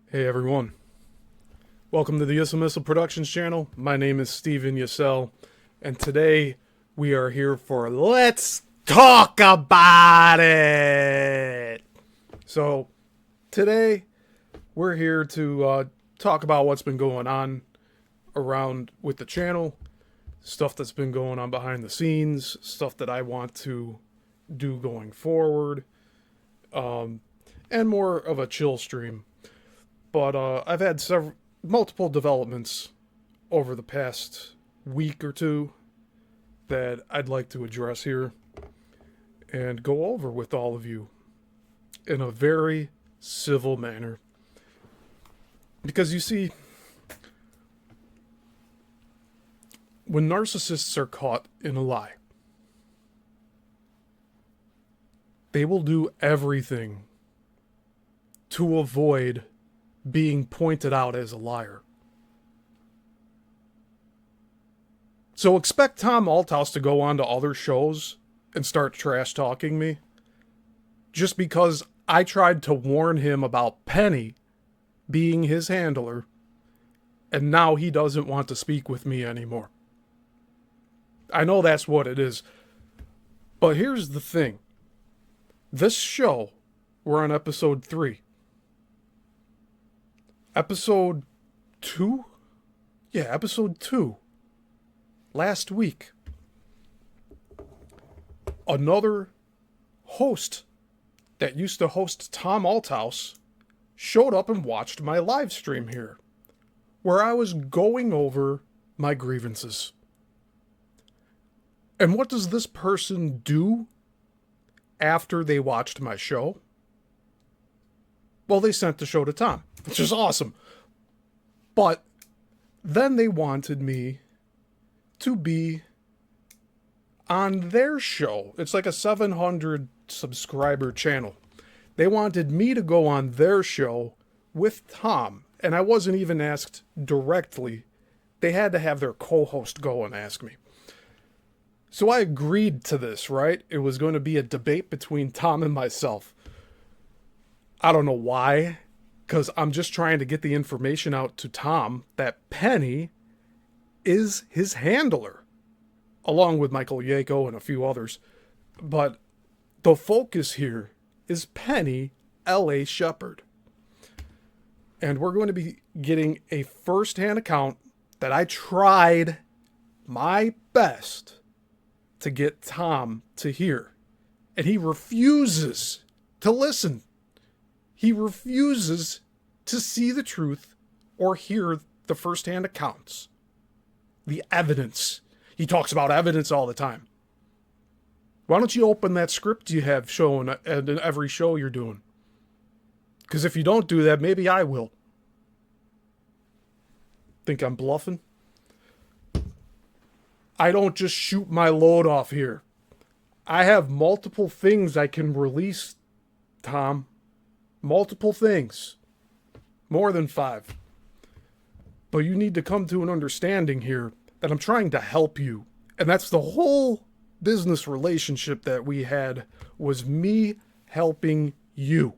Hey everyone, welcome to the Yissilmissil Productions channel. My name is Steven Yissil, and today we are here for Let's Talk About It! So, today we're here to talk about what's been going on around with the channel, stuff that's been going on behind the scenes, stuff that I want to do going forward, and more of a chill stream. But I've had multiple developments over the past week or two that I'd like to address here and go over with all of you in a very civil manner. Because you see, when narcissists are caught in a lie, they will do everything to avoid being pointed out as a liar. So expect Tom Althouse to go on to other shows and start trash talking me just because I tried to warn him about Penny being his handler, and now he doesn't want to speak with me anymore. I know that's what it is. But here's the thing. This show, we're on episode 3. Episode 2? Yeah, episode 2. Last week. Another host that used to host Tom Althouse showed up and watched my live stream here, where I was going over my grievances. And what does this person do after they watched my show? Well, they sent the show to Tom, which is awesome. But then they wanted me to be on their show. It's like a 700 subscriber channel. They wanted me to go on their show with Tom, and I wasn't even asked directly. They had to have their co-host go and ask me. So I agreed to this, right? It was going to be a debate between Tom and myself. I don't know why, because I'm just trying to get the information out to Tom that Penny is his handler, along with Michael Yako and a few others. But the focus here is Penny L.A. Shepard. And we're going to be getting a first-hand account that I tried my best to get Tom to hear. And he refuses to listen. He refuses to see the truth or hear the first-hand accounts. The evidence. He talks about evidence all the time. Why don't you open that script you have shown at every show you're doing? Because if you don't do that, maybe I will. Think I'm bluffing? I don't just shoot my load off here. I have multiple things I can release, Tom. Multiple things. More than 5. But you need to come to an understanding here that I'm trying to help you. And that's the whole business relationship that we had, was me helping you.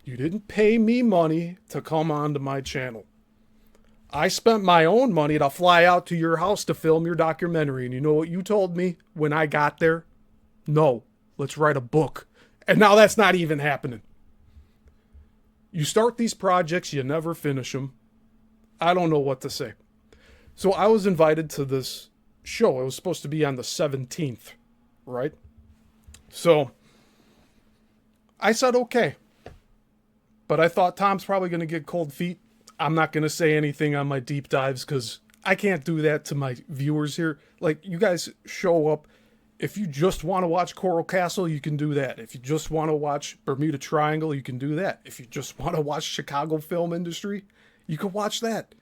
You didn't pay me money to come onto my channel. I spent my own money to fly out to your house to film your documentary. And you know what you told me when I got there? No, let's write a book. And now that's not even happening. You start these projects, you never finish them. I don't know what to say. So I was invited to this show. It was supposed to be on the 17th, right? So I said, okay. But I thought Tom's probably going to get cold feet. I'm not going to say anything on my deep dives because I can't do that to my viewers here. Like, you guys show up. If you just want to watch Coral Castle, you can do that. If you just want to watch Bermuda Triangle, you can do that. If you just want to watch Chicago film industry, you can watch that.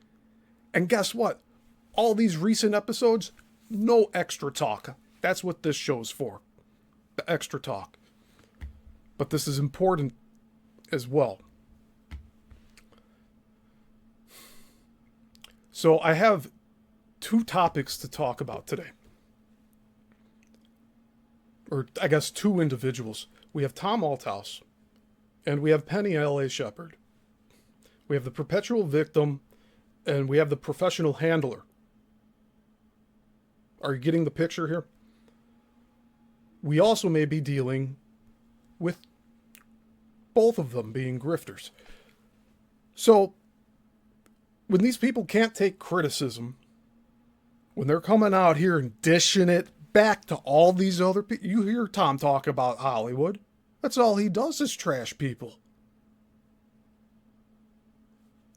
And guess what? All these recent episodes, no extra talk. That's what this show's for. The extra talk. But this is important as well. So I have 2 topics to talk about today. Or I guess 2 individuals. We have Tom Althouse and we have Penny L.A. Shepard. We have the perpetual victim, and we have the professional handler. Are you getting the picture here? We also may be dealing with both of them being grifters. So, when these people can't take criticism, when they're coming out here and dishing it back to all these other people, you hear Tom talk about Hollywood. That's all he does is trash people.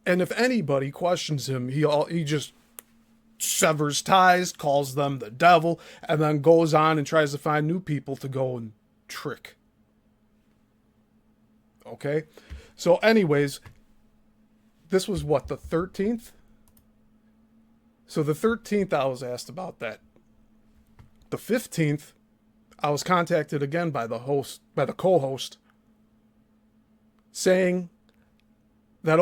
And if anybody questions him, he just severs ties, calls them the devil, and then goes on and tries to find new people to go and trick. Okay? So anyways, this was what, the 13th? So the 13th I was asked about that. The 15th, I was contacted again by the co-host, saying that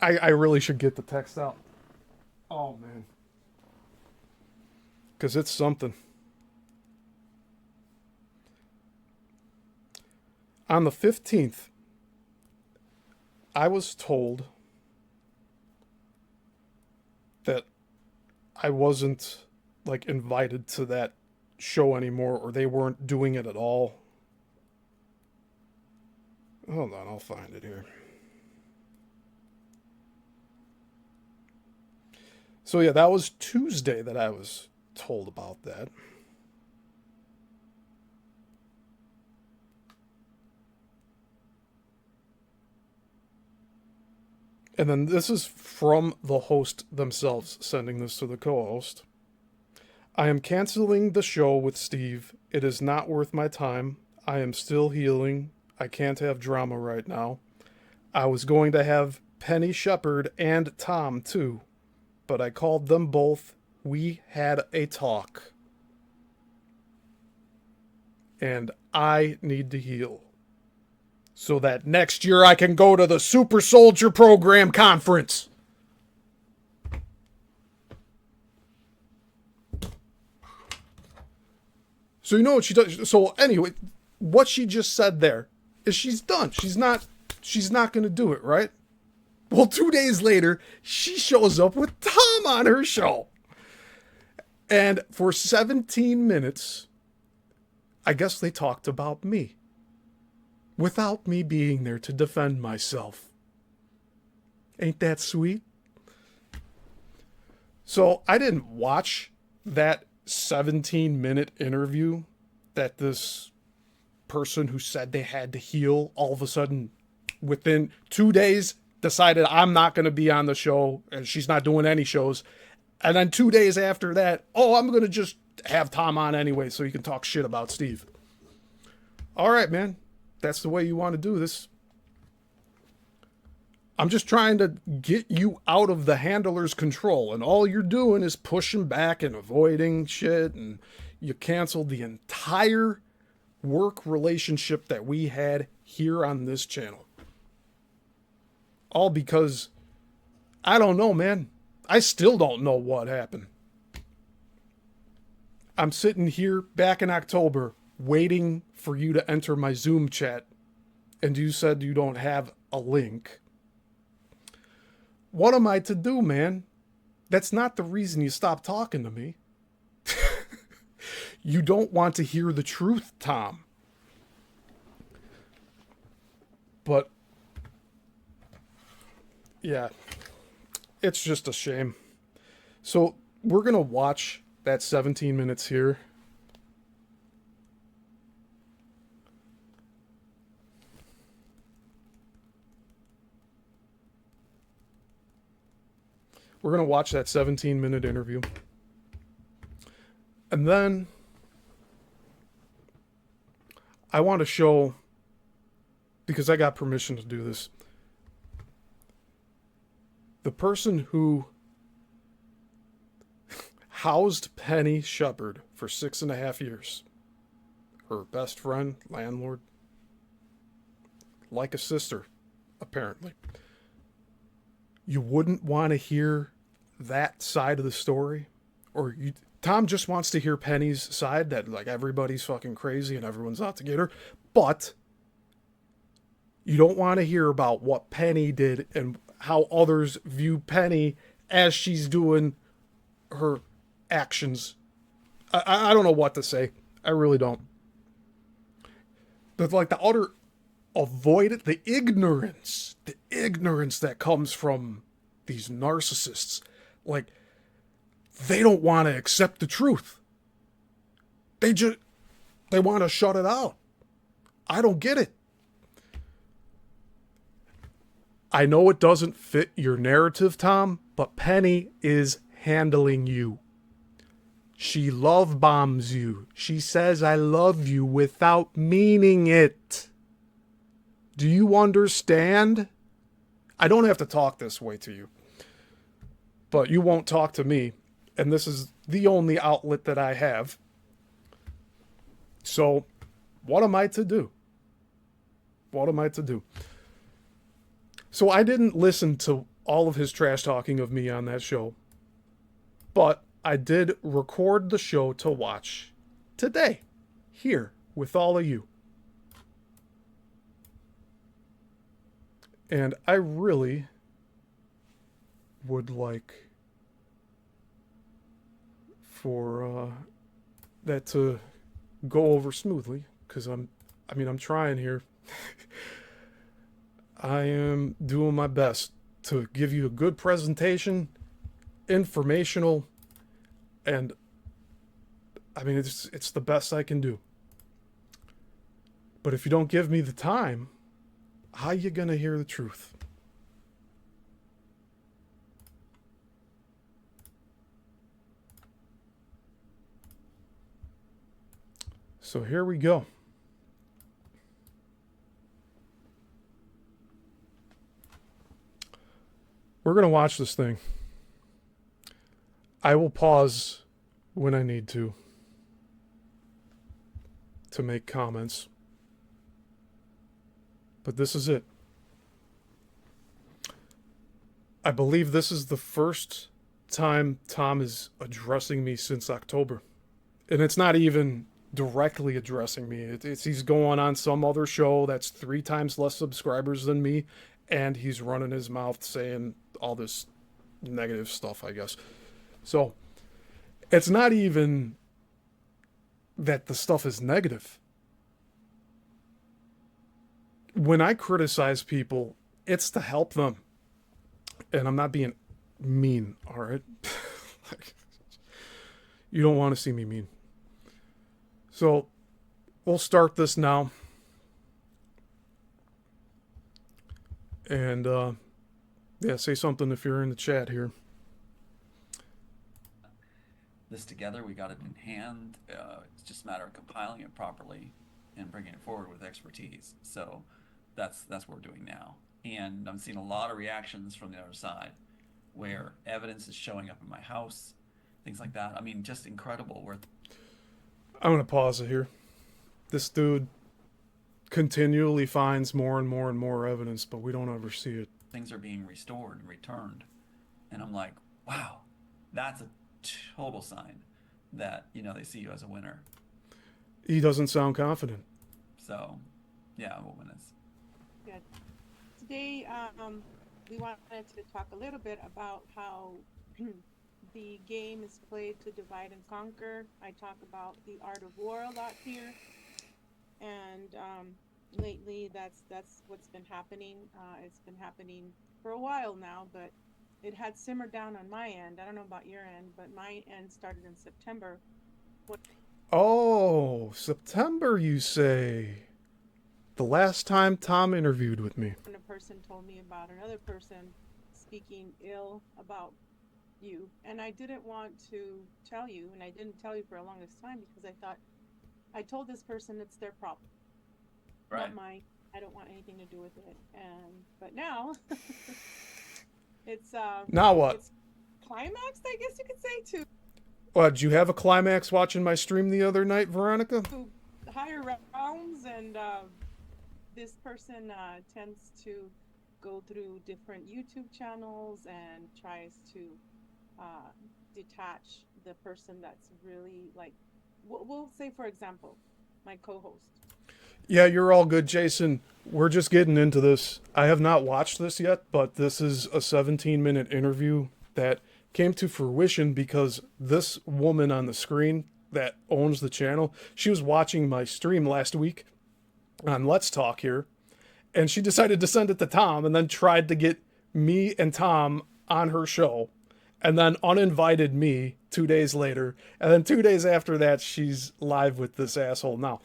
I really should get the text out. Oh man. Because it's something. On the 15th, I was told that I wasn't like invited to that show anymore, or they weren't doing it at all. Hold on, I'll find it here. So yeah, that was Tuesday that I was told about that. And then this is from the host themselves, sending this to the co-host. I am canceling the show with Steve. It is not worth my time. I am still healing. I can't have drama right now. I was going to have Penny Shepard and Tom too, but I called them both. We had a talk. And I need to heal, so that next year I can go to the Super Soldier Program Conference. So you know what she does. So anyway, what she just said there is she's done. She's not going to do it, right? Well, 2 days later, she shows up with Tom on her show. And for 17 minutes, I guess they talked about me, without me being there to defend myself. Ain't that sweet? So I didn't watch that 17-minute interview that this person who said they had to heal all of a sudden within 2 days decided I'm not going to be on the show, and she's not doing any shows. And then 2 days after that, I'm going to just have Tom on anyway so you can talk shit about Steve. All right, man. That's the way you want to do this. I'm just trying to get you out of the handler's control, and all you're doing is pushing back and avoiding shit, and you canceled the entire work relationship that we had here on this channel. All because, I don't know, man. I still don't know what happened. I'm sitting here back in October waiting for you to enter my Zoom chat, and you said you don't have a link. What am I to do, man? That's not the reason you stopped talking to me. You don't want to hear the truth, Tom. But, yeah, it's just a shame. So, we're going to watch that 17 minutes here. We're going to watch that 17-minute interview. And then I want to show, because I got permission to do this, the person who housed Penny Shepard for 6.5 years. Her best friend, landlord, like a sister, apparently. You wouldn't want to hear that side of the story? Or Tom just wants to hear Penny's side, that like everybody's fucking crazy and everyone's out to get her. But You don't want to hear about what Penny did and how others view Penny as she's doing her actions. I don't know what to say. I really don't. But like the utter avoid the ignorance that comes from these narcissists. Like, they don't want to accept the truth. They want to shut it out. I don't get it. I know it doesn't fit your narrative, Tom, but Penny is handling you. She love bombs you. She says, I love you without meaning it. Do you understand? I don't have to talk this way to you, but you won't talk to me. And this is the only outlet that I have. So what am I to do? What am I to do? So I didn't listen to all of his trash talking of me on that show, but I did record the show to watch today, here, with all of you. And I really would like for that to go over smoothly, because I'm trying here. I am doing my best to give you a good presentation, informational, and I mean, it's the best I can do. But if you don't give me the time, how you gonna hear the truth? So here we go. We're gonna watch this thing. I will pause when I need to make comments. But this is it. I believe this is the first time Tom is addressing me since October. And it's not even directly addressing me. It's he's going on some other show that's 3 times less subscribers than me, and he's running his mouth saying all this negative stuff, I guess. So it's not even that the stuff is negative. When I criticize people, it's to help them. And I'm not being mean, all right? You don't want to see me mean. So we'll start this now. And yeah, say something if you're in the chat here. This together, we got it in hand. It's just a matter of compiling it properly and bringing it forward with expertise. So that's what we're doing now. And I'm seeing a lot of reactions from the other side where evidence is showing up in my house, things like that. I mean, just incredible. I'm going to pause it here. This dude continually finds more and more and more evidence, but we don't ever see it. Things are being restored and returned. And I'm like, wow, that's a total sign that, they see you as a winner. He doesn't sound confident. So, yeah, we'll win this. Good. Today, we wanted to talk a little bit about how the game is played to divide and conquer. I talk about the art of war a lot here, and lately that's what's been happening. It's been happening for a while now, but it had simmered down on my end. I don't know about your end, but my end started in September. Oh, September, you say? The last time Tom interviewed with me. When a person told me about another person speaking ill about you, and I didn't want to tell you, and I didn't tell you for the longest time because I thought, I told this person it's their problem, Right. not mine. I don't want anything to do with it. But now it's Now what? It's climaxed, I guess you could say, to Did you have a climax watching my stream the other night, Veronica? higher rounds, and this person tends to go through different YouTube channels and tries to detach the person that's really like, we'll say, for example, my co-host. Yeah, you're all good, Jason. we're just getting into this. I have not watched this yet, but this is a 17-minute interview that came to fruition because this woman on the screen that owns the channel, she was watching my stream last week on Let's Talk here, and she decided to send it to Tom and then tried to get me and Tom on her show, and then uninvited me 2 days later, and then 2 days after that, she's live with this asshole now.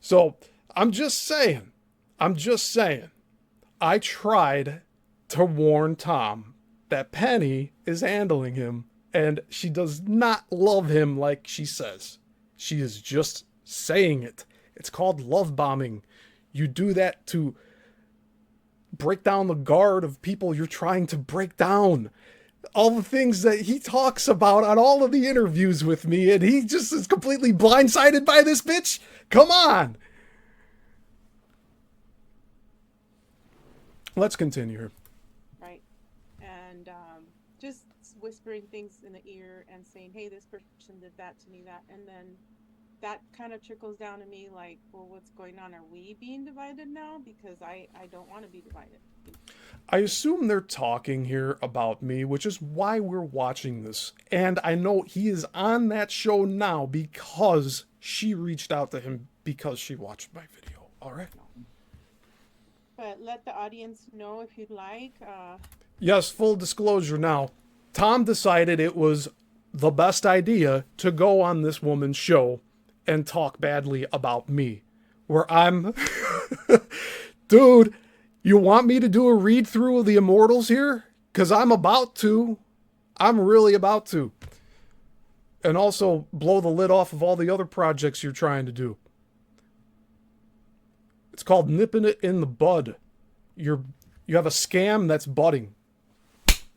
So, I'm just saying, I tried to warn Tom that Penny is handling him, and she does not love him like she says. She is just saying it. It's called love bombing. You do that to break down the guard of people you're trying to break down. All the things that he talks about on all of the interviews with me, and he just is completely blindsided by this bitch? Come on! Let's continue here. Right. And just whispering things in the ear and saying, hey, this person did that to me, that. And then that kind of trickles down to me like, well, what's going on? Are we being divided now? Because I don't want to be divided. I assume they're talking here about me, which is why we're watching this. And I know he is on that show now because she reached out to him because she watched my video. All right? But let the audience know if you'd like. Yes, full disclosure now. Tom decided it was the best idea to go on this woman's show and talk badly about me. Where I'm... Dude, you want me to do a read-through of the Immortals here? Because I'm about to. I'm really about to. And also blow the lid off of all the other projects you're trying to do. It's called nipping it in the bud. You have a scam that's budding.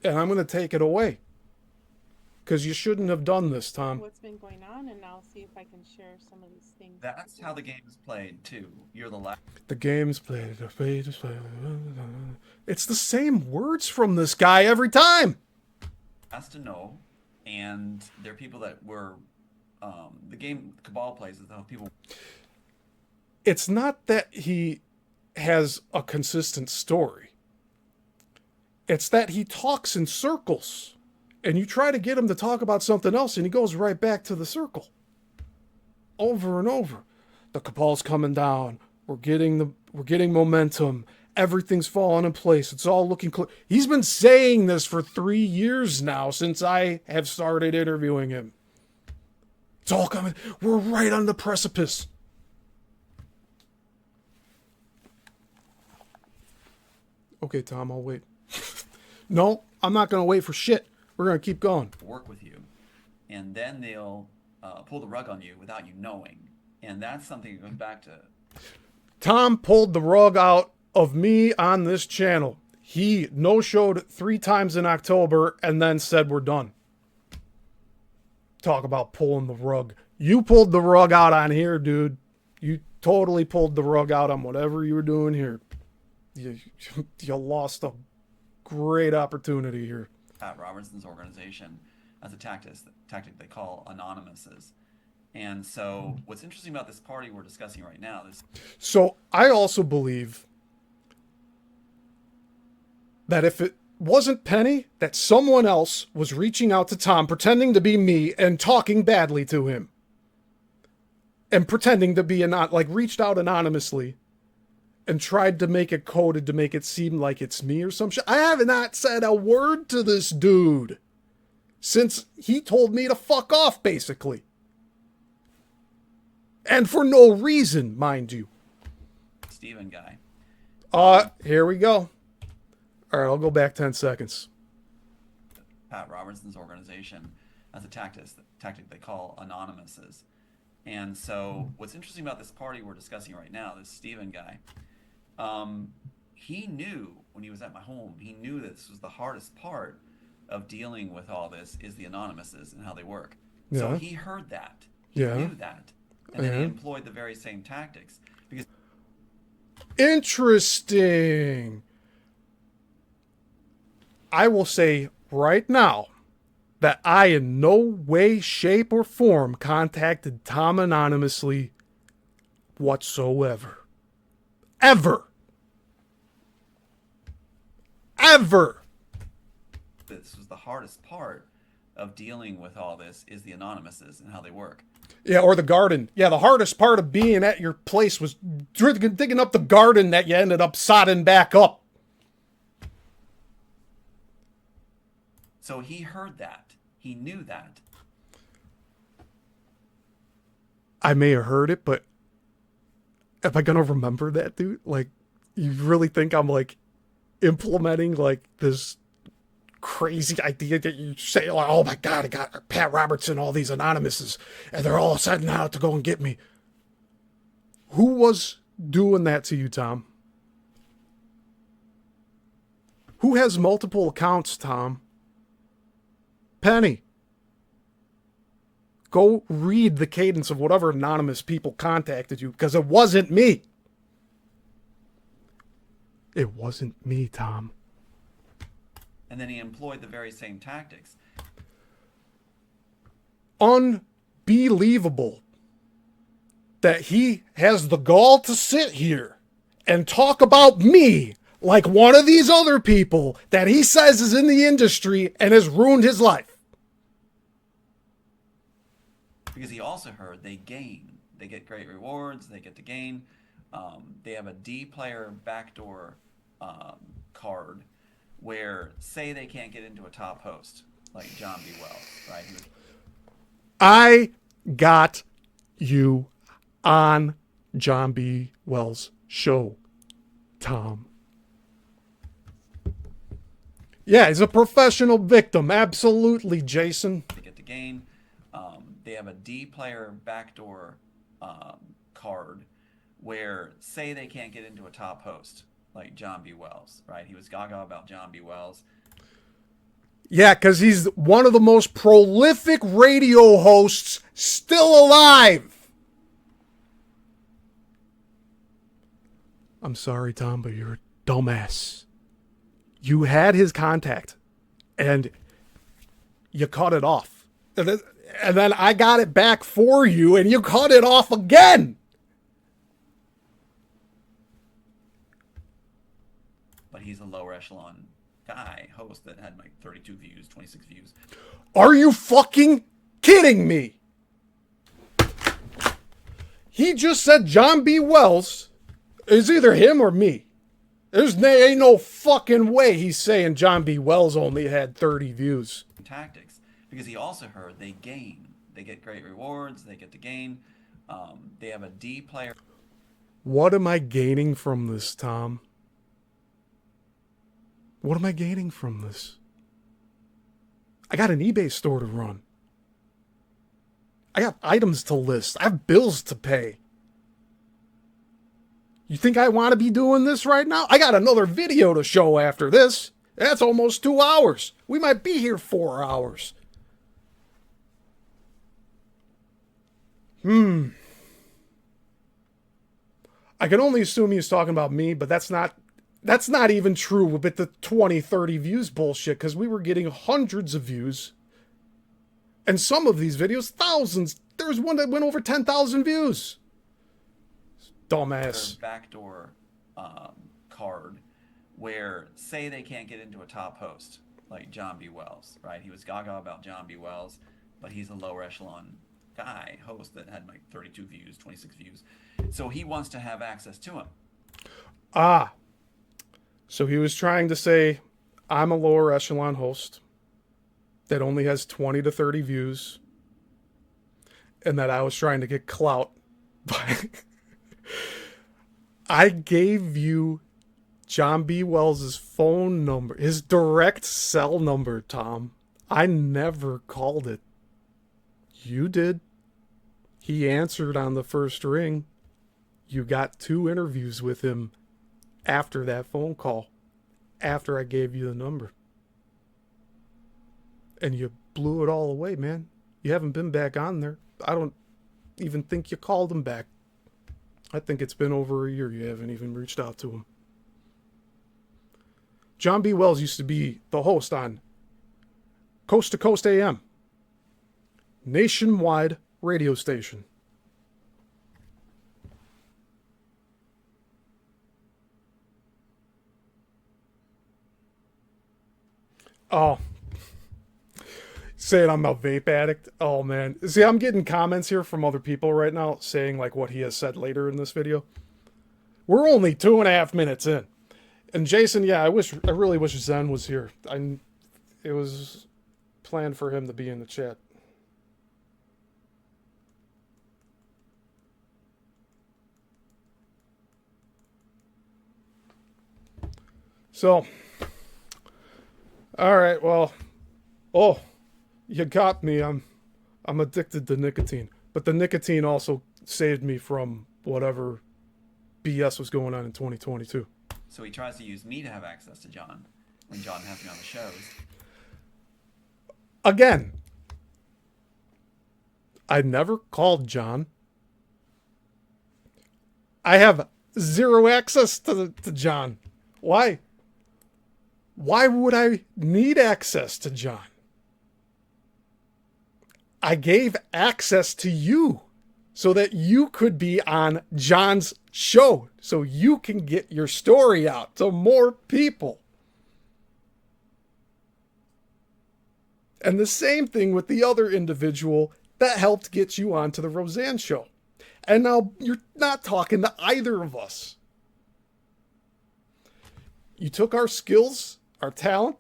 And I'm going to take it away. Because you shouldn't have done this, Tom. What's been going on, and I'll see if I can share some of these things. That's how the game is played, too. You're the last. The game's played. It's the same words from this guy every time. Has to know, and there are people that were. The game Cabal plays is how people. It's not that he has a consistent story. It's that he talks in circles. And you try to get him to talk about something else, and he goes right back to the circle. Over and over. The Cabal's coming down. We're getting momentum. Everything's falling in place. It's all looking clear. He's been saying this for 3 years now since I have started interviewing him. It's all coming. We're right on the precipice. Okay, Tom, I'll wait. No, I'm not going to wait for shit. We're going to keep going. Work with you, and then they'll pull the rug on you without you knowing. And that's something that goes back to... Tom pulled the rug out of me on this channel. He no-showed 3 times in October and then said we're done. Talk about pulling the rug. You pulled the rug out on here, dude. You totally pulled the rug out on whatever you were doing here. You lost a great opportunity here. Pat Robertson's organization as a tactic they call anonymouses. And so what's interesting about this party we're discussing right now is... So I also believe that if it wasn't Penny, that someone else was reaching out to Tom, pretending to be me and talking badly to him. And pretending to be reached out anonymously and tried to make it coded to make it seem like it's me or some shit. I have not said a word to this dude since he told me to fuck off, basically. And for no reason, mind you. Steven guy. Here we go. All right, I'll go back 10 seconds. Pat Robertson's organization as a tactic they call anonymouses. And so what's interesting about this party we're discussing right now, this Steven guy, he knew when he was at my home, he knew that this was the hardest part of dealing with all this is the anonymouses and how they work. Yeah. So he heard that. He knew that. And then he employed the very same tactics. Because interesting. I will say right now that I in no way, shape, or form contacted Tom anonymously whatsoever. Ever. ever. This was the hardest part of dealing with all this is the anonymouses and how they work. Yeah, or the garden. Yeah, the hardest part of being at your place was digging up the garden that you ended up sodding back up. So he heard that. He knew that. I may have heard it, but am I gonna remember that, dude? Like, you really think I'm like implementing like this crazy idea that you say, like, oh my God, I got Pat Robertson, all these anonymouses, and they're all setting out to go and get me. Who was doing that to you, Tom? Who has multiple accounts, Tom? Penny. Go read the cadence of whatever anonymous people contacted you, because it wasn't me. It wasn't me, Tom. And then he employed the very same tactics. Unbelievable that he has the gall to sit here and talk about me like one of these other people that he says is in the industry and has ruined his life. Because he also heard they gain. They get great rewards. They get to gain. They have a D player backdoor card where, say, they can't get into a top host like John B. Wells, right? I got you on John B. Wells' show, Tom. Yeah, he's a professional victim. Absolutely, Jason. They get to gain. They have a D player backdoor card where, say, they can't get into a top host like John B. Wells, right? He was gaga about John B. Wells. Yeah, because he's one of the most prolific radio hosts still alive. I'm sorry, Tom, but you're a dumbass. You had his contact, and you cut it off. And then I got it back for you, and you cut it off again. But he's a lower echelon guy, host that had like 32 views, 26 views. Are you fucking kidding me? He just said John B. Wells is either him or me. Ain't no fucking way he's saying John B. Wells only had 30 views. Tactics. Because he also heard they gain. They get great rewards. They get to gain. They have a D player. What am I gaining from this, Tom? What am I gaining from this? I got an eBay store to run. I got items to list. I have bills to pay. You think I want to be doing this right now? I got another video to show after this. That's almost 2 hours. We might be here 4 hours. I can only assume he's talking about me, but that's not even true with the 20, 30 views bullshit, because we were getting hundreds of views. And some of these videos, thousands. There was one that went over 10,000 views. Dumbass. Backdoor card where, say, they can't get into a top host like John B. Wells, right? He was gaga about John B. Wells, but he's a lower echelon guy, host that had like 32 views, 26 views. So he wants to have access to him. Ah. So he was trying to say, I'm a lower echelon host that only has 20 to 30 views, and that I was trying to get clout by... I gave you John B. Wells' phone number, his direct cell number, Tom. I never called it. You did. He answered on the first ring. You got 2 interviews with him after that phone call, after I gave you the number. And you blew it all away, man. You haven't been back on there. I don't even think you called him back. I think it's been over a year you haven't even reached out to him. John B. Wells used to be the host on Coast to Coast AM, nationwide radio station. Oh, saying I'm a vape addict. Oh man. See, I'm getting comments here from other people right now saying like what he has said later in this video. We're only 2.5 minutes in. And Jason, yeah, I really wish Zen was here. It was planned for him to be in the chat. So, all right, well, oh, you got me. I'm addicted to nicotine, but the nicotine also saved me from whatever BS was going on in 2022. So he tries to use me to have access to John when John has me on the shows. Again, I never called John. I have zero access to John. Why? Why would I need access to John? I gave access to you so that you could be on John's show, so you can get your story out to more people. And the same thing with the other individual that helped get you onto the Roseanne show. And now you're not talking to either of us. You took our skills, our talent,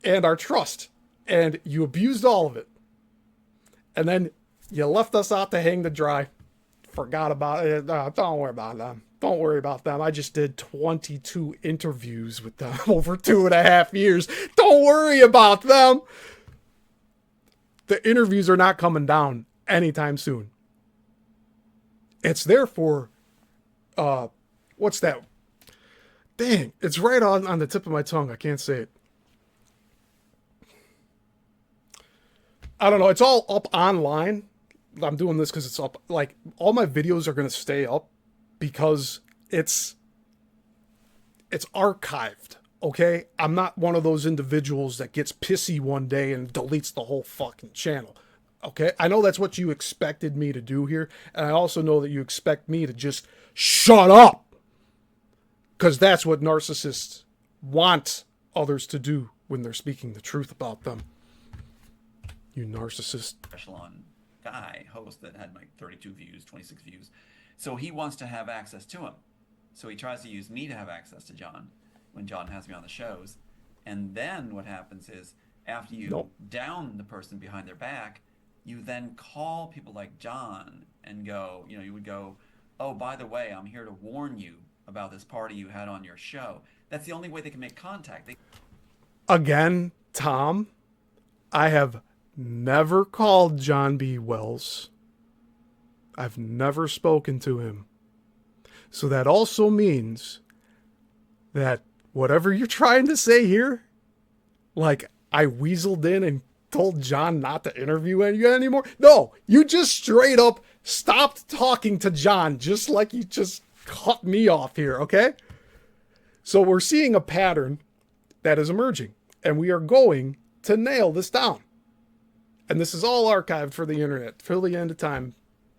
and our trust, and you abused all of it. And then you left us out to hang to dry. Forgot about it. Don't worry about them. Don't worry about them. I just did 22 interviews with them over 2.5 years. Don't worry about them. The interviews are not coming down anytime soon. It's there for, what's that? Dang, it's right on the tip of my tongue. I can't say it. I don't know. It's all up online. I'm doing this because it's up. Like, all my videos are going to stay up because it's archived, okay? I'm not one of those individuals that gets pissy one day and deletes the whole fucking channel, okay? I know that's what you expected me to do here, and I also know that you expect me to just shut up because that's what narcissists want others to do when they're speaking the truth about them. You narcissist. Echelon guy, host that had like 32 views, 26 views. So he wants to have access to him. So he tries to use me to have access to John when John has me on the shows. And then what happens is after you down the person behind their back, you then call people like John and go, you would go, oh, by the way, I'm here to warn you about this party you had on your show. That's the only way they can make contact. Again, Tom, I have never called John B. Wells. I've never spoken to him. So that also means that whatever you're trying to say here, like I weaseled in and told John not to interview you anymore. No, you just straight up stopped talking to John, just like you just cut me off here, okay? So we're seeing a pattern that is emerging, and we are going to nail this down. And this is all archived for the internet till the end of time.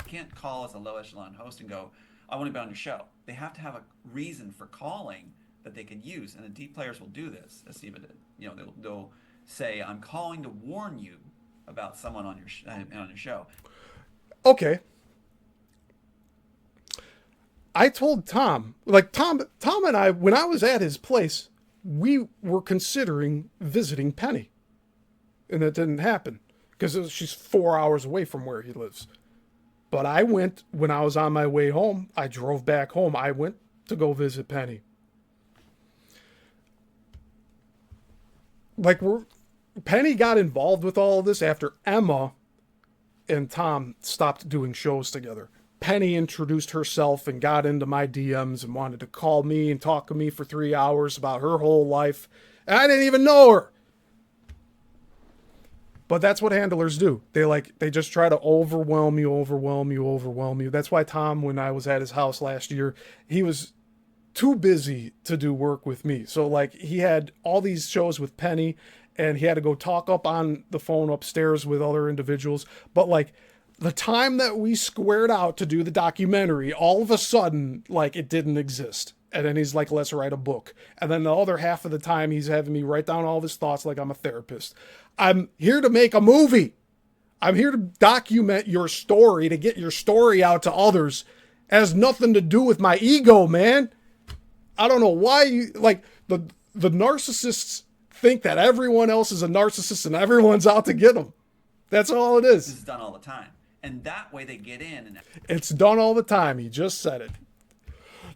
You can't call as a low echelon host and go, I want to be on your show. They have to have a reason for calling that they can use. And the deep players will do this, as Siva did. They'll say, I'm calling to warn you about someone on your show. Okay. I told Tom, like Tom and I, when I was at his place, we were considering visiting Penny. And that didn't happen. Because she's 4 hours away from where he lives. But I went, when I was on my way home, I drove back home. I went to go visit Penny. Like, Penny got involved with all of this after Emma and Tom stopped doing shows together. Penny introduced herself and got into my DMs and wanted to call me and talk to me for 3 hours about her whole life. And I didn't even know her. But that's what handlers do. They just try to overwhelm you. That's why Tom, when I was at his house last year, he was too busy to do work with me. So like he had all these shows with Penny and he had to go talk up on the phone upstairs with other individuals. But like the time that we squared out to do the documentary, all of a sudden, like it didn't exist. And then he's like, let's write a book. And then the other half of the time, he's having me write down all of his thoughts like I'm a therapist. I'm here to make a movie. I'm here to document your story, to get your story out to others. It has nothing to do with my ego, man. I don't know why you, like, the narcissists think that everyone else is a narcissist and everyone's out to get them. That's all it is. This is done all the time. And that way they get in and... It's done all the time. He just said it.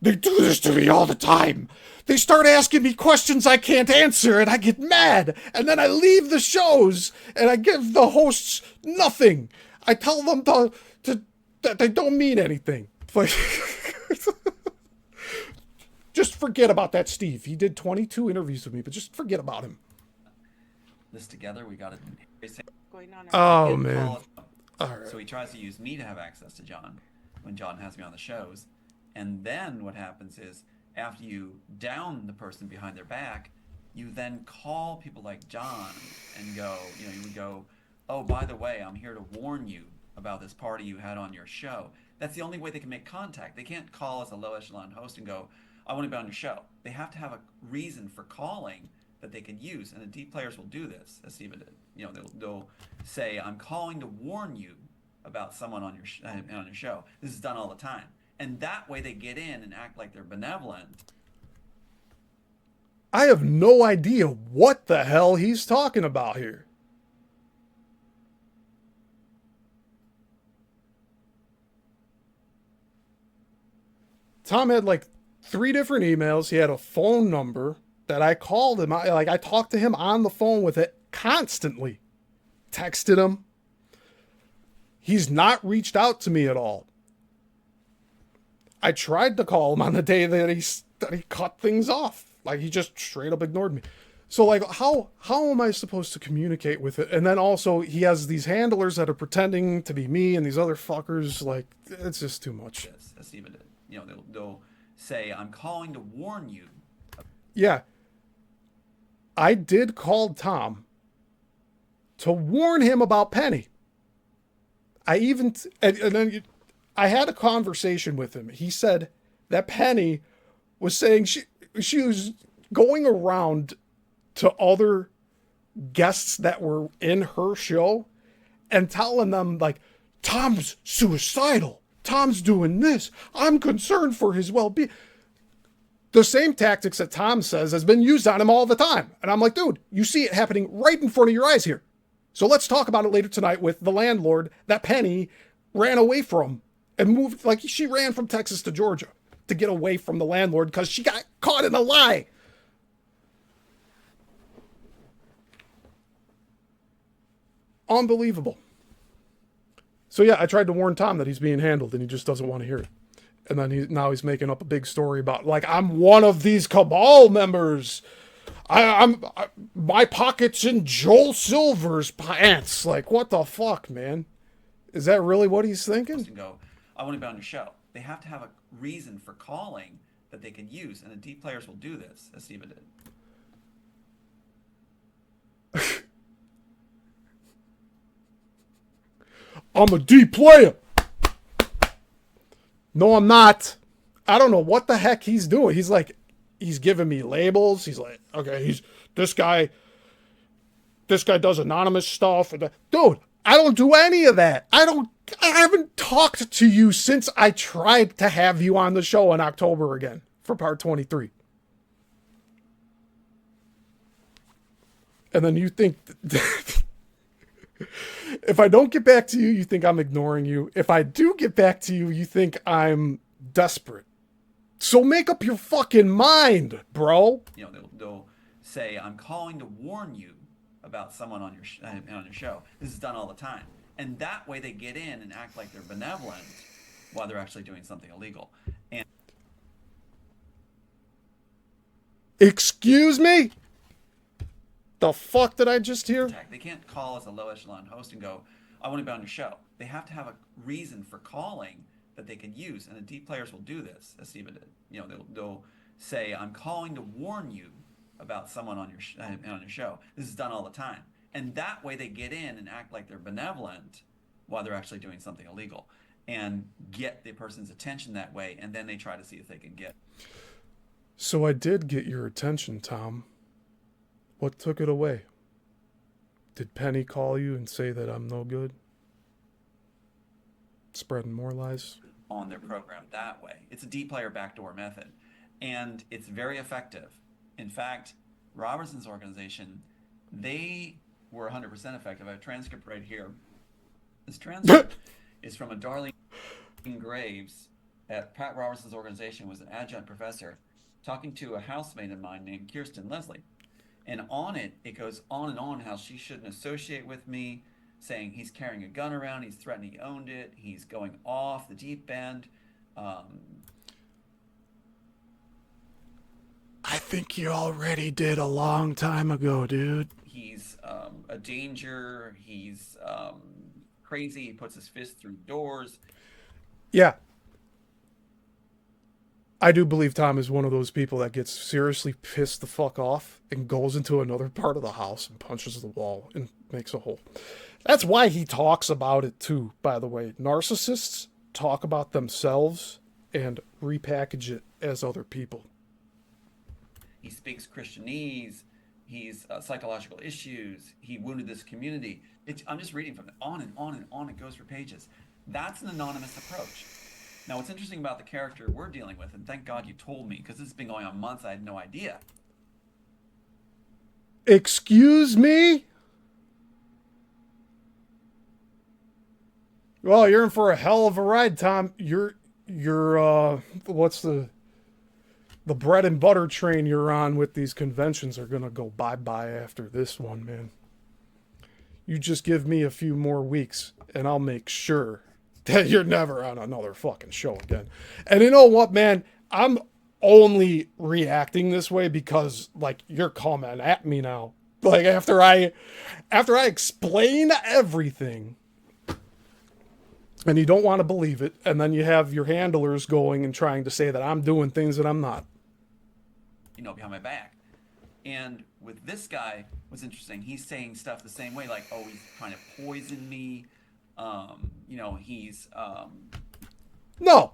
They do this to me all the time. They start asking me questions I can't answer, and I get mad. And then I leave the shows, and I give the hosts nothing. I tell them that they don't mean anything. Like, just forget about that Steve. He did 22 interviews with me, but just forget about him. This together, we got it. Going on. Oh, man. All right. So he tries to use me to have access to John when John has me on the shows. And then what happens is, after you down the person behind their back, you then call people like John and go, you would go, oh, by the way, I'm here to warn you about this party you had on your show. That's the only way they can make contact. They can't call as a low echelon host and go, I want to be on your show. They have to have a reason for calling that they can use. And the D players will do this, as Steven did. They'll say, I'm calling to warn you about someone on your show. This is done all the time. And that way they get in and act like they're benevolent. I have no idea what the hell he's talking about here. Tom had like 3 different emails. He had a phone number that I called him. I talked to him on the phone with it constantly. Texted him. He's not reached out to me at all. I tried to call him on the day that he cut things off. Like, he just straight up ignored me. So, like, how am I supposed to communicate with it? And then also, he has these handlers that are pretending to be me and these other fuckers. Like, it's just too much. Yes, as Steven did. They'll say, I'm calling to warn you. Yeah. I did call Tom to warn him about Penny. and then I had a conversation with him. He said that Penny was saying she was going around to other guests that were in her show and telling them, like, Tom's suicidal. Tom's doing this. I'm concerned for his well-being. The same tactics that Tom says has been used on him all the time. And I'm like, dude, you see it happening right in front of your eyes here. So let's talk about it later tonight with the landlord that Penny ran away from and moved, like, she ran from Texas to Georgia to get away from the landlord because she got caught in a lie. Unbelievable. So yeah, I tried to warn Tom that he's being handled and he just doesn't want to hear it. And then now he's making up a big story about, like, I'm one of these cabal members. My pocket's in Joel Silver's pants. Like, what the fuck, man? Is that really what he's thinking? Go, I want to be on your show. They have to have a reason for calling that they can use, and the D players will do this, as Steven did. I'm a D player. No, I'm not. I don't know what the heck he's doing. He's like, he's giving me labels. He's like, okay, this guy does anonymous stuff. Dude, I don't do any of that. I haven't talked to you since I tried to have you on the show in October again for part 23. And then you think, if I don't get back to you, you think I'm ignoring you. If I do get back to you, you think I'm desperate. So make up your fucking mind, bro. They'll say, I'm calling to warn you about someone on your show. This is done all the time. And that way they get in and act like they're benevolent while they're actually doing something illegal. And excuse me? The fuck did I just hear? They can't call as a low echelon host and go, I want to be on your show. They have to have a reason for calling that they can use, and the D players will do this, as Steven did. They'll say, I'm calling to warn you about someone on your show. This is done all the time. And that way they get in and act like they're benevolent while they're actually doing something illegal and get the person's attention that way, and then they try to see if they can get. So I did get your attention, Tom. What took it away? Did Penny call you and say that I'm no good? Spreading more lies? On their program that way. It's a D-player backdoor method, and it's very effective. In fact, Robertson's organization, they were 100% effective. I have a transcript right here. This transcript is from a Darlene Graves at Pat Robertson's organization, was an adjunct professor, talking to a housemate of mine named Kirsten Leslie. And on it, it goes on and on how she shouldn't associate with me, saying he's carrying a gun around, he's threatening he owned it, he's going off the deep end. I think you already did a long time ago, dude. He's a danger, he's crazy, he puts his fist through doors. Yeah. I do believe Tom is one of those people that gets seriously pissed the fuck off and goes into another part of the house and punches the wall and makes a hole. That's why he talks about it too, by the way. Narcissists talk about themselves and repackage it as other people. He speaks Christianese, he's psychological issues, he wounded this community. I'm just reading from it, on and on and on it goes for pages. That's an anonymous approach. Now, what's interesting about the character we're dealing with, and thank God you told me, because this has been going on months, I had no idea. Excuse me? Well, you're in for a hell of a ride, Tom. You're what's the bread and butter train you're on with these conventions are gonna go bye-bye after this one, man. You just give me a few more weeks, and I'll make sure that you're never on another fucking show again. And you know what, man? I'm only reacting this way because, like, you're coming at me now. Like, after I explain everything, and you don't want to believe it, and then you have your handlers going and trying to say that I'm doing things that I'm not. You know, behind my back. And with this guy, what's interesting, he's saying stuff the same way, like, oh, he's trying to poison me. You know, he's No.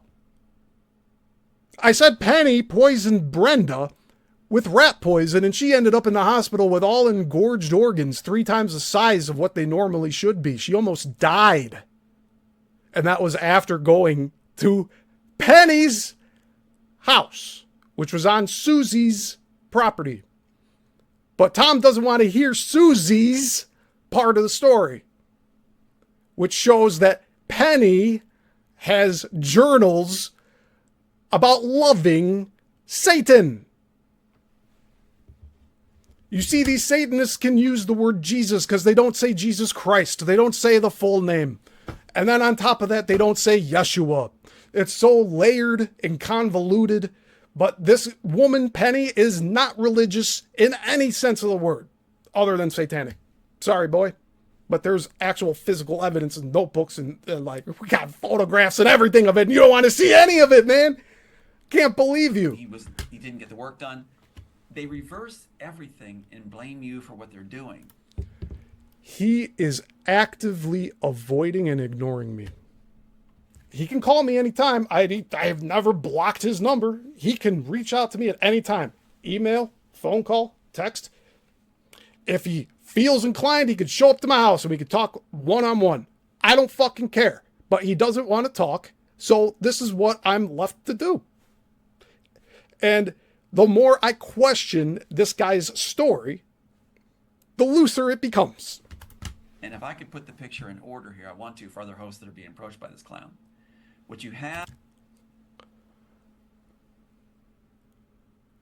I said Penny poisoned Brenda with rat poison, and she ended up in the hospital with all engorged organs 3 times the size of what they normally should be. She almost died. And that was after going to Penny's house, which was on Susie's property. But Tom doesn't want to hear Susie's part of the story, which shows that Penny has journals about loving Satan. You see, these Satanists can use the word Jesus because they don't say Jesus Christ. They don't say the full name. And then on top of that, they don't say Yeshua. It's so layered and convoluted. But this woman, Penny, is not religious in any sense of the word, other than satanic. Sorry, boy. But there's actual physical evidence and notebooks and like, we got photographs and everything of it. And you don't want to see any of it, man. Can't believe you. He didn't get the work done. They reverse everything and blame you for what they're doing. He is actively avoiding and ignoring me. He can call me anytime. I have never blocked his number. He can reach out to me at any time. Email, phone call, text. If he feels inclined, he could show up to my house and we could talk one-on-one. I don't fucking care. But he doesn't want to talk. So this is what I'm left to do. And the more I question this guy's story, the looser it becomes. And if I could put the picture in order here, I want to for other hosts that are being approached by this clown. What you have...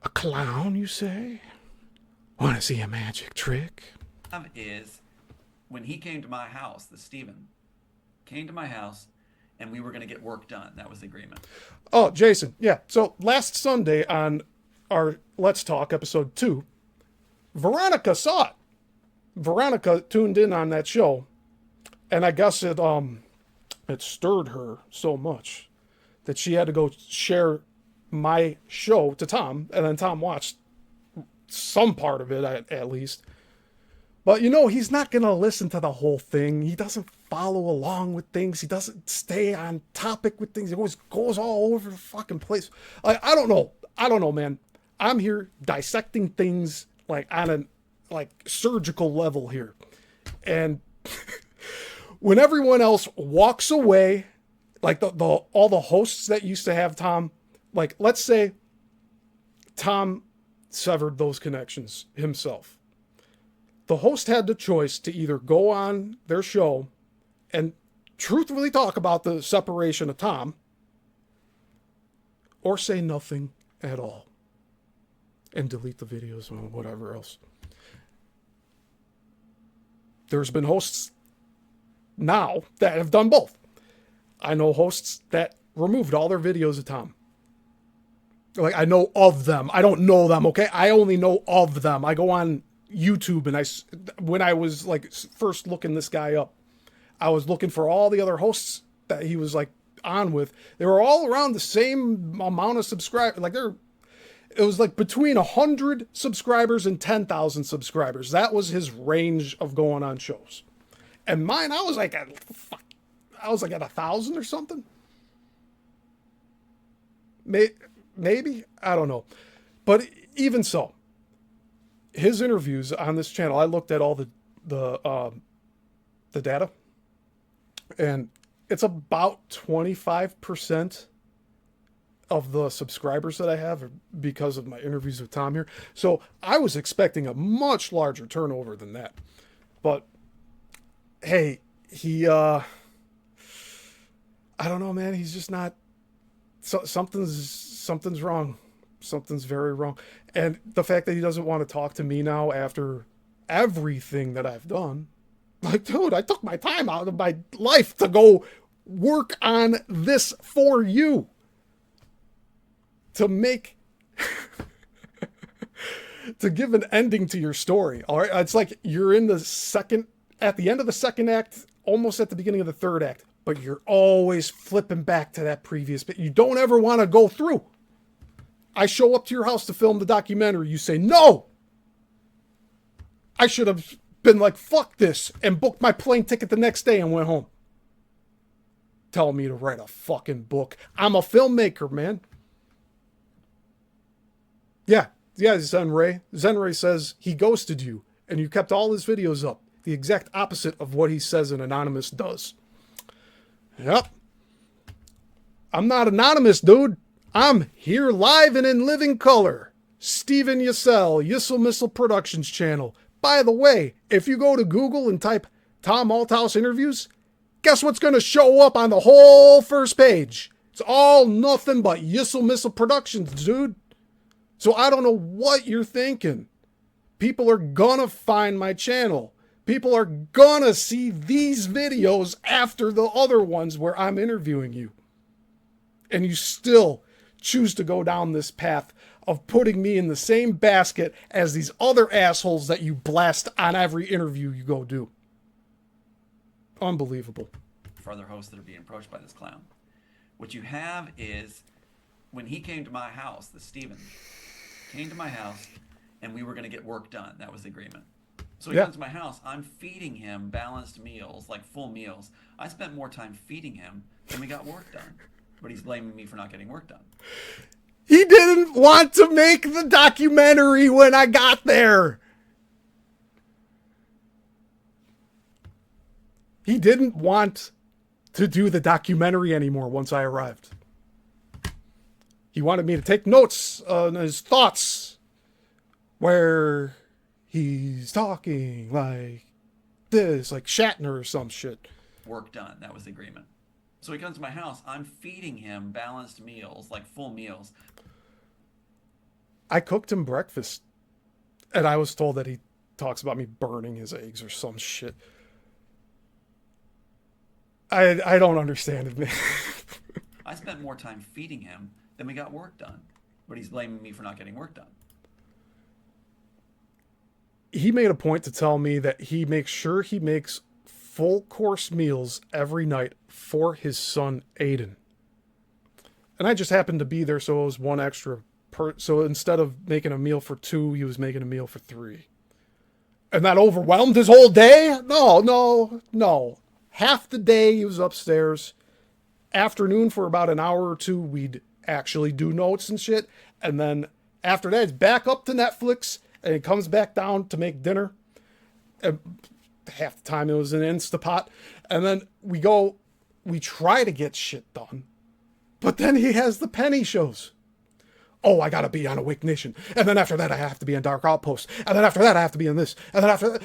A clown, you say? Want to see a magic trick? Is when he came to my house, the Stephen came to my house, and we were going to get work done. That was the agreement. Oh, Jason, yeah. So last Sunday on our Let's Talk episode 2, Veronica saw it. Veronica tuned in on that show, and I guess it stirred her so much that she had to go share my show to Tom, and then Tom watched some part of it at least. But you know, he's not going to listen to the whole thing. He doesn't follow along with things. He doesn't stay on topic with things. He always goes all over the fucking place. I don't know, man. I'm here dissecting things like on a like surgical level here. And when everyone else walks away, like the all the hosts that used to have Tom, like let's say Tom severed those connections himself. The host had the choice to either go on their show and truthfully talk about the separation of Tom or say nothing at all and delete the videos or whatever else. There's been hosts now that have done both. I know hosts that removed all their videos of Tom. Like, I know of them. I don't know them, okay? I only know of them. I go on YouTube and when I was like first looking this guy up, I was looking for all the other hosts that he was like on with. They were all around the same amount of subscribers. Like it was like between 100 subscribers and 10,000 subscribers. That was his range of going on shows. And mine, I was like at 1,000 or something. Maybe, I don't know. But even so, his interviews on this channel, I looked at all the data, and it's about 25% of the subscribers that I have are because of my interviews with Tom here. So I was expecting a much larger turnover than that. But hey, I don't know, man. He's just not. Something's wrong. Something's very wrong. And the fact that he doesn't want to talk to me now after everything that I've done, like, dude, I took my time out of my life to go work on this for you. To make, to give an ending to your story. All right. It's like you're at the end of the second act, almost at the beginning of the third act, but you're always flipping back to that previous bit. You don't ever want to go through. I show up to your house to film the documentary. You say, no. I should have been like, fuck this, and booked my plane ticket the next day and went home. Telling me to write a fucking book. I'm a filmmaker, man. Yeah, Zenray. Zenray says he ghosted you, and you kept all his videos up. The exact opposite of what he says an anonymous does. Yep. I'm not anonymous, dude. I'm here live and in living color. Steven Yissilmissil, Yissilmissil Productions channel. By the way, if you go to Google and type Tom Althouse interviews, guess what's going to show up on the whole first page? It's all nothing but Yissilmissil Productions, dude. So I don't know what you're thinking. People are gonna find my channel. People are gonna see these videos after the other ones where I'm interviewing you. And you still choose to go down this path of putting me in the same basket as these other assholes that you blast on every interview you go do. Unbelievable. For other hosts that are being approached by this clown. What you have is, when he came to my house, the Steven came to my house, and we were going to get work done. That was the agreement. So he comes to my house. I'm feeding him balanced meals, like full meals. I spent more time feeding him than we got work done. But he's blaming me for not getting work done. He didn't want to make the documentary when I got there. He didn't want to do the documentary anymore once I arrived. He wanted me to take notes on his thoughts where he's talking like this, like Shatner or some shit. Work done. That was the agreement. So he comes to my house. I'm feeding him balanced meals, like full meals. I cooked him breakfast, and I was told that he talks about me burning his eggs or some shit. I don't understand it, man. I spent more time feeding him than we got work done. But he's blaming me for not getting work done. He made a point to tell me that he makes sure he makes full course meals every night for his son, Aiden. And I just happened to be there, so it was one extra. So instead of making a meal for 2, he was making a meal for 3. And that overwhelmed his whole day? No. Half the day he was upstairs. Afternoon for about an hour or 2, we'd actually do notes and shit. And then After that, it's back up to Netflix, and it comes back down to make dinner. And half the time it was an Instapot. And then we try to get shit done. But then he has the penny shows. Oh, I gotta be on Awake Nation. And then after that, I have to be on Dark Outpost. And then after that, I have to be in this. And then after that...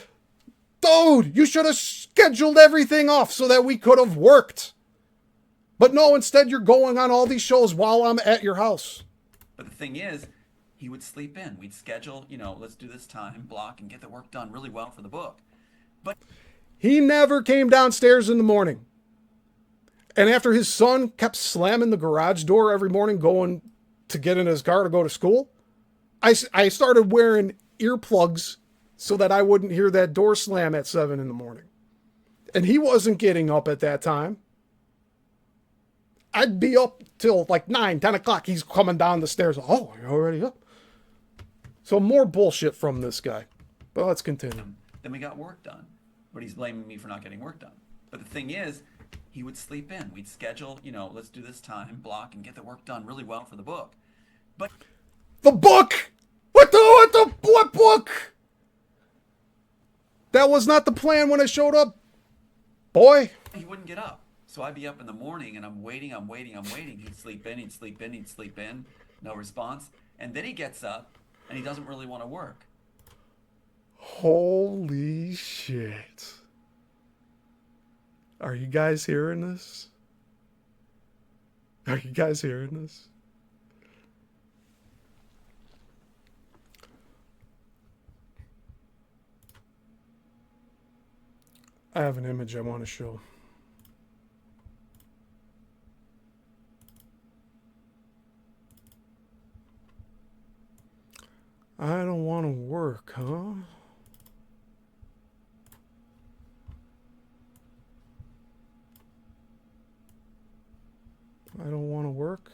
Dude, you should have scheduled everything off so that we could have worked. But no, instead you're going on all these shows while I'm at your house. But the thing is, he would sleep in. We'd schedule, let's do this time block and get the work done really well for the book. But he never came downstairs in the morning. And after his son kept slamming the garage door every morning going to get in his car to go to school, I started wearing earplugs so that I wouldn't hear that door slam at 7 in the morning. And he wasn't getting up at that time. I'd be up till like 9, 10 o'clock. He's coming down the stairs. Oh, you're already up. So more bullshit from this guy. But let's continue. Then we got work done. But he's blaming me for not getting work done. But the thing is, he would sleep in. We'd schedule, let's do this time block and get the work done really well for the book. But the book! What book? That was not the plan when I showed up. Boy. He wouldn't get up. So I'd be up in the morning and I'm waiting. He'd sleep in. No response. And then he gets up and he doesn't really want to work. Holy shit. Are you guys hearing this? Are you guys hearing this? I have an image I want to show. I don't want to work, huh? I don't want to work.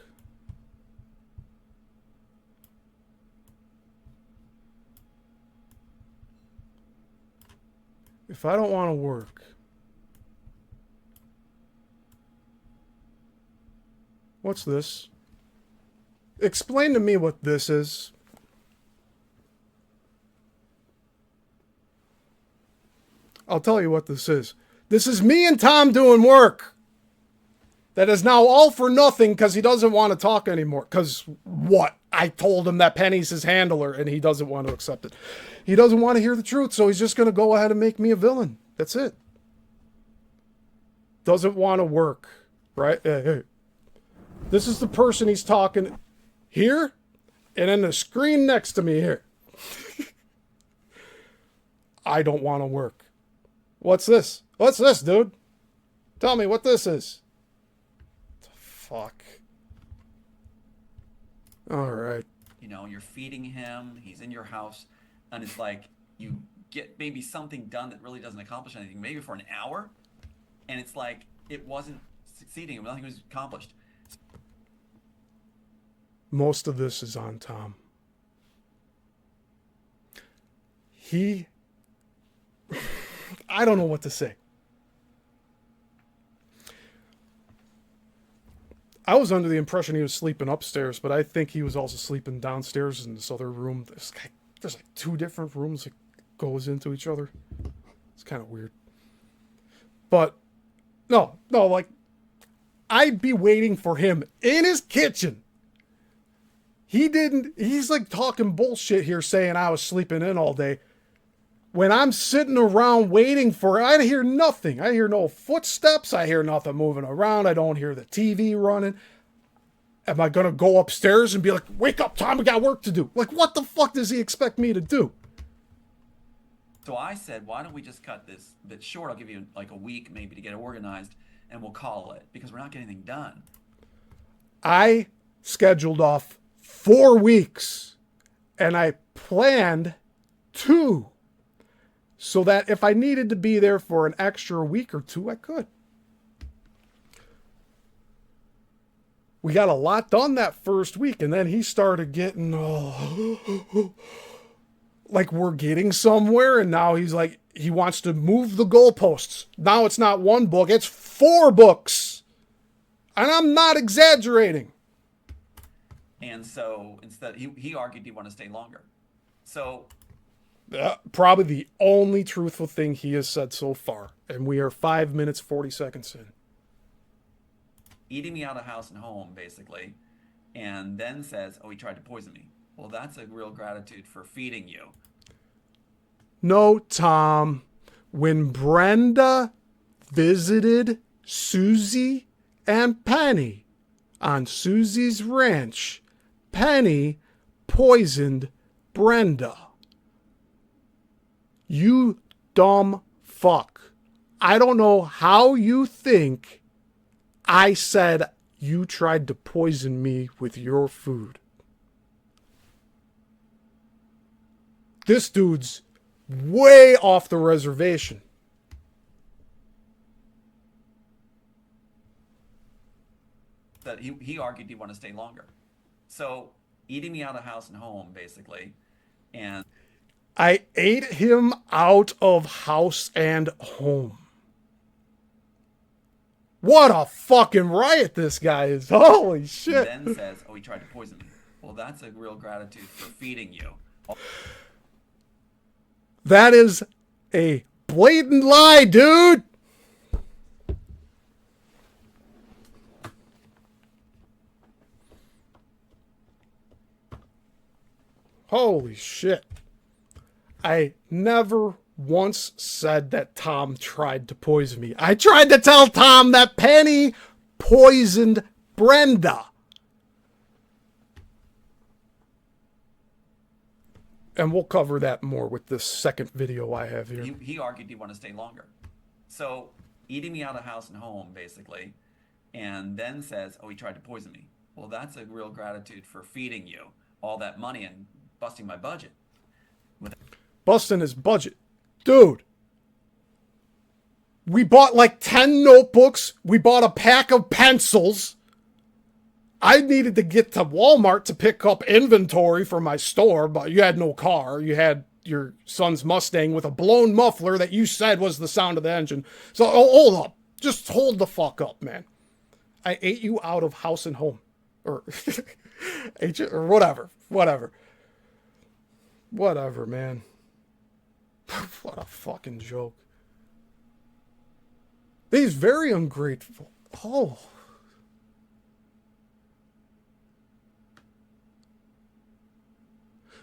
If I don't want to work, what's this? Explain to me what this is. I'll tell you what this is. This is me and Tom doing work. That is now all for nothing because he doesn't want to talk anymore. Because what? I told him that Penny's his handler and he doesn't want to accept it. He doesn't want to hear the truth, so he's just going to go ahead and make me a villain. That's it. Doesn't want to work, right? Hey. This is the person he's talking here and then the screen next to me here. I don't want to work. What's this? What's this, dude? Tell me what this is. Fuck. All right. You're feeding him. He's in your house. And it's like you get maybe something done that really doesn't accomplish anything, maybe for an hour. And it's like it wasn't succeeding. Nothing was accomplished. Most of this is on Tom. I don't know what to say. I was under the impression he was sleeping upstairs, but I think he was also sleeping downstairs in this other room. There's like 2 different rooms that goes into each other. It's kind of weird. But no, like I'd be waiting for him in his kitchen. He's like talking bullshit here saying I was sleeping in all day. When I'm sitting around waiting for it, I hear nothing. I hear no footsteps. I hear nothing moving around. I don't hear the TV running. Am I going to go upstairs and be like, wake up, Tom, we got work to do? Like, what the fuck does he expect me to do? So I said, why don't we just cut this bit short? I'll give you like a week maybe to get it organized and we'll call it because we're not getting anything done. I scheduled off 4 weeks and I planned 2. So that if I needed to be there for an extra week or 2, I could. We got a lot done that first week, and then he started getting, like we're getting somewhere, and now he's like, he wants to move the goalposts. Now it's not 1 book, it's 4 books. And I'm not exaggerating. And so instead, he argued he wanted to stay longer. So Probably the only truthful thing he has said so far. And we are 5 minutes, 40 seconds in. eating me out of house and home, basically, and then says, oh, he tried to poison me. Well, that's a real gratitude for feeding you. No, Tom. When Brenda visited Susie and Penny on Susie's ranch, Penny poisoned Brenda. You dumb fuck. I don't know how you think I said you tried to poison me with your food. This dude's way off the reservation. That he argued he wanted to stay longer. So eating me out of house and home, basically, and I ate him out of house and home. What a fucking riot this guy is. Holy shit. then says, oh, he tried to poison me. Well, that's a real gratitude for feeding you. That is a blatant lie, dude. Holy shit. I never once said that Tom tried to poison me. I tried to tell Tom that Penny poisoned Brenda. And we'll cover that more with this second video I have here. He argued he wanted to stay longer. So eating me out of house and home, basically, and then says, oh, he tried to poison me. Well, that's a real gratitude for feeding you all that money and busting my budget. Busting his budget. Dude. We bought like 10 notebooks. We bought a pack of pencils. I needed to get to Walmart to pick up inventory for my store, but you had no car. You had your son's Mustang with a blown muffler that you said was the sound of the engine. So hold up. Just hold the fuck up, man. I ate you out of house and home. Or, or whatever. Whatever, man. What a fucking joke. He's very ungrateful. Oh.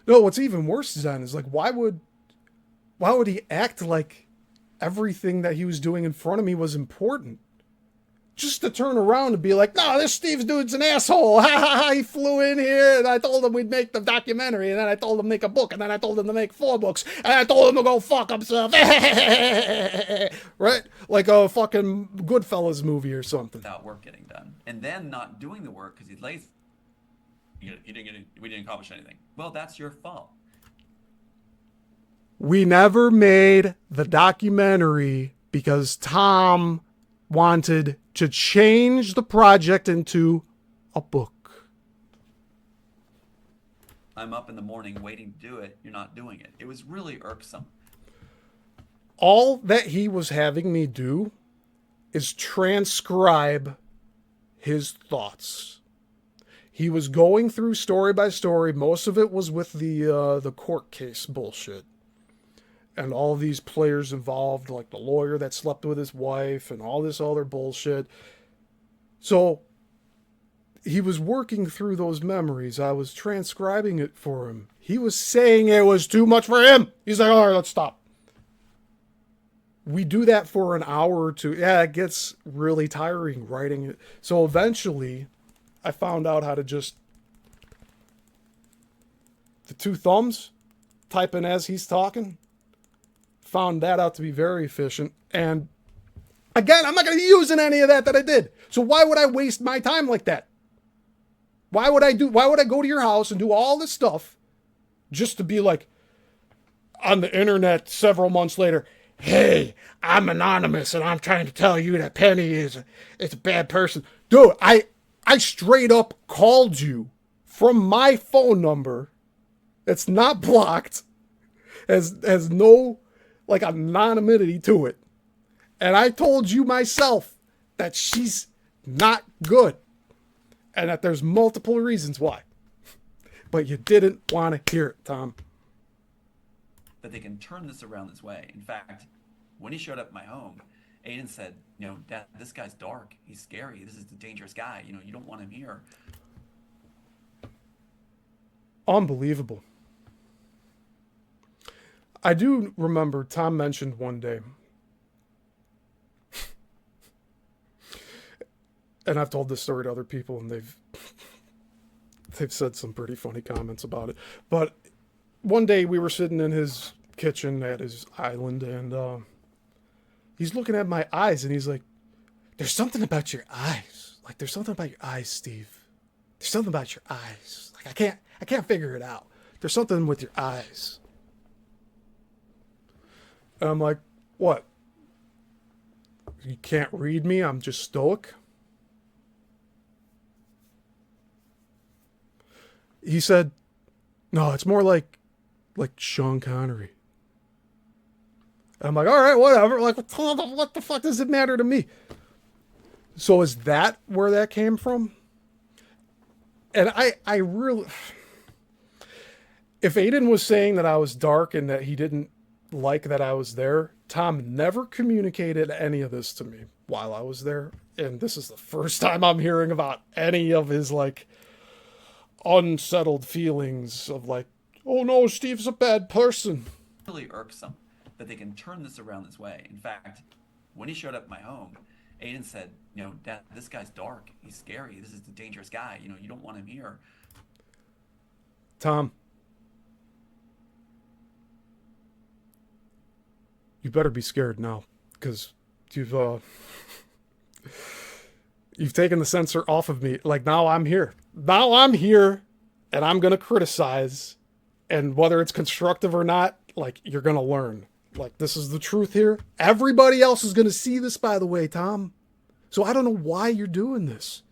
No, what's even worse, Zen, is like, why would he act like everything that he was doing in front of me was important? Just to turn around and be like, no, this Steve dude's an asshole. Ha ha ha, he flew in here and I told him we'd make the documentary and then I told him to make a book and then I told him to make 4 books and I told him to go fuck himself. Right? Like a fucking Goodfellas movie or something. Without work getting done. And then not doing the work because he's lazy. We didn't accomplish anything. Well, that's your fault. We never made the documentary because Tom wanted to change the project into a book. I'm up in the morning waiting to do it. You're not doing it. It was really irksome. All that he was having me do is transcribe his thoughts. He was going through story by story. Most of it was with the court case bullshit. And all these players involved, like the lawyer that slept with his wife and all this other bullshit. So he was working through those memories. I was transcribing it for him. He was saying it was too much for him. He's like, all right, let's stop. We do that for an hour or two. Yeah, it gets really tiring writing it. So eventually I found out how to just, the 2 thumbs, type in as he's talking. Found that out to be very efficient. And again, I'm not going to be using any of that I did. So why would I waste my time like that? Why would I go to your house and do all this stuff just to be like on the internet several months later, hey, I'm anonymous and I'm trying to tell you that Penny is a bad person. Dude, I straight up called you from my phone number. It's not blocked. Has no like anonymity to it. And I told you myself that she's not good. And that there's multiple reasons why. but you didn't want to hear it, Tom. That they can turn this around this way. In fact, when he showed up at my home, Aiden said, Dad, this guy's dark. He's scary. This is a dangerous guy. You don't want him here. Unbelievable. I do remember Tom mentioned one day, and I've told this story to other people, and they've said some pretty funny comments about it. But one day we were sitting in his kitchen at his island, and he's looking at my eyes, and he's like, "There's something about your eyes. Like, there's something about your eyes, Steve. There's something about your eyes. Like, I can't figure it out. There's something with your eyes." And I'm like, "What? You can't read me? I'm just stoic?" He said, "No, it's more like Sean Connery." And I'm like, "All right, whatever. Like, what the fuck does it matter to me?" So is that where that came from? And I really, if Aiden was saying that I was dark and that he didn't like that I was there, Tom never communicated any of this to me while I was there. And this is the first time I'm hearing about any of his like unsettled feelings of like, "Oh no, Steve's a bad person." Really irksome that they can turn this around this way. In fact, when he showed up at my home, Aiden said, Dad, this guy's dark. He's scary. This is a dangerous guy. You don't want him here. Tom, you better be scared now, because you've taken the censor off of me. Like, now I'm here. Now I'm here, and I'm going to criticize, and whether it's constructive or not, like, you're going to learn. Like, this is the truth here. Everybody else is going to see this, by the way, Tom. So I don't know why you're doing this.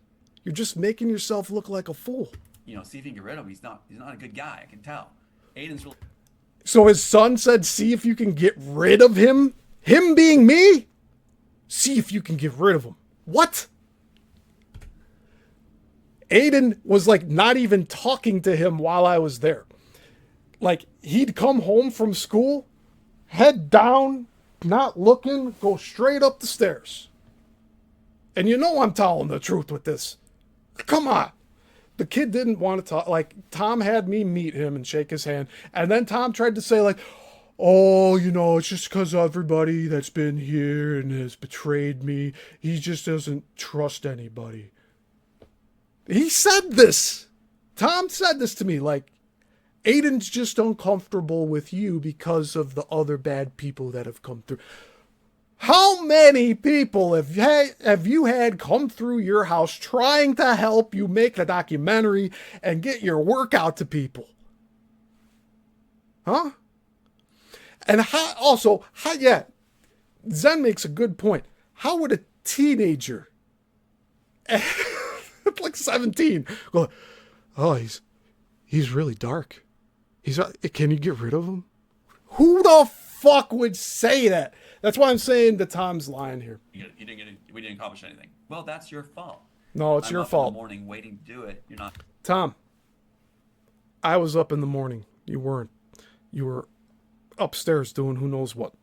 You're just making yourself look like a fool. See if you can get rid of him. He's not a good guy. I can tell. Aiden's really... So his son said, "See if you can get rid of him." Him being me? See if you can get rid of him. What? Aiden was like not even talking to him while I was there. Like, he'd come home from school, head down, not looking, go straight up the stairs. And I'm telling the truth with this. Come on. The kid didn't want to talk. Like, Tom had me meet him and shake his hand. And then Tom tried to say, like, "Oh, it's just because everybody that's been here and has betrayed me, he just doesn't trust anybody." He said this. Tom said this to me, like, "Aiden's just uncomfortable with you because of the other bad people that have come through." How many people have you had come through your house trying to help you make the documentary and get your work out to people? Huh? And Zen makes a good point. How would a teenager like 17 go, "Oh, he's really dark. Can you get rid of him?" Who the fuck would say that? That's why I'm saying the Tom's line here. We didn't accomplish anything. Well, that's your fault. No, it's your fault. In the morning waiting to do it. You're not. Tom, I was up in the morning. You weren't. You were upstairs doing who knows what.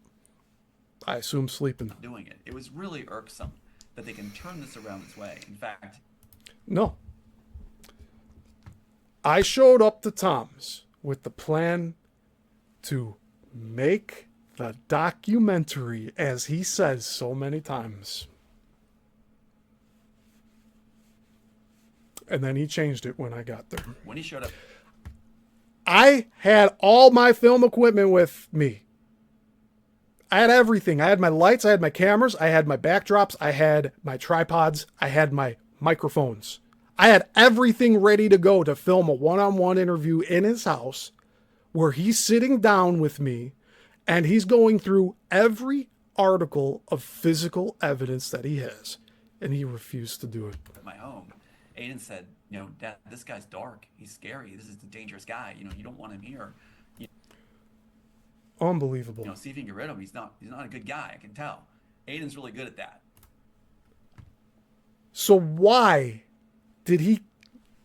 I assume sleeping. Doing it. It was really irksome that they can turn this around this way. In fact, no. I showed up to Tom's with the plan to make the documentary, as he says so many times. And then he changed it when I got there. When he showed up, I had all my film equipment with me. I had everything. I had my lights, I had my cameras, I had my backdrops, I had my tripods, I had my microphones. I had everything ready to go to film a one-on-one interview in his house where he's sitting down with me and he's going through every article of physical evidence that he has. And he refused to do it. At my home, Aiden said, "Dad, this guy's dark. He's scary. This is a dangerous guy. You don't want him here." Unbelievable. See if you can get rid of him. He's not a good guy. I can tell. Aiden's really good at that. So why did he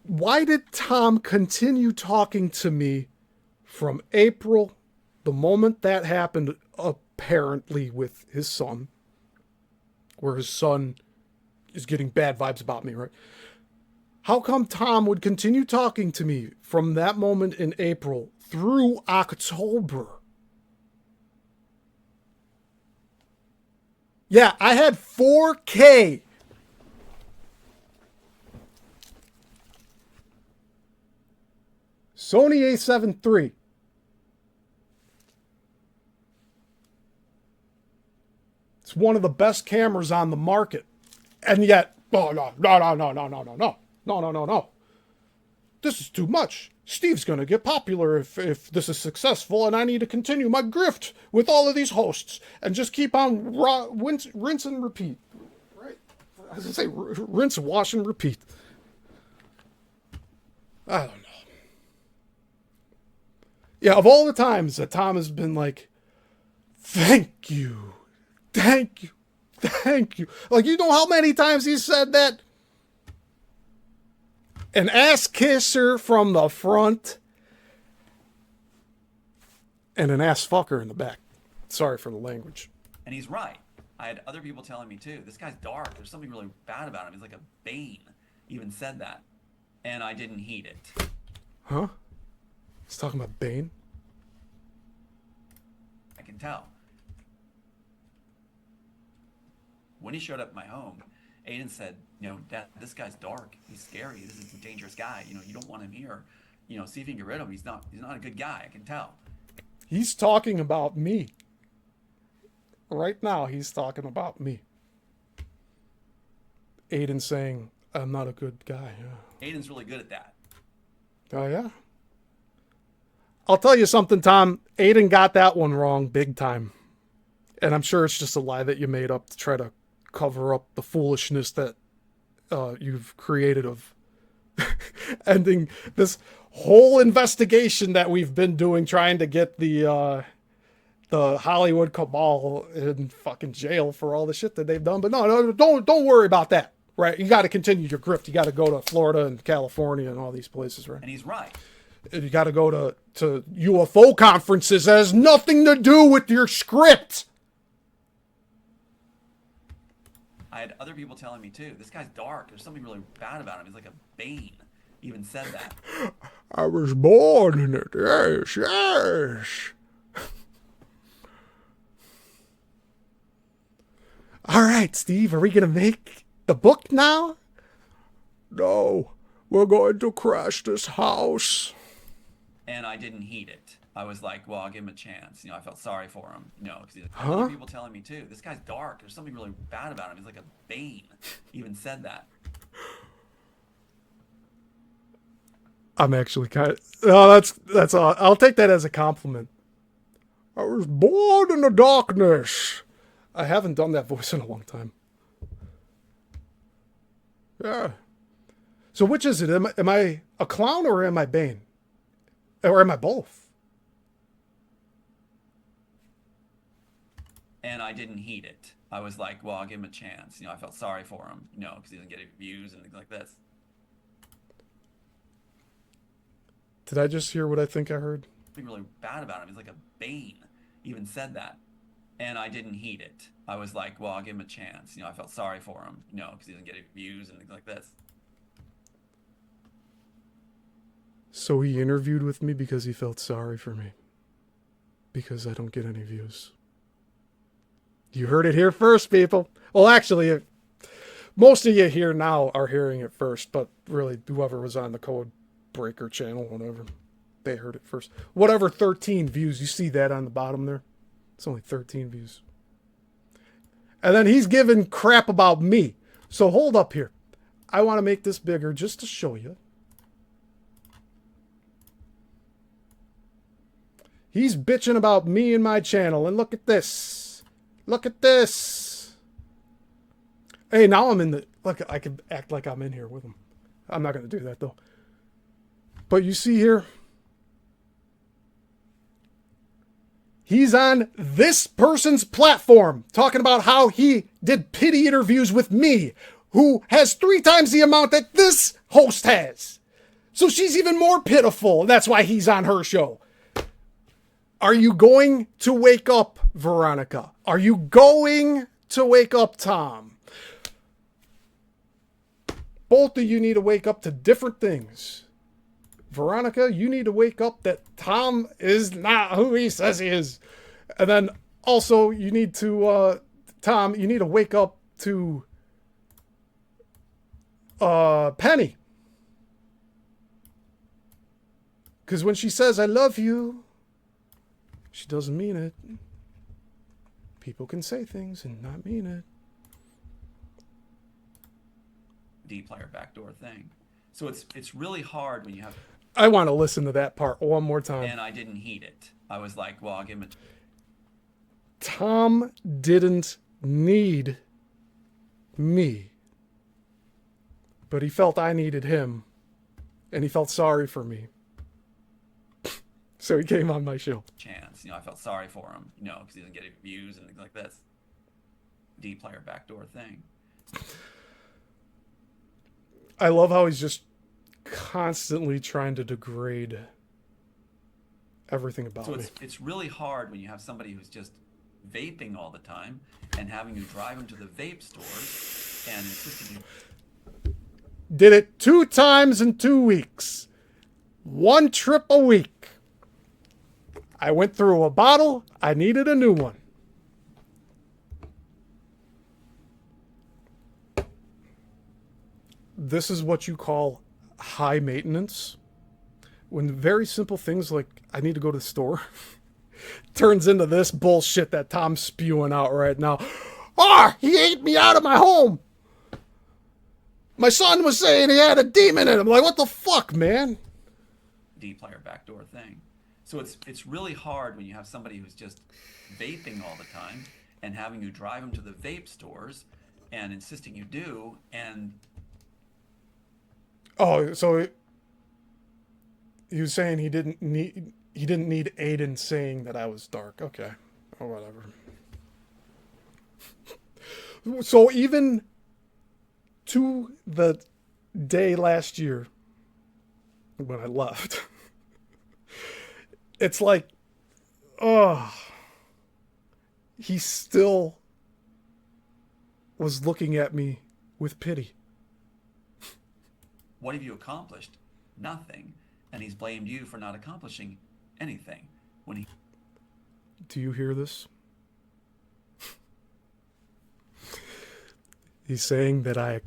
Why did Tom continue talking to me from April, the moment that happened, apparently with his son, where his son is getting bad vibes about me, right? How come Tom would continue talking to me from that moment in April through October? Yeah, I had 4K. Sony A7 III. It's one of the best cameras on the market. And yet, oh, no. This is too much. Steve's going to get popular if this is successful, and I need to continue my grift with all of these hosts and just keep on rinse and repeat. Right? I was going to say rinse, wash, and repeat. I don't know. Yeah, of all the times that Tom has been like, thank you. Like, you know how many times he said that? An ass kisser from the front and an ass fucker in the back. Sorry for the language. And he's right. I had other people telling me too, this guy's dark. There's something really bad about him. He's like a Bane. Even said that. And I didn't heed it. Huh? He's talking about Bane? I can tell. When he showed up at my home, Aiden said, Dad, this guy's dark. He's scary. This is a dangerous guy. You don't want him here. See if you can get rid of him. He's not a good guy. I can tell. He's talking about me. Right now, he's talking about me. Aiden saying, I'm not a good guy. Yeah. Aiden's really good at that. Oh, yeah? I'll tell you something, Tom. Aiden got that one wrong big time. And I'm sure it's just a lie that you made up to try to cover up the foolishness that you've created of ending this whole investigation that we've been doing, trying to get the Hollywood cabal in fucking jail for all the shit that they've done. But no, don't worry about that, right? You got to continue your grift. You got to go to Florida and California and all these places, right? And he's right. You got to go to UFO conferences. That has nothing to do with your script. I had other people telling me too, this guy's dark. There's something really bad about him. He's like a Bane. Even said that. I was born in it. Yes. All right, Steve, are we going to make the book now? No, we're going to crash this house. And I didn't heed it. I was like, well, I'll give him a chance. I felt sorry for him. Because other people telling me too, this guy's dark. There's something really bad about him. He's like a Bane. Even said that. I'm actually kind of... Oh, that's all. I'll take that as a compliment. I was born in the darkness. I haven't done that voice in a long time. Yeah. So which is it? Am I a clown or am I Bane? Or am I both? And I didn't heed it. I was like, well, I'll give him a chance. I felt sorry for him, because he doesn't get views and things like this. Did I just hear what I think I heard? Something really bad about him. He's like a Bane. Even said that. And I didn't heed it. I was like, well, I'll give him a chance. I felt sorry for him, because he doesn't get views and things like this. So he interviewed with me because he felt sorry for me. Because I don't get any views. You heard it here first, people. Well, actually, most of you here now are hearing it first, but really, whoever was on the Code Breaker channel, whatever, they heard it first. Whatever, 13 views. You see that on the bottom there? It's only 13 views. And then he's giving crap about me. So hold up here. I want to make this bigger just to show you. He's bitching about me and my channel. And look at this. Look at this. Hey, now I'm in the... Look, I can act like I'm in here with him. I'm not going to do that, though. But you see here... He's on this person's platform talking about how he did pity interviews with me, who has 3 times the amount that this host has. So she's even more pitiful. That's why he's on her show. Are you going to wake up, Veronica? Are you going to wake up, Tom? Both of you need to wake up to different things. Veronica, you need to wake up that Tom is not who he says he is. And then also you need to, Tom, you need to wake up to Penny. Because when she says, I love you, she doesn't mean it. People can say things and not mean it. D-player backdoor thing. So it's really hard when you have... I want to listen to that part one more time. And I didn't heed it. I was like, well, I'll give him a... Tom didn't need me. But he felt I needed him. And he felt sorry for me. So he came on my show. chance. I felt sorry for him, because he doesn't get any views and things like this. D-player backdoor thing. I love how he's just constantly trying to degrade everything about me. So it's really hard when you have somebody who's just vaping all the time and having you drive them to the vape stores and insisting you... Did it 2 times in 2 weeks. 1 trip a week. I went through a bottle. I needed a new one. This is what you call high maintenance. When very simple things like I need to go to the store turns into this bullshit that Tom's spewing out right now. He ate me out of my home. My son was saying he had a demon in him. Like, what the fuck, man? D-player backdoor thing. So it's really hard when you have somebody who's just vaping all the time and having you drive them to the vape stores and insisting you do. And so he was saying he didn't need Aiden saying that I was dark. Okay, or whatever. So even to the day last year when I left, it's like, he still was looking at me with pity. what have you accomplished? Nothing. And he's blamed you for not accomplishing anything. Do you hear this? He's saying that I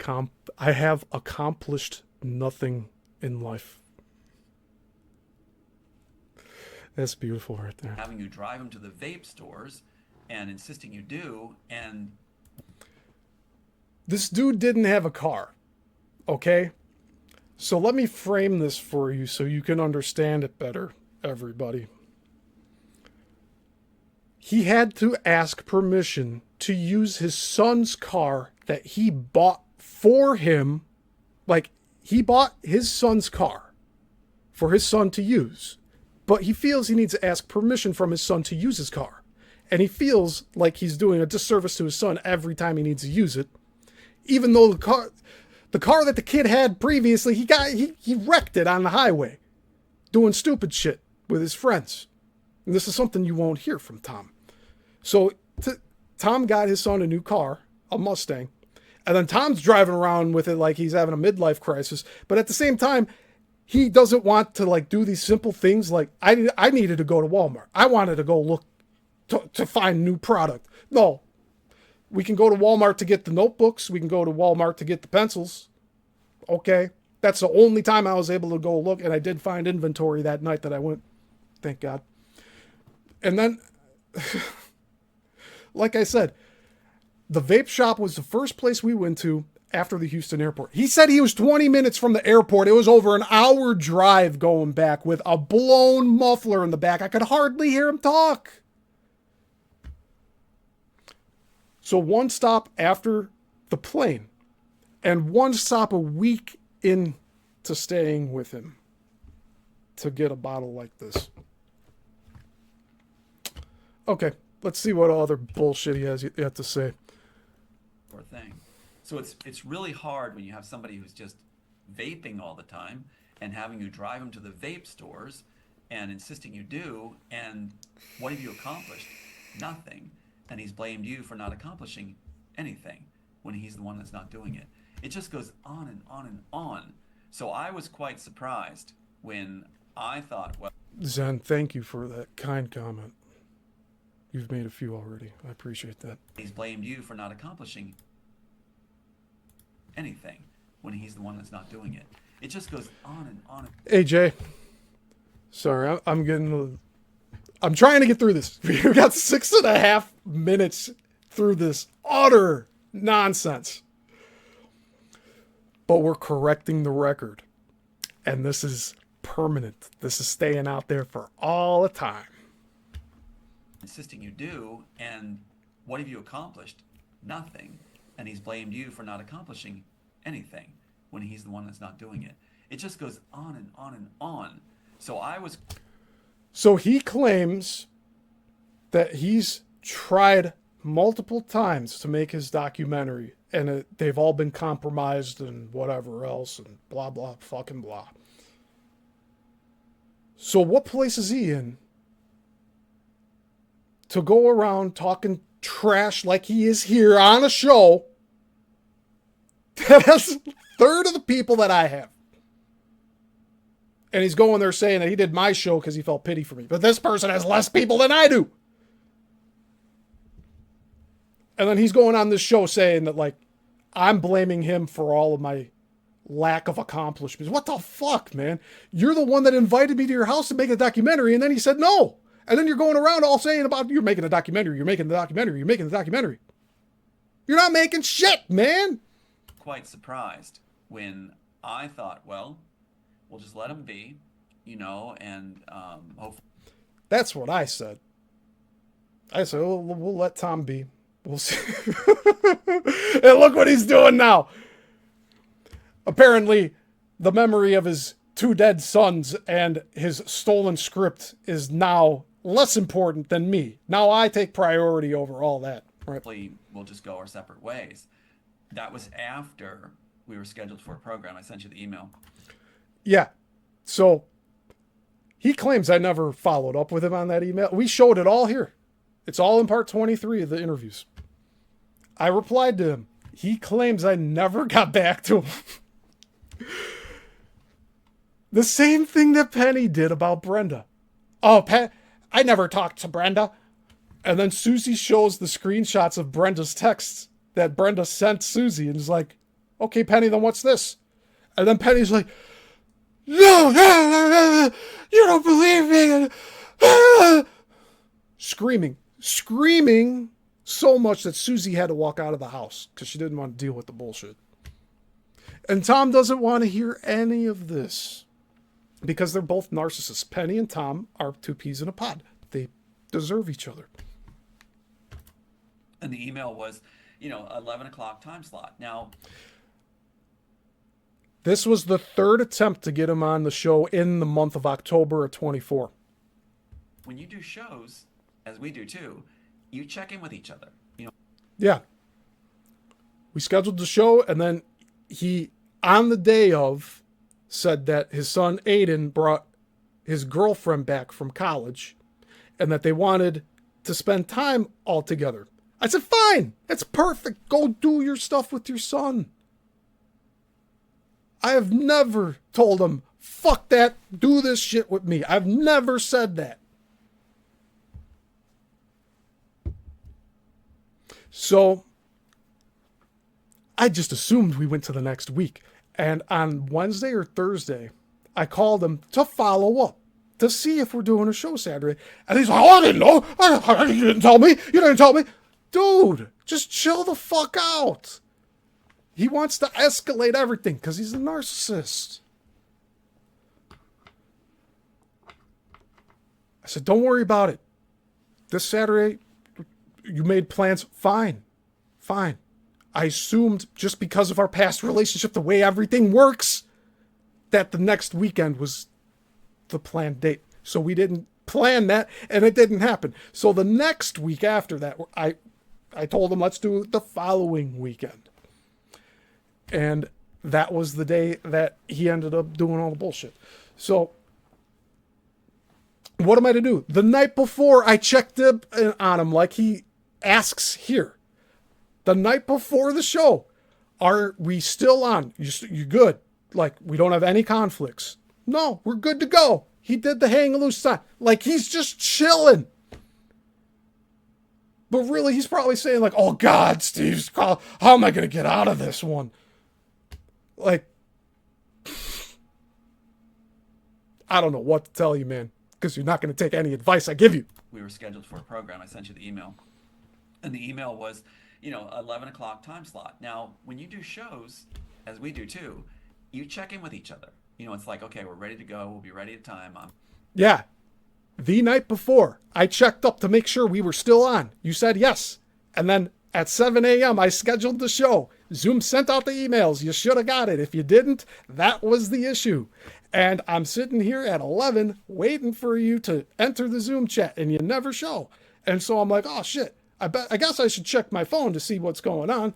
have accomplished nothing in life. That's beautiful right there. Having you drive them to the vape stores and insisting you do. And this dude didn't have a car. Okay? So let me frame this for you so you can understand it better, everybody. He had to ask permission to use his son's car that he bought for him. Like, he bought his son's car for his son to use. But he feels he needs to ask permission from his son to use his car. And he feels like he's doing a disservice to his son every time he needs to use it. Even though the car that the kid had previously, he wrecked it on the highway. Doing stupid shit with his friends. And this is something you won't hear from Tom. So Tom got his son a new car, a Mustang. And then Tom's driving around with it like he's having a midlife crisis. But at the same time, he doesn't want to do these simple things like I needed to go to Walmart. I wanted to go look to find new product. No. We can go to Walmart to get the notebooks. We can go to Walmart to get the pencils. Okay. That's the only time I was able to go look. And I did find inventory that night that I went. Thank God. And then, like I said, the vape shop was the first place we went to after the Houston airport. He said he was 20 minutes from the airport. It was over an hour drive going back with a blown muffler in the back. I could hardly hear him talk. So 1 stop after the plane and 1 stop a week into staying with him to get a bottle like this. Okay, let's see what other bullshit he has yet to say. thing. So it's really hard when you have somebody who's just vaping all the time and having you drive him to the vape stores and insisting you do. And what have you accomplished? Nothing. And he's blamed you for not accomplishing anything when he's the one that's not doing it. It just goes on and on and on. So I was quite surprised when I thought, well, Zen, thank you for that kind comment. You've made a few already. I appreciate that. he's blamed you for not accomplishing anything when he's the one that's not doing it. It just goes on and on. Hey, Jay. Sorry, I'm trying to get through this. We've got 6.5 minutes through this utter nonsense. But we're correcting the record. And this is permanent. This is staying out there for all the time. Insisting you do, and what have you accomplished? Nothing. And he's blamed you for not accomplishing anything when he's the one that's not doing it. It just goes on and on and on. So he claims that he's tried multiple times to make his documentary, and they've all been compromised and whatever else, and blah, blah, fucking blah. So what place is he in to go around talking trash like he is here on a show that has a third of the people that I have? And he's going there saying that he did my show because he felt pity for me. But this person has less people than I do. And then he's going on this show saying that, like, I'm blaming him for all of my lack of accomplishments. What the fuck, man? You're the one that invited me to your house to make a documentary, and then he said no. And then you're going around all saying about, you're making a documentary, you're making the documentary, you're making the documentary. You're not making shit, man. Quite surprised when I thought, well, we'll just let him be, and hopefully. That's what I said. I said, we'll let Tom be. We'll see. And look what he's doing now. Apparently, the memory of his 2 dead sons and his stolen script is now less important than me. Now I take priority over all that. Right? We'll just go our separate ways. That was after we were scheduled for a program. I sent you the email. Yeah. So he claims I never followed up with him on that email. We showed it all here. It's all in part 23 of the interviews. I replied to him. He claims I never got back to him. The same thing that Penny did about Brenda. Oh, I never talked to Brenda. And then Susie shows the screenshots of Brenda's texts that Brenda sent Susie and is like, okay, Penny, then what's this? And then Penny's like, no, you don't believe me. Screaming so much that Susie had to walk out of the house because she didn't want to deal with the bullshit. And Tom doesn't want to hear any of this because they're both narcissists. Penny and Tom are 2 peas in a pod. They deserve each other. And the email was, 11 o'clock time slot. Now, this was the 3rd attempt to get him on the show in the month of October of 24. When you do shows, as we do too, you check in with each other. Yeah. We scheduled the show, and then he, on the day of, said that his son Aiden brought his girlfriend back from college and that they wanted to spend time all together. I said, fine, that's perfect. Go do your stuff with your son. I have never told him, fuck that, do this shit with me. I've never said that. So I just assumed we went to the next week. And on Wednesday or Thursday, I called him to follow up, to see if we're doing a show Saturday. And he's like, oh, I didn't know. You didn't tell me. You didn't tell me. Dude, just chill the fuck out. He wants to escalate everything because he's a narcissist. I said, don't worry about it. This Saturday, you made plans. Fine. I assumed just because of our past relationship, the way everything works, that the next weekend was the planned date. So we didn't plan that, and it didn't happen. So the next week after that, I told him, let's do the following weekend. And that was the day that he ended up doing all the bullshit. So what am I to do? The night before, I checked on him like he asks here. The night before the show, are we still on? You good? Like, we don't have any conflicts. No, we're good to go. He did the hang loose sign. Like, he's just chilling. But really, he's probably saying like, oh God, Steve's call. How am I going to get out of this one? Like, I don't know what to tell you, man, because you're not going to take any advice I give you. We were scheduled for a program. I sent you the email. And the email was, 11 o'clock time slot. Now, when you do shows, as we do too, you check in with each other. It's like, okay, we're ready to go. We'll be ready at time. Yeah. The night before, I checked up to make sure we were still on. You said yes. And then at 7 a.m., I scheduled the show. Zoom sent out the emails. You should have got it. If you didn't, that was the issue. And I'm sitting here at 11 waiting for you to enter the Zoom chat, and you never show. And so I'm like, oh, shit. I guess I should check my phone to see what's going on.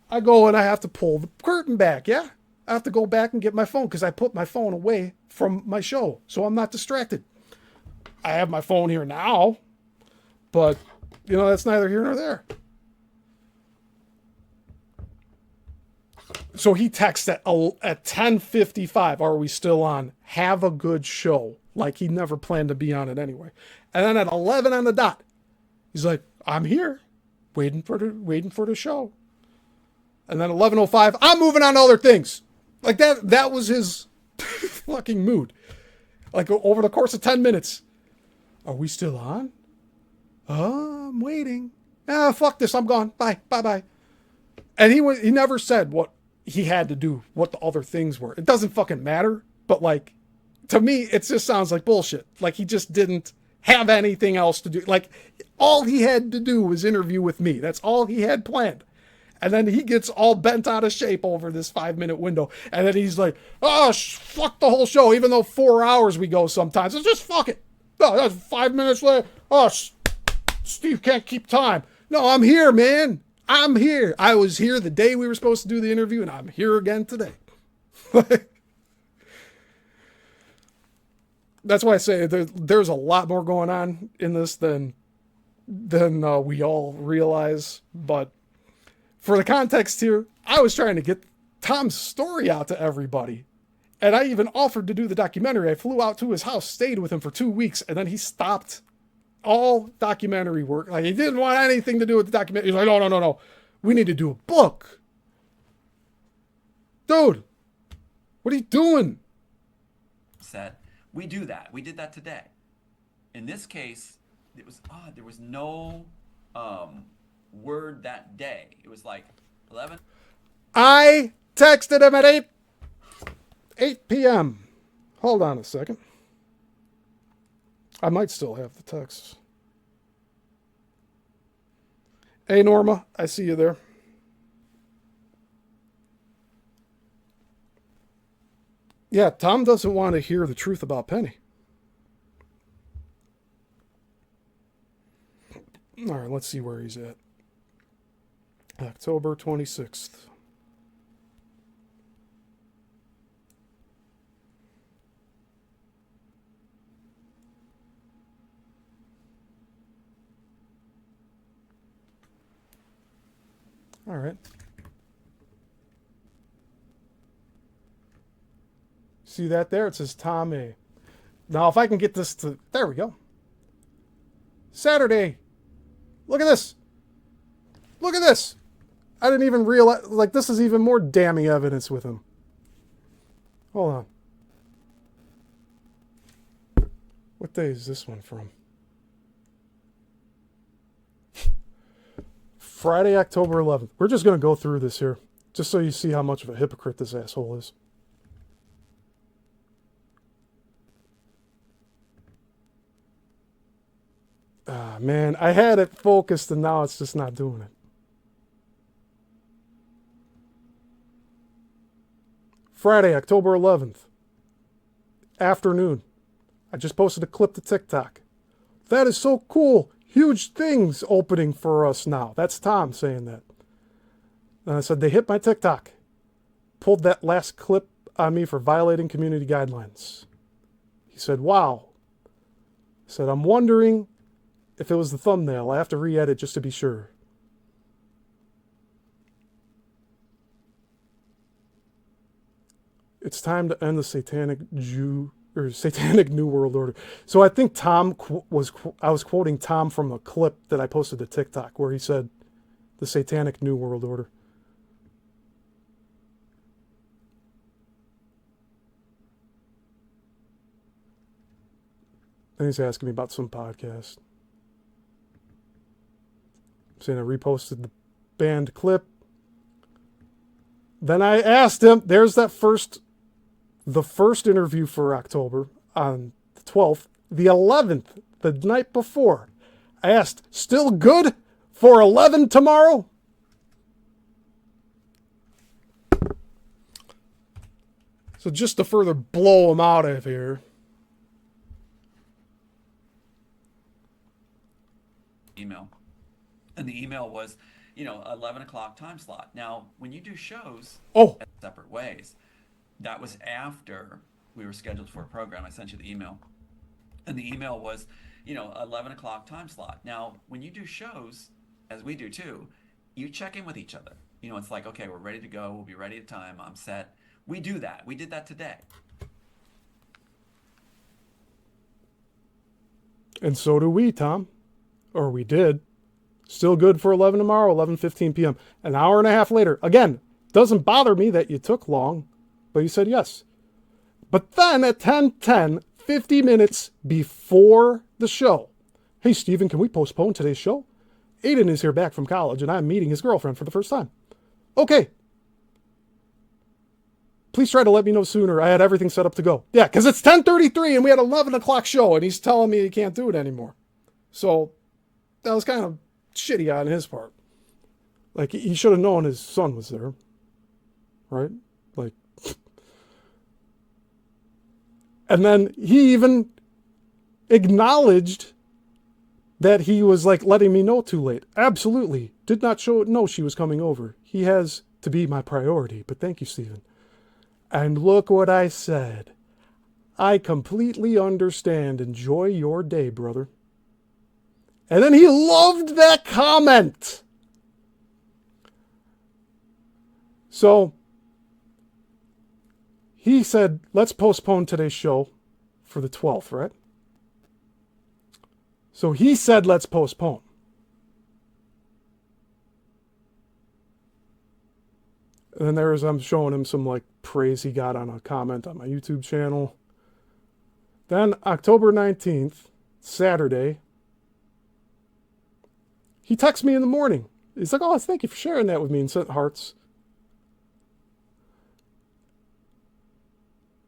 I go and I have to pull the curtain back, yeah? I have to go back and get my phone because I put my phone away from my show, so I'm not distracted. I have my phone here now, but, that's neither here nor there. So he texts at 10:55, are we still on? Have a good show. Like he never planned to be on it anyway. And then at 11 on the dot, he's like, I'm here, waiting for the show. And then 11:05, I'm moving on to other things. Like that was his fucking mood. Like over the course of 10 minutes. Are we still on? Oh, I'm waiting. Fuck this, I'm gone. Bye. And he never said what he had to do, what the other things were. It doesn't fucking matter, but like, to me, it just sounds like bullshit. Like he just didn't have anything else to do. Like all he had to do was interview with me. That's all he had planned. And then he gets all bent out of shape over this 5-minute window. And then he's like, oh, fuck the whole show, even though 4 hours we go sometimes. So just fuck it. No, that's 5 minutes later. Oh, Steve can't keep time. No, I'm here, man. I'm here. I was here the day we were supposed to do the interview, and I'm here again today. That's why I say there's a lot more going on in this than we all realize. But for the context here, I was trying to get Tom's story out to everybody. And I even offered to do the documentary. I flew out to his house, stayed with him for 2 weeks, and then he stopped all documentary work. Like, he didn't want anything to do with the documentary. He's like, no. We need to do a book. Dude, what are you doing? Said, we do that. We did that today. In this case, it was odd. There was no word that day. It was like 11. I texted him at 8 p.m. Hold on a second. I might still have the texts. Hey, Norma, I see you there. Yeah, Tom doesn't want to hear the truth about Penny. All right, let's see where he's at. October 26th. All right. See that there? It says Tom A. Now, if I can get this to... There we go. Saturday. Look at this. Look at this. I didn't even realize... Like, this is even more damning evidence with him. Hold on. What day is this one from? Friday, October 11th. We're just going to go through this here, just so you see how much of a hypocrite this asshole is. Ah, man, I had it focused and now it's just not doing it. Friday, October 11th. Afternoon. I just posted a clip to TikTok. That is so cool. Huge things opening for us now. That's Tom saying that. And I said, they hit my TikTok. pulled that last clip on me for violating community guidelines. He said, wow. He said, I'm wondering if it was the thumbnail. I have to re-edit just to be sure. It's time to end the satanic New World Order. So I think I was quoting Tom from a clip that I posted to TikTok where he said the satanic New World Order. Then he's asking me about some podcast. Saying I reposted the banned clip. Then I asked him, there's the first interview for October on the 12th, the 11th, the night before. I asked, still good for 11 tomorrow? So just to further blow him out of here. Email. And the email was, 11 o'clock time slot. Now, when you do shows in separate ways, that was after we were scheduled for a program. I sent you the email. And the email was, 11 o'clock time slot. Now, when you do shows, as we do too, you check in with each other. It's like, okay, we're ready to go. We'll be ready at time. I'm set. We do that. We did that today. And so do we, Tom. Or we did. Still good for 11 tomorrow, 11:15 p.m. An hour and a half later. Again, doesn't bother me that you took long, but you said yes. But then at 10:10, 50 minutes before the show, hey, Steven, can we postpone today's show? Aiden is here back from college, and I'm meeting his girlfriend for the first time. Okay. Please try to let me know sooner. I had everything set up to go. Yeah, because it's 10:33, and we had 11 o'clock show, and he's telling me he can't do it anymore. So that was kind of shitty on his part. Like, he should have known his son was there. Right? Like, and then he even acknowledged that he was like letting me know too late. Absolutely. Did not know she was coming over. He has to be my priority. But thank you, Steven. And look what I said. I completely understand. Enjoy your day, brother. And then he loved that comment. So he said, let's postpone today's show for the 12th, right? So he said, let's postpone. And then I'm showing him some like praise he got on a comment on my YouTube channel. Then October 19th, Saturday, he texts me in the morning. He's like, oh, thank you for sharing that with me, and sent hearts.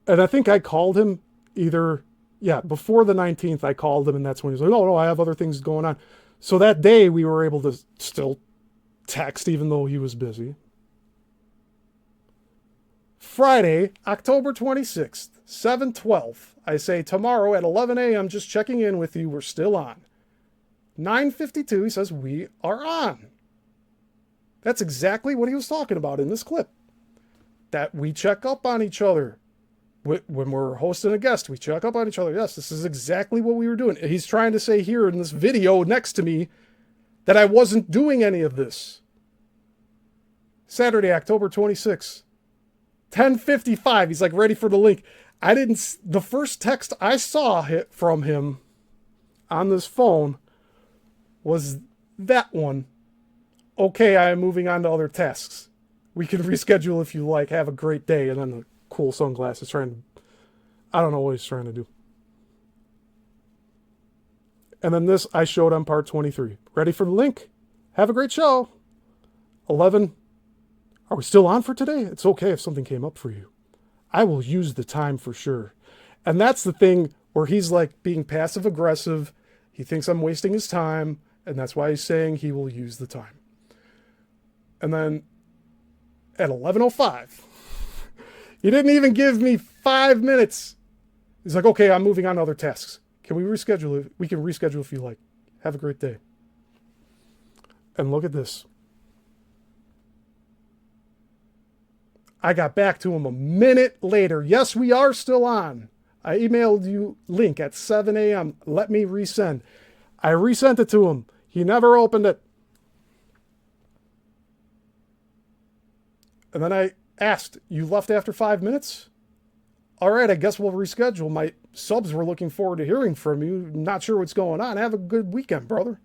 And I think I called him before the 19th, I called him, and that's when he's like, no, I have other things going on. So that day we were able to still text even though he was busy. Friday, October 26th, 7:12. I say, tomorrow at 11 a.m., just checking in with you. We're still on. 9:52, he says, we are on. That's exactly what he was talking about in this clip. That we check up on each other. When we're hosting a guest, we check up on each other. Yes, this is exactly what we were doing. He's trying to say here in this video next to me that I wasn't doing any of this. Saturday, October 26th, 10:55. He's like ready for the link. The first text I saw from him on this phone was that one. Okay, I am moving on to other tasks. We can reschedule if you like. Have a great day. And then the cool sunglasses I don't know what he's trying to do. And then this I showed on part 23. Ready for the link? Have a great show. 11. Are we still on for today? It's okay if something came up for you. I will use the time for sure. And that's the thing where he's like being passive aggressive. He thinks I'm wasting his time. And that's why he's saying he will use the time. And then at 11:05, he didn't even give me 5 minutes. He's like, okay, I'm moving on to other tasks. Can we reschedule it? We can reschedule if you like. Have a great day. And look at this. I got back to him a minute later. Yes, we are still on. I emailed you link at 7 a.m. Let me resend. I resent it to him. He never opened it. And then I asked, you left after 5 minutes? All right, I guess we'll reschedule. My subs were looking forward to hearing from you. Not sure what's going on. Have a good weekend, brother.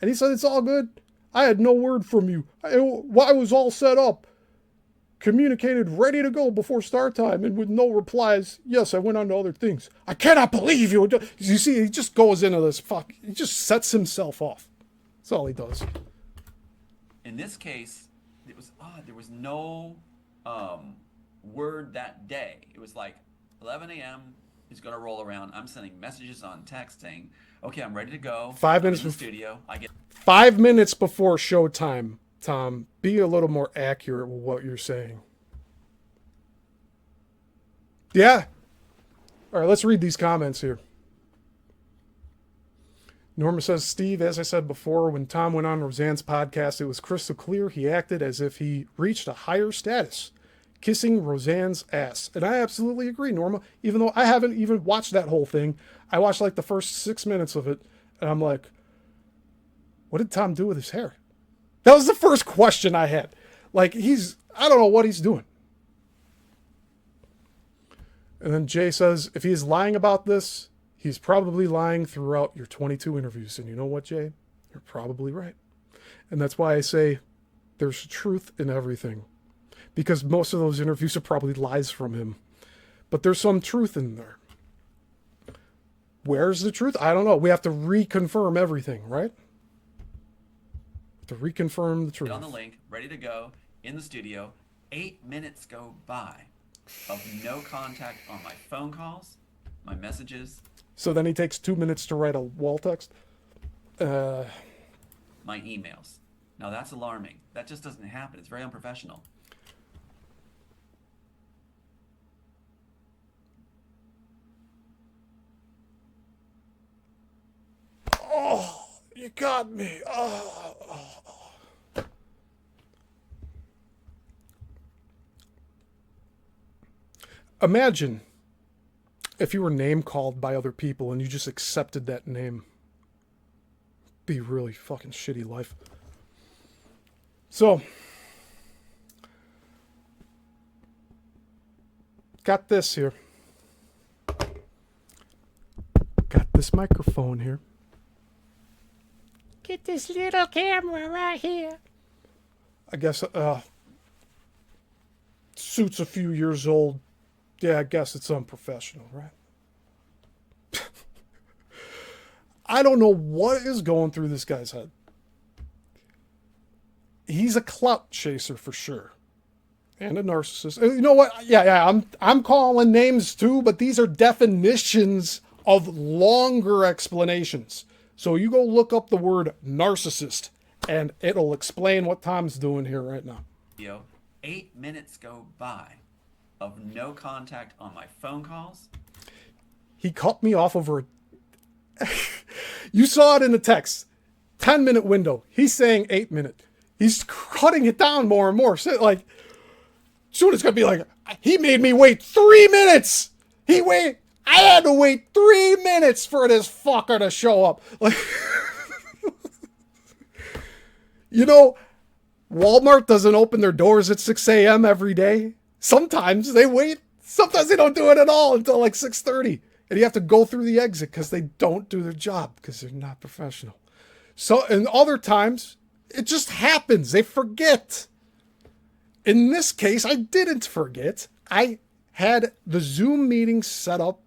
And he said, it's all good. I had no word from you. I was all set up. Communicated, ready to go before start time, and with no replies. Yes, I went on to other things. I cannot believe you. You see, he just goes into this he just sets himself off. That's all he does. In this case, it was odd. There was no word that day. It was like 11 a.m. is going to roll around. I'm sending messages on text saying, okay, I'm ready to go. 5 minutes in the studio. I get 5 minutes before showtime. Tom, be a little more accurate with what you're saying. Yeah. All right, let's read these comments here. Norma says, Steve, as I said before, when Tom went on Roseanne's podcast, it was crystal clear he acted as if he reached a higher status, kissing Roseanne's ass. And I absolutely agree, Norma, even though I haven't even watched that whole thing. I watched like the first 6 minutes of it, and I'm like, what did Tom do with his hair? That was the first question I had. Like, I don't know what he's doing. And then Jay says, if he is lying about this, he's probably lying throughout your 22 interviews. And you know what, Jay? You're probably right. And that's why I say there's truth in everything. Because most of those interviews are probably lies from him. But there's some truth in there. Where's the truth? I don't know. We have to reconfirm everything, right? To reconfirm the truth. on the link, ready to go, in the studio. 8 minutes go by of no contact on my phone calls, my messages. So then he takes 2 minutes to write a wall text? My emails. Now that's alarming. That just doesn't happen. It's very unprofessional. Oh, you got me. Oh. Imagine if you were name called by other people and you just accepted that name. Be really fucking shitty life. So, got this here. Got this microphone here. Get this little camera right here. I guess, suit's a few years old. Yeah, I guess it's unprofessional, right? I don't know what is going through this guy's head. He's a clout chaser for sure. And a narcissist. You know what? Yeah, I'm calling names too, but these are definitions of longer explanations. So you go look up the word narcissist, and it'll explain what Tom's doing here right now. 8 minutes go by of no contact on my phone calls. He cut me off over you saw it in the text. 10-minute window. He's saying 8 minute. He's cutting it down more and more. So, like, soon it's gonna be like, he made me wait 3 minutes. I had to wait 3 minutes for this fucker to show up. Like, you know, Walmart doesn't open their doors at 6 a.m. every day. Sometimes they wait. Sometimes they don't do it at all until like 6:30. And you have to go through the exit because they don't do their job because they're not professional. So, and other times, it just happens. They forget. In this case, I didn't forget. I had the Zoom meeting set up,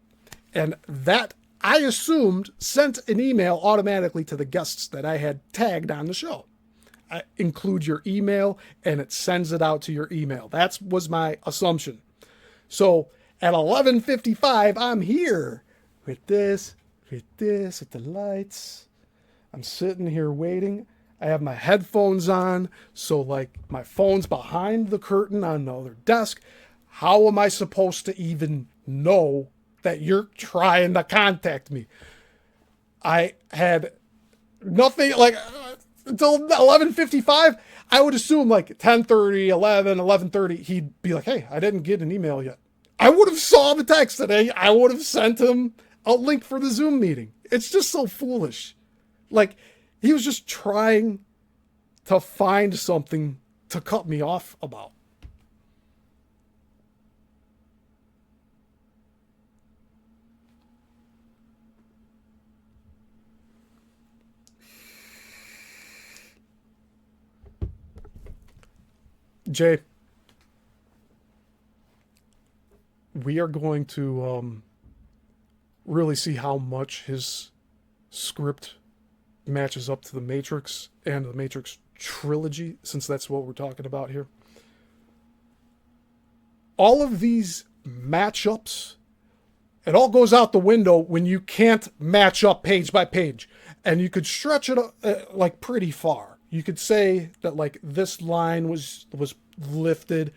and that, I assumed, sent an email automatically to the guests that I had tagged on the show. I include your email, and it sends it out to your email. That was my assumption. So at 11:55, I'm here with this, with the lights. I'm sitting here waiting. I have my headphones on, so like my phone's behind the curtain on the other desk. How am I supposed to even know that you're trying to contact me? I had nothing, like, until 11:55. I would assume like 10:30, 11, 11:30, he'd be like, hey, I didn't get an email yet. I would have saw the text today. I would have sent him a link for the Zoom meeting. It's just so foolish. Like, he was just trying to find something to cut me off about. Jay, we are going to really see how much his script matches up to the Matrix and the Matrix trilogy, since that's what we're talking about here. All of these matchups, it all goes out the window when you can't match up page by page. And you could stretch it like pretty far. You could say that like this line was lifted,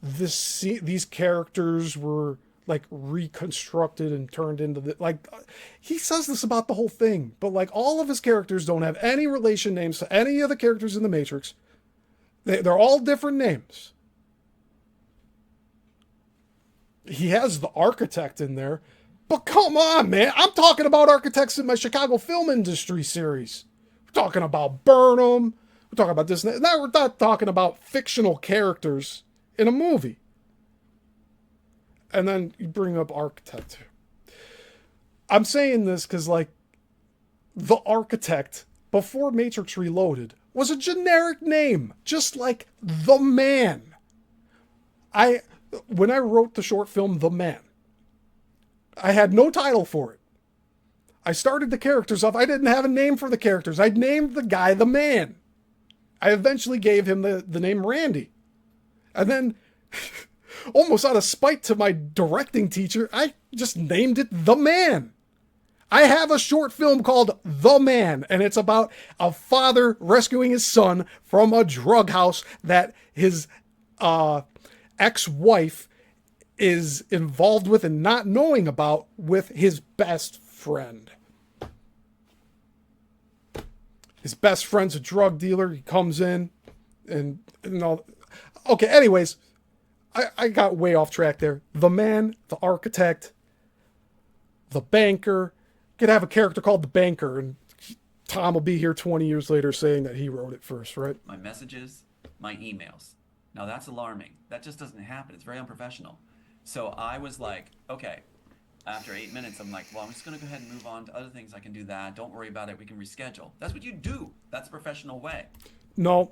these characters were like reconstructed and turned into the, like, he says this about the whole thing, but like all of his characters don't have any relation names to any of the characters in the Matrix. They're all different names. He has the architect in there, but come on, man. I'm talking about architects in my Chicago film industry series. We're talking about Burnham. We're talking about this. Now we're not talking about fictional characters in a movie. And then you bring up architect. I'm saying this because, like, the architect before Matrix Reloaded was a generic name, just like The Man. When I wrote the short film The Man, I had no title for it. I started the characters off. I didn't have a name for the characters. I named the guy The Man. I eventually gave him the name Randy. And then, almost out of spite to my directing teacher, I just named it The Man. I have a short film called The Man, and it's about a father rescuing his son from a drug house that his ex-wife is involved with and not knowing about with his best friend. His best friend's a drug dealer. He comes in and all. Okay, anyways, I got way off track there. The Man, the architect, the banker. Could have a character called the banker, and Tom will be here 20 years later saying that he wrote it first, right? My messages, my emails. Now that's alarming. That just doesn't happen. It's very unprofessional. So I was like, okay, after 8 minutes, I'm like, well, I'm just going to go ahead and move on to other things. I can do that. Don't worry about it. We can reschedule. That's what you do. That's a professional way. No.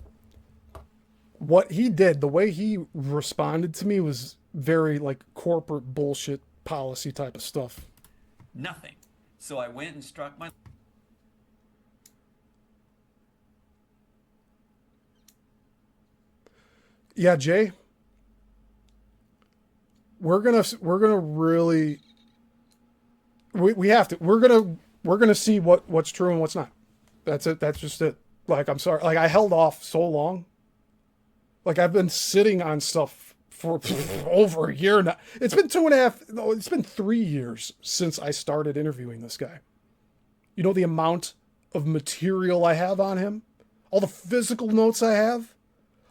What he did, the way he responded to me was very like corporate bullshit policy type of stuff. Nothing. So I went and struck my... Yeah, Jay. We're gonna really... We have to. We're gonna see what's true and what's not. That's it. That's just it. Like, I'm sorry. Like, I held off so long. Like, I've been sitting on stuff for over a year now. It's been 2.5. No, it's been 3 years since I started interviewing this guy. You know the amount of material I have on him? All the physical notes I have?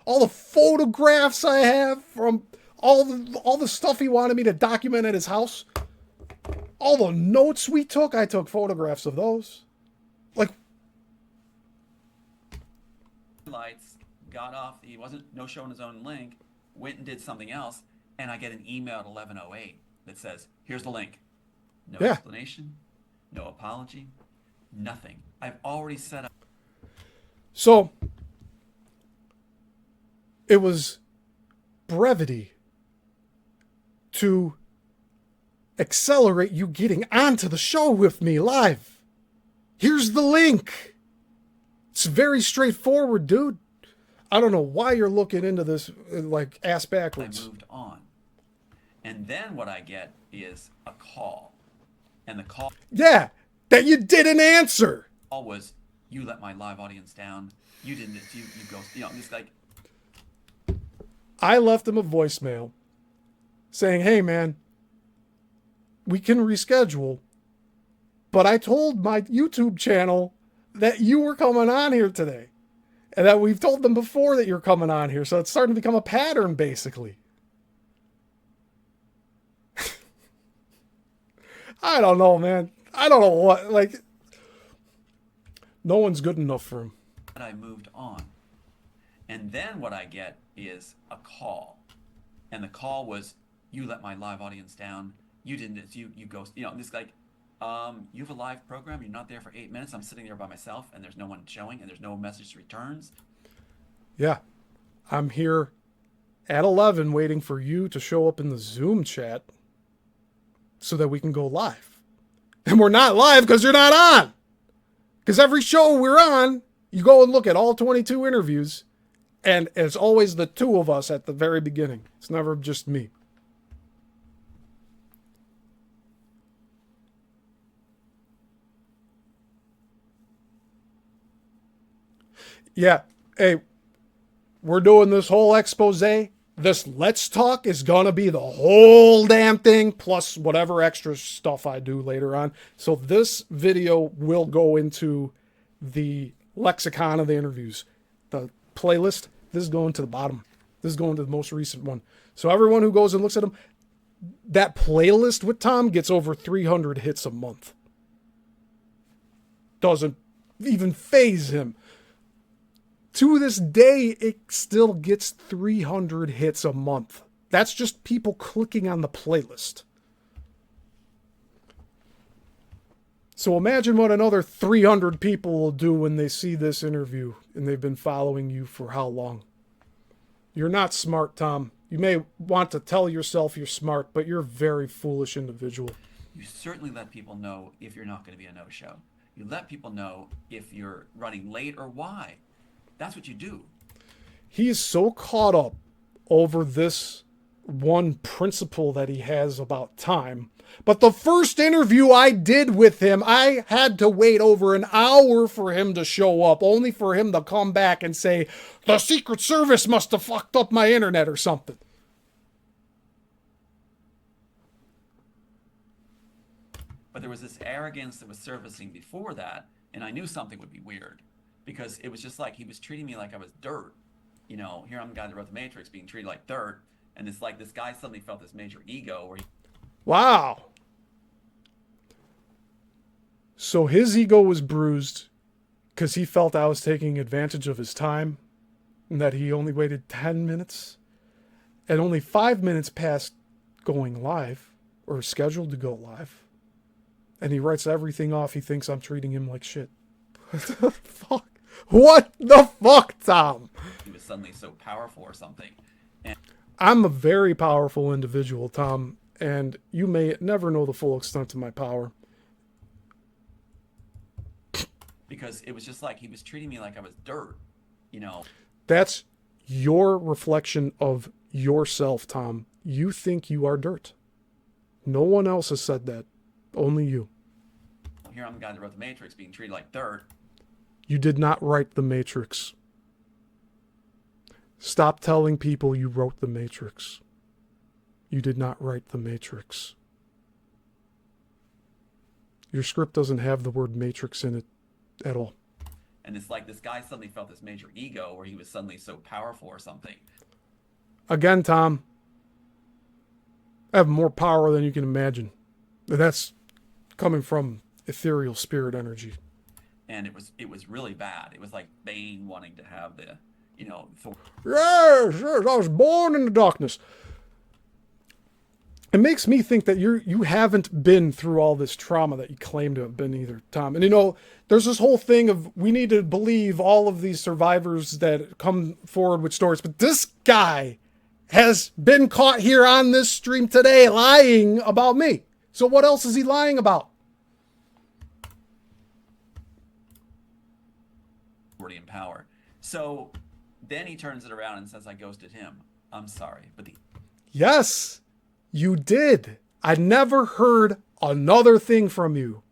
All the photographs I have from all the stuff he wanted me to document at his house? All the notes we took, I took photographs of those. Like, lights, got off, he wasn't no showing his own link, went and did something else, and I get an email at 11:08 that says, here's the link. No explanation, no apology, nothing. I've already set up. So, it was brevity to accelerate you getting onto the show with me live. Here's the link. It's very straightforward, dude. I don't know why you're looking into this like ass backwards. I moved on. And then what I get is a call. And the call... Yeah, that you didn't answer. Call was, you let my live audience down. You didn't, you go, you know, I'm just like... I left him a voicemail saying, hey, man, we can reschedule. But I told my YouTube channel that you were coming on here today. And that we've told them before that you're coming on here. So it's starting to become a pattern, basically. I don't know, man. I don't know what, like, no one's good enough for him. I moved on. And then what I get is a call. And the call was, you let my live audience down. You didn't this, you ghost, this like, you have a live program, you're not there for 8 minutes, I'm sitting there by myself and there's no one showing and there's no message returns. Yeah. I'm here at 11 waiting for you to show up in the Zoom chat so that we can go live. And we're not live because you're not on. Because every show we're on, you go and look at all 22 interviews, and it's always the two of us at the very beginning. It's never just me. Yeah, hey, we're doing this whole expose. This Let's Talk is going to be the whole damn thing, plus whatever extra stuff I do later on. So this video will go into the lexicon of the interviews. The playlist, this is going to the bottom. This is going to the most recent one. So everyone who goes and looks at them, that playlist with Tom gets over 300 hits a month. Doesn't even faze him. To this day, it still gets 300 hits a month. That's just people clicking on the playlist. So imagine what another 300 people will do when they see this interview and they've been following you for how long? You're not smart, Tom. You may want to tell yourself you're smart, but you're a very foolish individual. You certainly let people know if you're not going to be a no-show. You let people know if you're running late or why. That's what you do. He is so caught up over this one principle that he has about time. But the first interview I did with him, I had to wait over an hour for him to show up, only for him to come back and say, the Secret Service must have fucked up my internet or something. But there was this arrogance that was surfacing before that, and I knew something would be weird. Because it was just like he was treating me like I was dirt. Here I'm the guy that wrote The Matrix being treated like dirt. And it's like this guy suddenly felt this major ego where he... Wow. So his ego was bruised because he felt I was taking advantage of his time and that he only waited 10 minutes and only 5 minutes past going live or scheduled to go live. And he writes everything off. He thinks I'm treating him like shit. What the fuck? What the fuck, Tom? He was suddenly so powerful or something. And I'm a very powerful individual, Tom, and you may never know the full extent of my power. because it was just like he was treating me like I was dirt, That's your reflection of yourself, Tom. You think you are dirt. No one else has said that. Only you. Here I'm the guy that wrote The Matrix being treated like dirt. You did not write The Matrix. Stop telling people you wrote The Matrix. You did not write The Matrix. Your script doesn't have the word Matrix in it at all. And it's like this guy suddenly felt this major ego where he was suddenly so powerful or something. Again, Tom, I have more power than you can imagine. That's coming from ethereal spirit energy. And it was really bad. It was like Bane wanting to have the, Yes, I was born in the darkness. It makes me think that you haven't been through all this trauma that you claim to have been either, Tom. And there's this whole thing of we need to believe all of these survivors that come forward with stories. But this guy has been caught here on this stream today lying about me. So what else is he lying about? in power. So then he turns it around and says, I ghosted him. I'm sorry. But Yes, you did. I never heard another thing from you.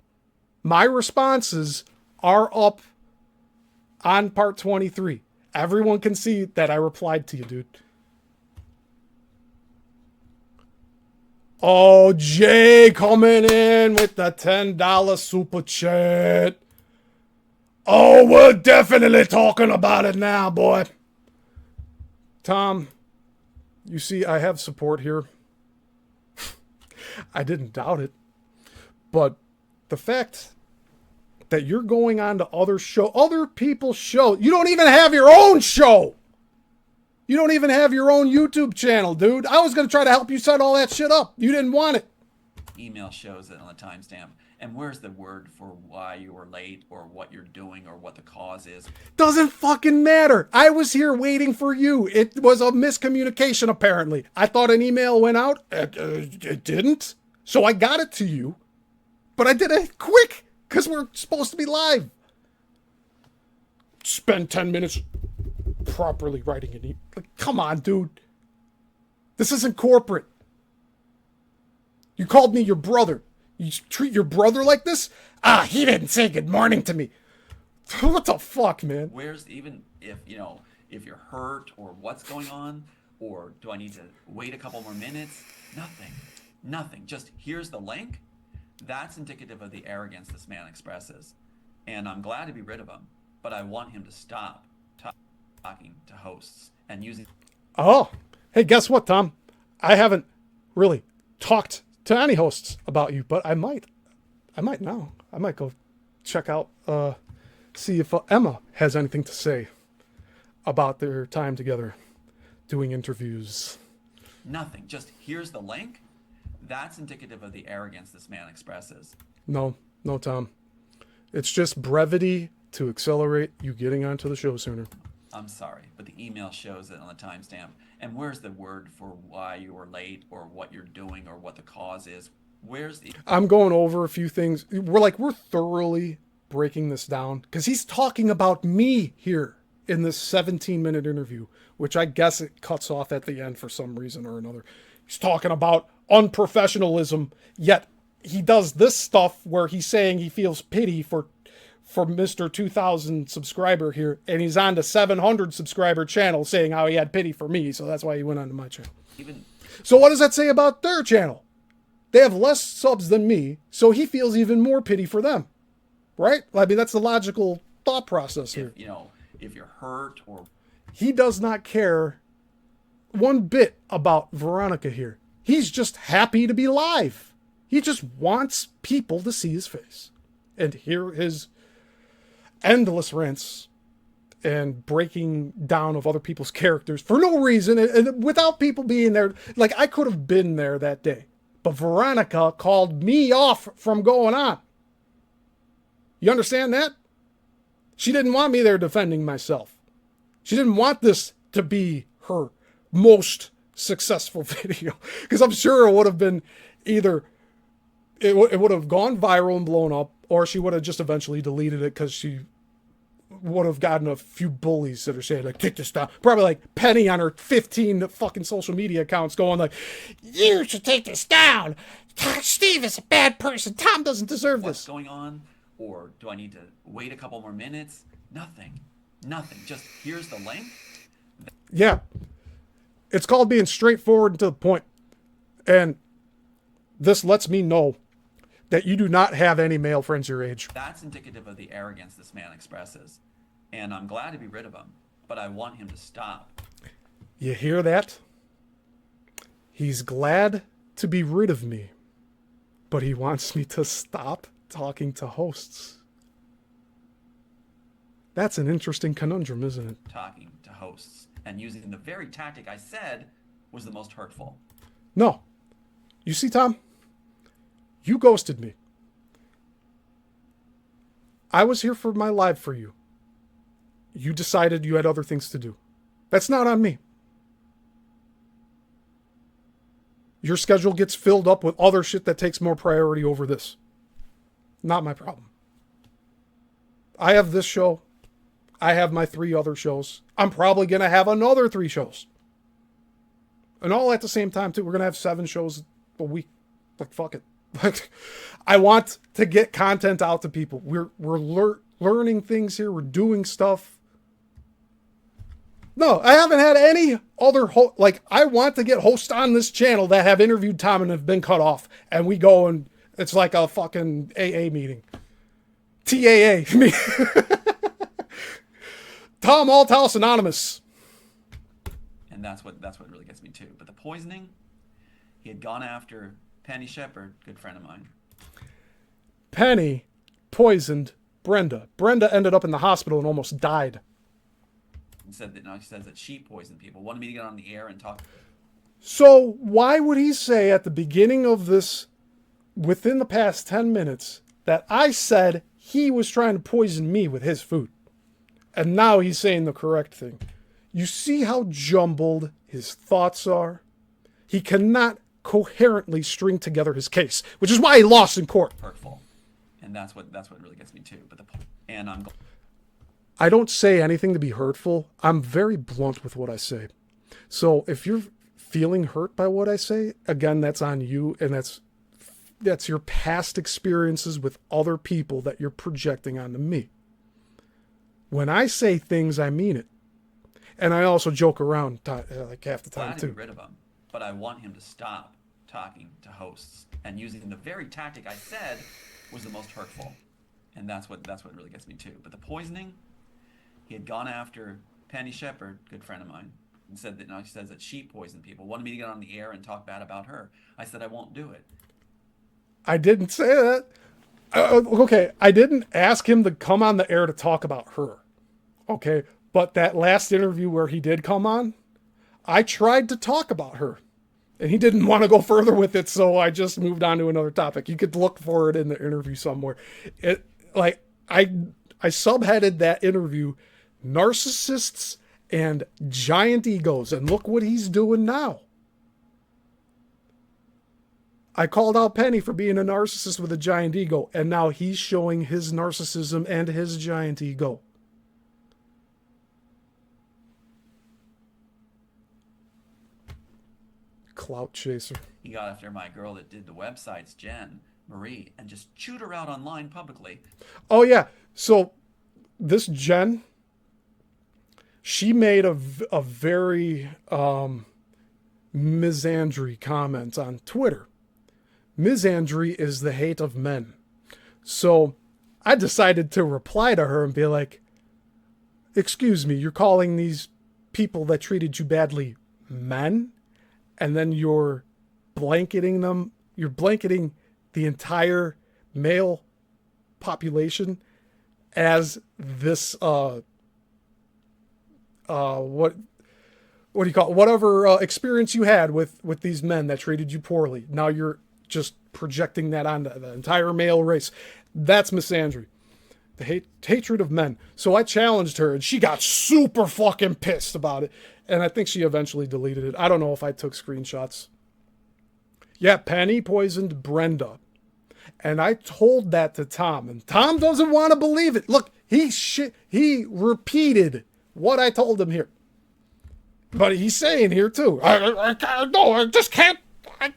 My responses are up on part 23. Everyone can see that I replied to you, dude. Oh, Jay coming in with the $10 super chat. Oh, we're definitely talking about it now, boy. Tom, you see, I have support here. I didn't doubt it. But the fact that you're going on to other people's show, you don't even have your own show. You don't even have your own YouTube channel, dude. I was going to try to help you set all that shit up. You didn't want it. Email shows it on the timestamp. And where's the word for why you were late or what you're doing or what the cause is? Doesn't fucking matter. I was here waiting for you. It was a miscommunication, apparently. I thought an email went out. It didn't. So I got it to you. But I did it quick because we're supposed to be live. Spend 10 minutes properly writing an email. Like, come on, dude. This isn't corporate. You called me your brother. You treat your brother like this? He didn't say good morning to me. What the fuck, man? Where's even if you're hurt or what's going on, or do I need to wait a couple more minutes? Nothing. Just here's the link. That's indicative of the arrogance this man expresses. And I'm glad to be rid of him, but I want him to stop talking to hosts and using... Oh, hey, guess what, Tom? I haven't really talked to any hosts about you, but I might now. I might go check out, see if Emma has anything to say about their time together doing interviews. Nothing. Just here's the link. That's indicative of the arrogance this man expresses. No, Tom. It's just brevity to accelerate you getting onto the show sooner. I'm sorry, but the email shows it on the timestamp. And where's the word for why you were late or what you're doing or what the cause is? Where's the... I'm going over a few things. We're thoroughly breaking this down because he's talking about me here in this 17-minute interview, which I guess it cuts off at the end for some reason or another. He's talking about unprofessionalism, yet he does this stuff where he's saying he feels pity for Mr. 2000 subscriber here, and he's on the 700 subscriber channel saying how he had pity for me, so that's why he went onto my channel. So what does that say about their channel? They have less subs than me, so he feels even more pity for them, right? I mean, that's the logical thought process here. If you're hurt or... He does not care one bit about Veronica here. He's just happy to be live. He just wants people to see his face and hear his endless rants and breaking down of other people's characters for no reason and without people being there. Like, I could have been there that day, but Veronica called me off from going on. You understand that? She didn't want me there defending myself. She didn't want this to be her most successful video, because I'm sure it would have been either it would have gone viral and blown up, or she would have just eventually deleted it because she would have gotten a few bullies that are saying, like, take this down. Probably like Penny on her 15 fucking social media accounts going like, you should take this down. Steve is a bad person. Tom doesn't deserve what's this. Going on? Or do I need to wait a couple more minutes? Nothing. Just here's the link. Yeah. It's called being straightforward and to the point. And this lets me know that you do not have any male friends your age. That's indicative of the arrogance this man expresses. And I'm glad to be rid of him, but I want him to stop. You hear that? He's glad to be rid of me, but he wants me to stop talking to hosts. That's an interesting conundrum, isn't it? Talking to hosts and using the very tactic I said was the most hurtful. No. You see, Tom? You ghosted me. I was here for my live for you. You decided you had other things to do. That's not on me. Your schedule gets filled up with other shit that takes more priority over this. Not my problem. I have this show. I have my 3 other shows. I'm probably going to have another 3 shows. And all at the same time, too. We're going to have 7 shows a week. Like, fuck it. Like, I want to get content out to people. We're learning things here. We're doing stuff. No, I haven't had any other I want to get hosts on this channel that have interviewed Tom and have been cut off. And we go and it's like a fucking AA meeting. TAA. Tom Althouse Anonymous. And that's what really gets me too. But the poisoning, he had gone after Penny Shepard, good friend of mine. Penny poisoned Brenda. Brenda ended up in the hospital and almost died. And said that, she says that she poisoned people. Wanted me to get on the air and talk. So why would he say at the beginning of this, within the past 10 minutes, that I said he was trying to poison me with his food? And now he's saying the correct thing. You see how jumbled his thoughts are? He cannot coherently string together his case, which is why he lost in court. Hurtful. And that's what really gets me too. But I don't say anything to be hurtful. I'm very blunt with what I say. So if you're feeling hurt by what I say, again, that's on you, and that's your past experiences with other people that you're projecting onto me. When I say things, I mean it. And I also joke around like half the time, too. Get rid of him, but I want him to stop talking to hosts and using the very tactic I said was the most hurtful. And that's what really gets me too. But the poisoning, he had gone after Penny Shepard, good friend of mine, and said that she says that she poisoned people. Wanted me to get on the air and talk bad about her. I said I won't do it. I didn't say that. Okay, I didn't ask him to come on the air to talk about her. Okay, but that last interview where he did come on, I tried to talk about her. And he didn't want to go further with it, so I just moved on to another topic. You could look for it in the interview somewhere. I subheaded that interview, Narcissists and Giant Egos, and look what he's doing now. I called out Penny for being a narcissist with a giant ego, and now he's showing his narcissism and his giant ego. Clout chaser. He got after my girl that did the websites, Jen Marie, and just chewed her out online publicly. Oh, yeah. So this Jen, she made a very misandry comment on Twitter. Misandry is the hate of men. So I decided to reply to her and be like, excuse me, you're calling these people that treated you badly men? And then you're blanketing them, you're blanketing the entire male population as this, what do you call it? Whatever experience you had with these men that treated you poorly. Now you're just projecting that onto the entire male race. That's misandry. The hatred of men. So I challenged her and she got super fucking pissed about it. And I think she eventually deleted it. I don't know if I took screenshots. Yeah, Penny poisoned Brenda. And I told that to Tom. And Tom doesn't want to believe it. Look, he repeated what I told him here. But he's saying here too, I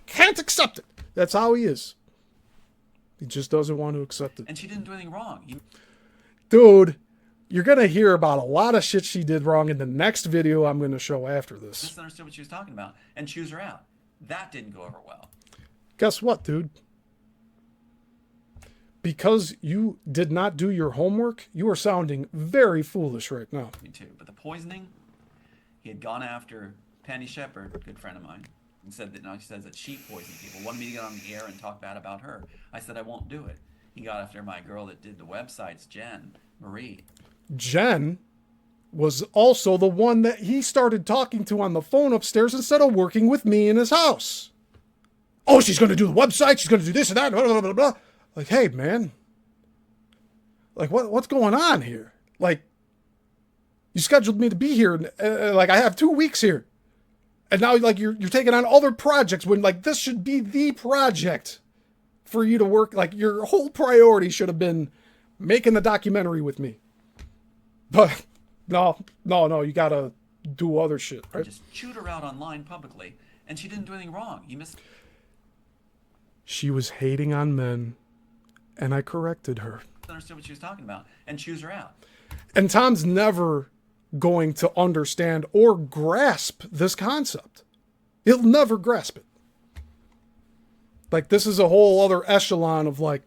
can't accept it. That's how he is. He just doesn't want to accept it. And she didn't do anything wrong. Dude, you're going to hear about a lot of shit she did wrong in the next video I'm going to show after this. Misunderstood what she was talking about and choose her out. That didn't go over well. Guess what, dude? Because you did not do your homework, you are sounding very foolish right now. Me too. But the poisoning, he had gone after Penny Shepard, good friend of mine, and said that she says that she poisoned people. Wanted me to get on the air and talk bad about her. I said I won't do it. He got after my girl that did the websites, Jen Marie. Jen was also the one that he started talking to on the phone upstairs instead of working with me in his house. Oh, she's going to do the website. She's going to do this and that. Blah, blah, blah, blah. Like, hey, man. Like, what's going on here? Like, you scheduled me to be here. Like, I have 2 weeks here. And now, like, you're taking on other projects when, like, this should be the project for you to work. Like, your whole priority should have been making the documentary with me. But no, you gotta do other shit, right? Just chewed her out online publicly, and she didn't do anything wrong. She was hating on men, and I corrected her. Understood what she was talking about, and choose her out. And Tom's never going to understand or grasp this concept. He'll never grasp it. Like, this is a whole other echelon of, like,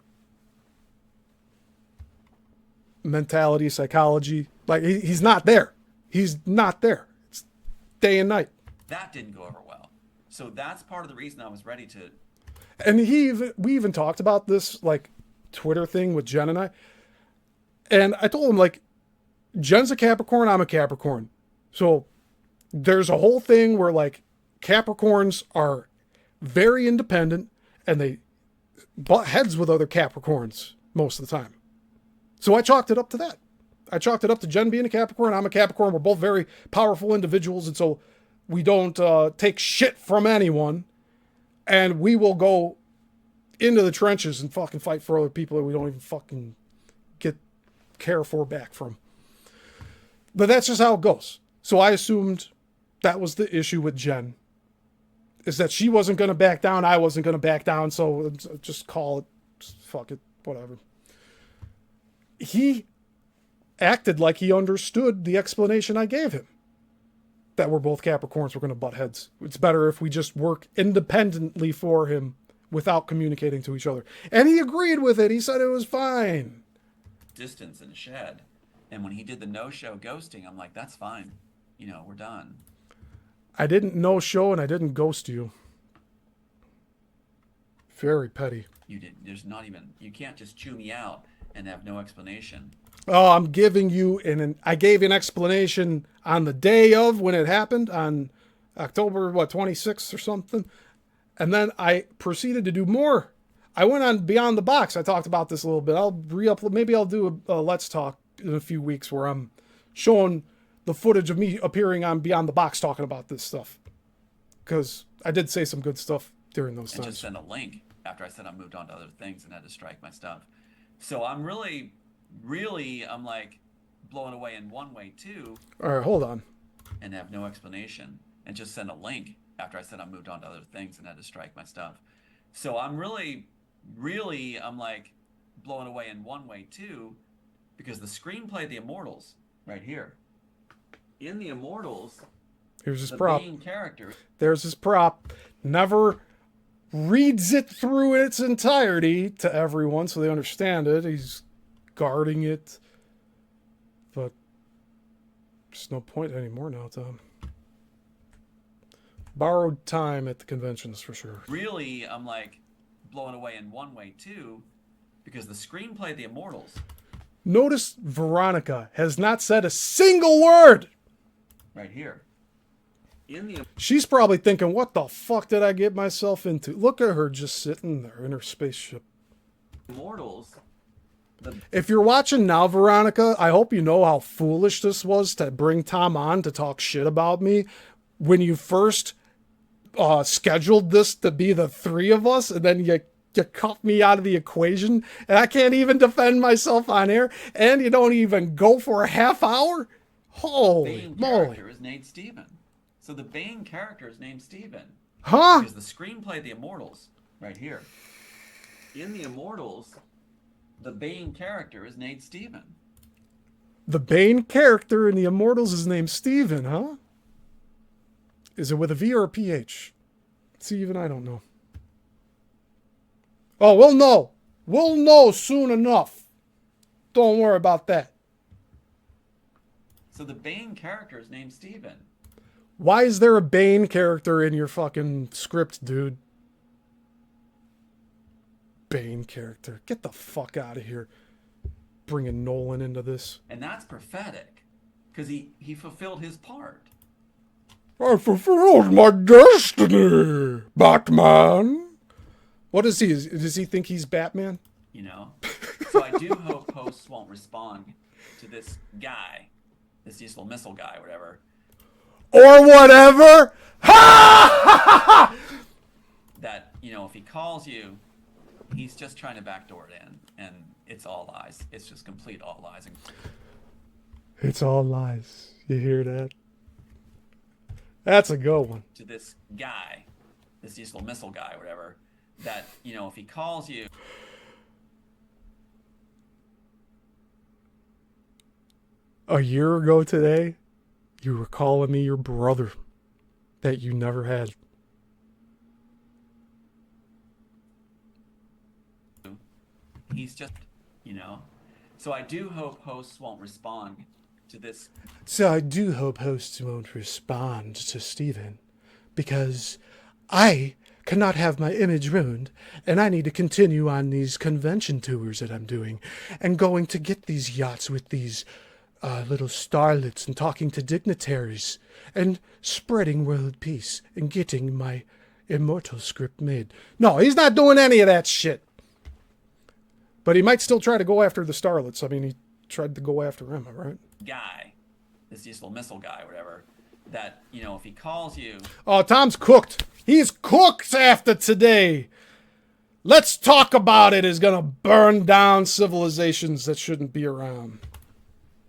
mentality, psychology. Like, he's not there. He's not there. It's day and night. That didn't go over well. So that's part of the reason I was ready to. And we even talked about this like Twitter thing with Jen and I. And I told him, like, Jen's a Capricorn, I'm a Capricorn. So there's a whole thing where, like, Capricorns are very independent and they butt heads with other Capricorns most of the time. So I chalked it up to that. I chalked it up to Jen being a Capricorn, I'm a Capricorn. We're both very powerful individuals, and so we don't take shit from anyone. And we will go into the trenches and fucking fight for other people that we don't even fucking get care for back from. But that's just how it goes. So I assumed that was the issue with Jen, is that she wasn't going to back down, I wasn't going to back down, so just call it, just fuck it, whatever. He acted like he understood the explanation I gave him, that we're both Capricorns, we're going to butt heads. It's better if we just work independently for him without communicating to each other. And he agreed with it. He said it was fine. Distance in a shed. And when he did the no-show ghosting, I'm like, that's fine. You know, we're done. I didn't no-show and I didn't ghost you. Very petty. You didn't. There's not even. You can't just chew me out and have no explanation. Oh, I'm giving you I gave you an explanation on the day of when it happened, on October, 26th or something. And then I proceeded to do more. I went on Beyond the Box. I talked about this a little bit. I'll re-upload. Maybe I'll do a Let's Talk in a few weeks where I'm showing the footage of me appearing on Beyond the Box talking about this stuff. Because I did say some good stuff during those times. And just send a link after I said I moved on to other things and had to strike my stuff. So I'm really, I'm like blown away in one way too. All right, hold on. And have no explanation. And just send a link after I said I moved on to other things and had to strike my stuff. So I'm really, I'm like blown away in one way too, because the screenplay, The Immortals, right here. In The Immortals, here's his the prop. main character. There's his prop. Never reads it through in its entirety to everyone so they understand it. He's guarding it. But there's no point anymore now, Tom. Borrowed time at the conventions for sure. Really, I'm like blown away in one way too, because the screenplay, The Immortals. Notice Veronica has not said a single word. Right here. She's probably thinking, what the fuck did I get myself into? Look at her just sitting there in her spaceship. Immortals. If you're watching now, Veronica, I hope you know how foolish this was to bring Tom on to talk shit about me when you first scheduled this to be the three of us, and then you cut me out of the equation, and I can't even defend myself on air, and you don't even go for a half hour? Holy moly. The moly. character is named Steven. So the main character is named Steven. Huh? Because the screenplay, The Immortals, right here. In The Immortals, the main character is named Steven. The Bane character in The Immortals is named Steven, huh? Is it with a V or a PH? See, even I don't know. Oh, we'll know. We'll know soon enough. Don't worry about that. So the Bane character is named Steven. Why is there a Bane character in your fucking script, dude? Bane character. Get the fuck out of here. Bringing Nolan into this. And that's prophetic. Because he fulfilled his part. I fulfilled my destiny, Batman. What is he? Does he think he's Batman? You know? So I do hope hosts won't respond to this guy, this Yissilmissil guy, whatever. Or whatever. Ha! That, you know, if he calls you, he's just trying to backdoor it in. And it's all lies. It's just complete all lies. It's all lies. You hear that? That's a good one. To this guy, this Yissilmissil guy, whatever, that, you know, if he calls you. A year ago today, you were calling me your brother that you never had. He's just, you know. So I do hope hosts won't respond to this. So I do hope hosts won't respond to Steven, because I cannot have my image ruined, and I need to continue on these convention tours that I'm doing, and going to get these yachts with these little starlets, and talking to dignitaries, and spreading world peace, and getting my immortal script made. No, he's not doing any of that shit. But he might still try to go after the starlets. I mean, he tried to go after him, right? Guy, this Yissilmissil guy, whatever, that, you know, if he calls you. Oh, Tom's cooked. He's cooked after today. Let's talk about it is going to burn down civilizations that shouldn't be around.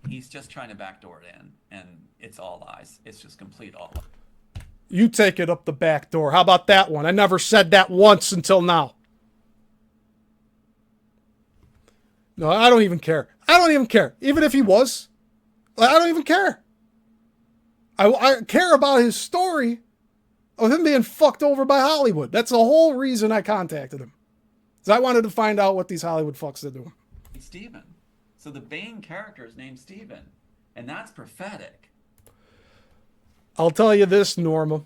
He's just trying to backdoor it in, and it's all lies. It's just complete all lies. You take it up the back door. How about that one? I never said that once until now. No, I don't even care. I don't even care. Even if he was, I don't even care. I care about his story of him being fucked over by Hollywood. That's the whole reason I contacted him. Because I wanted to find out what these Hollywood fucks did to him. Steven. So the Bane character is named Steven, and that's prophetic. I'll tell you this, Norma.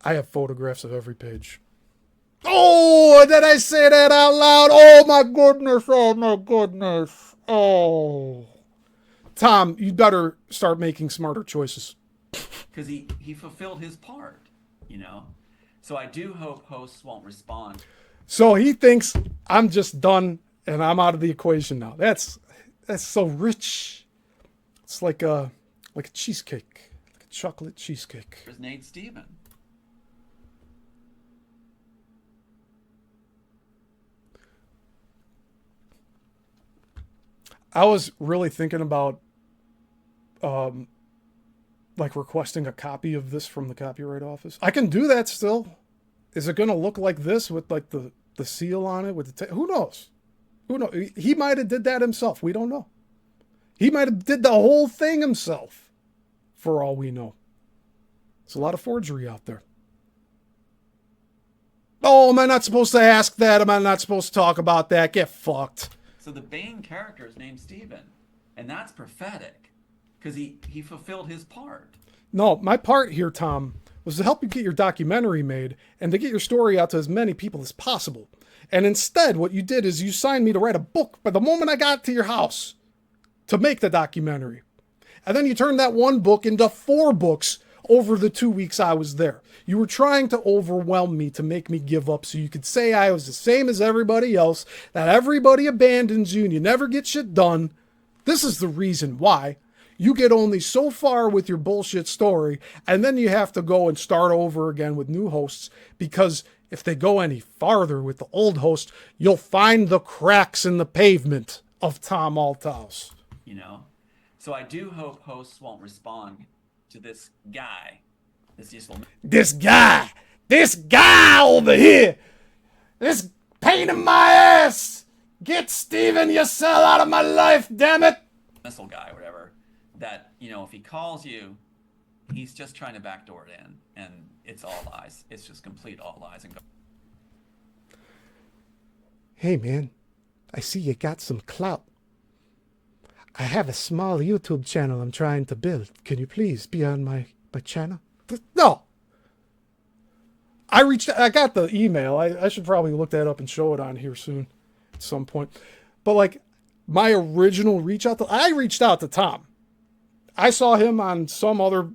I have photographs of every page. Oh, did I say that out loud? Oh my goodness, oh my goodness. Oh. Tom, you better start making smarter choices. Because he fulfilled his part, you know? So I do hope hosts won't respond. So he thinks I'm just done and I'm out of the equation now. That's so rich. It's like a cheesecake, like a chocolate cheesecake. There's Nate Steven. I was really thinking about like requesting a copy of this from the Copyright Office. I can do that still. Is it going to look like this with like the seal on it with the who knows? Who knows? He might have did that himself. We don't know. He might have did the whole thing himself for all we know. There's a lot of forgery out there. Oh, am I not supposed to ask that? Am I not supposed to talk about that? Get fucked. So the Bane character is named Steven, and that's prophetic because he fulfilled his part. No, my part here, Tom, was to help you get your documentary made and to get your story out to as many people as possible. And instead, what you did is you signed me to write a book by the moment I got to your house to make the documentary. And then you turned that one book into 4 books over the 2 weeks I was there. You were trying to overwhelm me to make me give up so you could say I was the same as everybody else, that everybody abandons you and you never get shit done. This is the reason why you get only so far with your bullshit story, and then you have to go and start over again with new hosts, because if they go any farther with the old host, you'll find the cracks in the pavement of Tom Althouse. You know? So I do hope hosts won't respond to this guy. This guy over here, this pain in my ass. Get Steven Yissilmissil out of my life, damn it. Missile guy, whatever. That, you know, if he calls you, he's just trying to backdoor it in, and it's all lies. It's just complete all lies. And hey man, I see you got some clout. I have a small YouTube channel I'm trying to build. Can you please be on my channel? No. I got the email. I should probably look that up and show it on here soon at some point. But like my original I reached out to Tom. I saw him on some other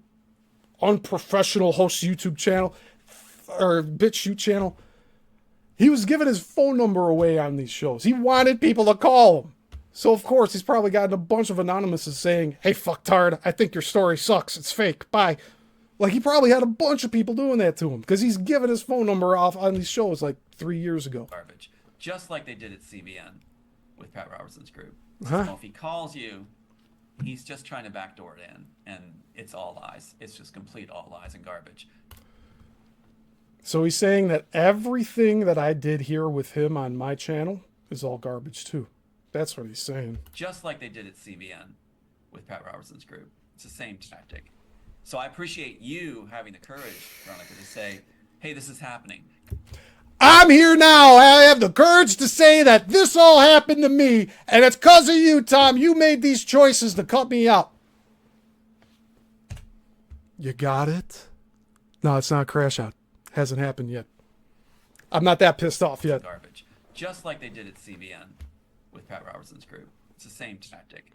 unprofessional host YouTube channel or BitChute channel. He was giving his phone number away on these shows. He wanted people to call him. So of course he's probably gotten a bunch of anonymouses saying, "Hey fucktard, I think your story sucks. It's fake. Bye." Like he probably had a bunch of people doing that to him because he's given his phone number off on these shows like 3 years ago. Garbage. Just like they did at CBN with Pat Robertson's group. Huh? So if he calls you, he's just trying to backdoor it in, and it's all lies. It's just complete all lies and garbage. So he's saying that everything that I did here with him on my channel is all garbage too. That's what he's saying. Just like they did at CBN with Pat Robertson's group. It's the same tactic. So I appreciate you having the courage, Veronica, to say, hey, this is happening. I'm here now. I have the courage to say that this all happened to me, and it's because of you, Tom. You made these choices to cut me out. You got it? No, it's not a crash out. Hasn't happened yet. I'm not that pissed off yet. Garbage. Just like they did at CBN with Pat Robertson's group. It's the same tactic.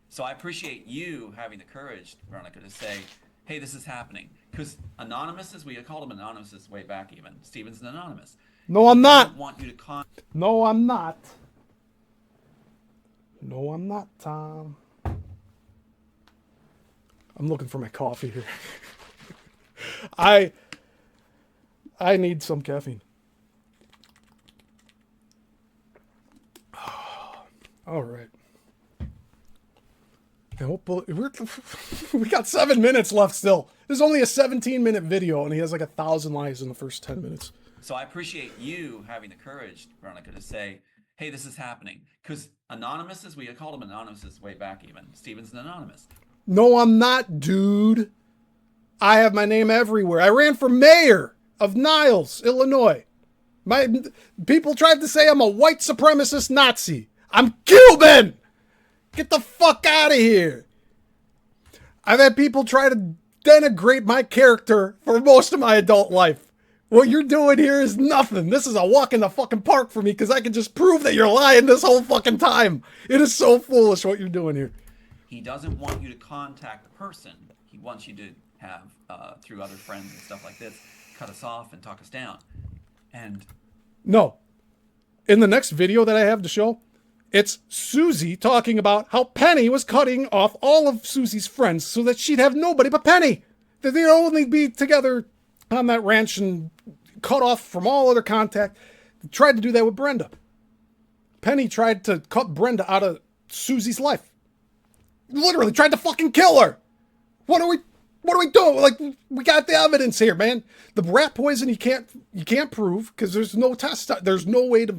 So I appreciate you having the courage, Veronica, to say, hey, this is happening. Because anonymouses, we called them anonymouses way back even. Steven's an anonymous. No, I'm not. I don't want you to No, I'm not. No, I'm not, Tom. I'm looking for my coffee here. I need some caffeine. All right. And we got 7 minutes left still. There's only a 17-minute video, and he has like 1,000 likes in the first 10 minutes. So I appreciate you having the courage, Veronica, to say, hey, this is happening. Because anonymouses, we called them anonymouses way back even. Steven's an anonymous. No, I'm not, dude. I have my name everywhere. I ran for mayor of Niles, Illinois. My people tried to say I'm a white supremacist Nazi. I'm Cuban. Get the fuck out of here. I've had people try to denigrate my character for most of my adult life. What you're doing here is nothing. This is a walk in the fucking park for me because I can just prove that you're lying this whole fucking time. It is so foolish what you're doing here. He doesn't want you to contact the person. He wants you to have, through other friends and stuff like this, cut us off and talk us down. And no. In the next video that I have to show, it's Susie talking about how Penny was cutting off all of Susie's friends so that she'd have nobody but Penny. That they'd only be together on that ranch and cut off from all other contact. They tried to do that with Brenda. Penny tried to cut Brenda out of Susie's life. Literally tried to fucking kill her. What are we doing? Like, we got the evidence here, man. The rat poison you can't prove because there's no test. There's no way to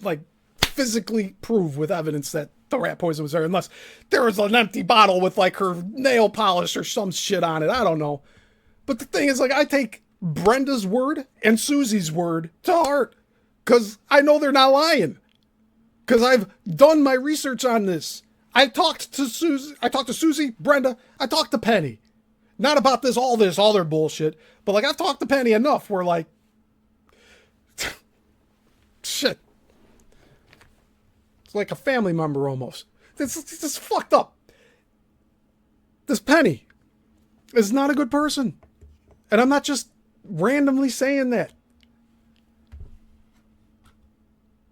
like physically prove with evidence that the rat poison was there unless there was an empty bottle with like her nail polish or some shit on it. I don't know. But the thing is, like, I take Brenda's word and Susie's word to heart because I know they're not lying. Because I've done my research on this. I talked to Susie, Brenda, I talked to Penny. Not about all their bullshit, but like I've talked to Penny enough where like, shit. It's like a family member almost. It's fucked up. This Penny is not a good person. And I'm not just randomly saying that.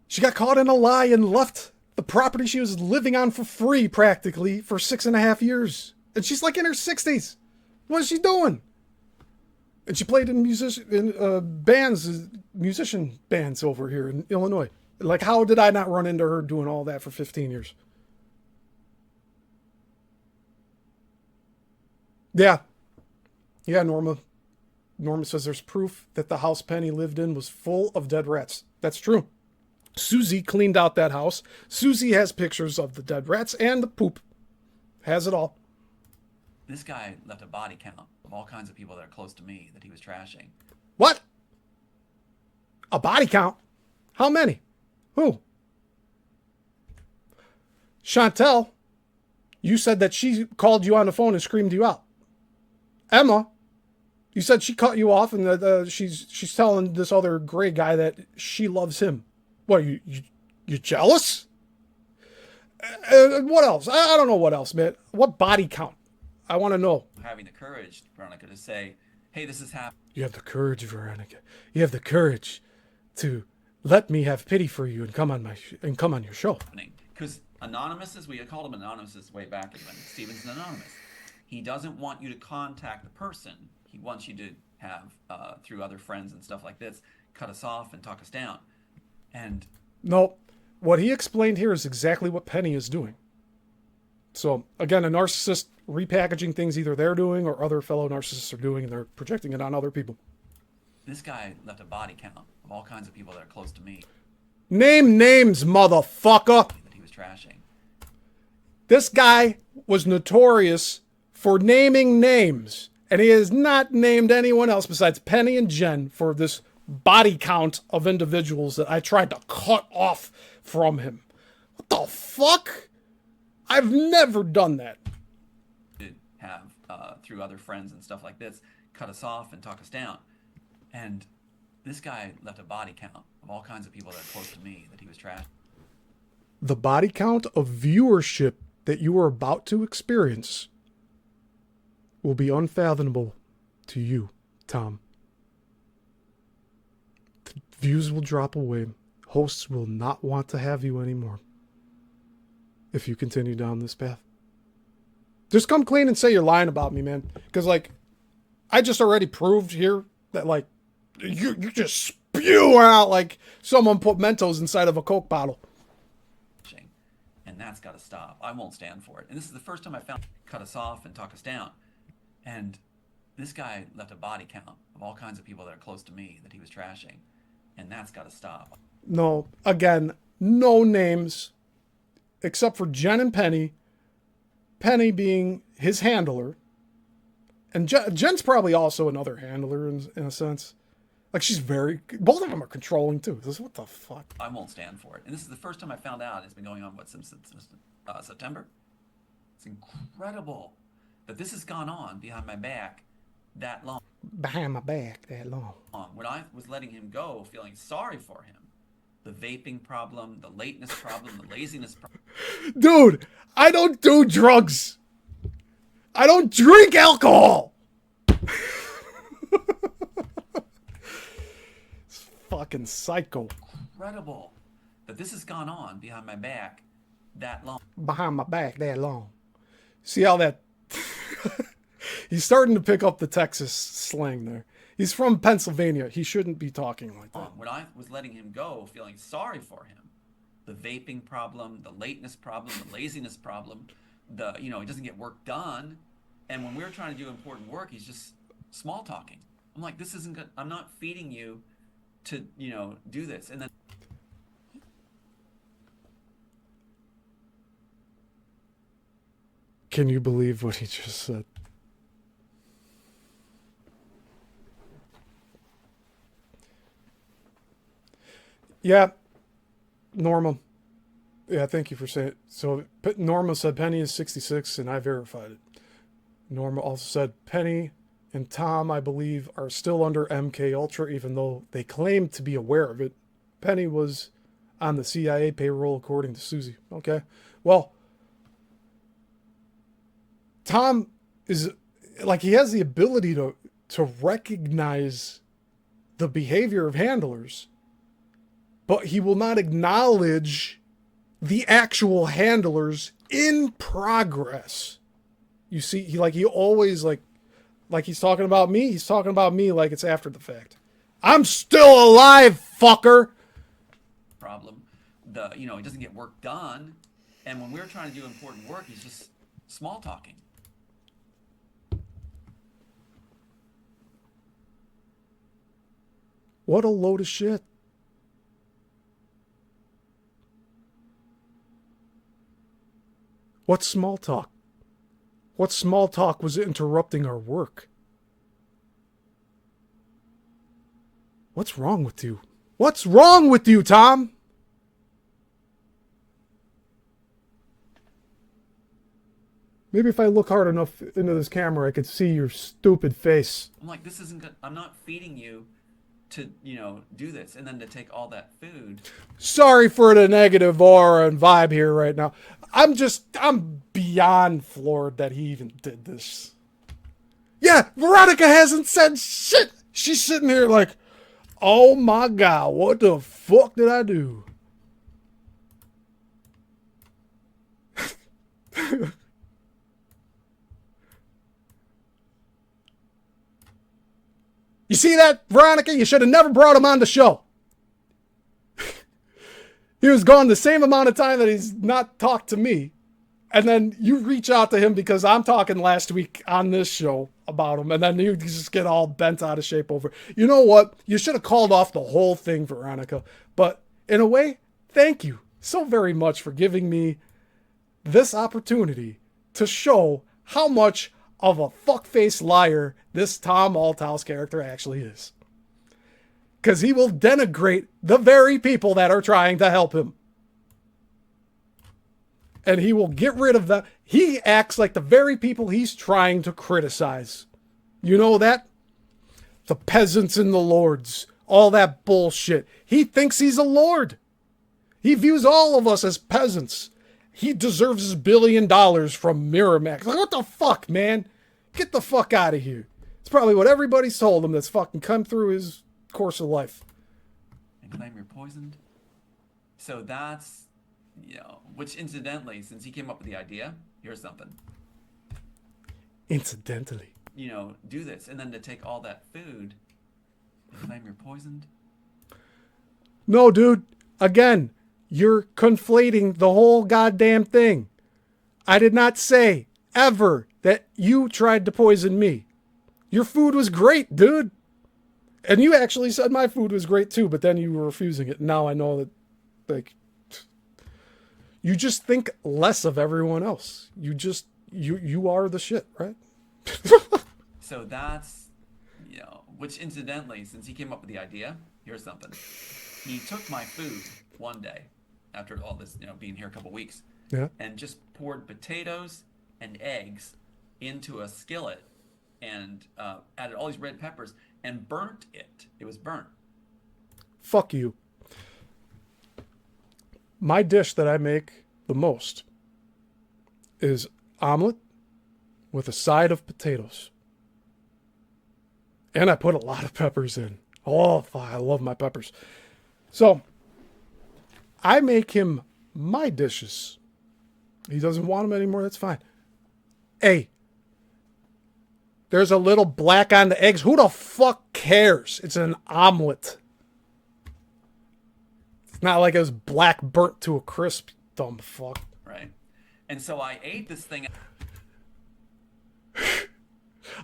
She got caught in a lie and left the property she was living on for free practically for 6.5 years. And she's like in her 60s. What is she doing? And she played in musician bands over here in Illinois. Like, how did I not run into her doing all that for 15 years? Yeah. Yeah, Norma. Norma says there's proof that the house Penny lived in was full of dead rats. That's true. Susie cleaned out that house. Susie has pictures of the dead rats and the poop. Has it all. this guy left a body count of all kinds of people that are close to me that he was trashing. What? A body count? How many? Who? Chantel, you said that she called you on the phone and screamed you out. Emma, you said she cut you off and that she's telling this other gray guy that she loves him. What, you jealous? What else? I don't know what else, man. What body count? I want to know. Having the courage, Veronica, to say, hey, this is happening. You have the courage, Veronica. You have the courage to let me have pity for you and come on your show. Because anonymouses, we called them anonymouses way back even. Steven's an anonymous. He doesn't want you to contact the person. He wants you to have, through other friends and stuff like this, cut us off and talk us down. And no, what he explained here is exactly what Penny is doing. So, again, a narcissist repackaging things either they're doing or other fellow narcissists are doing, and they're projecting it on other people. This guy left a body count of all kinds of people that are close to me. Name names, motherfucker! That he was trashing. This guy was notorious for naming names, and he has not named anyone else besides Penny and Jen for this body count of individuals that I tried to cut off from him. What the fuck? I've never done that. Have through other friends and stuff like this cut us off and talk us down, and this guy left a body count of all kinds of people that are close to me that he was trashing. The body count of viewership that you are about to experience will be unfathomable to you, Tom. The views will drop away. Hosts will not want to have you anymore if you continue down this path. Just come clean and say you're lying about me, man. Because, like, I just already proved here that, like, you just spew out like someone put Mentos inside of a Coke bottle. And that's got to stop. I won't stand for it. And this is the first time I found cut us off and talk us down. And this guy left a body count of all kinds of people that are close to me that he was trashing. And that's got to stop. No, again, no names except for Jen and Penny. Penny being his handler. And Jen's probably also another handler in a sense. Like, she's both of them are controlling too. What the fuck? I won't stand for it. And this is the first time I found out. It's been going on, since September? It's incredible that this has gone on behind my back that long. Behind my back that long. When I was letting him go, feeling sorry for him. The vaping problem, the lateness problem, the laziness problem. Dude, I don't do drugs. I don't drink alcohol. It's fucking psycho. Incredible that this has gone on behind my back that long. Behind my back that long. See how that... He's starting to pick up the Texas slang there. He's from Pennsylvania. He shouldn't be talking like that. When I was letting him go, feeling sorry for him. The vaping problem, the lateness problem, the laziness problem, he doesn't get work done. And when we're trying to do important work, he's just small talking. I'm like, this isn't good. I'm not feeding you to, do this. And then can you believe what he just said? Yeah, Norma. Yeah, thank you for saying it. So Norma said Penny is 66, and I verified it. Norma also said Penny and Tom, I believe, are still under MK Ultra, even though they claim to be aware of it. Penny was on the CIA payroll, according to Susie. Okay, well, Tom is like, he has the ability to recognize the behavior of handlers, but he will not acknowledge the actual handlers in progress. You see, he always like he's talking about me. He's talking about me like it's after the fact. I'm still alive, fucker. Problem, he doesn't get work done, and when we're trying to do important work, he's just small talking. What a load of shit. What small talk? What small talk was interrupting our work? What's wrong with you? What's wrong with you, Tom? Maybe if I look hard enough into this camera, I could see your stupid face. I'm like, this isn't good. I'm not feeding you to, do this, and then to take all that food. Sorry for the negative aura and vibe here right now. I'm beyond floored that he even did this. Yeah, Veronica hasn't said shit. She's sitting here like, oh my God, what the fuck did I do? You see that, Veronica? You should have never brought him on the show. He was gone the same amount of time that he's not talked to me. And then you reach out to him because I'm talking last week on this show about him. And then you just get all bent out of shape over it. You know what? You should have called off the whole thing, Veronica. But in a way, thank you so very much for giving me this opportunity to show how much of a fuckface liar this Tom Althouse character actually is. Because he will denigrate the very people that are trying to help him. And he will get rid of them. He acts like the very people he's trying to criticize. You know that? The peasants and the lords. All that bullshit. He thinks he's a lord. He views all of us as peasants. He deserves his $1 billion from Miramax. Like, what the fuck, man? Get the fuck out of here. It's probably what everybody's told him that's fucking come through his course of life. And claim you're poisoned. So that's, which incidentally, since he came up with the idea, here's something. Incidentally. Do this. And then to take all that food and claim you're poisoned. No, dude. Again, you're conflating the whole goddamn thing. I did not say ever that you tried to poison me. Your food was great, dude. And you actually said my food was great too, but then you were refusing it. Now I know that, like, you just think less of everyone else. You are the shit, right? So that's, which incidentally, since he came up with the idea, here's something. He took my food one day after all this, being here a couple weeks, and just poured potatoes and eggs into a skillet and added all these red peppers and burnt it. It was burnt. Fuck you. My dish that I make the most is omelet with a side of potatoes. And I put a lot of peppers in. Oh, I love my peppers. So, I make him my dishes. He doesn't want them anymore, that's fine. Hey, there's a little black on the eggs. Who the fuck cares? It's an omelet. It's not like it was black burnt to a crisp, dumb fuck. Right. And so I ate this thing.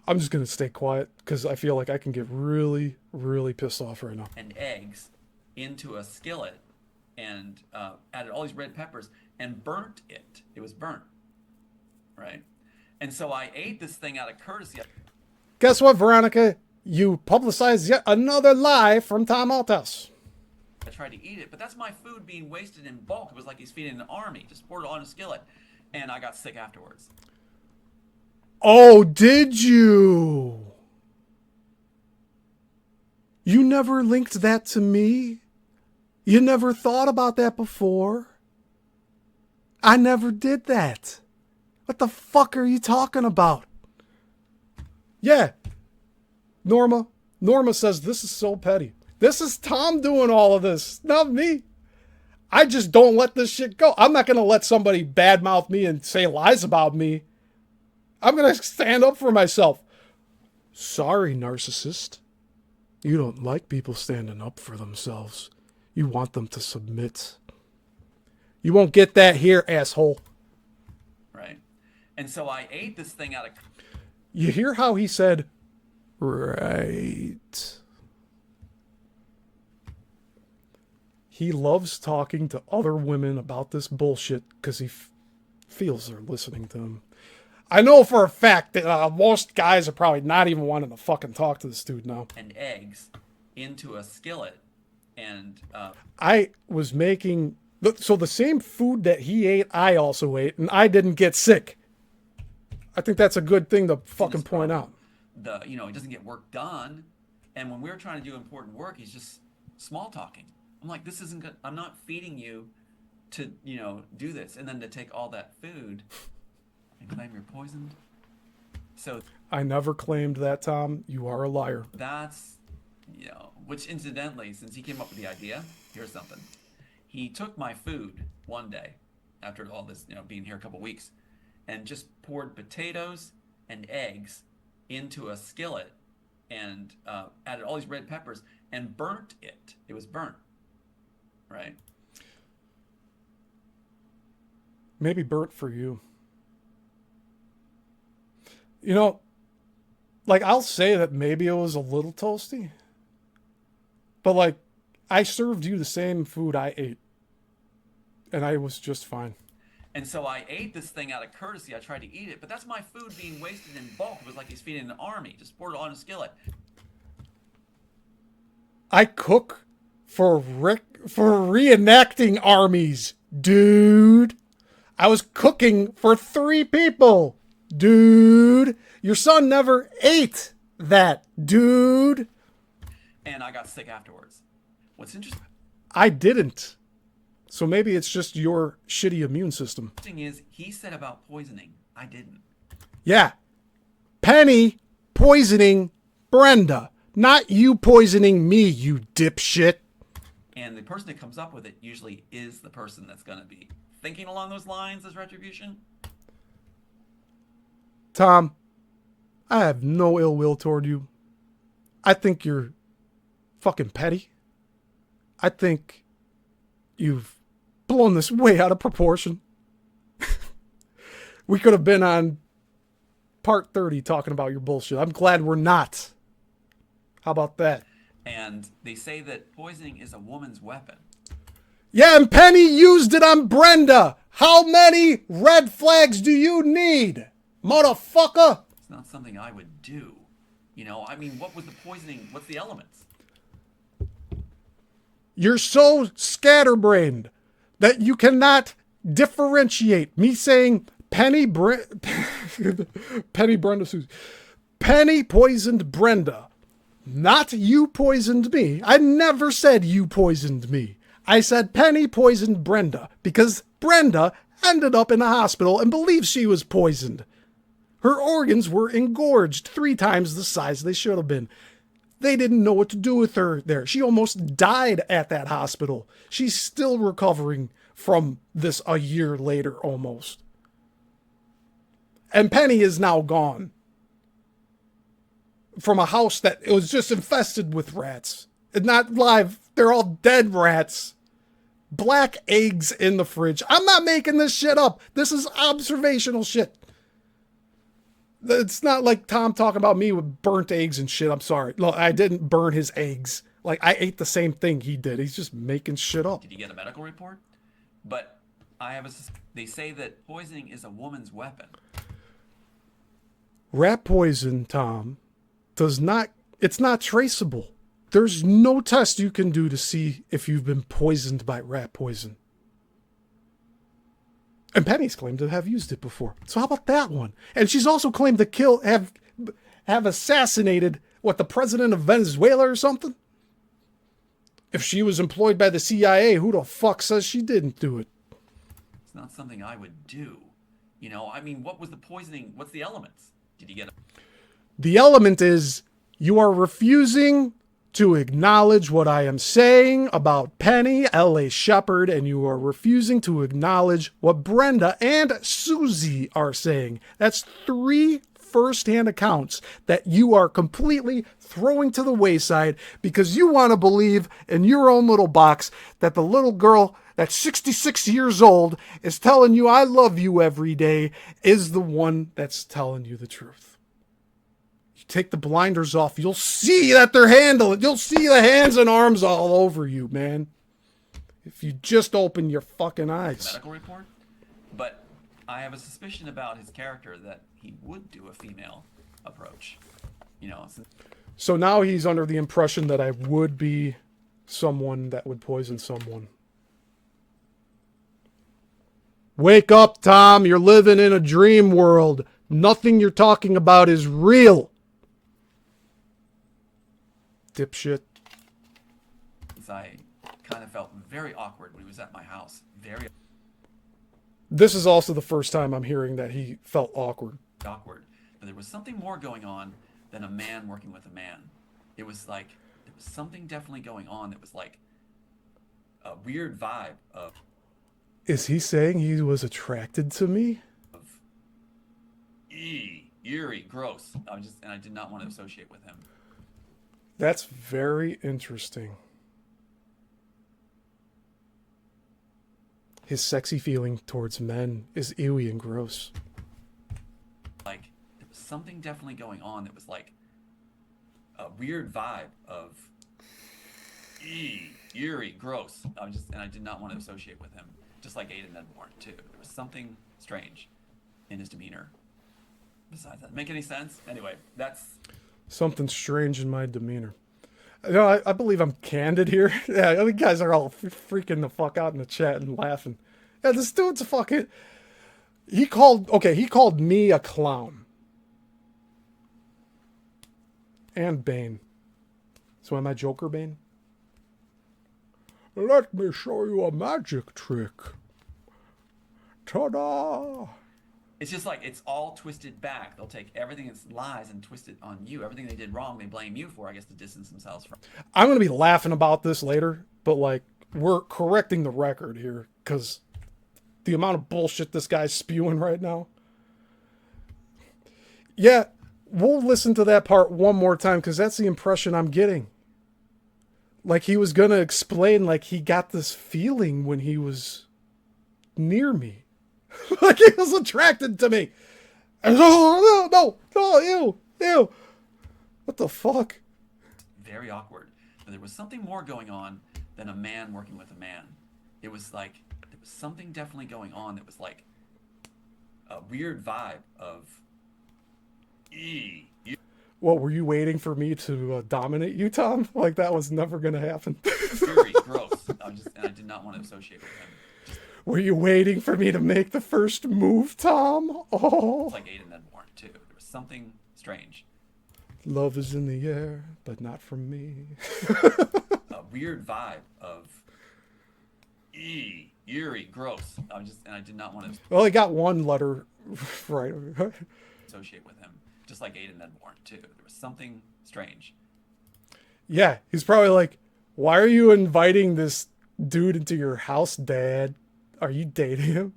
I'm just going to stay quiet because I feel like I can get really, really pissed off right now. And eggs into a skillet and added all these red peppers and burnt it. It was burnt. Right. And so I ate this thing out of courtesy. Guess what, Veronica? You publicized yet another lie from Tom Althouse. I tried to eat it, but that's my food being wasted in bulk. It was like he's feeding an army. Just poured it on a skillet. And I got sick afterwards. Oh, did you? You never linked that to me? You never thought about that before? I never did that. What the fuck are you talking about? Yeah. Norma says this is so petty. This is Tom doing all of this, not me. I just don't let this shit go. I'm not going to let somebody badmouth me and say lies about me. I'm going to stand up for myself. Sorry, narcissist. You don't like people standing up for themselves. You want them to submit. You won't get that here, asshole. Right. And so I ate this thing out of... You hear how he said, right. He loves talking to other women about this bullshit because he feels they're listening to him. I know for a fact that most guys are probably not even wanting to fucking talk to this dude now. And eggs into a skillet and... I was making... So the same food that he ate, I also ate, and I didn't get sick. I think that's a good thing to fucking point out. He doesn't get work done. And when we're trying to do important work, he's just small talking. I'm like, this isn't good. I'm not feeding you to, do this. And then to take all that food and claim you're poisoned. So I never claimed that, Tom. You are a liar. That's, which incidentally, since he came up with the idea, here's something. He took my food one day after all this, being here a couple weeks, and just poured potatoes and eggs into a skillet and added all these red peppers and burnt it. It was burnt. Right. Maybe burnt for you. I'll say that maybe it was a little toasty. But, I served you the same food I ate. And I was just fine. And so I ate this thing out of courtesy. I tried to eat it, but that's my food being wasted in bulk. It was like he's feeding an army. Just poured it on a skillet. I cook for reenacting armies, dude. I was cooking for 3 people, dude. Your son never ate that, dude. And I got sick afterwards. What's interesting I didn't. So maybe it's just your shitty immune system. is he said about poisoning. I didn't. Yeah. Penny poisoning Brenda. Not you poisoning me, you dipshit. And the person that comes up with it usually is the person that's going to be thinking along those lines as retribution. Tom, I have no ill will toward you. I think you're fucking petty. I think you've blown this way out of proportion. We could have been on part 30 talking about your bullshit. I'm glad we're not. How about that? And they say that poisoning is a woman's weapon. Yeah, and Penny used it on Brenda. How many red flags do you need, motherfucker? It's not something I would do. You know, I mean, what was the poisoning? What's the elements? You're so scatterbrained that you cannot differentiate me saying Penny Brenda Susie. Penny poisoned Brenda. Not you poisoned me. I never said you poisoned me. I said Penny poisoned Brenda because Brenda ended up in a hospital and believes she was poisoned. Her organs were engorged 3 times the size they should have been. They didn't know what to do with her there. She almost died at that hospital. She's still recovering from this a year later almost. And Penny is now gone from a house that it was just infested with rats. And not live. They're all dead rats. Black eggs in the fridge. I'm not making this shit up. This is observational shit. It's not like Tom talking about me with burnt eggs and shit. I'm sorry. Look, I didn't burn his eggs. Like, I ate the same thing he did. He's just making shit up. Did you get a medical report? But they say that poisoning is a woman's weapon. Rat poison, Tom, it's not traceable. There's no test you can do to see if you've been poisoned by rat poison. And Penny's claimed to have used it before. So how about that one? And she's also claimed to have assassinated, the president of Venezuela or something? If she was employed by the CIA, who the fuck says she didn't do it? It's not something I would do. You know, I mean, what was the poisoning? What's the elements? Did you get The element is you are refusing to acknowledge what I am saying about Penny, L.A. Shepard, and you are refusing to acknowledge what Brenda and Susie are saying. That's 3 first-hand accounts that you are completely throwing to the wayside because you want to believe in your own little box that the little girl that's 66 years old is telling you I love you every day is the one that's telling you the truth. Take the blinders off, you'll see that they're handling. You'll see the hands and arms all over you, man. If you just open your fucking eyes. medical report? But I have a suspicion about his character that he would do a female approach. You know, so now he's under the impression that I would be someone that would poison someone. Wake up, Tom. You're living in a dream world. Nothing you're talking about is real. Dipshit. I kind of felt very awkward when he was at my house. Very This is also the first time I'm hearing that he felt awkward. awkward. But there was something more going on than a man working with a man. It was like, there was something definitely going on that was like a weird vibe of Is he saying he was attracted to me? eerie, gross. I did not want to associate with him. That's very interesting. His sexy feeling towards men is ewy and gross. Like, there was something definitely going on that was like a weird vibe of eerie, gross. I did not want to associate with him. Just like Aiden Edborn too. There was something strange in his demeanor. Besides that, make any sense? Anyway, that's something strange in my demeanor. You know, I believe I'm candid here. Yeah, the guys are all freaking the fuck out in the chat and laughing. Yeah, this dude's a fucking... He called me a clown. And Bane. So am I Joker Bane? Let me show you a magic trick. Ta-da! It's just like it's all twisted back. They'll take everything that's lies and twist it on you. Everything they did wrong, they blame you for, I guess, to distance themselves from. I'm going to be laughing about this later, but like, we're correcting the record here because the amount of bullshit this guy's spewing right now. Yeah, we'll listen to that part one more time because that's the impression I'm getting. Like he was going to explain like he got this feeling when he was near me. Like he was attracted to me. And, no, ew. What the fuck? Very awkward. But there was something more going on than a man working with a man. It was like, there was something definitely going on that was like a weird vibe of, What, were you waiting for me to dominate you, Tom? Like that was never going to happen. very gross. I did not want to associate with him. Were you waiting for me to make the first move, Tom? Oh. It's like Aiden then Warren, too. There was something strange. Love is in the air, but not from me. A weird vibe of eerie, gross. I did not want to Well, I got one letter right. associate with him. Just like Aiden then Warren, too. There was something strange. Yeah, he's probably like, why are you inviting this dude into your house, Dad? Are you dating him?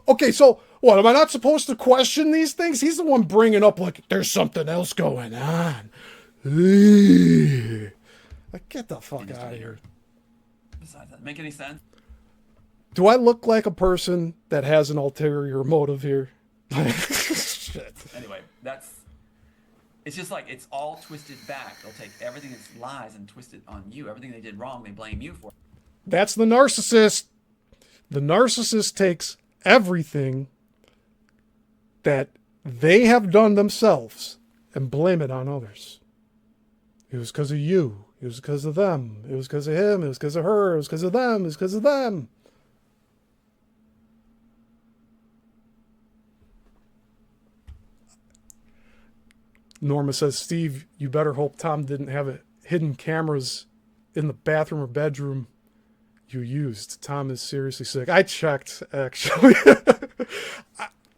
Okay, so what? Am I not supposed to question these things? He's the one bringing up like there's something else going on. Like, get the fuck out of here. Besides that, make any sense? Do I look like a person that has an ulterior motive here? Shit. Anyway, it's just like it's all twisted back. They'll take everything that's lies and twist it on you. Everything they did wrong, they blame you for. That's the narcissist. The narcissist takes everything that they have done themselves and blame it on others. It was because of you. It was because of them. It was because of him. It was because of her. It was because of them. It was because of them. Norma says, Steve, you better hope Tom didn't have hidden cameras in the bathroom or bedroom you used. Tom is seriously sick. I checked, actually.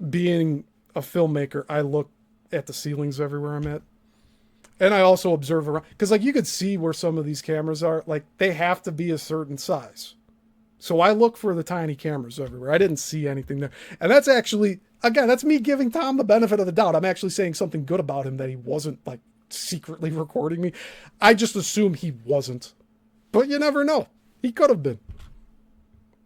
Being a filmmaker, I look at the ceilings everywhere I'm at. And I also observe around. Because, like, you could see where some of these cameras are. Like, they have to be a certain size. So I look for the tiny cameras everywhere. I didn't see anything there. And that's actually, again, that's me giving Tom the benefit of the doubt. I'm actually saying something good about him, that he wasn't, like, secretly recording me. I just assume he wasn't. But you never know. He could have been.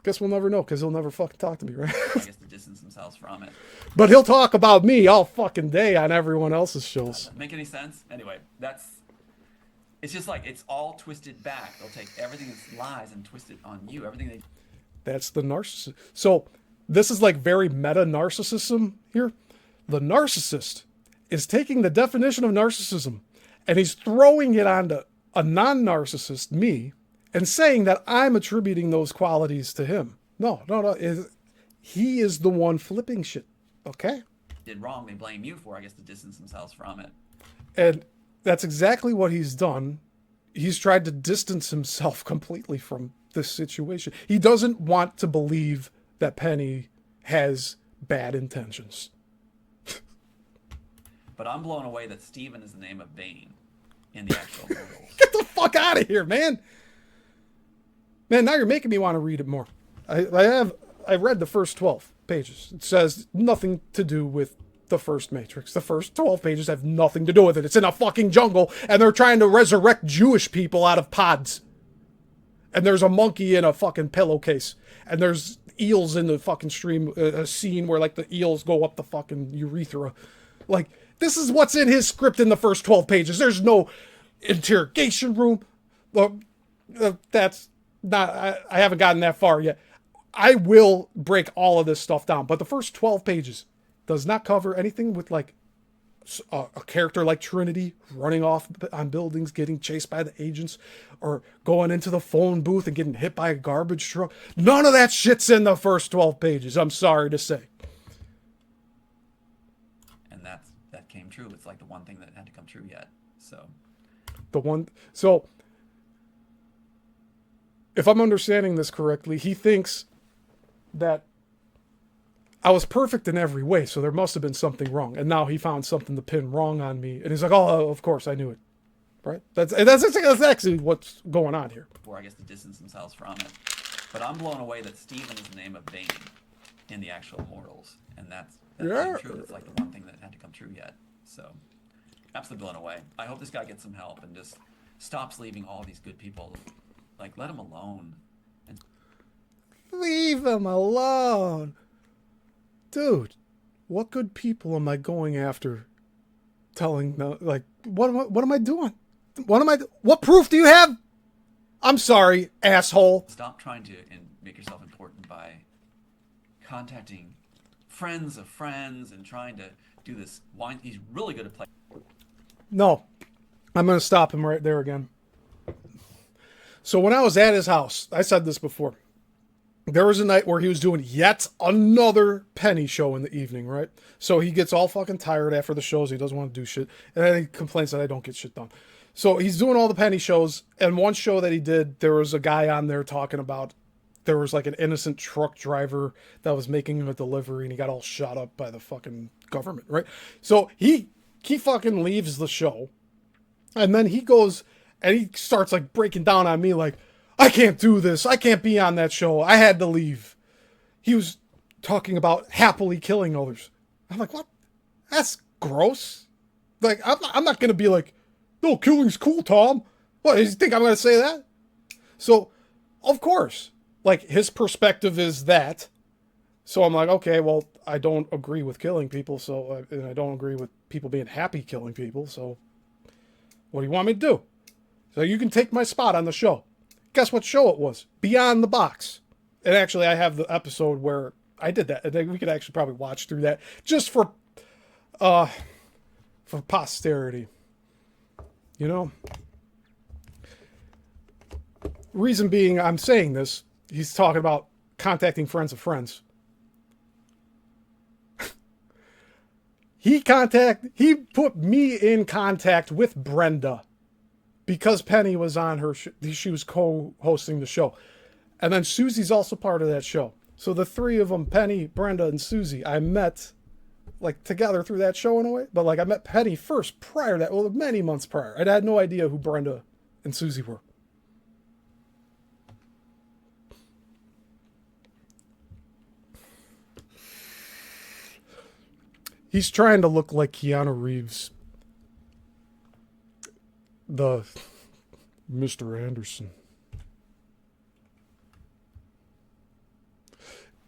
Guess we'll never know, because he'll never fucking talk to me, right? I guess to distance themselves from it. But he'll talk about me all fucking day on everyone else's shows. Make any sense? Anyway, it's just like it's all twisted back. They'll take everything that's lies and twist it on you. Everything they... That's the narcissist. So this is like very meta narcissism here. The narcissist is taking the definition of narcissism and he's throwing it onto a non-narcissist, me, and saying that I'm attributing those qualities to him. No. He is the one flipping shit. Okay? Did wrong, they blame you for, I guess, to distance themselves from it. And that's exactly what he's done. He's tried to distance himself completely from this situation. He doesn't want to believe that Penny has bad intentions. But I'm blown away that Steven is the name of Bane in the actual novel. Get the fuck out of here, man. Man, now you're making me want to read it more. I read the first 12 pages. It says nothing to do with the first Matrix. The first 12 pages have nothing to do with it. It's in a fucking jungle, and they're trying to resurrect Jewish people out of pods. And there's a monkey in a fucking pillowcase. And there's eels in the fucking stream, a scene where, like, the eels go up the fucking urethra. Like, this is what's in his script in the first 12 pages. There's no interrogation room. That's not... I haven't gotten that far yet. I will break all of this stuff down. But the first 12 pages does not cover anything with, like, a character like Trinity running off on buildings, getting chased by the agents, or going into the phone booth and getting hit by a garbage truck. None of that shit's in the first 12 pages, I'm sorry to say. And that came true. It's like the one thing that had to come true yet. So if I'm understanding this correctly, he thinks that I was perfect in every way, so there must have been something wrong. And now he found something to pin wrong on me. And he's like, oh, of course, I knew it. Right? That's actually what's going on here. Or I guess to distance themselves from it. But I'm blown away that Stephen is the name of Bane in the actual Immortals. And that came true. It's like the one thing that had to come true yet. So, absolutely blown away. I hope this guy gets some help and just stops leaving all these good people. Like, let him alone. Leave him alone. Dude, what good people am I going after? Telling like, what am I doing? What proof do you have? I'm sorry, asshole. Stop trying to make yourself important by contacting friends of friends and trying to do this. He's really good at playing. No, I'm going to stop him right there again. So when I was at his house, I said this before. There was a night where he was doing yet another Penny show in the evening, right? So he gets all fucking tired after the shows. He doesn't want to do shit. And then he complains that I don't get shit done. So he's doing all the Penny shows. And one show that he did, there was a guy on there talking about there was like an innocent truck driver that was making him a delivery and he got all shot up by the fucking government, right? So he fucking leaves the show. And then he goes and he starts like breaking down on me like, I can't do this. I can't be on that show. I had to leave. He was talking about happily killing others. I'm like, what? That's gross. Like, I'm not going to be like, no, killing's cool, Tom. What, you think I'm going to say that? So, of course, like, his perspective is that. So I'm like, okay, well, I don't agree with killing people, and I don't agree with people being happy killing people, so what do you want me to do? So you can take my spot on the show. Guess what show it was? Beyond the Box. And actually, I have the episode where I did that. And we could actually probably watch through that just for posterity. You know? Reason being, I'm saying this, he's talking about contacting friends of friends. He put me in contact with Brenda. Because Penny was on her, she was co-hosting the show. And then Susie's also part of that show. So the three of them, Penny, Brenda, and Susie, I met like together through that show in a way. But like I met Penny first prior to that, well, many months prior. I had no idea who Brenda and Susie were. He's trying to look like Keanu Reeves. The Mr. Anderson.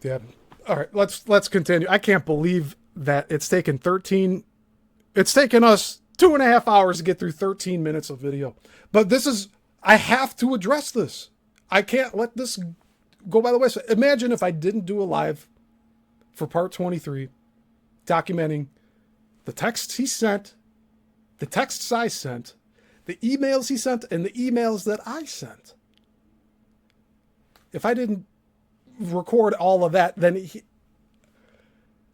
Yeah. All right, let's continue. I can't believe that it's taken us 2.5 hours to get through 13 minutes of video. But I have to address this. I can't let this go by the way. So imagine if I didn't do a live for part 23 documenting the texts he sent, the texts I sent, the emails he sent, and the emails that I sent. If I didn't record all of that, then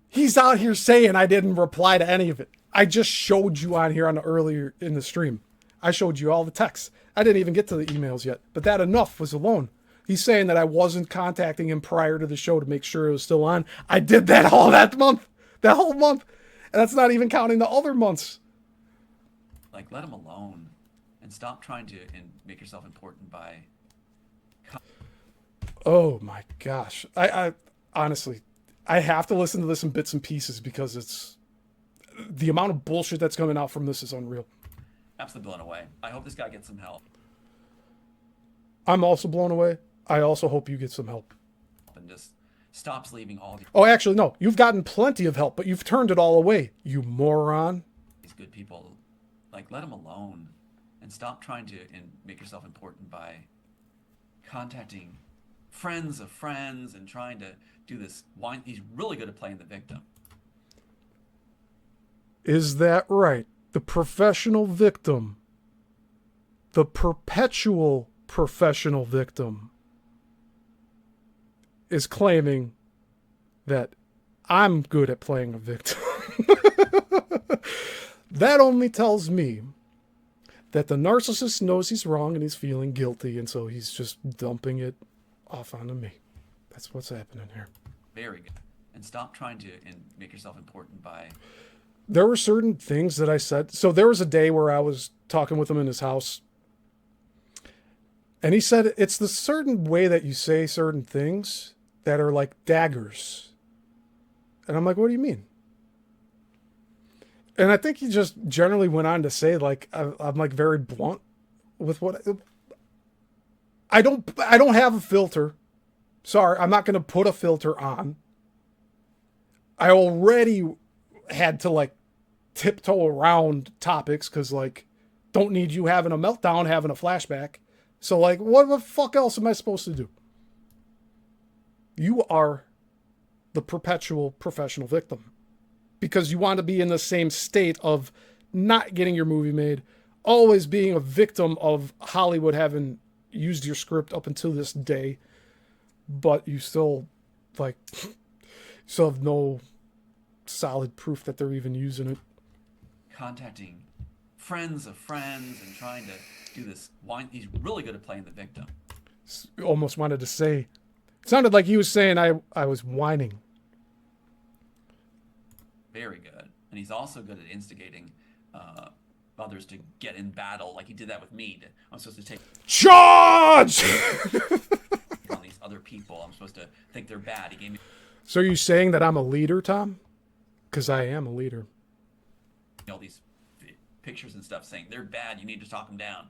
he's out here saying I didn't reply to any of it. I just showed you on here earlier in the stream. I showed you all the texts. I didn't even get to the emails yet, but that enough was alone. He's saying that I wasn't contacting him prior to the show to make sure it was still on. I did that all that month, that whole month. And that's not even counting the other months. Like, let him alone. And stop trying to make yourself important by... Oh my gosh. I honestly, I have to listen to this in bits and pieces because it's... The amount of bullshit that's coming out from this is unreal. Absolutely blown away. I hope this guy gets some help. I'm also blown away. I also hope you get some help. And just stops leaving all these... Oh, actually, no. You've gotten plenty of help, but you've turned it all away, you moron. These good people, like, let him alone. And stop trying to make yourself important by contacting friends of friends and trying to do this. He's really good at playing the victim. Is that right? The professional victim, the perpetual professional victim, is claiming that I'm good at playing a victim. That only tells me that the narcissist knows he's wrong and he's feeling guilty, and so he's just dumping it off onto me. That's what's happening here. Very good. And stop trying to make yourself important by... There were certain things that I said. So there was a day where I was talking with him in his house, and he said it's the certain way that you say certain things that are like daggers. And I'm like, what do you mean? And I think he just generally went on to say, like, I'm like very blunt with what I don't have a filter. Sorry, I'm not going to put a filter on. I already had to like tiptoe around topics because like don't need you having a meltdown, having a flashback. So like, what the fuck else am I supposed to do? You are the perpetual professional victim because you want to be in the same state of not getting your movie made, always being a victim of Hollywood having used your script up until this day, but you still like still have no solid proof that they're even using it. Contacting friends of friends and trying to do this. He's really good at playing the victim. Almost wanted to say, it sounded like he was saying I was whining. Very good. And he's also good at instigating others to get in battle, like he did that with me. I'm supposed to take charge on these other people. I'm supposed to think they're bad. He gave me... So are you saying that I'm a leader, Tom? Because I am a leader. all these pictures and stuff saying they're bad, you need to talk them down.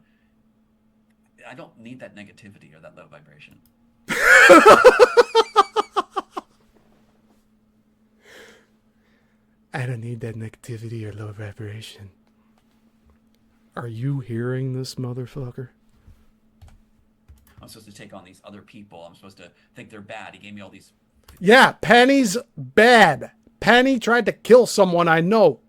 I don't need that negativity or that low vibration. I don't need that negativity or low vibration. Are you hearing this, motherfucker? I'm supposed to take on these other people. I'm supposed to think they're bad. He gave me all these... Yeah, Penny's bad. Penny tried to kill someone I know.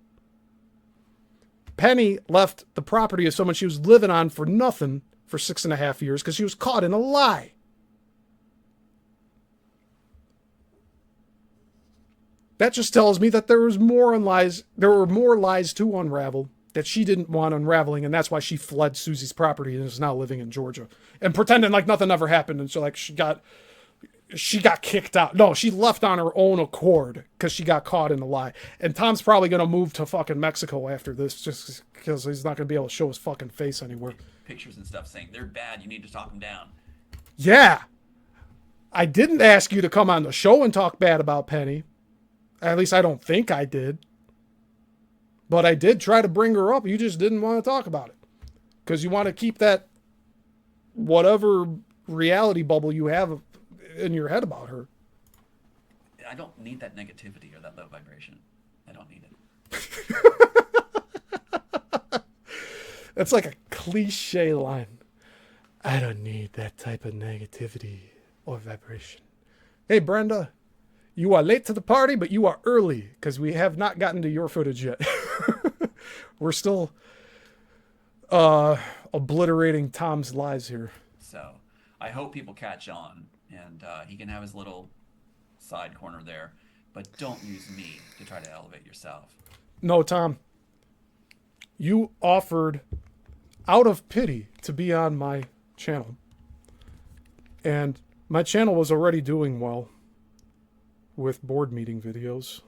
Penny left the property of someone she was living on for nothing for 6.5 years because she was caught in a lie. That just tells me that there was more lies. There were more lies to unravel that she didn't want unraveling, and that's why she fled Susie's property and is now living in Georgia and pretending like nothing ever happened. And so, like, she got kicked out. No, she left on her own accord because she got caught in the lie. And Tom's probably gonna move to fucking Mexico after this, just because he's not gonna be able to show his fucking face anywhere. Pictures and stuff saying they're bad. You need to talk them down. Yeah, I didn't ask you to come on the show and talk bad about Penny. At least I don't think I did. But I did try to bring her up. You just didn't want to talk about it. Because you want to keep that whatever reality bubble you have in your head about her. I don't need that negativity or that low vibration. I don't need it. That's like a cliche line. I don't need that type of negativity or vibration. Hey, Brenda. You are late to the party, but you are early because we have not gotten to your footage yet. We're still obliterating Tom's lies here. So I hope people catch on and he can have his little side corner there, but don't use me to try to elevate yourself. No, Tom. You offered out of pity to be on my channel. And my channel was already doing well with board meeting videos.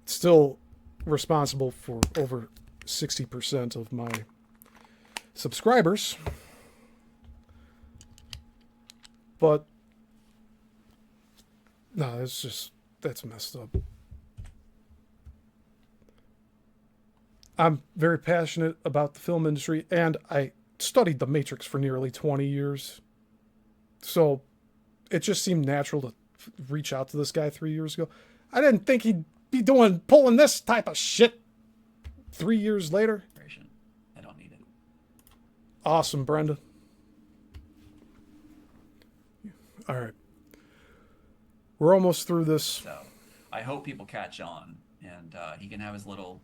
Still responsible for over 60% of my subscribers. But no, that's messed up. I'm very passionate about the film industry, and I studied The Matrix for nearly 20 years. So it just seemed natural to reach out to this guy 3 years ago. I didn't think he'd be pulling this type of shit 3 years later. I don't need it. Awesome, Brenda. All right. We're almost through this. So I hope people catch on and he can have his little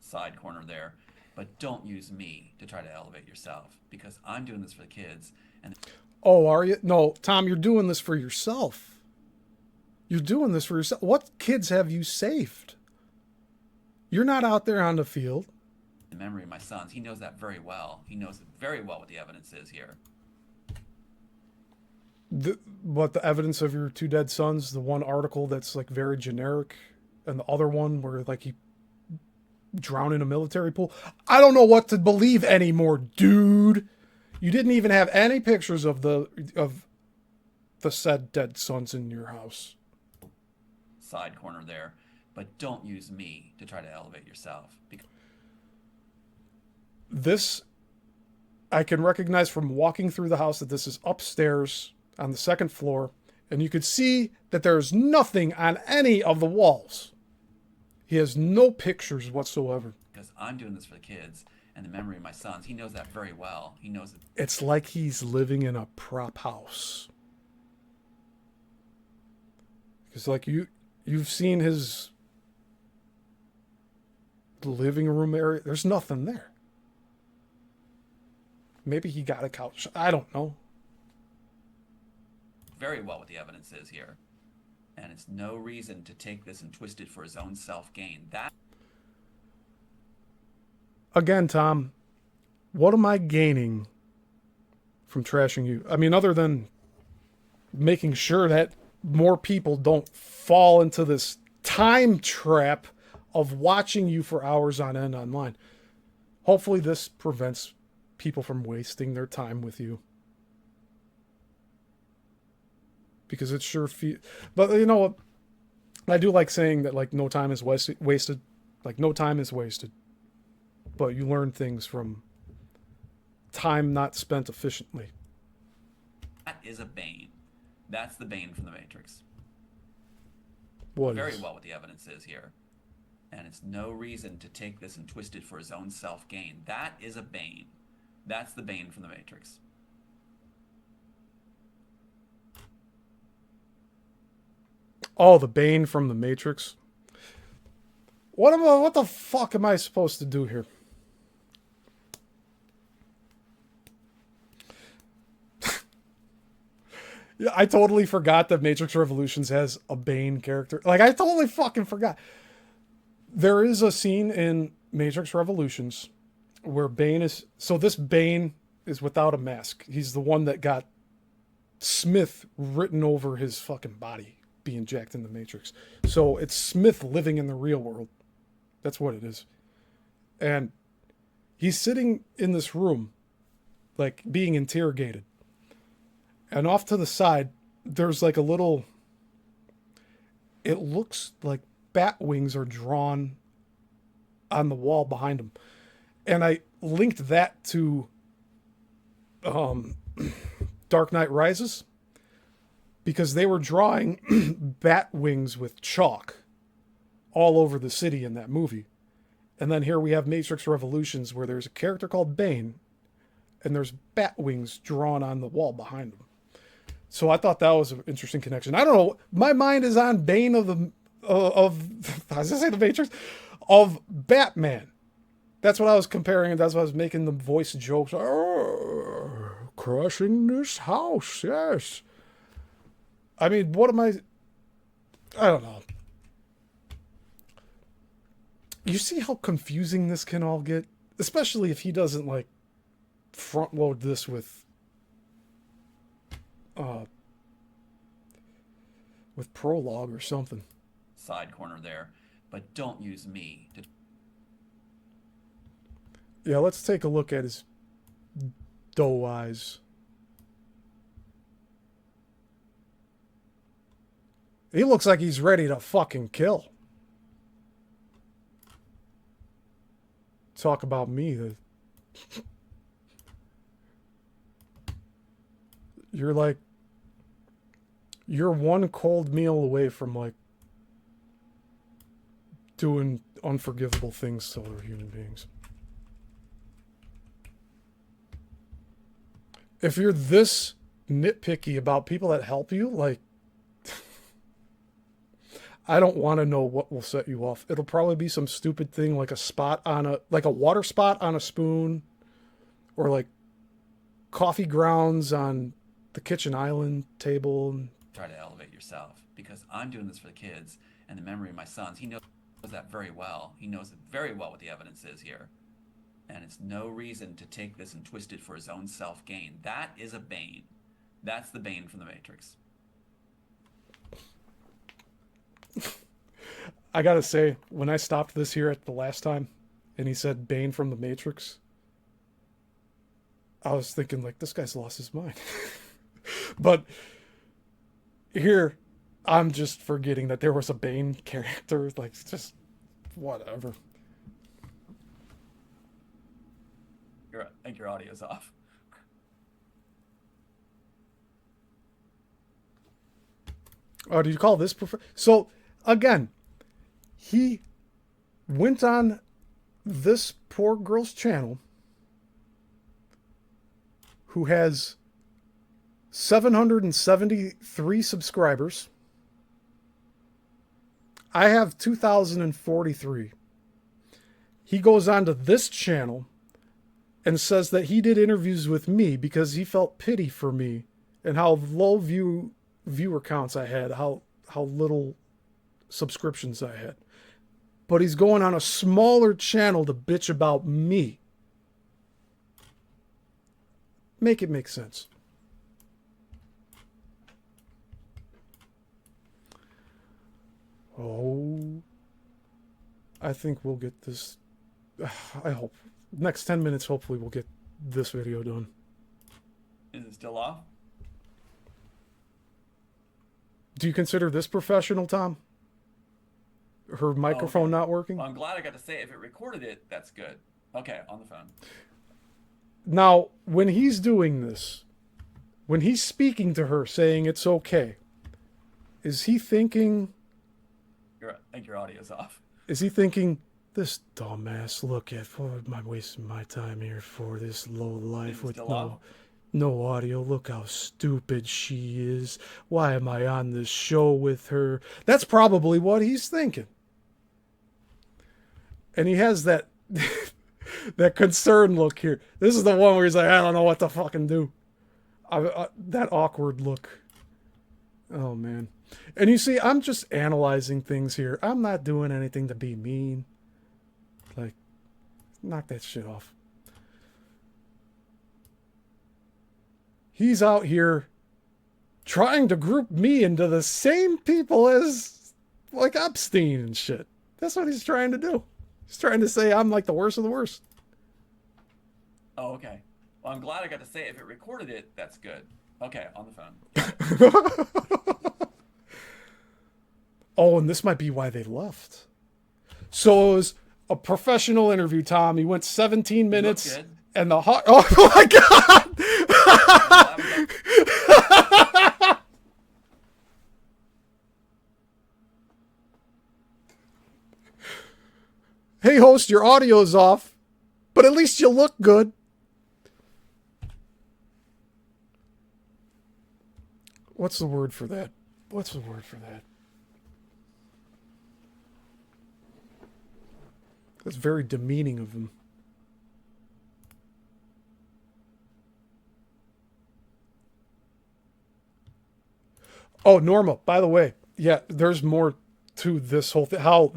side corner there, but don't use me to try to elevate yourself because I'm doing this for the kids. And Oh, are you? No, Tom, you're doing this for yourself. You're doing this for yourself. What kids have you saved? You're not out there on the field. the memory of my sons, he knows that very well. He knows very well what the evidence is here. What the evidence of your two dead sons? The one article that's like very generic, and the other one where like he drowned in a military pool. I don't know what to believe anymore, dude. You didn't even have any pictures of the said dead sons in your house. Side corner there, but don't use me to try to elevate yourself. This, I can recognize from walking through the house that this is upstairs on the second floor, and you could see that there's nothing on any of the walls. He has no pictures whatsoever. Because I'm doing this for the kids and the memory of my sons. He knows that very well. He knows it. It's like he's living in a prop house. Because like you've seen his living room area. There's nothing there. Maybe he got a couch. I don't know. Very well what the evidence is here. And it's no reason to take this and twist it for his own self-gain. That Again, Tom, what am I gaining from trashing you? I mean, other than making sure that more people don't fall into this time trap of watching you for hours on end online. Hopefully this prevents people from wasting their time with you. Because it sure feels... But you know what? I do like saying that, like, no time is wasted. Like, no time is wasted. But you learn things from time not spent efficiently. is a bane. That's the bane from the Matrix. What Very is? well what the evidence is here. And it's no reason to take this and twist it for his own self-gain. That is a bane. That's the bane from the Matrix. Oh, the Bane from the Matrix. What the fuck am I supposed to do here? Yeah, I totally forgot that Matrix Revolutions has a Bane character. Like, I totally fucking forgot. There is a scene in Matrix Revolutions where Bane is... So this Bane is without a mask. He's the one that got Smith written over his fucking body being jacked in the Matrix. So it's Smith living in the real world. That's what it is. And he's sitting in this room, like, being interrogated. And off to the side, there's like a little... It looks like bat wings are drawn on the wall behind him. And I linked that to Dark Knight Rises, because they were drawing bat wings with chalk all over the city in that movie. And then here we have Matrix Revolutions, where there's a character called Bane, and there's bat wings drawn on the wall behind him. So I thought that was an interesting connection. I don't know. My mind is on Bane of the... I was going to say the Matrix? Of Batman. That's what I was comparing, and that's what I was making the voice jokes. Oh, crushing this house, yes. I mean, what am I don't know. You see how confusing this can all get? Especially if he doesn't, like, front load this with prologue or something. Side corner there. But don't use me to... Yeah, let's take a look at his doe eyes. He looks like he's ready to fucking kill. Talk about me. You're like... You're one cold meal away from, like, doing unforgivable things to other human beings. If you're this nitpicky about people that help you, like... I don't want to know what will set you off. It'll probably be some stupid thing like a water spot on a spoon, or like coffee grounds on the kitchen island table. Try to elevate yourself, because I'm doing this for the kids and the memory of my sons. He knows that very well. He knows very well what the evidence is here. And it's no reason to take this and twist it for his own self-gain. That is a bane. That's the bane from the Matrix. I gotta say, when I stopped this here at the last time, and he said Bane from the Matrix, I was thinking, like, this guy's lost his mind. But here, I'm just forgetting that there was a Bane character. Like, just whatever. I think your audio's off. Oh, did you call this So, again, he went on this poor girl's channel who has 773 subscribers. I have 2,043. He goes on to this channel and says that he did interviews with me because he felt pity for me and how low viewer counts I had, how little subscriptions I had. But he's going on a smaller channel to bitch about me. Make it make sense. Oh, I think we'll get this. I hope. Next 10 minutes, hopefully, we'll get this video done. Is it still off? Do you consider this professional, Tom? Her microphone not working? Well, I'm glad I got to say it. If it recorded it, that's good. Okay, on the phone. Now, when he's doing this, when he's speaking to her, saying it's okay, is he thinking... I think your audio's off. Is he thinking, this dumbass, look at, what am I wasting my time here for, this low life with no audio, look how stupid she is, why am I on this show with her? That's probably what he's thinking. And he has that that concerned look here. This is the one where he's like, I don't know what to fucking do. That awkward look. Oh, man. And you see, I'm just analyzing things here. I'm not doing anything to be mean. Like, knock that shit off. He's out here trying to group me into the same people as, like, Epstein and shit. That's what he's trying to do. He's trying to say I'm like the worst of the worst. Oh, okay. Well, I'm glad I got to say it. If it recorded it, that's good. Okay, on the phone. Oh, and this might be why they left. So it was a professional interview, Tom. He went 17 minutes. Good. And the hot... Oh, my God! Hey, host, your audio's off, but at least you look good. What's the word for that? What's the word for that? That's very demeaning of him. Oh, Norma, by the way, yeah, there's more to this whole thing. How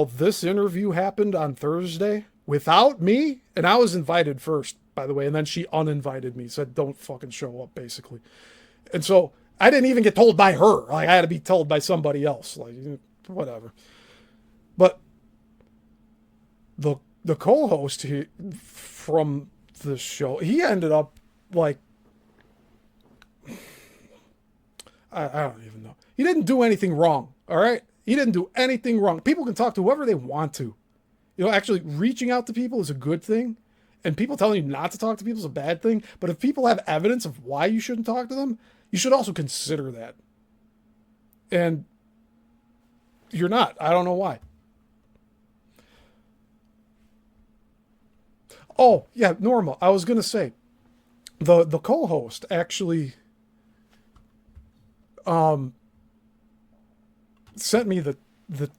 this interview happened on Thursday without me, and I was invited first, by the way, and then she uninvited me, said don't fucking show up, basically. And so I didn't even get told by her. Like, I had to be told by somebody else. Like, whatever. But the co-host from the show, he ended up like, I don't even know. He didn't do anything wrong, all right? He didn't do anything wrong. People can talk to whoever they want to. You know, actually reaching out to people is a good thing. And people telling you not to talk to people is a bad thing. But if people have evidence of why you shouldn't talk to them, you should also consider that. And you're not. I don't know why. Oh, yeah, Norma. I was going to say, the co-host actually... sent me the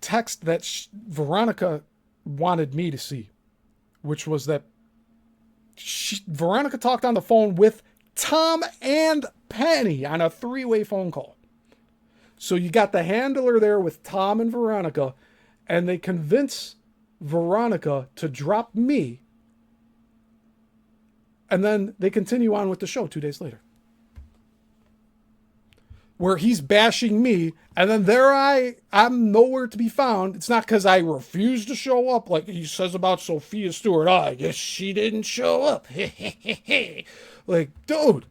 text that Veronica wanted me to see, which was that Veronica talked on the phone with Tom and Penny on a 3-way phone call. So you got the handler there with Tom and Veronica, and they convince Veronica to drop me, and then they continue on with the show 2 days later, where he's bashing me, and then I'm nowhere to be found. It's not because I refuse to show up like he says about Sophia Stewart. Oh, I guess she didn't show up. Like, dude,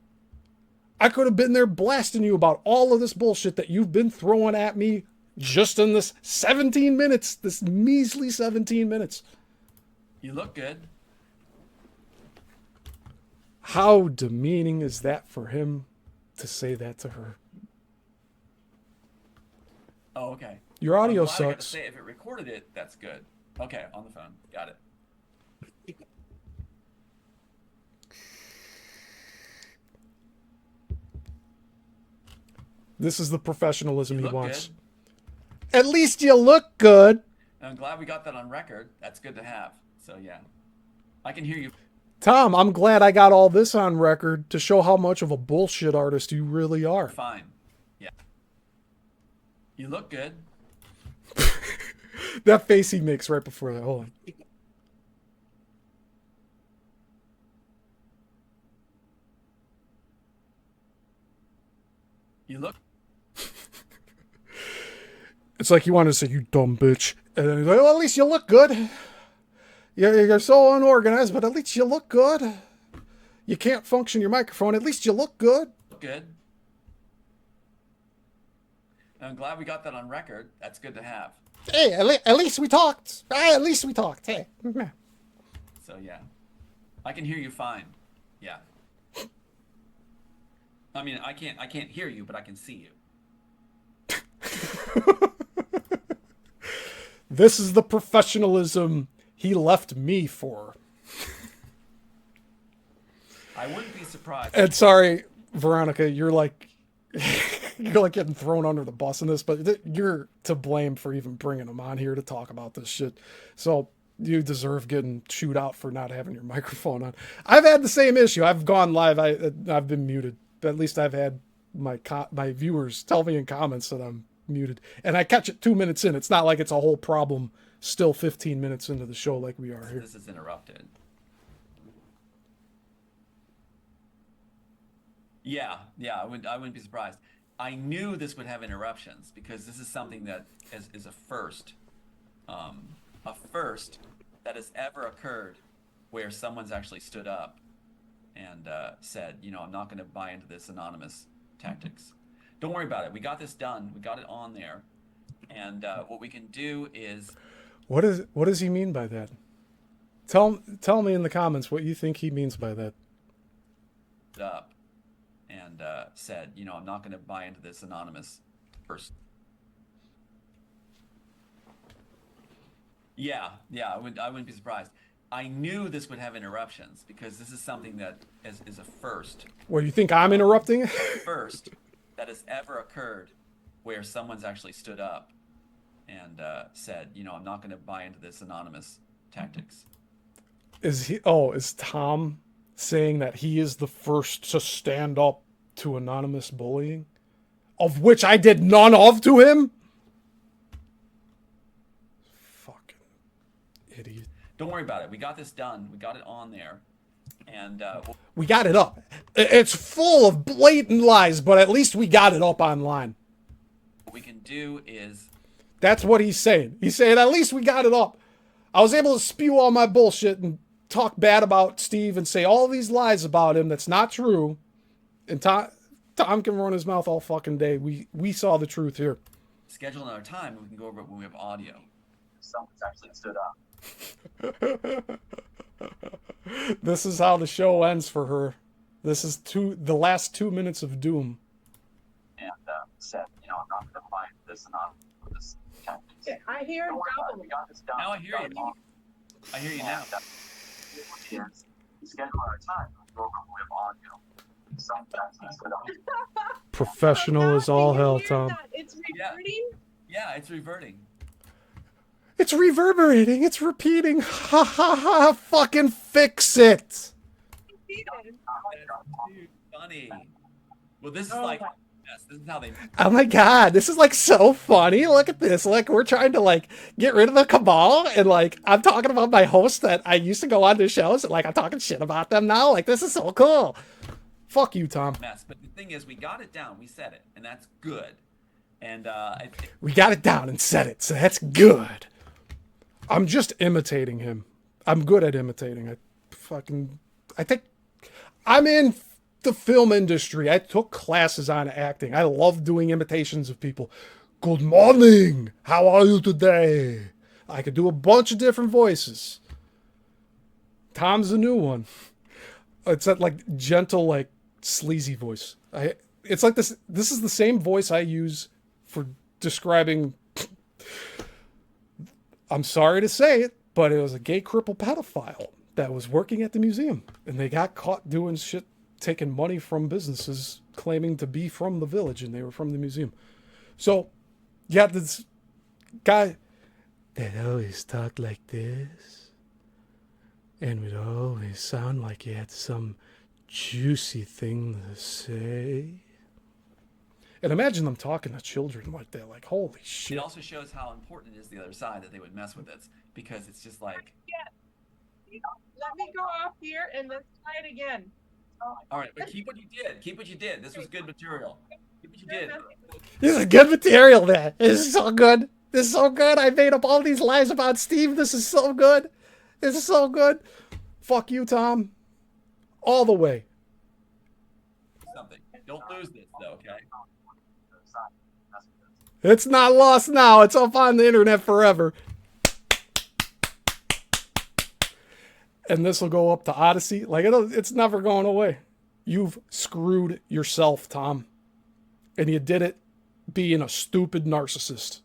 I could have been there blasting you about all of this bullshit that you've been throwing at me just in this 17 minutes, this measly 17 minutes. You look good. How demeaning is that for him to say that to her? Oh, okay. Your audio I'm glad I got to sucks. say, if it recorded it, that's good. Okay, on the phone. Got it. This is the professionalism You he look wants. good. At least you look good. And I'm glad we got that on record. That's good to have. So, yeah. I can hear you. Tom, I'm glad I got all this on record to show how much of a bullshit artist you really are. Fine. Yeah. You look good. That face he makes right before that. Hold on. You look. It's like you wanted to say, you dumb bitch. And then he's like, well, at least you look good. You're so unorganized, but at least you look good. You can't function your microphone. At least you look good. Good. And I'm glad we got that on record. That's good to have. Hey, at least we talked. At least we talked. Hey. So, yeah. I can hear you fine. Yeah. I mean, I can't hear you, but I can see you. This is the professionalism he left me for. I wouldn't be surprised. And sorry, Veronica, you're like getting thrown under the bus in this, but you're to blame for even bringing him on here to talk about this shit. So you deserve getting chewed out for not having your microphone on. I've had the same issue. I've gone live. I've been muted. At least I've had my viewers tell me in comments that I'm muted, and I catch it 2 minutes in. It's not like it's a whole problem still 15 minutes into the show like we are here. This is interrupted. Yeah, I wouldn't be surprised. I knew this would have interruptions because this is something that is a first that has ever occurred where someone's actually stood up and said, I'm not going to buy into this anonymous tactics. Don't worry about it. We got this done. We got it on there. And what we can do is... What does he mean by that? Tell me in the comments what you think he means by that. Up and said, I'm not going to buy into this anonymous person. Yeah, I wouldn't be surprised. I knew this would have interruptions because this is something that is a first. What, you think I'm interrupting? First that has ever occurred where someone's actually stood up and said, I'm not going to buy into this anonymous tactics. Is Tom saying that he is the first to stand up to anonymous bullying? Of which I did none of to him? Fucking idiot. Don't worry about it. We got this done. We got it on there. And we got it up. It's full of blatant lies, but at least we got it up online. What we can do is... That's what he's saying. He's saying, at least we got it up. I was able to spew all my bullshit and talk bad about Steve and say all these lies about him that's not true. And Tom can run his mouth all fucking day. We saw the truth here. Schedule another time and we can go over it when we have audio. Someone's actually stood up. This is how the show ends for her. This is the last 2 minutes of doom. And said, I'm not going to buy this anonymous tactics. Yeah, I hear him. We got this done. Now I hear you. I hear you now. Schedule another time. Go over when we have audio. Someone's actually stood up. Professional as all hell, Tom. It's recording. Yeah, it's reverting. It's reverberating. It's repeating. Ha ha ha. Fucking fix it. That's too funny. Well, this is like, yes, this is how they. Oh my god, this is like so funny. Look at this. Like we're trying to like get rid of the cabal, and like I'm talking about my hosts that I used to go on to shows, and like I'm talking shit about them now. Like this is so cool. Fuck you, Tom. Mess. But the thing is, we got it down. We said it, and that's good. And We got it down and said it, so that's good. I'm just imitating him. I'm good at imitating. I think I'm in the film industry. I took classes on acting. I love doing imitations of people. Good morning. How are you today? I could do a bunch of different voices. Tom's the new one. It's that like gentle, like sleazy voice. It's like this. This is the same voice I use for describing. I'm sorry to say it, but it was a gay cripple pedophile that was working at the museum, and they got caught doing shit, taking money from businesses, claiming to be from the village, and they were from the museum. So, yeah, this guy that always talked like this, and would always sound like he had some juicy thing to say. And imagine them talking to children like that, like, holy shit. it also shows how important it is the other side that they would mess with this, because it's just like, Let me go off here and let's try it again. all right, but keep what you did. Keep what you did. This was good material. Keep what you did. This is good material, man. This is so good. This is so good. I made up all these lies about Steve. This is so good. This is so good. Fuck you, Tom. All the way. Something. Don't lose this, though, okay? It's not lost now. It's up on the internet forever. And this will go up to Odyssey. Like, it's never going away. You've screwed yourself, Tom. And you did it being a stupid narcissist.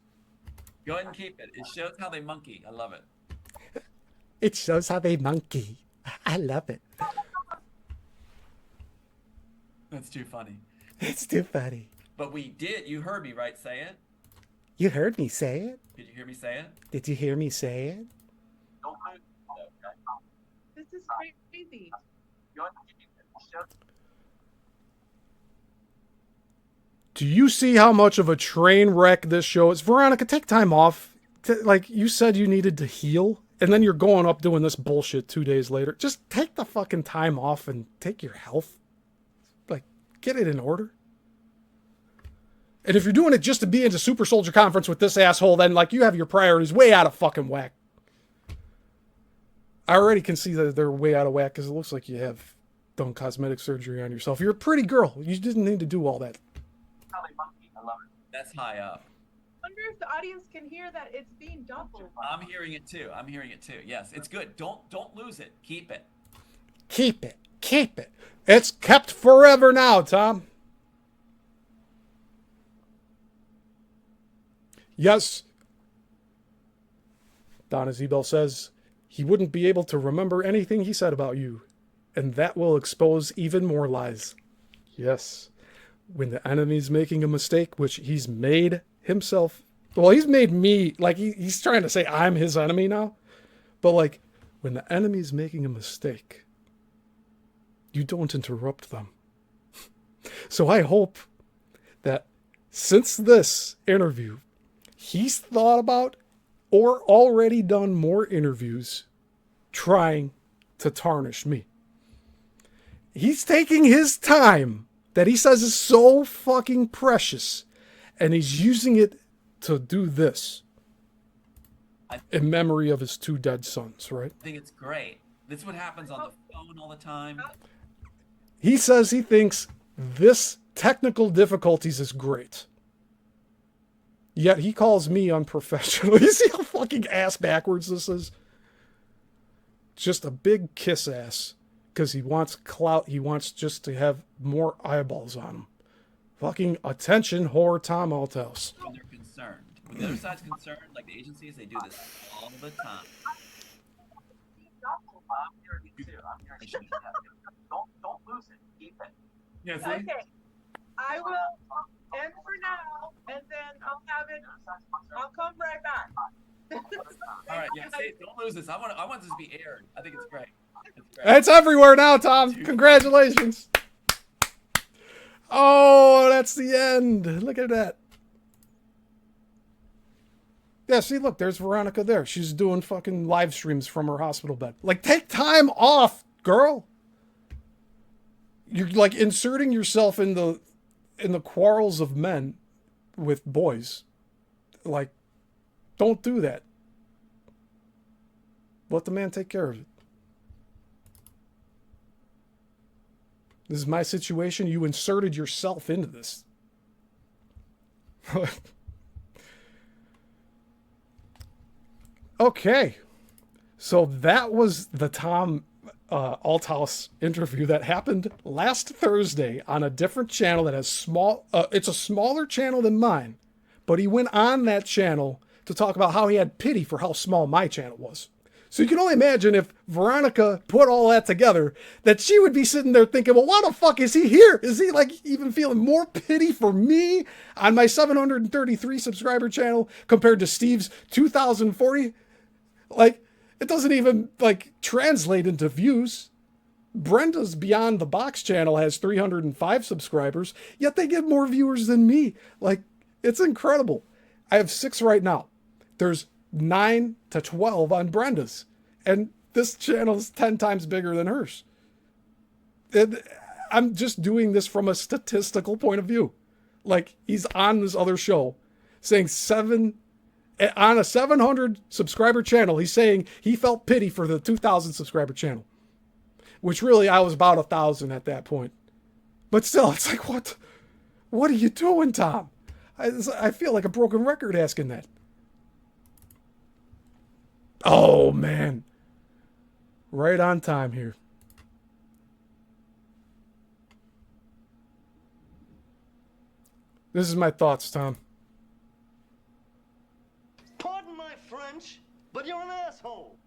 Go ahead and keep it. It shows how they monkey. I love it. It shows how they monkey. I love it. That's too funny. It's too funny. But we did. You heard me, right? Say it. You heard me say it? Did you hear me say it? Did you hear me say it? This is crazy. Do you see how much of a train wreck this show is? Veronica, take time off. Like, you said you needed to heal, and then you're going up doing this bullshit 2 days later. Just take the fucking time off and take your health. Like, get it in order. And if you're doing it just to be into Super Soldier Conference with this asshole, then, like, you have your priorities way out of fucking whack. I already can see that they're way out of whack because it looks like you have done cosmetic surgery on yourself. You're a pretty girl. You didn't need to do all that. That's high up. I wonder if the audience can hear that it's being doubled. I'm hearing it too. I'm hearing it too. Yes, it's good. Don't lose it. Keep it. Keep it. Keep it. It's kept forever now, Tom. Yes. Donna Zebel says he wouldn't be able to remember anything he said about you, and that will expose even more lies. Yes. When the enemy's making a mistake, which he's made himself, well, he's made me, like, he's trying to say I'm his enemy now. But, like, when the enemy's making a mistake, you don't interrupt them. So I hope that since this interview, he's thought about or already done more interviews trying to tarnish me. He's taking his time that he says is so fucking precious, and he's using it to do this in memory of his 2 dead sons, right? I think it's great. This is what happens on the phone all the time. He says he thinks this technical difficulties is great. Yet he calls me unprofessional. You see how fucking ass backwards this is? Just a big kiss ass. Because he wants clout. He wants just to have more eyeballs on him. Fucking attention whore Tom Althouse. When they're concerned. When the other side's concerned, like the agencies, they do this all the time. Don't lose it. Keep it. Yeah, see? Okay. I will end for now, and then I'll have Kevin. I'll come right back. All right, yeah. Don't lose this. I want this to be aired. I think it's great. It's great. It's everywhere now, Tom. Congratulations. Oh, that's the end. Look at that. Yeah, see, look, there's Veronica there. She's doing fucking live streams from her hospital bed. Like, take time off, girl. You're like inserting yourself in the quarrels of men with boys. Like, don't do that. Let the man take care of it. This is my situation. You inserted yourself into this. Okay. So that was the Tom Althouse interview that happened last Thursday on a different channel that has it's a smaller channel than mine, but he went on that channel to talk about how he had pity for how small my channel was. So you can only imagine if Veronica put all that together, that she would be sitting there thinking, well, why the fuck is he here? Is he like even feeling more pity for me on my 733 subscriber channel compared to Steve's 2040? Like, it doesn't even like translate into views. Brenda's Beyond the Box channel has 305 subscribers, yet they get more viewers than me. Like, it's incredible. I have 6 right now. There's 9 to 12 on Brenda's, and this channel is 10 times bigger than hers. And I'm just doing this from a statistical point of view. Like, he's on this other show saying on a 700 subscriber channel, he's saying he felt pity for the 2,000 subscriber channel, which really I was about 1,000 at that point. But still, it's like, what are you doing, Tom? I feel like a broken record asking that. Oh, man. Right on time here. This is my thoughts, Tom. Pardon my French, but you're an asshole.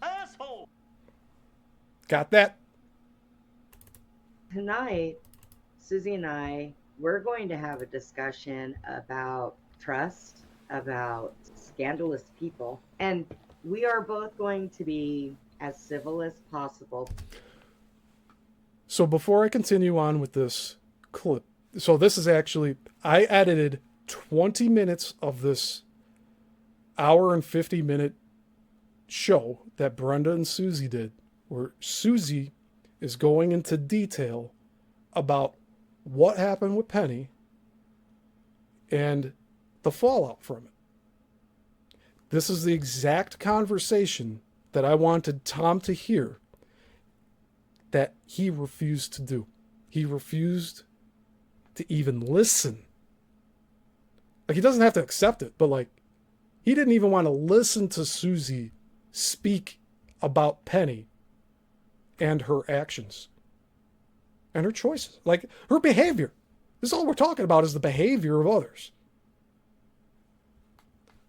Asshole. Got that? Tonight, Susie and we're going to have a discussion about trust, about scandalous people, and we are both going to be as civil as possible. So before I continue on with this clip, so this is actually, I edited 20 minutes of this hour and 50-minute show that Brenda and Susie did, where Susie is going into detail about what happened with Penny and the fallout from it. This is the exact conversation that I wanted Tom to hear that he refused to do. He refused to even listen. Like, he doesn't have to accept it, but like, he didn't even want to listen to Susie speak about Penny and her actions and her choices, like her behavior. This is all we're talking about, is the behavior of others.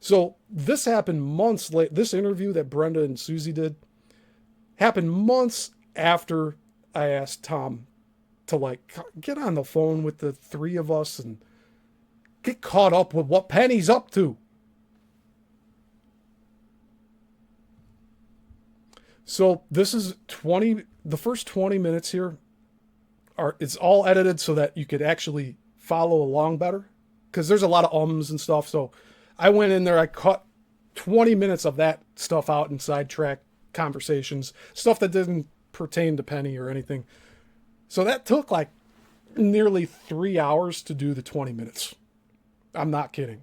So this happened months late. This interview that Brenda and Susie did happened months after I asked Tom to like get on the phone with the three of us and get caught up with what Penny's up to. So this is the first 20 minutes here it's all edited so that you could actually follow along better, because there's a lot of ums and stuff. So I went in there, I cut 20 minutes of that stuff out and sidetrack conversations, stuff that didn't pertain to Penny or anything. So that took like nearly 3 hours to do the 20 minutes. I'm not kidding.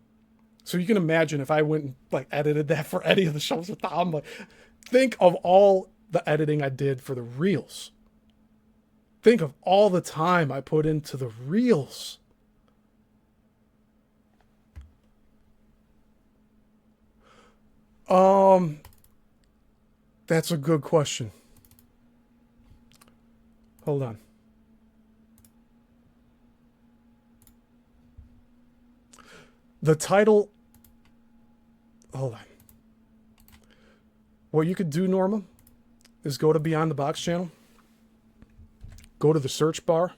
So you can imagine if I went and like edited that for any of the shows with Tom, like, think of all the editing I did for the reels. Think of all the time I put into the reels. That's a good question. Hold on. The title, hold on. What you could do, Norma, is go to Beyond the Box channel, go to the search bar,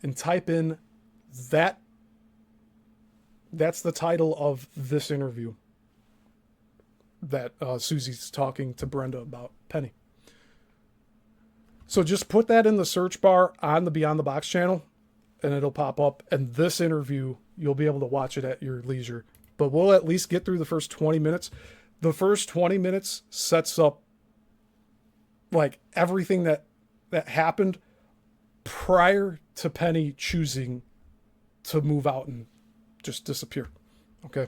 and type in that. That's the title of this interview that Susie's talking to Brenda about Penny. So just put that in the search bar on the Beyond the Box channel, and it'll pop up. And this interview, you'll be able to watch it at your leisure. But we'll at least get through the first 20 minutes. The first 20 minutes sets up like everything that happened prior to Penny choosing to move out and just disappear. Okay.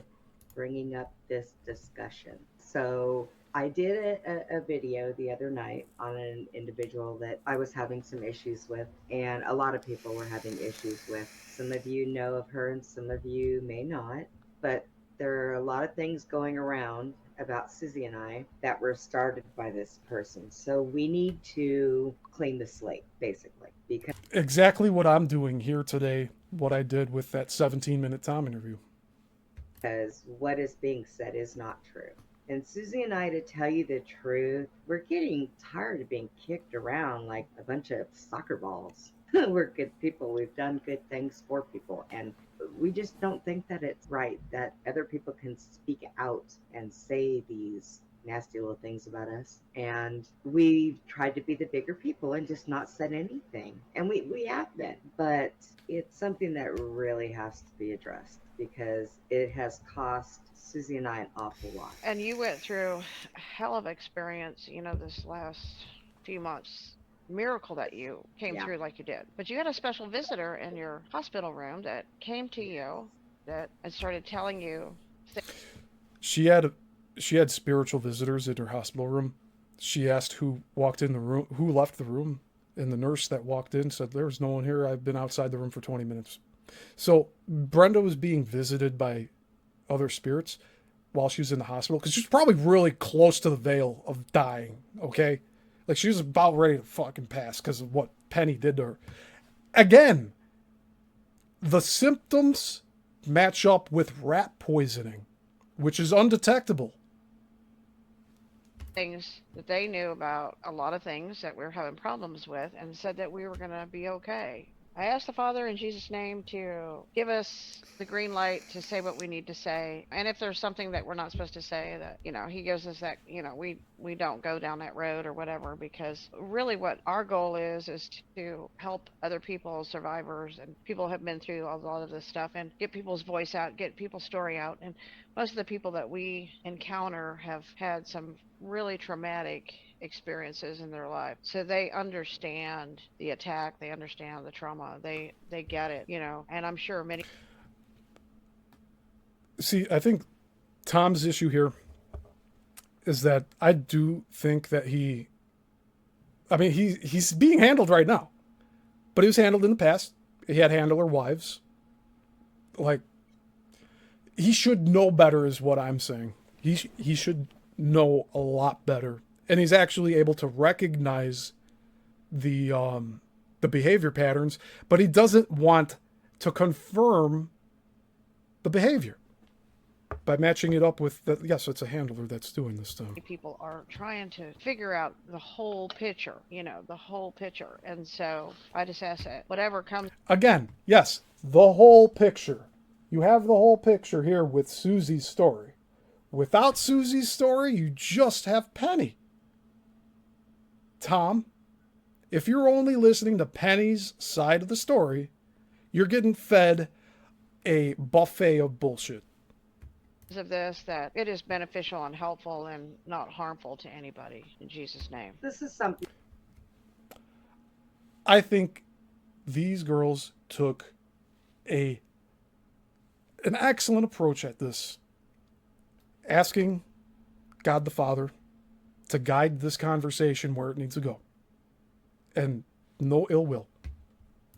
Bringing up this discussion. So I did a video the other night on an individual that I was having some issues with, and a lot of people were having issues with. Some of you know of her and some of you may not, but there are a lot of things going around about Susie and I that were started by this person. So we need to clean the slate, basically. Because exactly what I'm doing here today, what I did with that 17-minute Tom interview. Because what is being said is not true. And Susie and I, to tell you the truth, we're getting tired of being kicked around like a bunch of soccer balls. We're good people. We've done good things for people. And we just don't think that it's right that other people can speak out and say these nasty little things about us. And we've tried to be the bigger people and just not said anything. And we have been. But it's something that really has to be addressed because it has cost Susie and I an awful lot. And you went through a hell of experience, this last few months. Miracle that you came through like you did. But you had a special visitor in your hospital room that came to you and started telling you She had spiritual visitors in her hospital room. She asked who walked in the room, who left the room, and the nurse that walked in said, "There's no one here. I've been outside the room for 20 minutes." So Brenda was being visited by other spirits while she was in the hospital because she was probably really close to the veil of dying, okay? Like she was about ready to fucking pass because of what Penny did to her. Again, the symptoms match up with rat poisoning, which is undetectable. things that they knew about a lot of things that we were having problems with and said that we were going to be okay. I asked the Father in Jesus' name to give us the green light to say what we need to say. And if there's something that we're not supposed to say, that, he gives us that, we don't go down that road or whatever, because really what our goal is to help other people, survivors, and people who have been through a lot of this stuff and get people's voice out, get people's story out. And most of the people that we encounter have had some really traumatic experiences in their life, so they understand the attack, they understand the trauma, they get it, and I'm sure many. See, I think Tom's issue here is that I do think that he's being handled right now, but he was handled in the past. He had handler wives. Like, he should know better is what I'm saying. He should know a lot better. And he's actually able to recognize the behavior patterns, but he doesn't want to confirm the behavior by matching it up with yes, it's a handler that's doing this stuff. People are trying to figure out the whole picture, the whole picture. And so I just ask that whatever comes. Again, yes, the whole picture. You have the whole picture here with Susie's story. Without Susie's story, you just have Penny. Tom, if you're only listening to Penny's side of the story, you're getting fed a buffet of bullshit. Of this, that it is beneficial and helpful and not harmful to anybody, in Jesus' name. This is something. I think these girls took an excellent approach at this, asking God the Father to guide this conversation where it needs to go, and no ill will.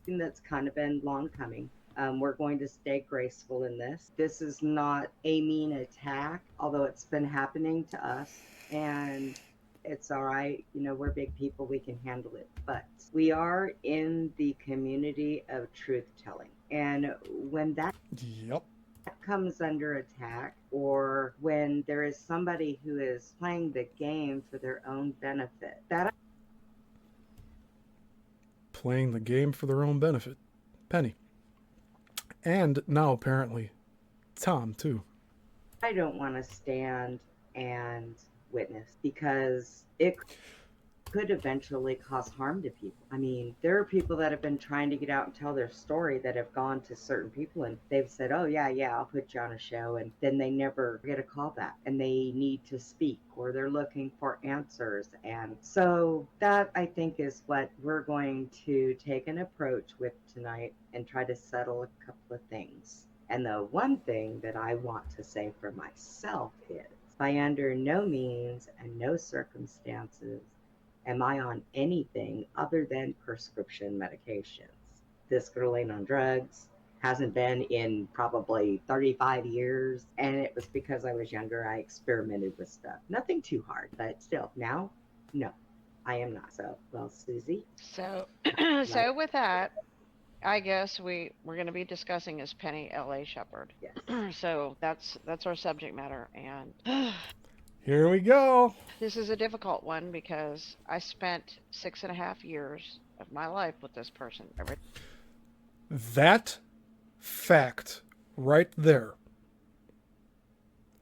That's kind of been long coming. We're going to stay graceful in this. This is not a mean attack, although it's been happening to us, and it's all right. We're big people, we can handle it. But we are in the community of truth telling, and when that comes under attack, or when there is somebody who is playing the game for their own benefit, playing the game for their own benefit. Penny. And now apparently Tom too. I don't want to stand and witness because it could eventually cause harm to people. I mean, there are people that have been trying to get out and tell their story that have gone to certain people and they've said, oh, yeah, I'll put you on a show. And then they never get a call back and they need to speak or they're looking for answers. And so that I think is what we're going to take an approach with tonight and try to settle a couple of things. And the one thing that I want to say for myself is by under no means and no circumstances am I on anything other than prescription medications. This girl ain't on drugs, hasn't been in probably 35 years, and it was because I was younger. I experimented with stuff. Nothing too hard, but still, now, no, I am not. So, well, Susie. So, so with that, I guess we're going to be discussing is Penny L.A. Shepard. Yes. So that's our subject matter, and Here we go. this is a difficult one because I spent 6.5 years of my life with this person. That fact right there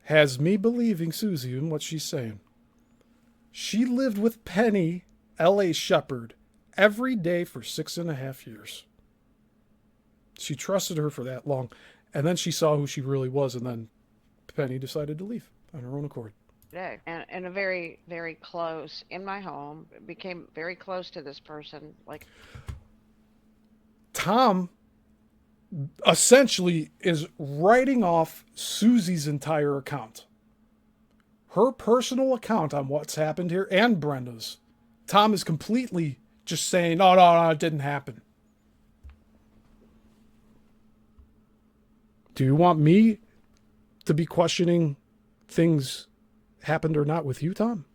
has me believing Susie in what she's saying. She lived with Penny L.A. Shepard every day for 6.5 years. She trusted her for that long, and then she saw who she really was, and then Penny decided to leave on her own accord. Day. And a very, very close in my home, became very close to this person. Like Tom essentially is writing off Susie's entire account. Her personal account on what's happened here and Brenda's. Tom is completely just saying, no, it didn't happen. Do you want me to be questioning things happened or not with you, Tom?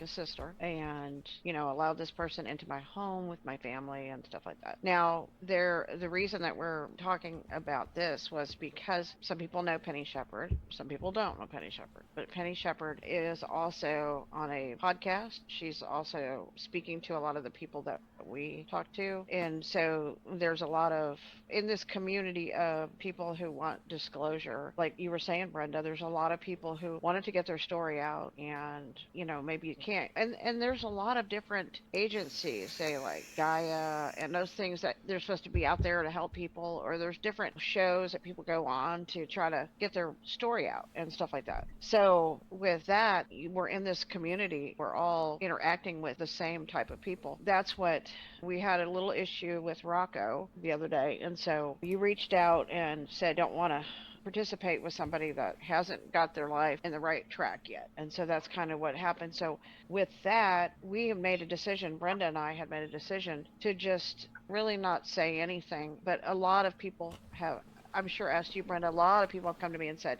a sister and, allowed this person into my home with my family and stuff like that. Now, the reason that we're talking about this was because some people know Penny Shepard, some people don't know Penny Shepard, but Penny Shepard is also on a podcast. She's also speaking to a lot of the people that we talk to. And so there's a lot of, in this community of people who want disclosure, like you were saying, Brenda, there's a lot of people who wanted to get their story out and, maybe you can't. And there's a lot of different agencies, say like Gaia and those things that they're supposed to be out there to help people, or there's different shows that people go on to try to get their story out and stuff like that. So with that, we're in this community, we're all interacting with the same type of people. That's what we had a little issue with Rocco the other day. And so you reached out and said, don't want to participate with somebody that hasn't got their life in the right track yet. And so that's kind of what happened. So with that, we have made a decision, Brenda and I had made a decision to just really not say anything. But a lot of people have, I'm sure asked you, Brenda, a lot of people have come to me and said,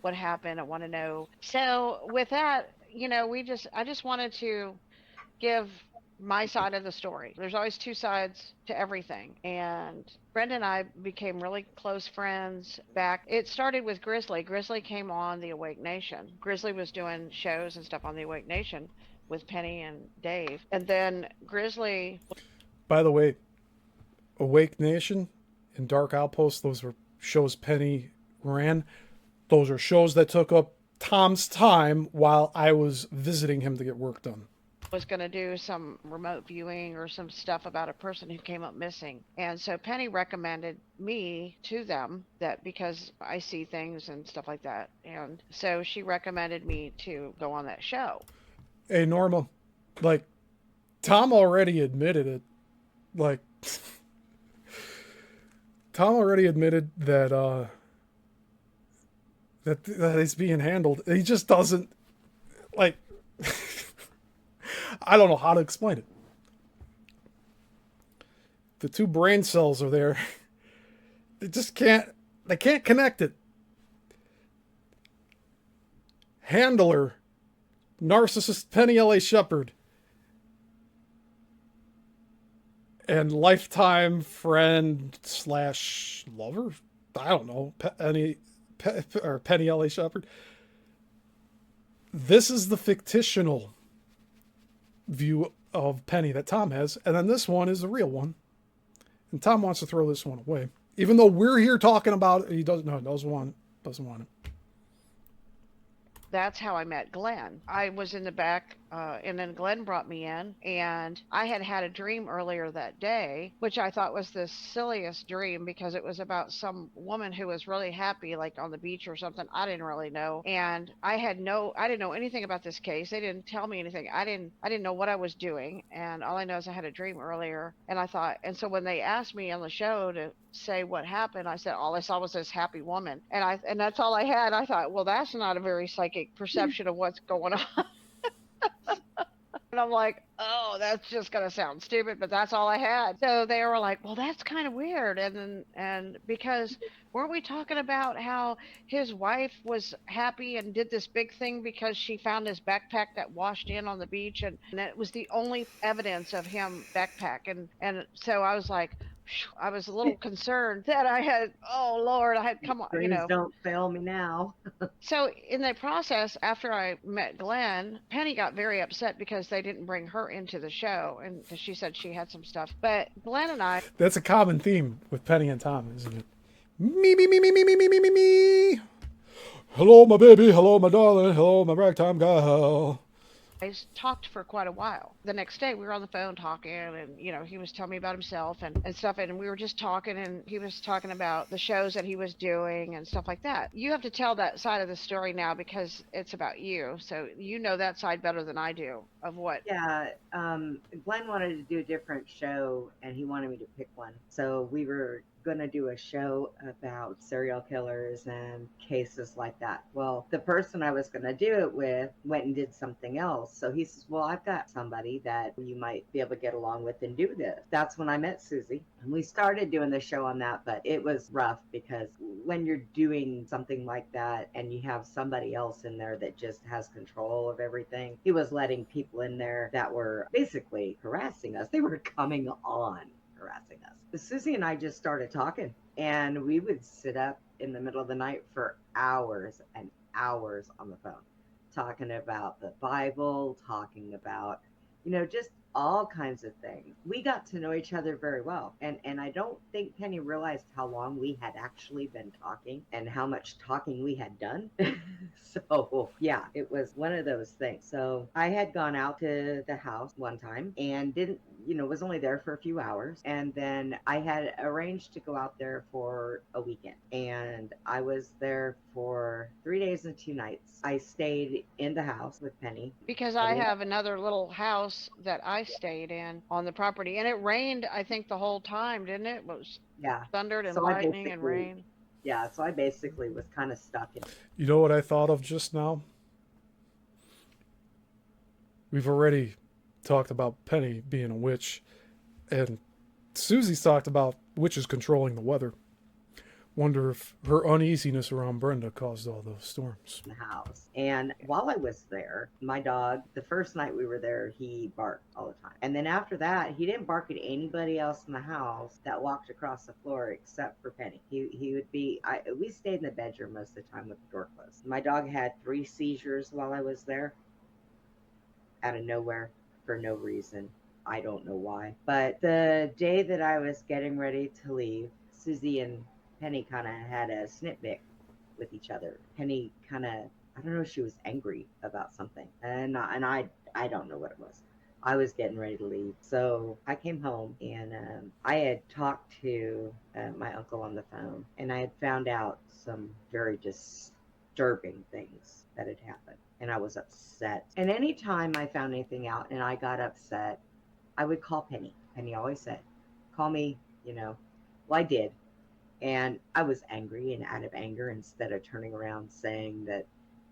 what happened? I want to know. So with that, I just wanted to give my side of the story. There's always two sides to everything. And Brenda and I became really close friends back. It started with Grizzly. Grizzly came on the Awake Nation. Grizzly was doing shows and stuff on the Awake Nation with Penny and Dave. And then Grizzly... By the way, Awake Nation and Dark Outpost, those were shows Penny ran. Those are shows that took up Tom's time while I was visiting him to get work done. Was going to do some remote viewing or some stuff about a person who came up missing. And so Penny recommended me to them, that because I see things and stuff like that. And so she recommended me to go on that show. Hey, Norma, Tom already admitted it. Tom already admitted that that it's being handled. He just doesn't, I don't know how to explain it. The two brain cells are there. They can't connect it. Handler, narcissist Penny L.A. Shepard, and lifetime friend / lover, I don't know, Penny L.A. Shepard. This is the fictional view of Penny that Tom has, and then this one is the real one. And Tom wants to throw this one away. Even though we're here talking about it, he doesn't want it. That's how I met Glenn. I was in the back, and then Glenn brought me in, and I had a dream earlier that day, which I thought was the silliest dream because it was about some woman who was really happy, like on the beach or something. I didn't really know, and I didn't know anything about this case. They didn't tell me anything. I didn't know what I was doing, and all I know is I had a dream earlier, and I thought, and so when they asked me on the show to say what happened, I said all I saw was this happy woman, and that's all I had. I thought, well, that's not a very psychic perception of what's going on. And I'm like, oh, that's just gonna sound stupid, but that's all I had. So they were like, well, that's kind of weird. And because weren't we talking about how his wife was happy and did this big thing because she found his backpack that washed in on the beach, and it was the only evidence of him backpack. And so I was like, I was a little concerned that I had, oh Lord, I had come on, Dreams don't fail me now. So in the process, after I met Glenn, Penny got very upset because they didn't bring her into the show, and she said she had some stuff. But Glenn and I, That's a common theme with Penny and Tom, isn't it? Me, me, me, me, me, me, me, me, me, me. Hello, my baby. Hello, my darling. Hello, my ragtime gal. talked for quite a while. The next day we were on the phone talking, and he was telling me about himself and stuff, and we were just talking, and he was talking about the shows that he was doing and stuff like that. You have to tell that side of the story now because it's about you, so you know that side better than I do of what. Yeah, Glenn wanted to do a different show, and he wanted me to pick one. So we were going to do a show about serial killers and cases like that. Well, the person I was going to do it with went and did something else. So he says, well, I've got somebody that you might be able to get along with and do this. That's when I met Susie. And we started doing the show on that, but it was rough because when you're doing something like that and you have somebody else in there that just has control of everything, he was letting people in there that were basically harassing us. They were coming on harassing us. But Susie and I just started talking, and we would sit up in the middle of the night for hours and hours on the phone, talking about the Bible, talking about, just all kinds of things. We got to know each other very well. And I don't think Penny realized how long we had actually been talking and how much talking we had done. So yeah, it was one of those things. So I had gone out to the house one time and didn't, was only there for a few hours. And then I had arranged to go out there for a weekend. And I was there for 3 days and 2 nights. I stayed in the house with Penny. Because I have another little house that I stayed in on the property, and it rained, I think, the whole time, didn't it? It was thundered and lightning and rain. Yeah, so I basically was kind of stuck in. You know what I thought of just now? We've already talked about Penny being a witch, and Susie's talked about witches controlling the weather. Wonder if her uneasiness around Brenda caused all those storms. In the house. And while I was there, my dog, the first night we were there, he barked all the time. And then after that, he didn't bark at anybody else in the house that walked across the floor except for Penny. He would be, we stayed in the bedroom most of the time with the door closed. My dog had 3 seizures while I was there, out of nowhere, for no reason. I don't know why. But the day that I was getting ready to leave, Susie and Penny kind of had a snitpick with each other. Penny kind of, I don't know, she was angry about something. And I don't know what it was. I was getting ready to leave. So I came home, and I had talked to my uncle on the phone, and I had found out some very disturbing things that had happened. And I was upset. And anytime I found anything out and I got upset, I would call Penny. Penny always said, call me, Well, I did. And I was angry, and out of anger, instead of turning around saying that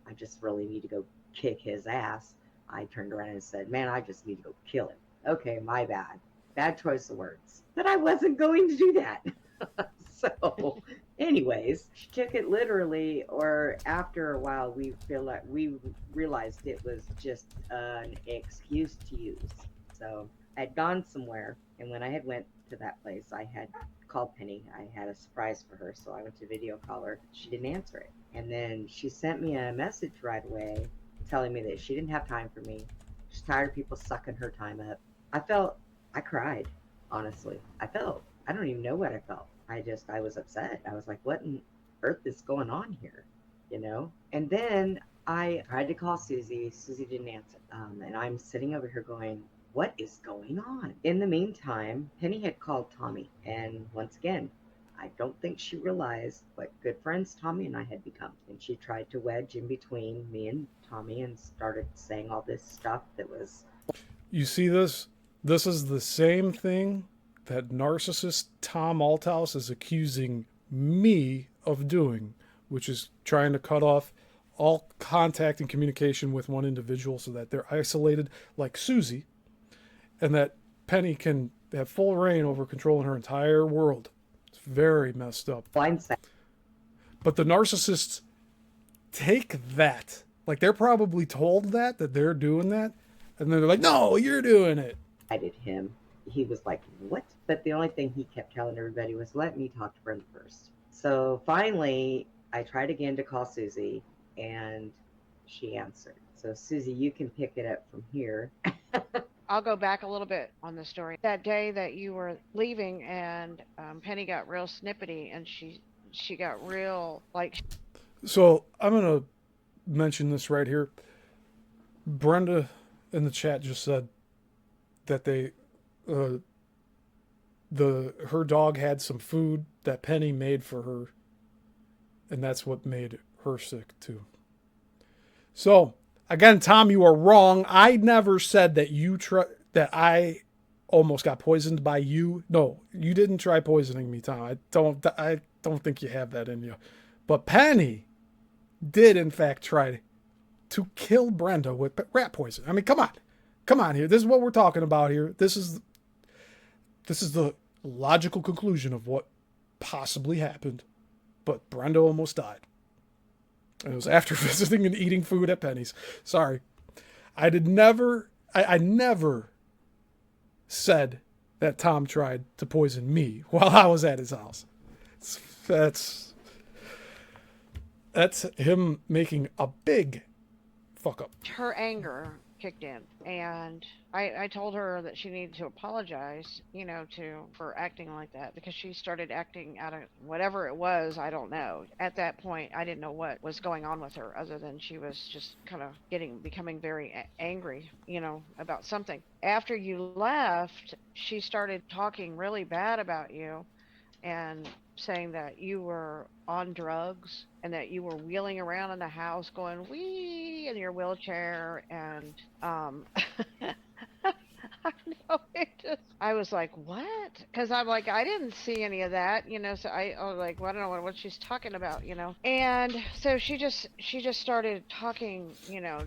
I just really need to go kick his ass, I turned around and said, man, I just need to go kill him. Okay, my bad. Bad choice of words. But I wasn't going to do that. So anyways, she took it literally, or after a while, we realized it was just an excuse to use. So I'd gone somewhere, and when I had went to that place, I had called Penny. I had a surprise for her, so I went to video call her. She didn't answer it. And then she sent me a message right away telling me that she didn't have time for me. She's tired of people sucking her time up. I cried, honestly. I I don't even know what I felt. I was upset. I was like, what in earth is going on here? You know? And then I tried to call Susie. Susie didn't answer. And I'm sitting over here going, what is going on? In the meantime, Penny had called Tommy. And once again, I don't think she realized what good friends Tommy and I had become. And she tried to wedge in between me and Tommy and started saying all this stuff that was. You see this? This is the same thing that narcissist Tom Althouse is accusing me of doing, which is trying to cut off all contact and communication with one individual so that they're isolated like Susie, and that Penny can have full reign over controlling her entire world. It's very messed up. Blindsided. But the narcissists take that. Like, they're probably told that they're doing that, and then they're like, no, you're doing it. Him. He was like, what? But the only thing he kept telling everybody was, let me talk to Brenda first. So finally, I tried again to call Susie, and she answered. So Susie, you can pick it up from here. I'll go back a little bit on the story. That day that you were leaving, and Penny got real snippety, and she got real like. So I'm gonna mention this right here. Brenda in the chat just said that her dog had some food that Penny made for her, and that's what made her sick too. So again, Tom, you are wrong. I never said that that I almost got poisoned by you. No, you didn't try poisoning me, Tom. I don't think you have that in you. But Penny did in fact try to kill Brenda with rat poison. I mean, come on here. This is what we're talking about here. This is the logical conclusion of what possibly happened. But Brenda almost died. And it was after visiting and eating food at Penny's. Sorry. I never said that Tom tried to poison me while I was at his house. That's him making a big fuck up. Her anger kicked in, and I told her that she needed to apologize, for acting like that, because she started acting out of whatever it was. I don't know. At that point, I didn't know what was going on with her, other than she was just kind of becoming very angry, about something. After you left, she started talking really bad about you, and saying that you were on drugs and that you were wheeling around in the house going wee in your wheelchair, and I know, I was like, what? Because I'm like, I didn't see any of that, so I was like, well, I don't know what she's talking about, and so she just started talking,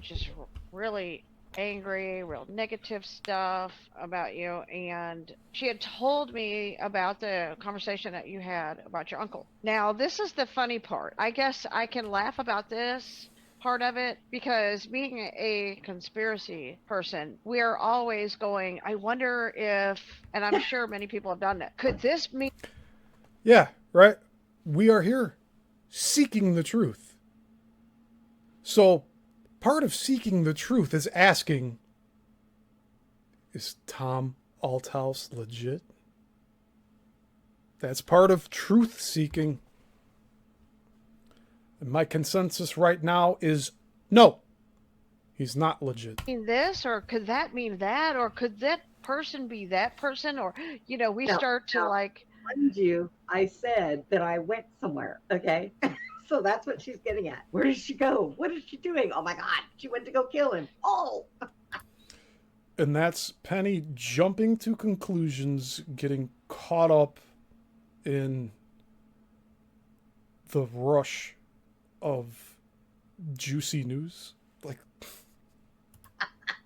just really angry, real negative stuff about you. And she had told me about the conversation that you had about your uncle. Now, this is the funny part. I guess I can laugh about this part of it, because being a conspiracy person, we are always going, I wonder if, and I'm sure many people have done that, could this mean? Yeah, right. We are here seeking the truth. So part of seeking the truth is asking, is Tom Althouse legit? That's part of truth seeking. And my consensus right now is no, he's not legit. Mean this, or could that mean that, or could that person be that person, or we start to like. Mind you, I said that I went somewhere. Okay. So that's what she's getting at. Where did she go? What is she doing? Oh my God, she went to go kill him. Oh. And that's Penny jumping to conclusions, getting caught up in the rush of juicy news. Like,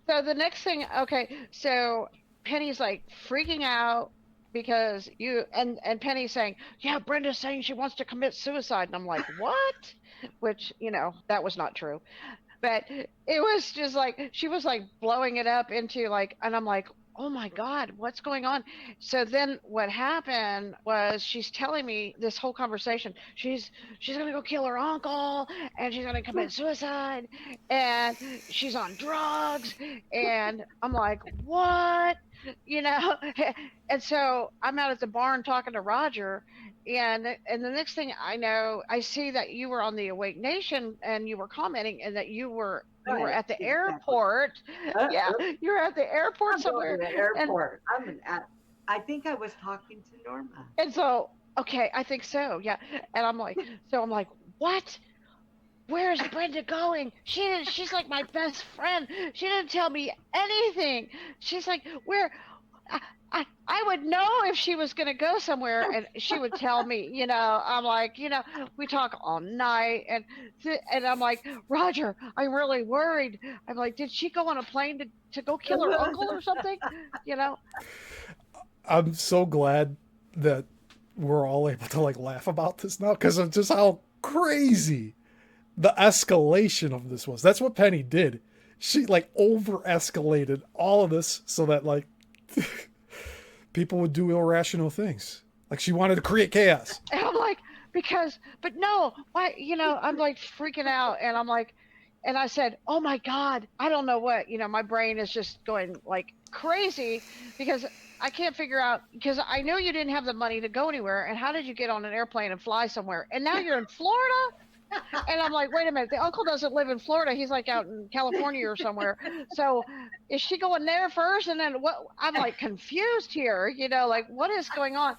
so the next thing, okay, so Penny's like freaking out because and Penny's saying, yeah, Brenda's saying she wants to commit suicide. And I'm like, what? Which, that was not true. But it was just like, she was like blowing it up into like, and I'm like, oh my God, what's going on? So then what happened was, she's telling me this whole conversation. She's going to go kill her uncle, and she's going to commit suicide, and she's on drugs. And I'm like, what? you know. And so I'm out at the barn talking to Roger, and the next thing I know, I see that you were on the Awake Nation and you were commenting, and that you were Right, at the exactly. airport. Yeah, Oops, you were at the airport I'm going somewhere, to the and airport. I think I was talking to Norma. so okay, I think so, yeah. And I'm like, what? Where's Brenda going? She's like my best friend. She didn't tell me anything. She's like, where? I would know if she was going to go somewhere, and she would tell me, I'm like, we talk all night, and I'm like, Roger, I'm really worried. I'm like, did she go on a plane to go kill her uncle or something? You know? I'm so glad that we're all able to like laugh about this now because of just how crazy the escalation of this was. That's what Penny did. She like over escalated all of this so that like people would do irrational things. Like she wanted to create chaos. And I'm like, but no, why, I'm like freaking out, and I'm like, and I said, oh my God, I don't know what, my brain is just going like crazy because I can't figure out, because I know you didn't have the money to go anywhere. And how did you get on an airplane and fly somewhere? And now you're in Florida? And I'm like, wait a minute, the uncle doesn't live in Florida. He's like out in California or somewhere. So is she going there first? And then what? I'm like confused here, like what is going on?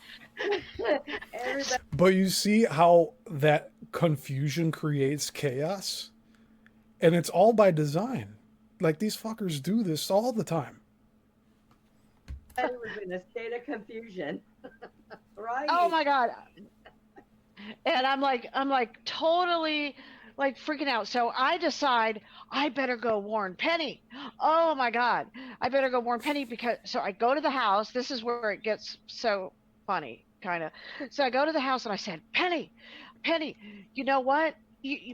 Everybody, But you see how that confusion creates chaos? And it's all by design. Like these fuckers do this all the time. was in a state of confusion. Right. Oh my God. And I'm like totally like freaking out. So I decide I better go warn Penny. Oh my God. I better go warn Penny so I go to the house. This is where it gets so funny, kind of. So I go to the house and I said, Penny, you know what?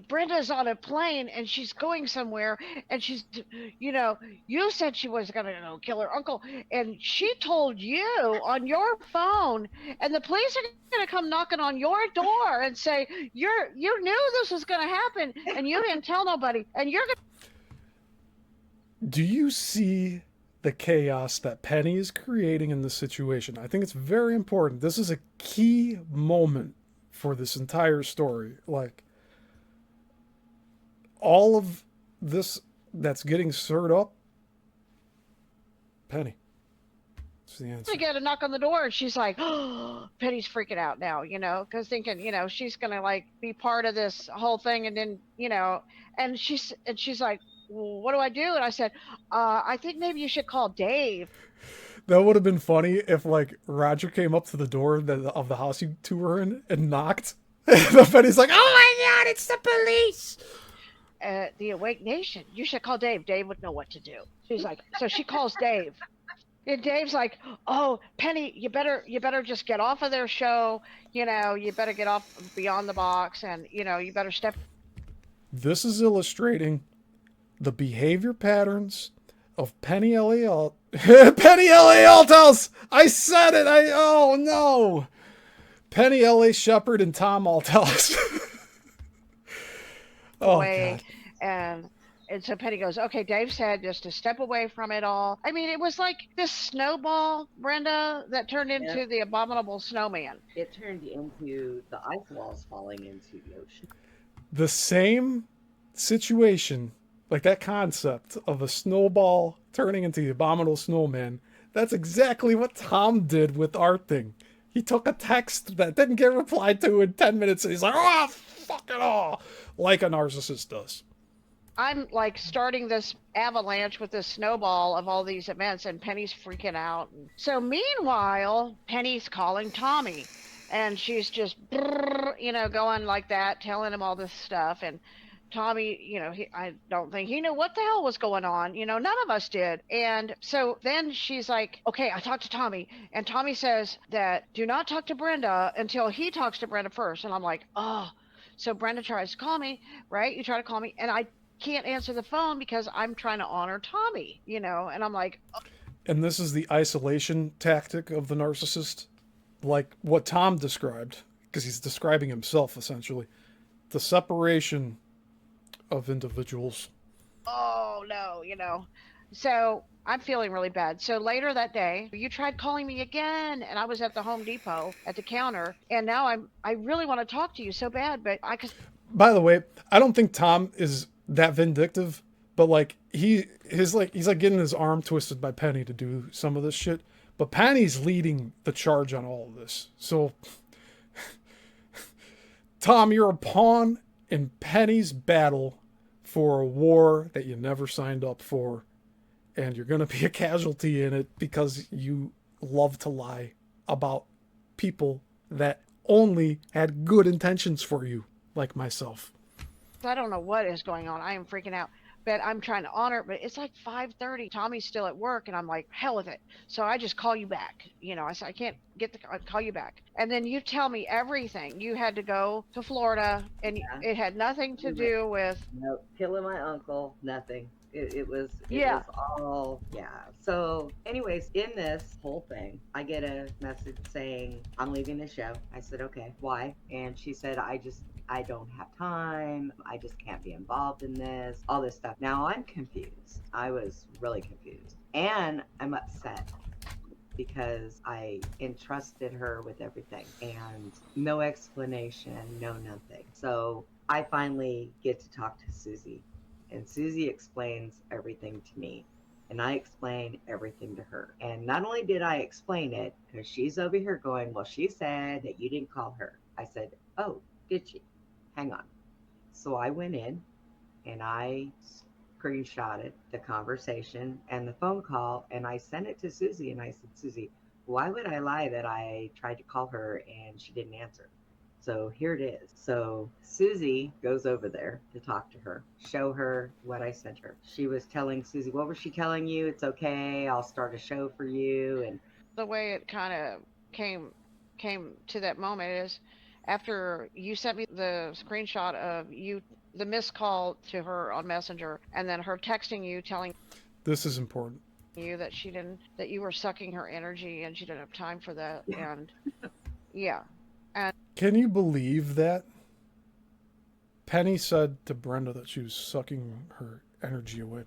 Brenda's on a plane and she's going somewhere, and you said she was going to go kill her uncle, and she told you on your phone, and the police are going to come knocking on your door and say you knew this was going to happen and you didn't tell nobody, and you're going to. Do you see the chaos that Penny is creating in this situation? I think it's very important. This is a key moment for this entire story. Like, all of this that's getting stirred up, Penny. That's the answer. I get a knock on the door, and she's like, oh, Penny's freaking out now, because thinking, she's gonna like be part of this whole thing, and then, and she's like, well, what do I do? And I said, I think maybe you should call Dave. That would have been funny if like Roger came up to the door of the house you two were in and knocked. And Penny's like, oh my God, it's the police. The Awake Nation, you should call Dave. Dave would know what to do. She's like, so she calls Dave, and Dave's like, oh, Penny, you better just get off of their show. You better get off Beyond the Box, and you better step. This is illustrating the behavior patterns of Penny L.A. Penny L.A. Althouse. I said it. Oh no, Penny L.A. Shepard and Tom Althouse. Oh, away, God. and so Penny goes, okay, Dave said just to step away from it all. I mean, it was like this snowball, Brenda, that turned into the abominable snowman. It turned into the ice walls falling into the ocean. The same situation, like that concept of a snowball turning into the abominable snowman, that's exactly what Tom did with our thing. He took a text that didn't get replied to in 10 minutes, and he's like, oh, fuck it all, like a narcissist does. I'm like starting this avalanche with this snowball of all these events, and Penny's freaking out. So meanwhile, Penny's calling Tommy, and she's just, going like that, telling him all this stuff. And Tommy, I don't think he knew what the hell was going on. None of us did. And so then she's like, okay, I talked to Tommy, and Tommy says that do not talk to Brenda until he talks to Brenda first. And I'm like, oh. So Brenda tries to call me, right? You try to call me, and I can't answer the phone because I'm trying to honor Tommy, and I'm like, oh. And this is the isolation tactic of the narcissist, like what Tom described, because he's describing himself essentially. The separation of individuals. Oh no, So I'm feeling really bad. So later that day, you tried calling me again, and I was at the Home Depot at the counter, and now I really want to talk to you so bad, but I could. By the way, I don't think Tom is that vindictive, but like he's like getting his arm twisted by Penny to do some of this shit. But Penny's leading the charge on all of this. So Tom, you're a pawn in Penny's battle for a war that you never signed up for. And you're going to be a casualty in it because you love to lie about people that only had good intentions for you, like myself. I don't know what is going on. I am freaking out. But I'm trying to honor it, but it's like 5:30. Tommy's still at work, and I'm like, hell with it. So I just call you back. I said, I can't I call you back. And then you tell me everything. You had to go to Florida, and Yeah. it had nothing to do with. No, killing my uncle, nothing. It was Yeah. was all, yeah. So anyways, in this whole thing, I get a message saying I'm leaving the show. I said, okay, why? And she said, I don't have time. I just can't be involved in this, all this stuff. Now I'm confused. I was really confused. And I'm upset because I entrusted her with everything and no explanation, no nothing. So I finally get to talk to Susie, and Susie explains everything to me. And I explain everything to her. And not only did I explain it, because she's over here going, well, she said that you didn't call her. I said, oh, did she? Hang on. So I went in and I screenshotted the conversation and the phone call, and I sent it to Susie, and I said, Susie, why would I lie that I tried to call her and she didn't answer? So here it is. So Susie goes over there to talk to her, show her what I sent her. She was telling Susie, what was she telling you? It's okay, I'll start a show for you. And The way it kind of came to that moment is after you sent me the screenshot of the missed call to her on Messenger, and then her texting you telling This is important. you that you were sucking her energy and she didn't have time for that. And yeah. And Can you believe that? Penny said to Brenda that she was sucking her energy away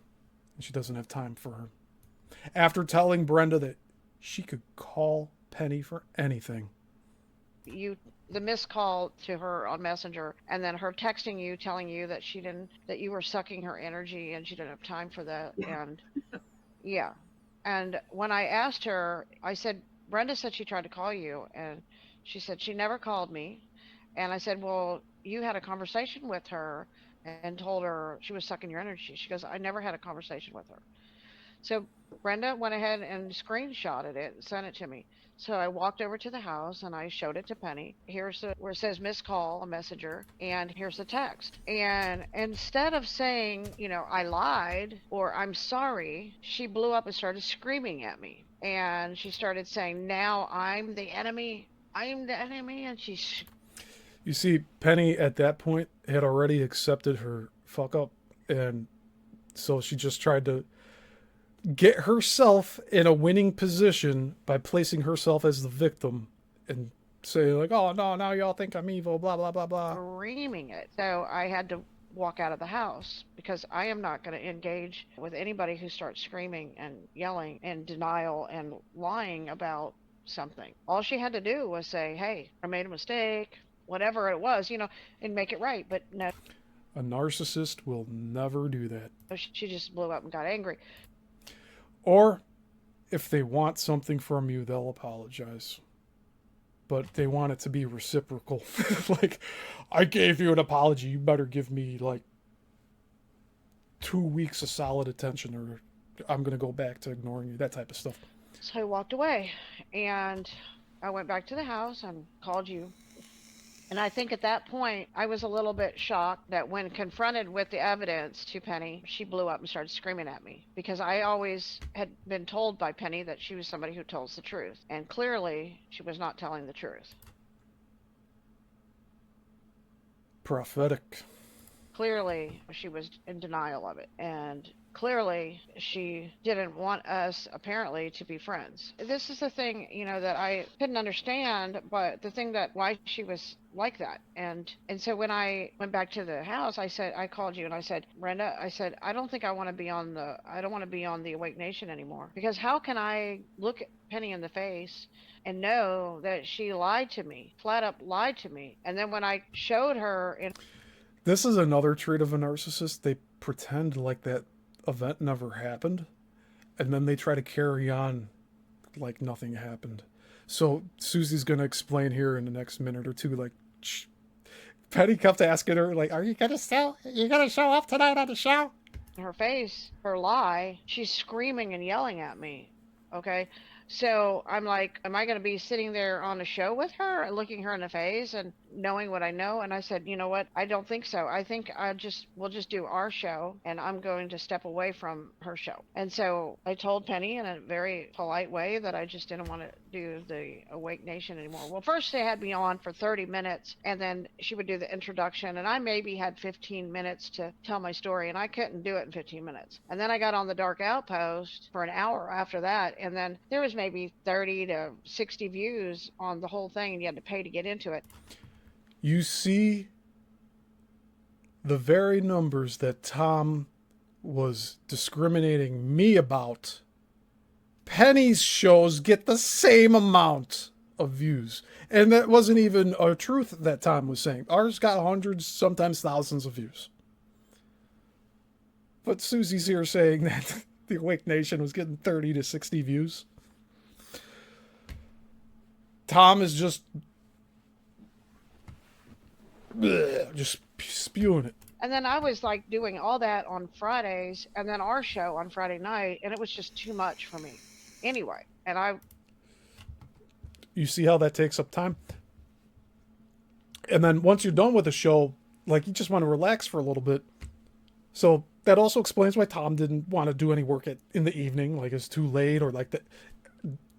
and she doesn't have time for her. After telling Brenda that she could call Penny for anything. the missed call to her on Messenger, and then her texting you telling you that that you were sucking her energy and she didn't have time for that. And yeah. And when I asked her, I said, Brenda said she tried to call you, and she said she never called me. And I said, well, you had a conversation with her and told her she was sucking your energy. She goes, I never had a conversation with her. So Brenda went ahead and screenshotted it and sent it to me. So I walked over to the house and I showed it to Penny. Here's where it says missed call, a messenger, and here's the text. And instead of saying, I lied or I'm sorry, she blew up and started screaming at me. And she started saying, now I'm the enemy. I'm the enemy. And You see, Penny at that point had already accepted her fuck up, and so she just tried to get herself in a winning position by placing herself as the victim and saying like, oh no, now y'all think I'm evil, blah blah blah blah. screaming it. So I had to walk out of the house because I am not going to engage with anybody who starts screaming and yelling and denial and lying about something. All she had to do was say, hey, I made a mistake, whatever it was, and make it right. But no, A narcissist will never do that. she just blew up and got angry. Or if they want something from you, they'll apologize. But they want it to be reciprocal. Like, I gave you an apology, you better give me like 2 weeks of solid attention or I'm going to go back to ignoring you, that type of stuff. So I walked away and I went back to the house and called you. And I think at that point, I was a little bit shocked that when confronted with the evidence to Penny, she blew up and started screaming at me. Because I always had been told by Penny that she was somebody who tells the truth. And clearly, she was not telling the truth. Prophetic. Clearly, she was in denial of it. And clearly she didn't want us apparently to be friends. This is the thing, that I couldn't understand, but the thing that why she was like that. And so when I went back to the house, I called you and I said, Brenda, I said, I don't think I don't want to be on the Awake Nation anymore, because how can I look at Penny in the face and know that she lied to me, flat up lied to me? And then when I showed her in This is another trait of a narcissist. They pretend like that event never happened, and then they try to carry on like nothing happened. So Susie's going to explain here in the next minute or two, like, Penny kept asking her, like, are you going to show up tonight on the show? her face, her lie, she's screaming and yelling at me. Okay. So I'm like, am I going to be sitting there on a show with her and looking her in the face and knowing what I know? And I said, you know what? I don't think so. I think we'll just do our show, and I'm going to step away from her show. And so I told Penny in a very polite way that I just didn't want to do the Awake Nation anymore. Well, first they had me on for 30 minutes, and then she would do the introduction, and I maybe had 15 minutes to tell my story, and I couldn't do it in 15 minutes. And then I got on the Dark Outpost for an hour after that, and then there was maybe 30 to 60 views on the whole thing, and you had to pay to get into it. You see the very numbers that Tom was discriminating me about. Penny's shows get the same amount of views. And that wasn't even a truth that Tom was saying. Ours got hundreds, sometimes thousands of views. But Susie's here saying that the Awake Nation was getting 30 to 60 views. Tom is just spewing it. And then I was like doing all that on Fridays, and then our show on Friday night, and it was just too much for me anyway. And you see how that takes up time? And then once you're done with the show, like, you just want to relax for a little bit. So that also explains why Tom didn't want to do any work in the evening, like it's too late, or like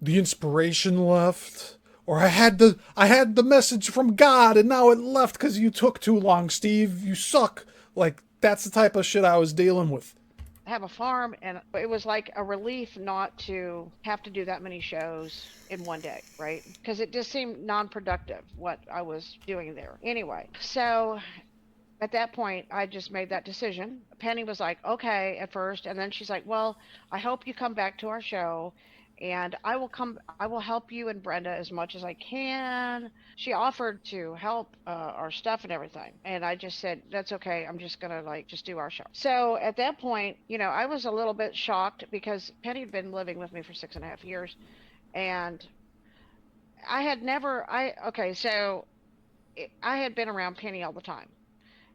the inspiration left. Or I had the message from God and now it left because you took too long, Steve. You suck. Like, that's the type of shit I was dealing with. I have a farm, and it was like a relief not to have to do that many shows in one day, right? Because it just seemed non-productive what I was doing there. Anyway, so at that point, I just made that decision. Penny was like, okay, at first, and then she's like, well, I hope you come back to our show, and I will help you and Brenda as much as I can. She offered to help our stuff and everything, and I just said, that's okay, I'm just gonna just do our show. So at that point, I was a little bit shocked because Penny had been living with me for 6.5 years, and I had been around Penny all the time.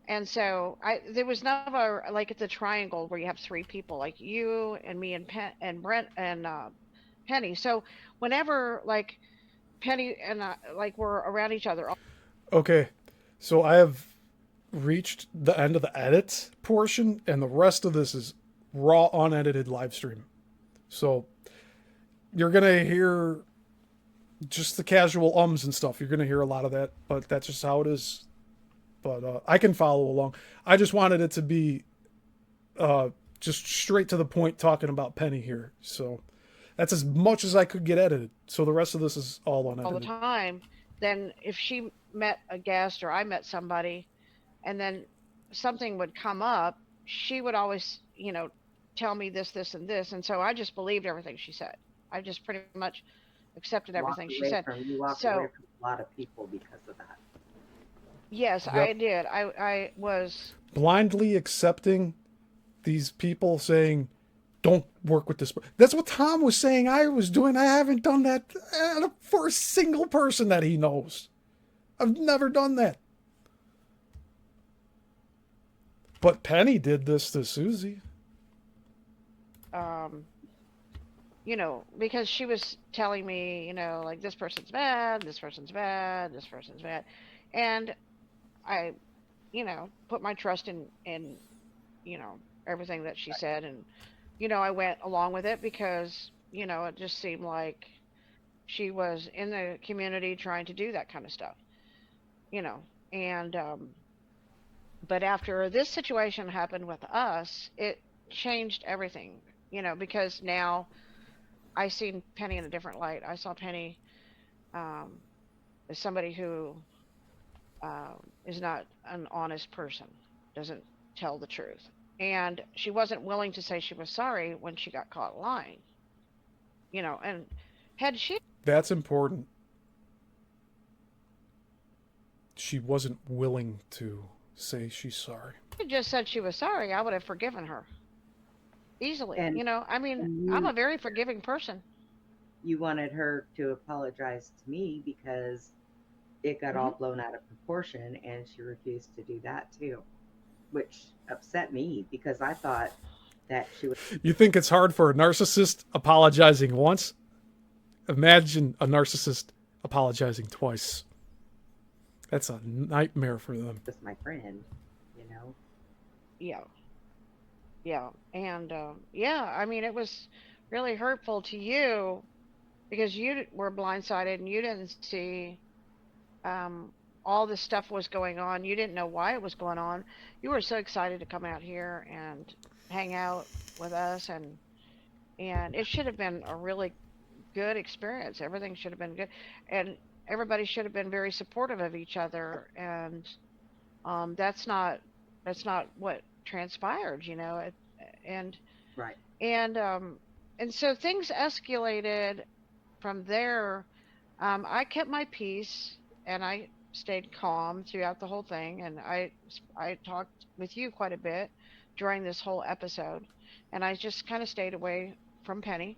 And so there was never like it's a triangle where you have three people, like you and me and Brent and Penny. So whenever like Penny and I were around each other. Okay, so I have reached the end of the edit portion, and the rest of this is raw, unedited live stream. So you're gonna hear just the casual ums and stuff. You're gonna hear a lot of that, but that's just how it is. But I can follow along. I just wanted it to be just straight to the point, talking about Penny here. So that's as much as I could get edited. So the rest of this is all unedited. All the time. Then if she met a guest or I met somebody, and then something would come up, she would always, tell me this, this, and this. And so I just believed everything she said. I just pretty much accepted everything she said. You walked away from a lot of people because of that. Yes, yep. I did. I was blindly accepting these people saying, don't work with this. That's what Tom was saying I was doing. I haven't done that for a single person that he knows. I've never done that. But Penny did this to Susie. Because she was telling me, like, this person's bad, this person's bad, this person's bad. And I, put my trust in everything that she said. And, I went along with it because, it just seemed like she was in the community trying to do that kind of stuff, and, but after this situation happened with us, changed everything, because now I seen Penny in a different light. I saw Penny um, as somebody who is not an honest person, doesn't tell the truth. And she wasn't willing to say she was sorry when she got caught lying, and had she That's important. She wasn't willing to say she's sorry. just said she was sorry, I would have forgiven her easily. And, I mean, and I'm a very forgiving person. you wanted her to apologize to me because it got all Hmm. blown out of proportion, and she refused to do that too, which upset me because I thought that she was. You think it's hard for a narcissist apologizing once? Imagine a narcissist apologizing twice. That's a nightmare for them. Just my friend, you know. Yeah, yeah, and yeah. I mean, it was really hurtful to you because you were blindsided and you didn't see um, all this stuff was going on. You didn't know why it was going on. You were so excited to come out here and hang out with us, and it should have been a really good experience. Everything should have been good, and everybody should have been very supportive of each other. And that's not what transpired, and Right. and um, and so things escalated from there. I kept my peace and I stayed calm throughout the whole thing, and I talked with you quite a bit during this whole episode, and I just kind of stayed away from Penny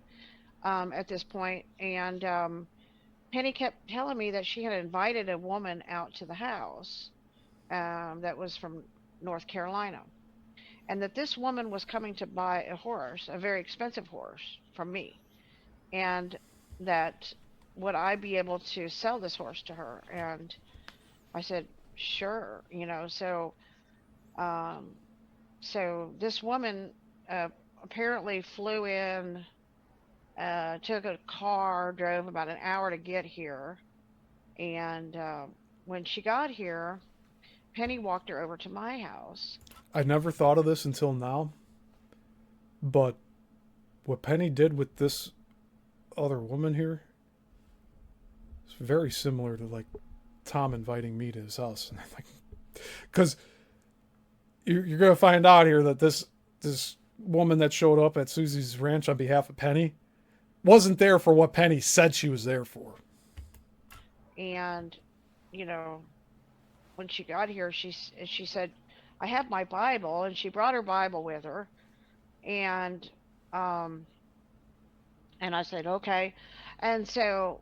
at this point, and Penny kept telling me that she had invited a woman out to the house that was from North Carolina, and that this woman was coming to buy a horse, a very expensive horse, from me, and that would I be able to sell this horse to her? And I said, sure, um, so this woman uh, apparently flew in, took a car, drove about an hour to get here, and when she got here, Penny walked her over to my house. I never thought of this until now, but what Penny did with this other woman here is very similar to like Tom inviting me to his house, and I'm like, because you're gonna find out here that this woman that showed up at Susie's ranch on behalf of Penny wasn't there for what Penny said she was there for. And you know, when she got here, she said, "I have my Bible," and she brought her Bible with her, and um, and I said, "Okay," and so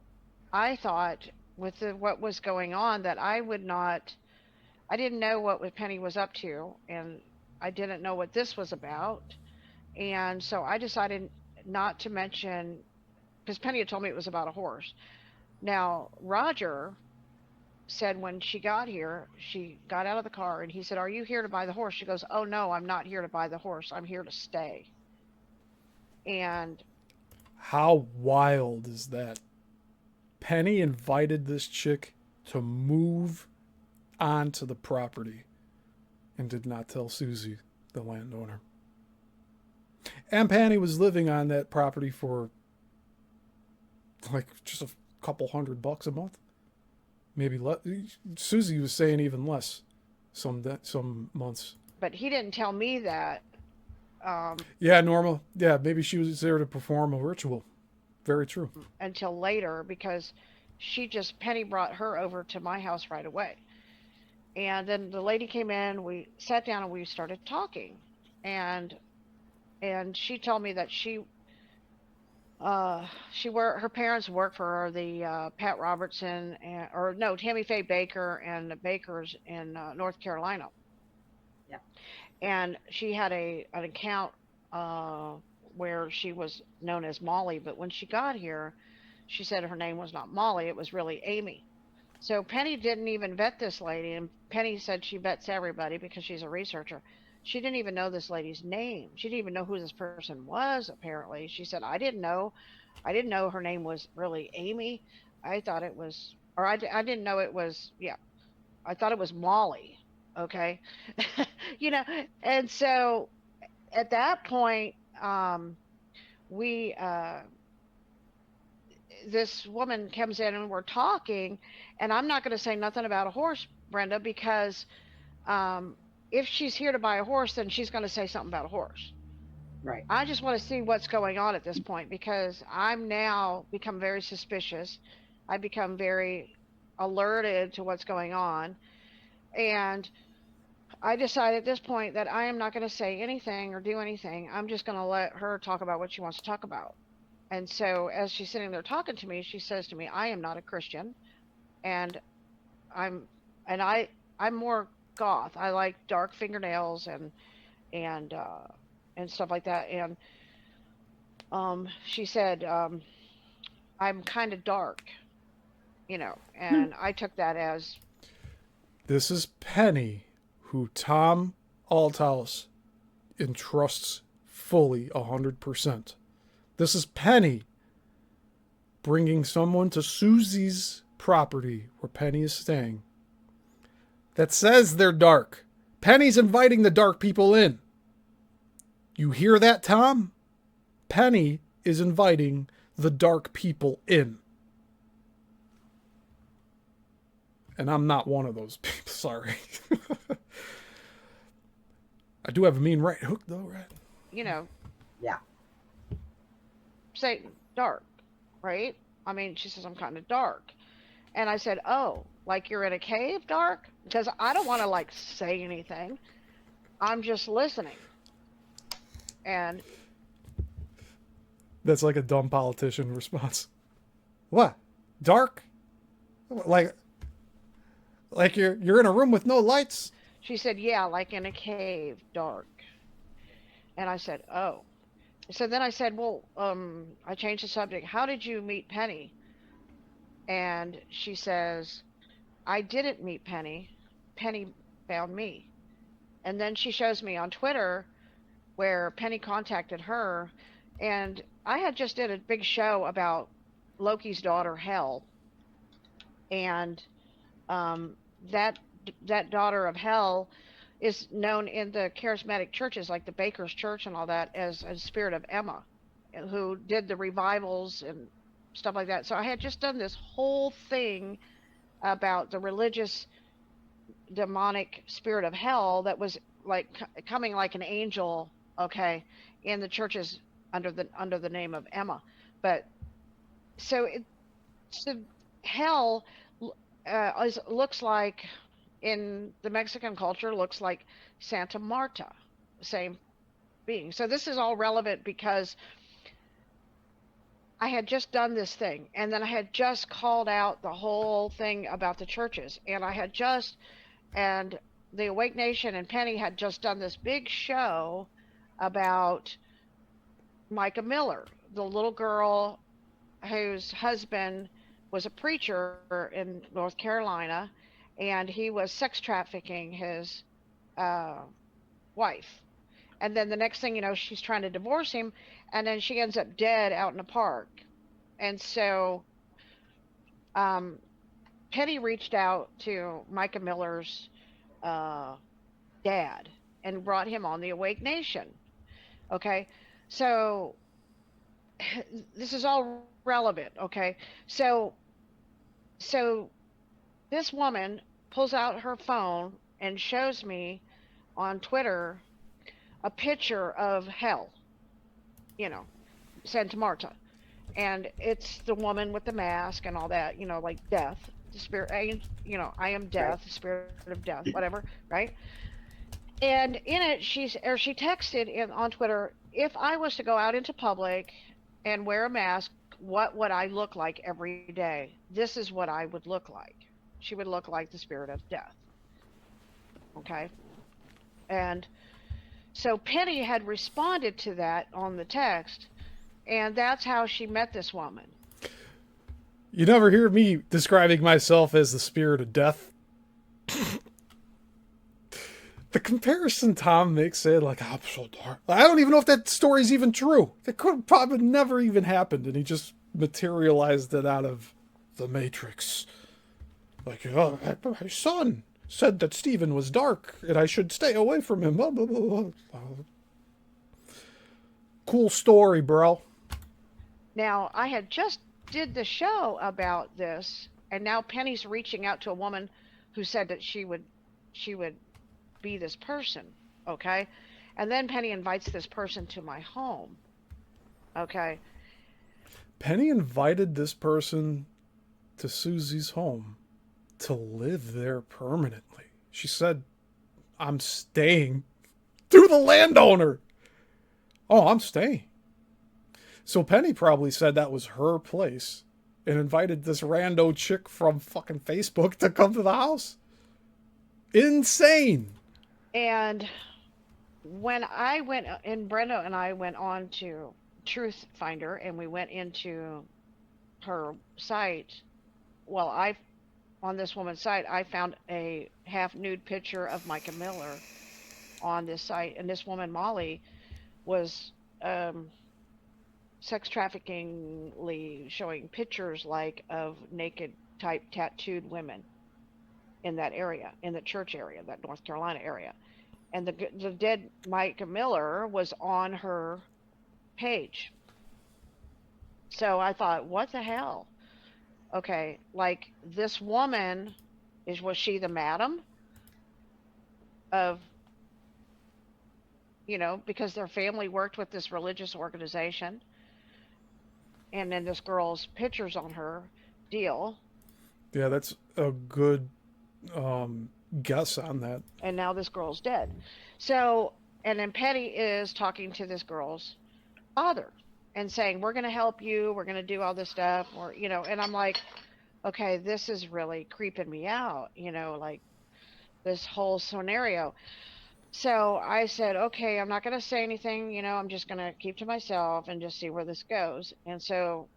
I thought with what was going on that I would not. I didn't know what Penny was up to, and I didn't know what this was about, and so I decided not to mention because Penny had told me it was about a horse. Now Roger said when she got here, she got out of the car and he said, "Are you here to buy the horse?" She goes, "Oh no, I'm not here to buy the horse. I'm here to stay." And How wild is that? Penny invited this chick to move onto the property and did not tell Susie, the landowner. And Penny was living on that property for like just a couple $100 a month. Maybe less. Susie was saying even less some months. but he didn't tell me that Yeah, Norma. Yeah, maybe she was there to perform a ritual. Very true. until later because Penny brought her over to my house right away. And then the lady came in, we sat down and we started talking. And she told me that her parents work for the Pat Robertson or no, Tammy Faye Baker and the Bakers in North Carolina. Yeah. And she had an account where she was known as Molly, but when she got here, she said her name was not Molly, it was really Amy. So Penny didn't even vet this lady, and Penny said she vets everybody because she's a researcher. She didn't even know this lady's name. She didn't even know who this person was, apparently. She said, I didn't know. I didn't know her name was really Amy. I thought it was, or I didn't know it was, yeah, I thought it was Molly. Okay. you know, and so at that point, we this woman comes in and we're talking, and I'm not going to say nothing about a horse, Brenda, because if she's here to buy a horse, then she's going to say something about a horse. Right. I just want to see what's going on at this point, because I'm now become very suspicious. I become very alerted to what's going on, and I decide at this point that I am not going to say anything or do anything. I'm just going to let her talk about what she wants to talk about. And so as she's sitting there talking to me, she says to me, I am not a Christian, and I'm more goth. I like dark fingernails and stuff like that. And she said, I'm kind of dark, and I took that as, This is Penny, who Tom Althouse entrusts fully 100%. This is Penny bringing someone to Susie's property where Penny is staying that says they're dark. Penny's inviting the dark people in. You hear that, Tom? Penny is inviting the dark people in. And I'm not one of those people, sorry. I do have a mean right hook, though, right? Yeah. Satan, dark, right? I mean, she says, I'm kind of dark. And I said, oh, like you're in a cave, dark? Because I don't want to, say anything. I'm just listening. And That's like a dumb politician response. What? Dark? Like you're in a room with no lights? she said, yeah, like in a cave, dark. And I said, oh. So then I said, well, I changed the subject. How did you meet Penny? And she says, I didn't meet Penny. Penny found me. And then she shows me on Twitter where Penny contacted her. And I had just did a big show about Loki's daughter, Hel. And that daughter of Hel is known in the charismatic churches like the Baker's Church and all that as a spirit of Emma, who did the revivals and stuff like that. So I had just done this whole thing about the religious demonic spirit of Hel that was like coming like an angel, okay, in the churches under the name of Emma. But so Hel looks like, in the Mexican culture, looks like Santa Marta, same being. So this is all relevant because I had just done this thing, and then I had just called out the whole thing about the churches, and and the Awake Nation and Penny had just done this big show about Micah Miller, the little girl whose husband was a preacher in North Carolina, and he was sex trafficking his wife. And then the next thing you know, she's trying to divorce him, and then she ends up dead out in a park. And so Penny reached out to Micah Miller's dad and brought him on the Awake Nation. Okay, so this is all relevant. Okay, so this woman pulls out her phone and shows me on Twitter a picture of Hel, Santa Marta. And it's the woman with the mask and all that, like death, the spirit, I am death, the spirit of death, whatever, right? And in it, she texted on Twitter, if I was to go out into public and wear a mask, what would I look like every day? This is what I would look like. She would look like the spirit of death. Okay? And so Penny had responded to that on the text, and that's how she met this woman. You never hear me describing myself as the spirit of death. The comparison Tom makes, said like, I'm so dark. I don't even know if that story's even true. It could have probably never even happened, and he just materialized it out of the Matrix. Like, oh, my son said that Stephen was dark, and I should stay away from him. Blah, blah, blah, blah. Cool story, bro. Now, I had just did the show about this, and now Penny's reaching out to a woman who said that she would be this person, okay? And then Penny invites this person to my home. Okay? Penny invited this person to Susie's home to live there permanently. She said, I'm staying, to the landowner. Oh, I'm staying. So Penny probably said that was her place and invited this rando chick from fucking Facebook to come to the house. Insane. And when I went, and Brenda and I went on to Truth Finder, and we went into her site, well, on this woman's site, I found a half nude picture of Micah Miller on this site, and this woman, Molly, was sex traffickingly showing pictures like of naked type tattooed women in that area, in the church area, that North Carolina area. And the dead Micah Miller was on her page. So I thought, what the hell? Okay, like this woman, was she the madam of, because their family worked with this religious organization, and then this girl's pictures on her deal. Yeah, that's a good guess on that. And now this girl's dead. So, and then Penny is talking to this girl's father and saying, we're going to help you, we're going to do all this stuff, or, and I'm like, okay, this is really creeping me out, like this whole scenario. So I said, okay, I'm not going to say anything, I'm just going to keep to myself and just see where this goes. And so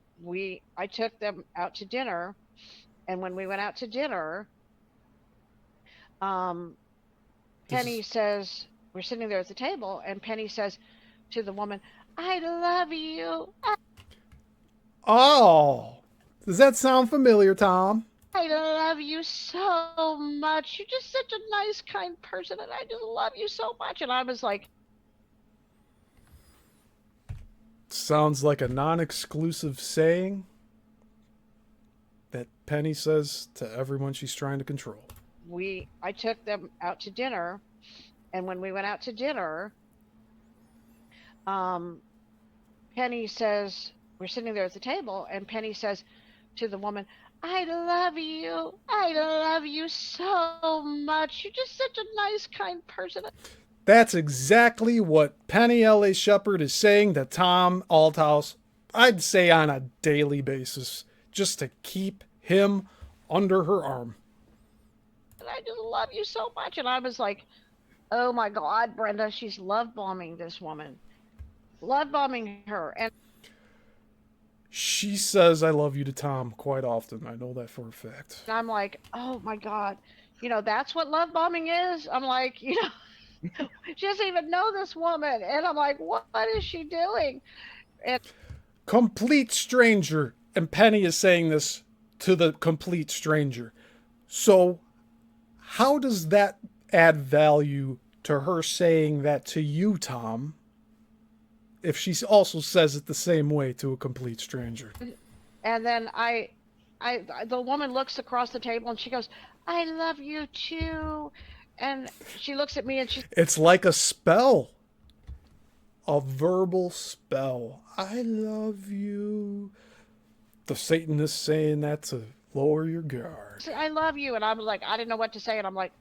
I took them out to dinner, and when we went out to dinner, Penny says, we're sitting there at the table, and Penny says to the woman, I love you. Oh, does that sound familiar, Tom? I love you so much. You're just such a nice, kind person, and I just love you so much. And I was like, sounds like a non-exclusive saying that Penny says to everyone she's trying to control. I took them out to dinner, and when we went out to dinner, Penny says, we're sitting there at the table, and Penny says to the woman, I love you. I love you so much. You're just such a nice, kind person. That's exactly what Penny L.A. Shepard is saying to Tom Althouse, I'd say on a daily basis, just to keep him under her arm. I just love you so much. And I was like, oh my God, Brenda, she's love bombing this woman. Love bombing her. And she says I love you to Tom quite often. I know that for a fact. I'm like, oh my God, that's what love bombing is. I'm like, she doesn't even know this woman. And I'm like, what is she doing? And complete stranger. And Penny is saying this to the complete stranger. So how does that add value to her saying that to you, Tom, if she also says it the same way to a complete stranger? And then the woman looks across the table and she goes, I love you too. And she looks at me and it's like a spell. A verbal spell. I love you. The Satanist saying that to lower your guard. I love you. And I was like, I didn't know what to say. And I'm like,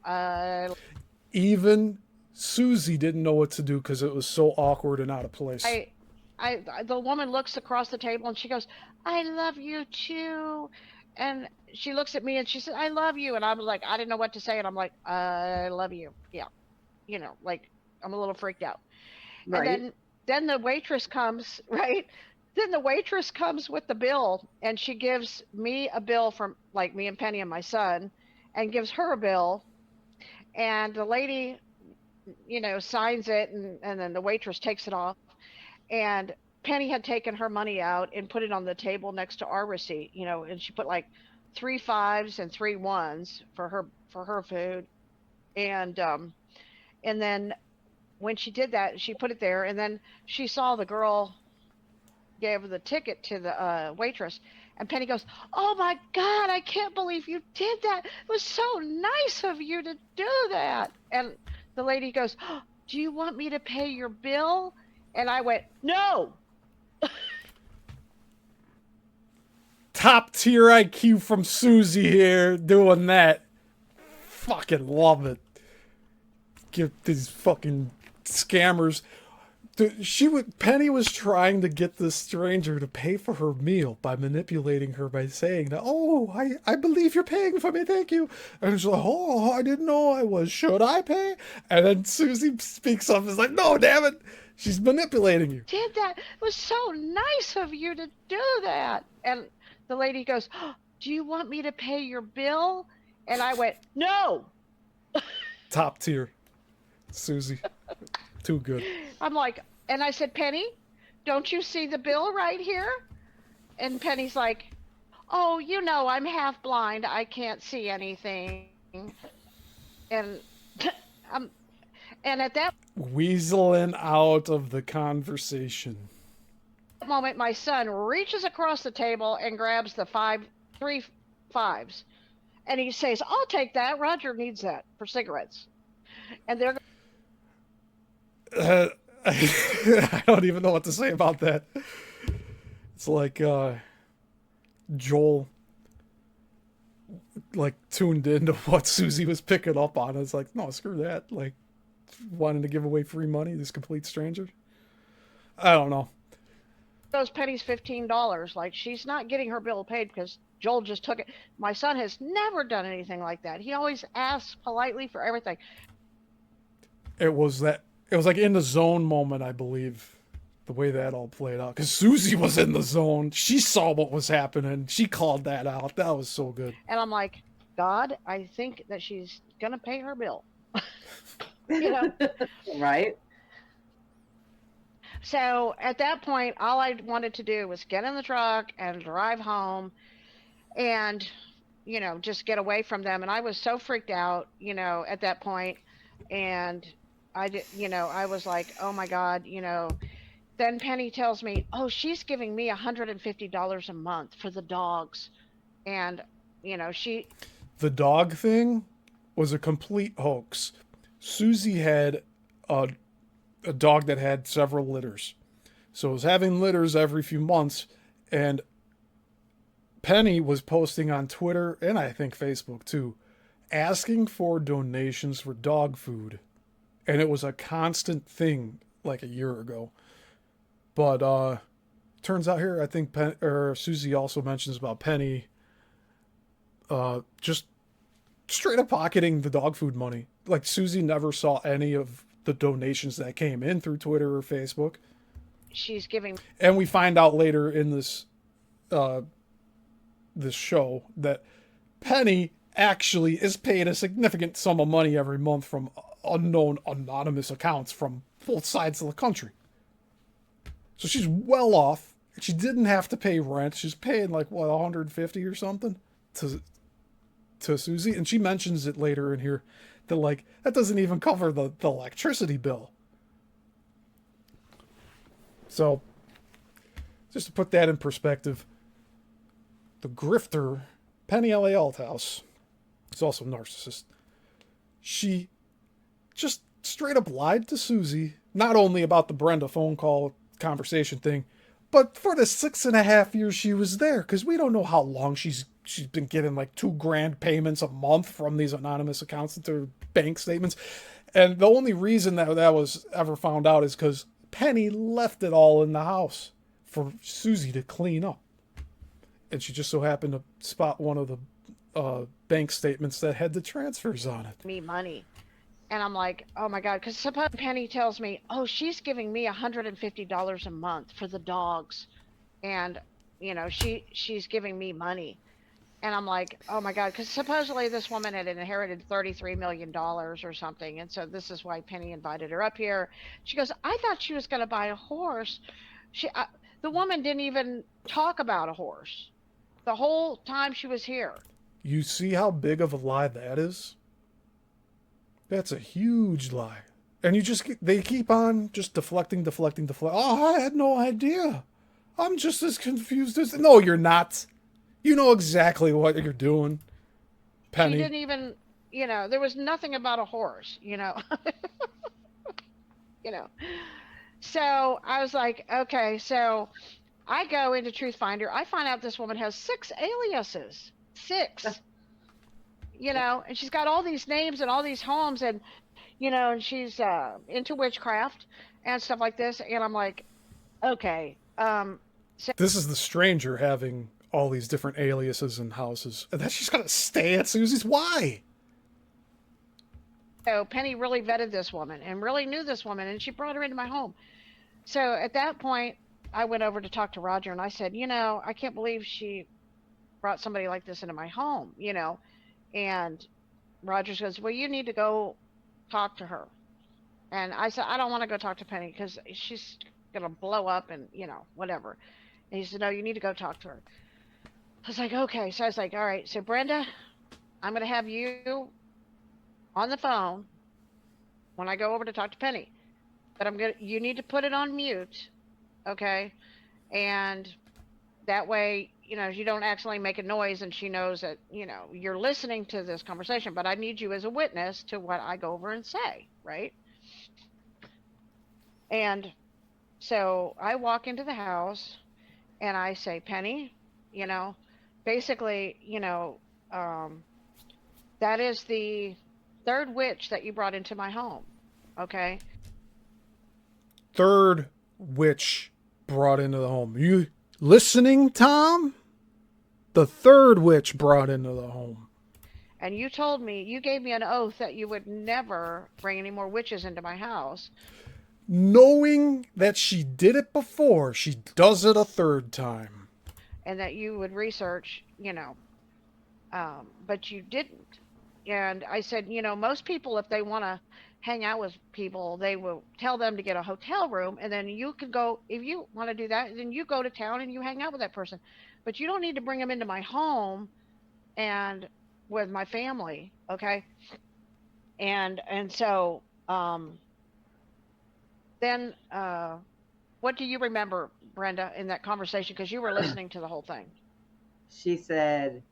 even Susie didn't know what to do because it was so awkward and out of place. The woman looks across the table and she goes, I love you too. And she looks at me and she said, I love you. And I was like, I didn't know what to say. And I'm like, I love you. Yeah. Like I'm a little freaked out. Right. And then the waitress comes, right? Then the waitress comes with the bill and she gives me a bill from like me and Penny and my son and gives her a bill. And the lady, signs it and then the waitress takes it off. And Penny had taken her money out and put it on the table next to our receipt, and she put like 3 5s and 3 1s for her food. And then when she did that, she put it there, and then she saw the girl gave the ticket to the waitress, and Penny goes, "Oh my God, I can't believe you did that. It was so nice of you to do that." And the lady goes, "Oh, do you want me to pay your bill?" And I went, "No." Top tier IQ from Susie here doing that. Fucking love it. Give these fucking scammers. Penny was trying to get this stranger to pay for her meal by manipulating her by saying that, "Oh, I believe you're paying for me, thank you." And she's like, "Oh, I didn't know I was. Should I pay?" And then Susie speaks up and is like, "No, damn it. She's manipulating you." Did that. It was so nice of you to do that. And the lady goes, "Oh, do you want me to pay your bill?" And I went, "No." Top tier. Susie. Too good. I'm like, and I said, "Penny, don't you see the bill right here?" And Penny's like, "Oh, you know, I'm half blind. I can't see anything." And and at that Weaseling out of the conversation. moment, my son reaches across the table and grabs the 3 5s. And he says, "I'll take that. Roger needs that for cigarettes." And they're I don't even know what to say about that. It's like Joel like tuned into what Susie was picking up on. It's like, no, screw that. Like wanting to give away free money, this complete stranger. I don't know. those pennies $15. Like, she's not getting her bill paid because Joel just took it. My son has never done anything like that. He always asks politely for everything. It was like in the zone moment, I believe, the way that all played out. Because Susie was in the zone. She saw what was happening. She called that out. That was so good. And I'm like, God, I think that she's going to pay her bill. You know? Right? So at that point, all I wanted to do was get in the truck and drive home and, you know, just get away from them. And I was so freaked out, you know, at that point. And I did, you know, I was like, oh my God, you know. Then Penny tells me, oh, she's giving me $150 a month for the dogs. And, you know, The dog thing was a complete hoax. Susie had a dog that had several litters. So it was having litters every few months, and Penny was posting on Twitter and I think Facebook too, asking for donations for dog food. And it was a constant thing like a year ago. But turns out here, I think Susie also mentions about Penny just straight up pocketing the dog food money. Like, Susie never saw any of the donations that came in through Twitter or Facebook. she's giving. And we find out later in this this show that Penny actually is paid a significant sum of money every month from unknown anonymous accounts from both sides of the country. So she's well off. She didn't have to pay rent. She's paying like what, $150 or something to Susie, and she mentions it later in here that like that doesn't even cover the electricity bill. So just to put that in perspective, the grifter Penny L.A. Althouse is also a narcissist. She just straight up lied to Susie, not only about the Brenda phone call conversation thing, but for the 6.5 years she was there, because we don't know how long she's been getting like $2,000 payments a month from these anonymous accounts into her bank statements. And the only reason that was ever found out is because Penny left it all in the house for Susie to clean up. And she just so happened to spot one of the bank statements that had the transfers on it. Me money. And I'm like, oh my God, because suppose Penny tells me, oh, she's giving me $150 a month for the dogs. And, you know, she's giving me money. And I'm like, oh my God, because supposedly this woman had inherited $33 million or something. And so this is why Penny invited her up here. She goes, I thought she was going to buy a horse. The woman didn't even talk about a horse the whole time she was here. You see how big of a lie that is? That's a huge lie. And they keep on just deflecting. Oh, I had no idea. I'm just as confused as... No, you're not. You know exactly what you're doing, Penny. She didn't even, there was nothing about a horse, you know. So I was like, okay, so I go into Truth Finder. I find out this woman has 6 aliases. 6. And she's got all these names and all these homes, and and she's into witchcraft and stuff like this. And I'm like, okay, This is the stranger having all these different aliases and houses. And then she's got to stay at Susie's. Why? So Penny really vetted this woman and really knew this woman, and she brought her into my home. So at that point, I went over to talk to Roger, and I said, I can't believe she brought somebody like this into my home, And Roger says, well, you need to go talk to her. And I said, I don't want to go talk to Penny because she's going to blow up and, whatever. And he said, no, you need to go talk to her. I was like, okay. So I was like, all right. So Brenda, I'm going to have you on the phone when I go over to talk to Penny. But you need to put it on mute. Okay. And that way, you don't accidentally make a noise and she knows that, you're listening to this conversation, but I need you as a witness to what I go over and say. Right. And so I walk into the house and I say, Penny, basically, that is the 3rd witch that you brought into my home. Okay. 3rd witch brought into the home. You listening, Tom? The 3rd witch brought into the home. And you gave me an oath that you would never bring any more witches into my house. Knowing that she did it before, she does it a 3rd time. And that you would research, but you didn't. And I said, most people, if they want to hang out with people, they will tell them to get a hotel room, and then you can go, if you want to do that, then you go to town and you hang out with that person. But you don't need to bring them into my home and with my family, okay? And so then what do you remember, Brenda, in that conversation? Because you were listening to the whole thing. She said,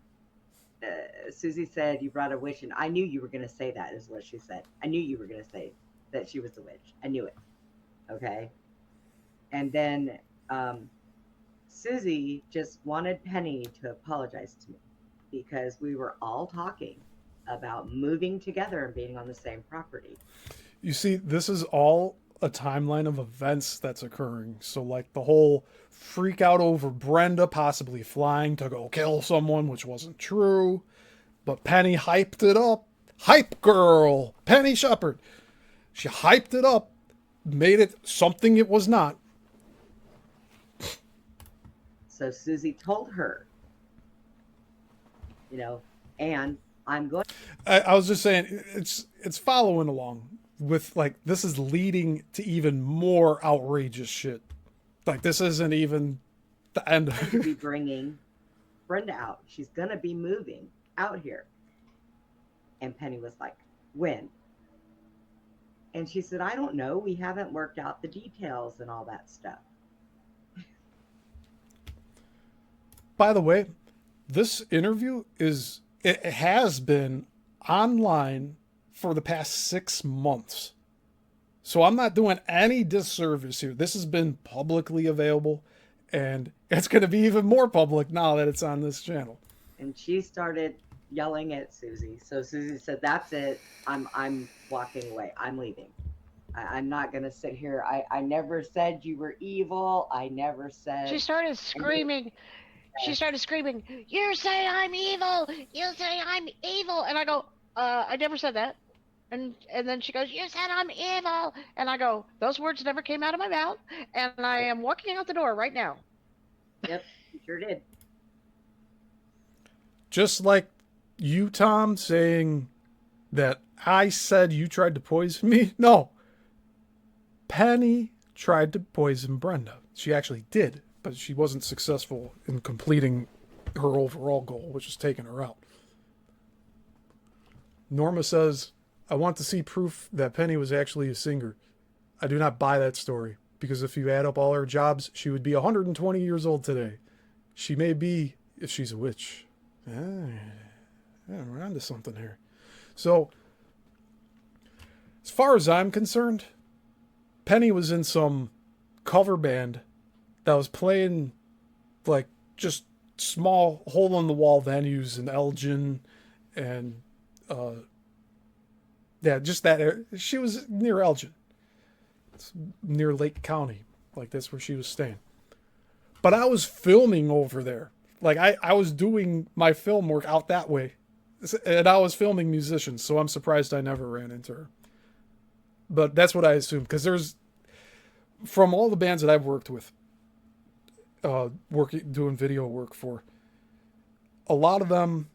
Susie said, you brought a witch, and I knew you were going to say that, is what she said. I knew you were going to say that she was the witch. I knew it. Okay. And then Susie just wanted Penny to apologize to me because we were all talking about moving together and being on the same property. You see, this is all a timeline of events that's occurring. So like the whole freak out over Brenda possibly flying to go kill someone, which wasn't true, but Penny hyped it up. Hype girl, Penny Shepard. She hyped it up, made it something it was not. So Susie told her, and I'm going. I was just saying, it's following along with, like, this is leading to even more outrageous shit. Like, this isn't even the end. To be bringing Brenda out. She's going to be moving out here. And Penny was like, when? And she said, I don't know. We haven't worked out the details and all that stuff. By the way, this interview it has been online for the past 6 months. So I'm not doing any disservice here. This has been publicly available, and it's going to be even more public now that it's on this channel. And she started yelling at Susie. So Susie said, that's it. I'm walking away. I'm leaving. I'm not going to sit here. I never said you were evil. I never said... She started screaming. She started screaming, you say I'm evil. You say I'm evil. And I go, I never said that. And then she goes, you said I'm evil. And I go, those words never came out of my mouth. And I am walking out the door right now. Yep, you sure did. Just like you, Tom, saying that I said you tried to poison me. No. Penny tried to poison Brenda. She actually did, but she wasn't successful in completing her overall goal, which is taking her out. Norma says I want to see proof that Penny was actually a singer. I do not buy that story, because if you add up all her jobs, she would be 120 years old today. She may be, if she's a witch. Yeah, we're onto something here. So, as far as I'm concerned, Penny was in some cover band that was playing like just small hole-in-the-wall venues in Elgin and just that area. She was near Elgin. It's near Lake County. Like, that's where she was staying. But I was filming over there. Like, I was doing my film work out that way. And I was filming musicians, so I'm surprised I never ran into her. But that's what I assumed. Because there's... From all the bands that I've worked with, doing video work for, a lot of them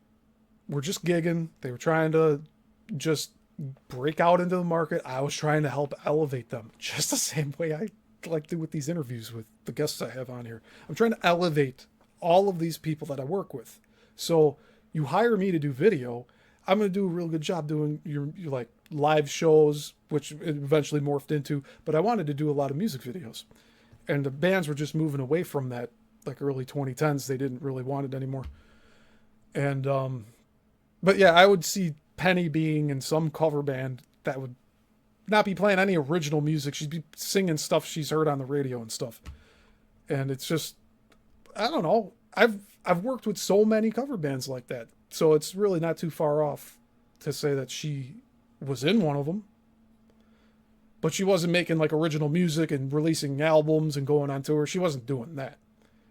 were just gigging. They were trying to just break out into the market. I was trying to help elevate them, just the same way I like do with these interviews with the guests I have on here. I'm trying to elevate all of these people that I work with. So you hire me to do video, I'm going to do a real good job doing your like live shows, which it eventually morphed into, but I wanted to do a lot of music videos. And the bands were just moving away from that, like early 2010s. They didn't really want it anymore. And, but yeah, I would see Penny being in some cover band that would not be playing any original music. She'd be singing stuff she's heard on the radio and stuff. And it's just, I don't know. I've worked with so many cover bands like that. So it's really not too far off to say that she was in one of them. But she wasn't making like original music and releasing albums and going on tour. She wasn't doing that.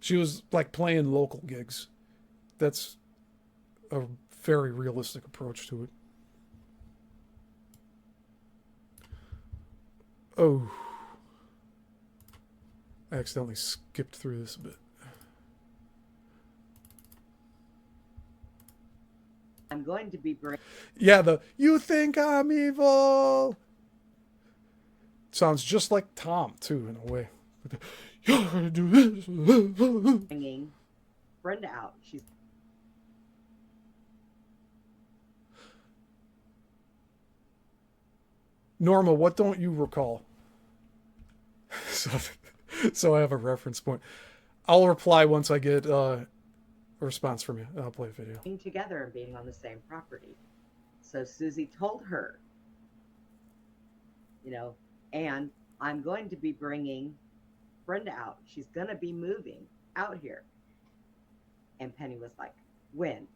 She was like playing local gigs. That's a very realistic approach to it. Oh. I accidentally skipped through this a bit. I'm going to be bringing... Yeah, the "you think I'm evil" sounds just like Tom, too, in a way. You're gonna do this. bringing Brenda out. She's... Norma, what don't you recall? So I have a reference point. I'll reply once I get a response from you. I'll play a video. being together and being on the same property. So Susie told her, you know, and I'm going to be bringing Brenda out. She's going to be moving out here. And Penny was like, when?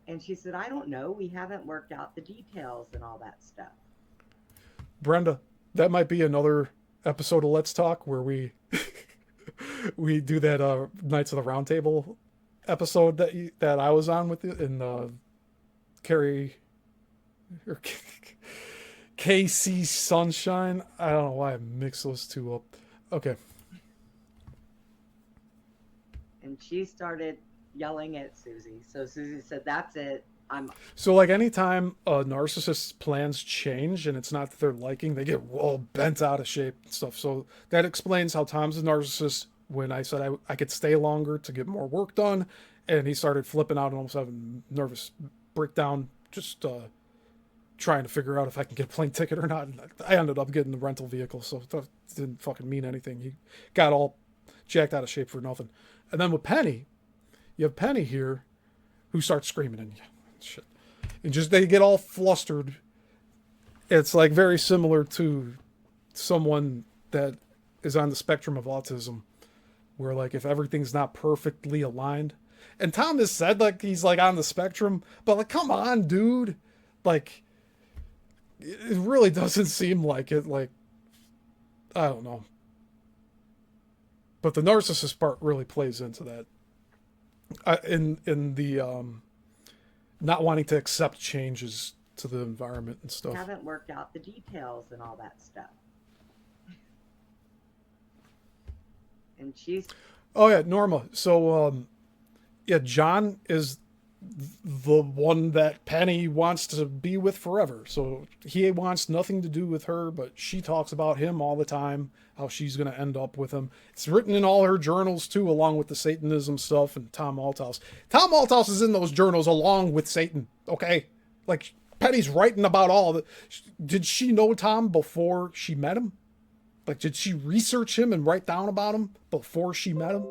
And she said, I don't know. We haven't worked out the details and all that stuff. Brenda, that might be another episode of Let's Talk where we we do that Knights of the Round Table episode that I was on with you in Carrie or KC Sunshine. I don't know why I mixed those two up. Okay. And she started yelling at Susie. So Susie said, that's it. So like anytime a narcissist's plans change and it's not that they're liking, they get all bent out of shape and stuff. So that explains how Tom's a narcissist when I said I could stay longer to get more work done. And he started flipping out and almost having nervous breakdown, just trying to figure out if I can get a plane ticket or not. And I ended up getting the rental vehicle, so that didn't fucking mean anything. He got all jacked out of shape for nothing. And then with Penny, you have Penny here who starts screaming and shit. And just they get all flustered. It's like very similar to someone that is on the spectrum of autism, where like if everything's not perfectly aligned. And Tom has said like he's like on the spectrum, but like come on, dude. Like it really doesn't seem like it. Like I don't know. But the narcissist part really plays into that. In the not wanting to accept changes to the environment and stuff. Haven't worked out the details and all that stuff. And she's... Oh yeah, Norma. So yeah, John is the one that Penny wants to be with forever. So he wants nothing to do with her, but she talks about him all the time, how she's going to end up with him. It's written in all her journals too, along with the Satanism stuff and Tom Althouse. Tom Althouse is in those journals along with Satan. Okay. Like Penny's writing about all the. Did she know Tom before she met him? Like, did she research him and write down about him before she met him?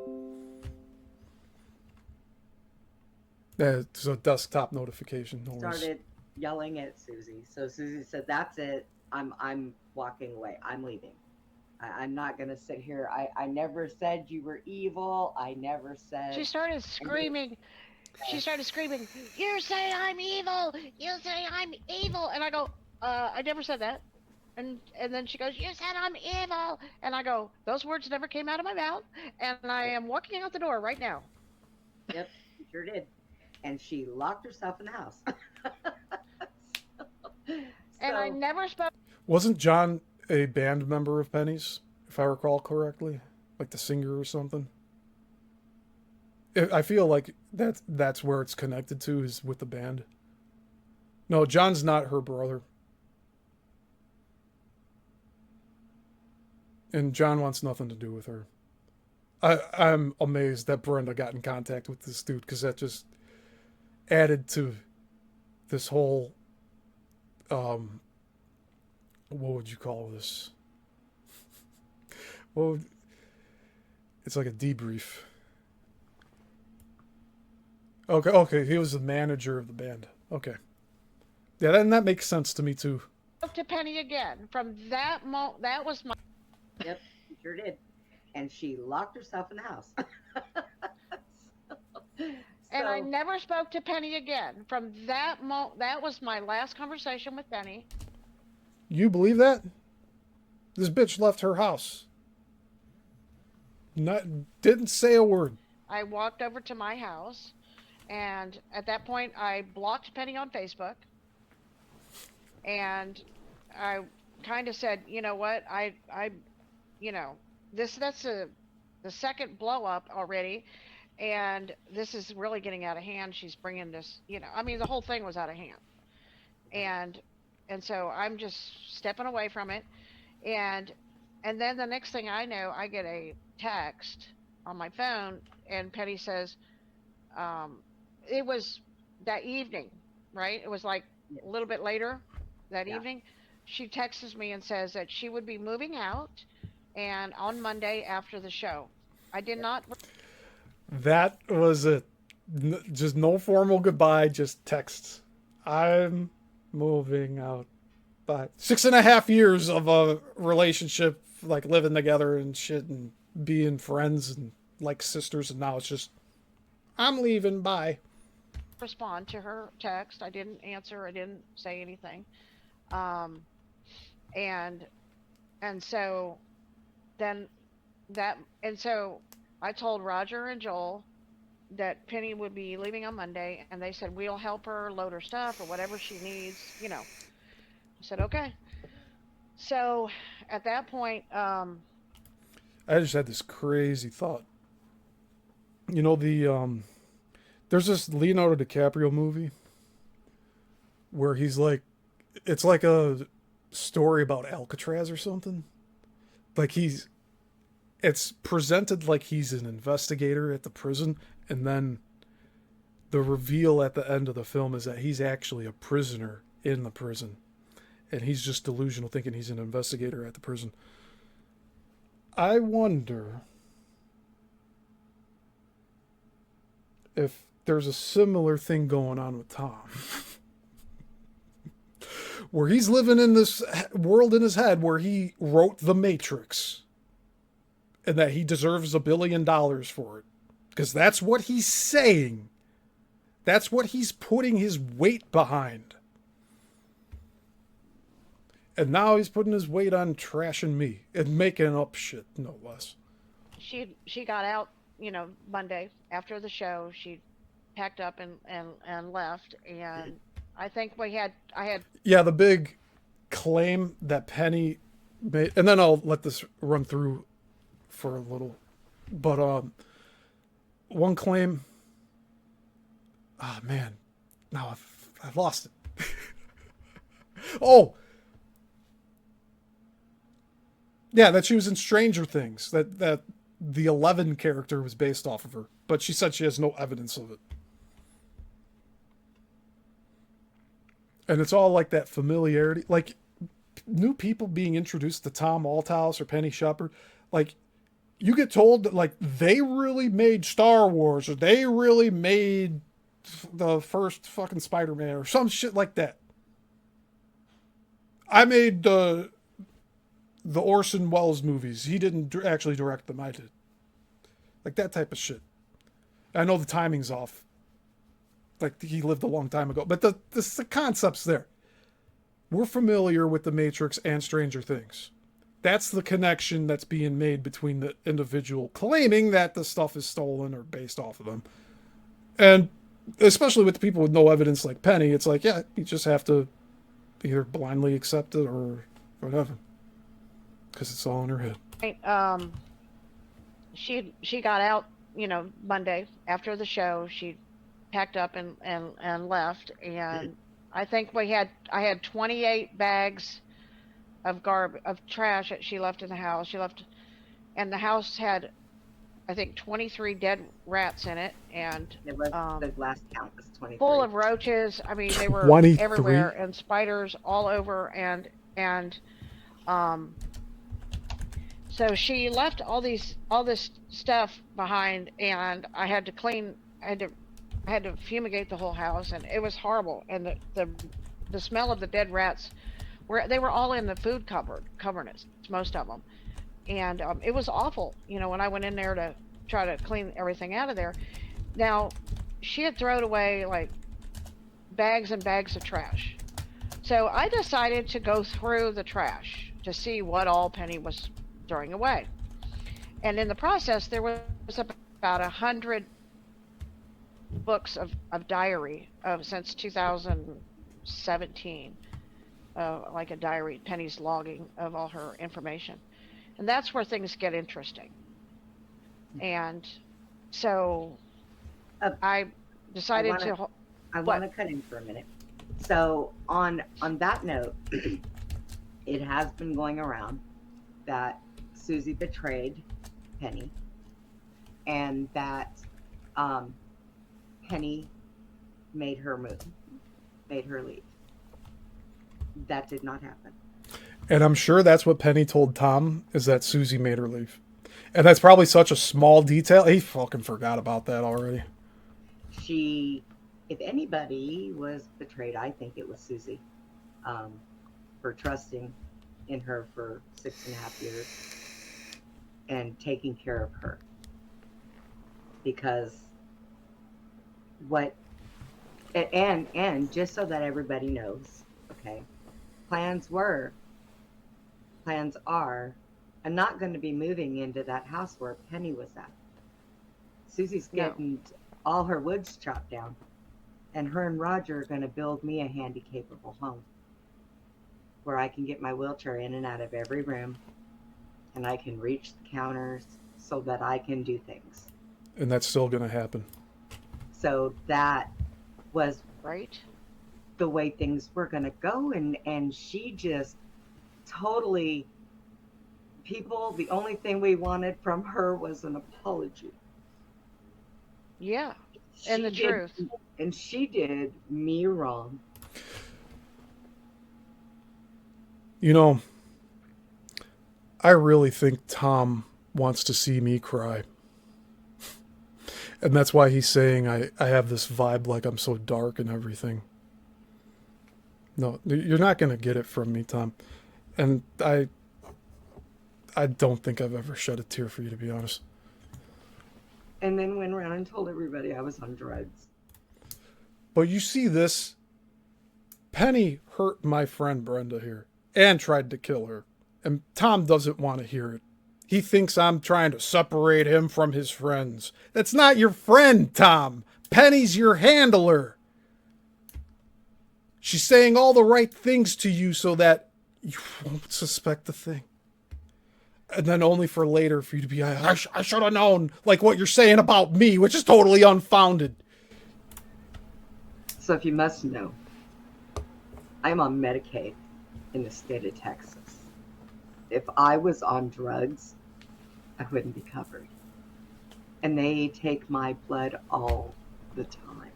It's a desktop notification. No worries. Started yelling at Susie. So Susie said, "That's it. I'm walking away. I'm leaving. I'm not gonna sit here. I never said you were evil. I never said." She started screaming. She started screaming, "You say I'm evil! You say I'm evil!" And I go, I never said that. And then she goes, "You said I'm evil!" And I go, "Those words never came out of my mouth." And I am walking out the door right now. Yep, she sure did. And she locked herself in the house. And I So- never spoke. Wasn't John a band member of Penny's, if I recall correctly? Like the singer or something? I feel like that's where it's connected to, is with the band. No, John's not her brother. And John wants nothing to do with her. I'm amazed that Brenda got in contact with this dude, because that just added to this whole, what would you call this? Well, it's like a debrief. Okay, he was the manager of the band. Okay. Yeah, then that makes sense to me too. To Penny again. From that moment, that was my. Yep, she sure did. And she locked herself in the house. And I So- never spoke to Penny again. From that moment, that was my last conversation with Penny. You believe that? This bitch left her house. Didn't say a word. I walked over to my house, and at that point, I blocked Penny on Facebook. And I kind of said, you know what, you know, that's the second blow up already, and this is really getting out of hand. She's bringing this, you know, I mean, the whole thing was out of hand, and so I'm just stepping away from it, and then the next thing I know, I get a text on my phone, and Penny says, it was that evening, right? It was like a little bit later that Yeah. evening. She texts me and says that she would be moving out, and on Monday after the show. I did not. That was it. Just no formal goodbye, just texts. I'm moving out. Bye. 6.5 years of a relationship, like living together and shit and being friends and like sisters, and now it's just, I'm leaving, bye. Respond to her text. I didn't answer. I didn't say anything. And so then so I told Roger and Joel that Penny would be leaving on Monday, and they said, we'll help her load her stuff or whatever she needs, you know. I said, okay. So at that point, I just had this crazy thought. You know, there's this Leonardo DiCaprio movie where he's like, it's like a story about Alcatraz or something. Like it's presented like he's an investigator at the prison, and then the reveal at the end of the film is that he's actually a prisoner in the prison, and he's just delusional, thinking he's an investigator at the prison. I wonder if there's a similar thing going on with Tom. Where he's living in this world in his head where he wrote The Matrix. And that he deserves $1 billion for it. Because that's what he's saying. That's what he's putting his weight behind. And now he's putting his weight on trashing me. And making up shit, no less. she got out, you know, Monday after the show. She packed up and left, and I think I had. Yeah, the big claim that Penny made, and then I'll let this run through for a little. But one claim. Oh man, now I've lost it. Oh, yeah, that she was in Stranger Things. That the 11 character was based off of her, but she said she has no evidence of it. And it's all like that familiarity. Like, new people being introduced to Tom Althouse or Penny Shepard, like, you get told that, like, they really made Star Wars, or they really made the first fucking Spider-Man, or some shit like that. I made the Orson Welles movies. He didn't actually direct them. I did. Like, that type of shit. I know the timing's off. Like, he lived a long time ago. But the concept's there. We're familiar with The Matrix and Stranger Things. That's the connection that's being made between the individual claiming that the stuff is stolen or based off of them. And especially with the people with no evidence like Penny, it's like, yeah, you just have to either blindly accept it or whatever. Because it's all in her head. Right, she got out, Monday after the show. She packed up and left, and I think I had 28 bags of trash that she left in the house. And the house had, I think, 23 dead rats in it, and It was the last count was 23. full of roaches. I mean, they were 23? everywhere, and spiders all over, and so she left all this stuff behind, and I had to fumigate the whole house, and it was horrible. And the smell of the dead rats, they were all in the food cupboards, most of them, and it was awful. When I went in there to try to clean everything out of there. Now, she had thrown away like bags and bags of trash, so I decided to go through the trash to see what all Penny was throwing away. And in the process, there was about 100 books of diary since 2017, like a diary, Penny's logging of all her information. And that's where things get interesting. And so I decided I want to cut in for a minute. So on that note, it has been going around that Susie betrayed Penny, and that Penny made her leave. That did not happen. And I'm sure that's what Penny told Tom, is that Susie made her leave. And that's probably such a small detail. He fucking forgot about that already. If anybody was betrayed, I think it was Susie, for trusting in her for 6.5 years and taking care of her. Because and just so that everybody knows, okay, plans are, I'm not going to be moving into that house where Penny was at. Susie's getting all her woods chopped down, and her and Roger are going to build me a handy-capable home where I can get my wheelchair in and out of every room, and I can reach the counters so that I can do things. And that's still going to happen. So that was right the way things were going to go, and she just totally, the only thing we wanted from her was an apology. Yeah, and the truth. And she did me wrong. I really think Tom wants to see me cry. And that's why he's saying I have this vibe like I'm so dark and everything. No, you're not going to get it from me, Tom. And I don't think I've ever shed a tear for you, to be honest. And then went around and told everybody I was on drugs. But you see this? Penny hurt my friend Brenda here and tried to kill her. And Tom doesn't want to hear it. He thinks I'm trying to separate him from his friends. That's not your friend, Tom. Penny's your handler. She's saying all the right things to you so that you won't suspect a thing. And then only for later for you to be, I should have known, like what you're saying about me, which is totally unfounded. So if you must know, I'm on Medicaid in the state of Texas. If I was on drugs, I wouldn't be covered. And they take my blood all the time.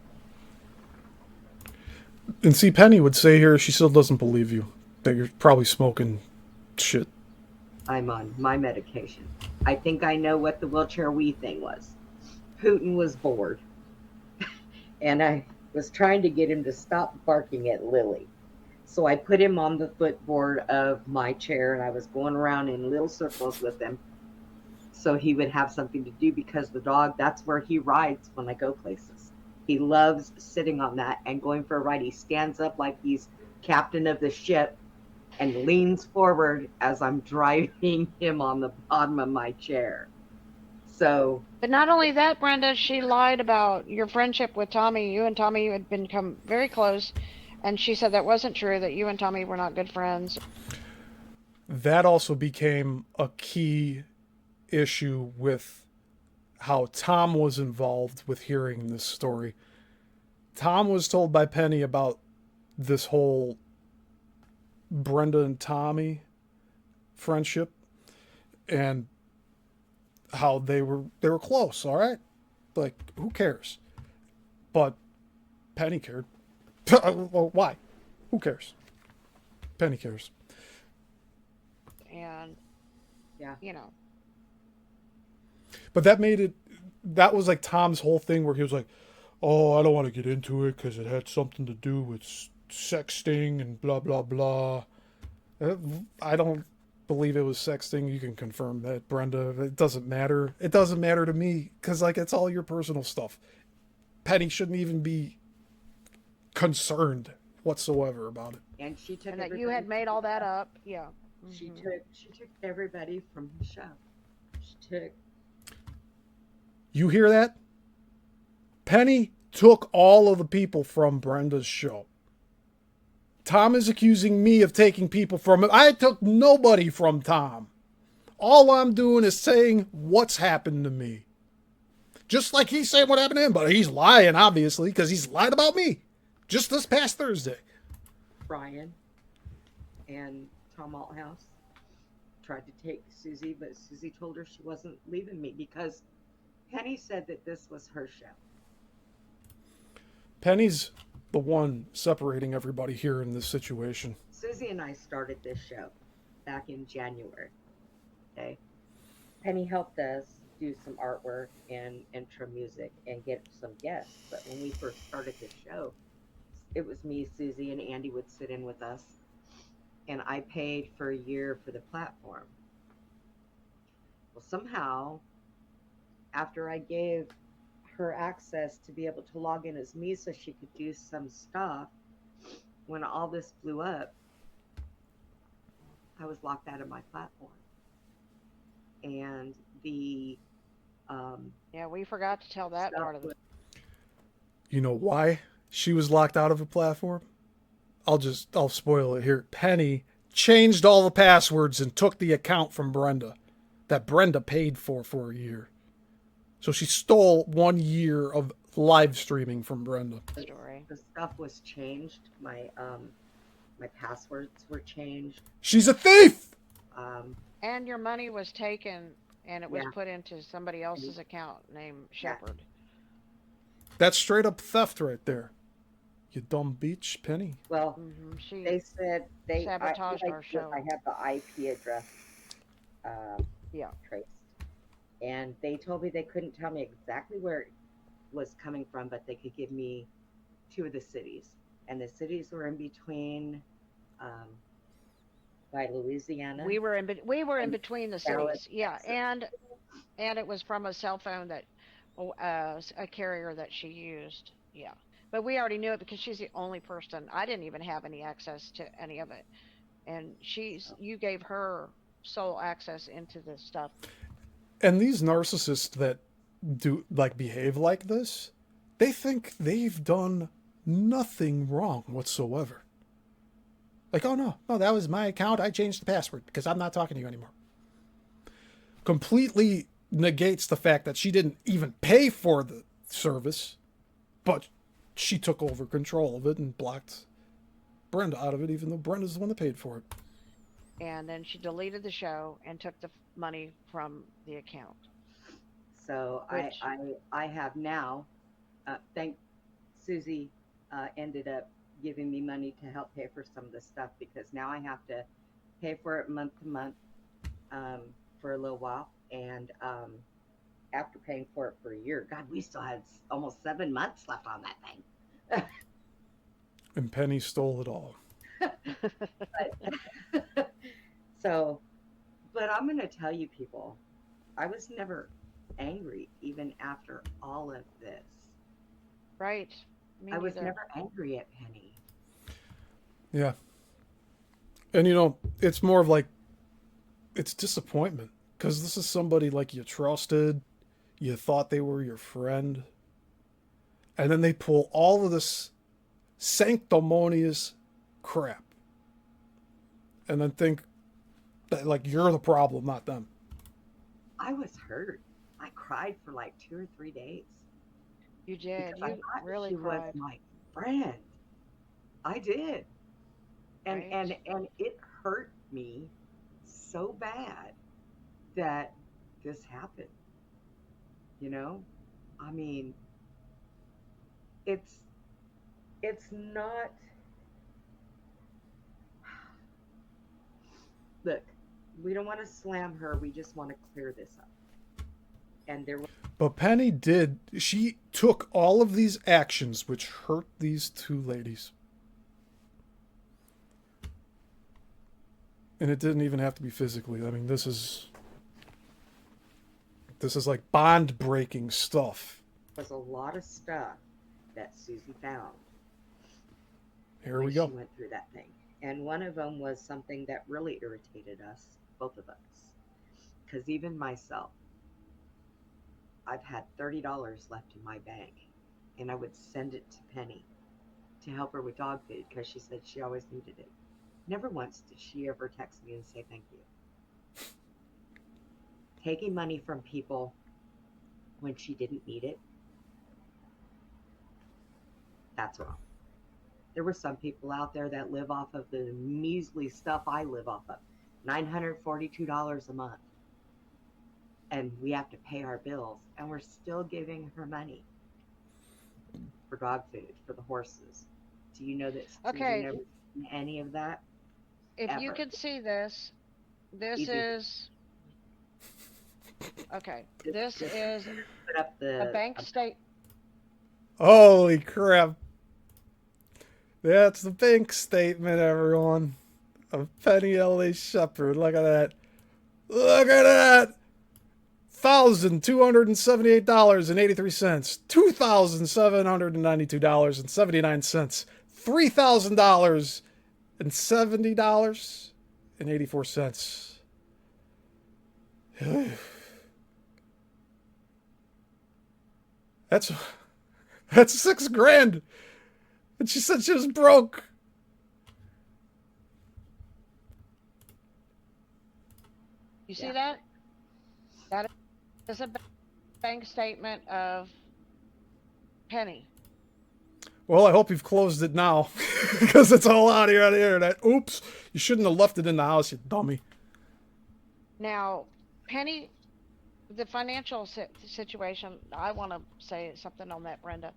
And see, Penny would say here she still doesn't believe you. That you're probably smoking shit. I'm on my medication. I think I know what the wheelchair wee thing was. Putin was bored, and I was trying to get him to stop barking at Lily. So I put him on the footboard of my chair, and I was going around in little circles with him so he would have something to do, because the dog, that's where he rides when I go places. He loves sitting on that and going for a ride. He stands up like he's captain of the ship and leans forward as I'm driving him on the bottom of my chair. So, But not only that, Brenda, she lied about your friendship with Tommy. You and Tommy had become very close, and she said that wasn't true, that you and Tommy were not good friends. That also became a key issue with how Tom was involved with hearing this story. Tom was told by Penny about this whole Brenda and Tommy friendship and how they were close, all right? Like, who cares? But Penny cared. Well, why? Who cares? Penny cares. And, yeah. you know, But that was like Tom's whole thing where he was like, oh, I don't want to get into it because it had something to do with sexting and blah, blah, blah. I don't believe it was sexting. You can confirm that, Brenda. It doesn't matter. It doesn't matter to me because, like, it's all your personal stuff. Penny shouldn't even be concerned whatsoever about it. And she took and that you had made all that up. Yeah. She Mhm. took everybody from the show. She took. You hear that? Penny took all of the people from Brenda's show. Tom is accusing me of taking people from it. I took nobody from Tom. All I'm doing is saying what's happened to me. Just like he's saying what happened to him, but he's lying, obviously, because he's lied about me. Just this past Thursday. Brian and Tom Althouse tried to take Susie, but Susie told her she wasn't leaving me because Penny said that this was her show. Penny's the one separating everybody here in this situation. Susie and I started this show back in January. Okay. Penny helped us do some artwork and intro music and get some guests. But when we first started this show, it was me, Susie, and Andy would sit in with us. And I paid for a year for the platform. Well, somehow, after I gave her access to be able to log in as me so she could do some stuff, when all this blew up, I was locked out of my platform. And the Yeah, we forgot to tell that part of it. You know why she was locked out of a platform? I'll spoil it here. Penny changed all the passwords and took the account from Brenda that Brenda paid for a year. So she stole 1 year of live streaming from Brenda. Story. The stuff was changed. My passwords were changed. She's a thief! And your money was taken and it was Yeah. put into somebody else's account named Shepard. That's straight up theft right there. You dumb bitch, Penny. Well, She they said they sabotaged our show. I have the IP address Yeah. traced, and they told me they couldn't tell me exactly where it was coming from, but they could give me 2 of the cities, and the cities were in between by Louisiana. We were in between the Dallas, cities. Yeah, Texas. and it was from a cell phone that a carrier that she used. Yeah. But we already knew it because she's the only person. I didn't even have any access to any of it. And you gave her sole access into this stuff. And these narcissists that behave like this, they think they've done nothing wrong whatsoever. Like, oh no, that was my account. I changed the password because I'm not talking to you anymore. Completely negates the fact that she didn't even pay for the service, but she took over control of it and blocked Brenda out of it, even though Brenda's the one that paid for it. And then she deleted the show and took the money from the account. So I have now, thank Susie ended up giving me money to help pay for some of the stuff because now I have to pay for it month to month for a little while. And after paying for it for a year, God, we still had almost 7 months left on that thing. And Penny stole it all. So, but I'm going to tell you, people, I was never angry even after all of this. Right. Me I was neither. never angry at Penny. Yeah. And, you know, it's more of like, it's disappointment. Because this is somebody like you trusted, you thought they were your friend. And then they pull all of this sanctimonious crap. And then think that, like, you're the problem, not them. I was hurt. I cried for like 2 or 3 days. You did. Because I You thought really she cried. was my friend. I did. And Right. and it hurt me so bad that this happened. You know? I mean, it's not. Look, we don't want to slam her. We just want to clear this up. And there was But Penny did, she took all of these actions which hurt these two ladies. And it didn't even have to be physically. I mean, this is like bond breaking stuff. a lot of stuff that Susie found Here when we she go. went through that thing. And one of them was something that really irritated us, both of us. Because even myself, I've had $30 left in my bank, and I would send it to Penny to help her with dog food because she said she always needed it. Never once did she ever text me and say thank you. Taking money from people when she didn't need it, that's wrong. There were some people out there that live off of the measly stuff I live off of, $942 a month. And we have to pay our bills, and we're still giving her money for dog food, for the horses. Do you know that Susie Okay. never seen any of that? If you Ever. could see this, this Easy. is okay. This Just is put up a the bank state. Holy crap. That's the bank statement, everyone. Of Penny L.A. Shepard. Look at that. Look at that. $1,278.83. $2,792.79. $3,070.84. That's $6,000. And she said she was broke. You see Yeah. that? That is a bank statement of Penny. Well, I hope you've closed it now. Because it's all out here on the internet. Oops. You shouldn't have left it in the house, you dummy. Now, Penny, the financial situation, I want to say something on that, Brenda.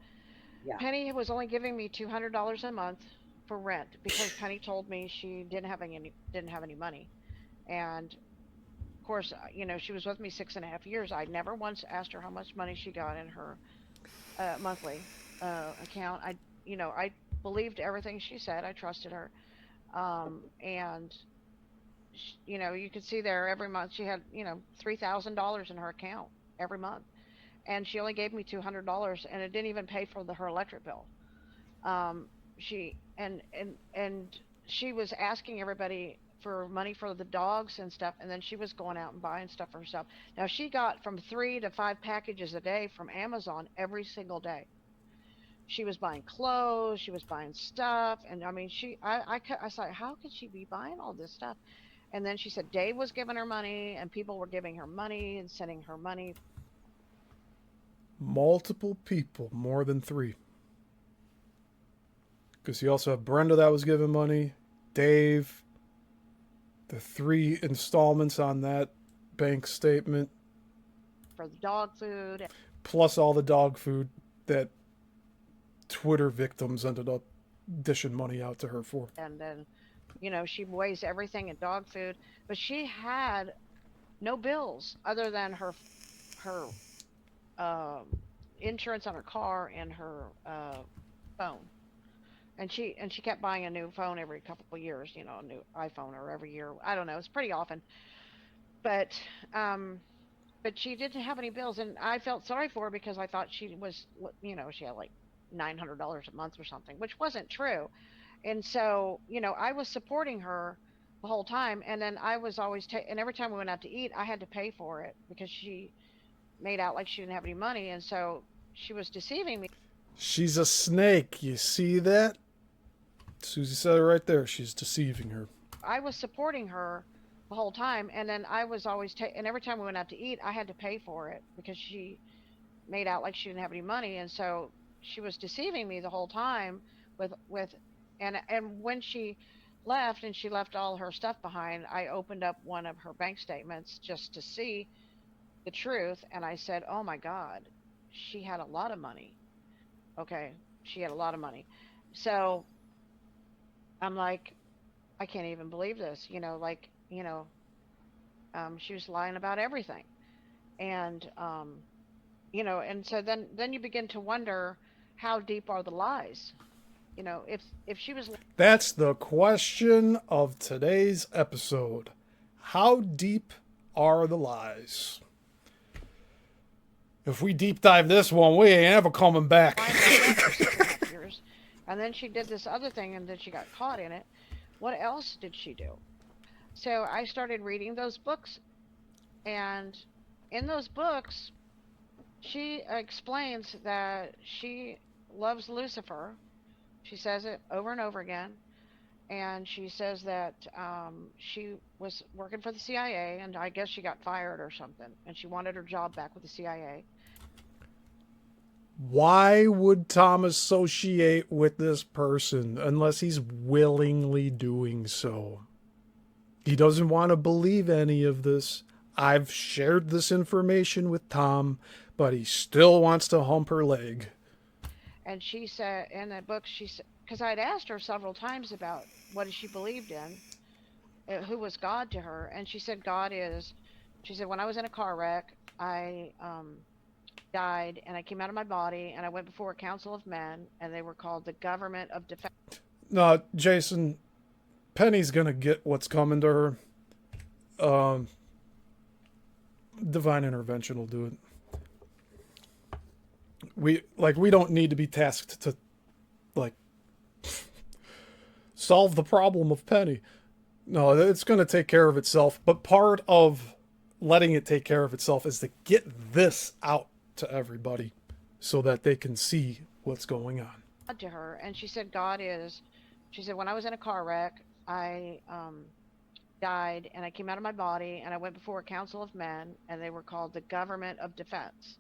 Yeah. Penny was only giving me $200 a month for rent because Penny told me she didn't have any money, and of course, you know, she was with me 6.5 years. I never once asked her how much money she got in her monthly account. I believed everything she said. I trusted her, and you could see there every month she had $3,000 in her account every month, and she only gave me $200, and it didn't even pay for her electric bill. She she was asking everybody for money for the dogs and stuff, and then she was going out and buying stuff for herself. Now she got from 3 to 5 packages a day from Amazon every single day. She was buying clothes, she was buying stuff, and I mean, I was like, how could she be buying all this stuff? And then she said Dave was giving her money, and people were giving her money and sending her money. Multiple people, more than 3. Because you also have Brenda that was giving money, Dave, the 3 installments on that bank statement, For the dog food. plus all the dog food that Twitter victims ended up dishing money out to her for. And then, she weighs everything in dog food, but she had no bills other than her um, insurance on her car and her phone. And she kept buying a new phone every couple of years, a new iPhone or every year. I don't know. It's pretty often. But um, but she didn't have any bills, and I felt sorry for her because I thought she was, she had like $900 a month or something, which wasn't true. And so, I was supporting her the whole time, and then I was always and every time we went out to eat, I had to pay for it because she made out like she didn't have any money, and so she was deceiving me. She's a snake. You see that? Susie said it right there. She's deceiving her. I was supporting her the whole time, and then I was always and every time we went out to eat, I had to pay for it because she made out like she didn't have any money, and so she was deceiving me the whole time with and when she left and she left all her stuff behind, I opened up one of her bank statements just to see the truth, and I said, "Oh my God, she had a lot of money." Okay, she had a lot of money. So I'm like, I can't even believe this, she was lying about everything. And and so then you begin to wonder, how deep are the lies? If she was That's the question of today's episode. How deep are the lies? If we deep dive this one, we ain't ever coming back. lying about that for 6 years, and then she did this other thing, and then she got caught in it, what else did she do? So I started reading those books, and in those books, she explains that she loves Lucifer. She says it over and over again. And she says that she was working for the CIA, and I guess she got fired or something, and she wanted her job back with the CIA. Why would Tom associate with this person unless he's willingly doing so? He doesn't want to believe any of this. I've shared this information with Tom, but he still wants to hump her leg. And she said in that book, she said, because I'd asked her several times about what she believed in, who was God to her, and she said God is. She said, when I was in a car wreck, I died, and I came out of my body, and I went before a council of men, and they were called the Government of Defense. No, Jason, Penny's gonna get what's coming to her. Divine intervention will do it. We don't need to be tasked to solve the problem of Penny. No, it's going to take care of itself. But part of letting it take care of itself is to get this out to everybody so that they can see what's going on. To her, and she said God is. She said, when I was in a car wreck, I died, and I came out of my body, and I went before a council of men, and they were called the Government of Defense.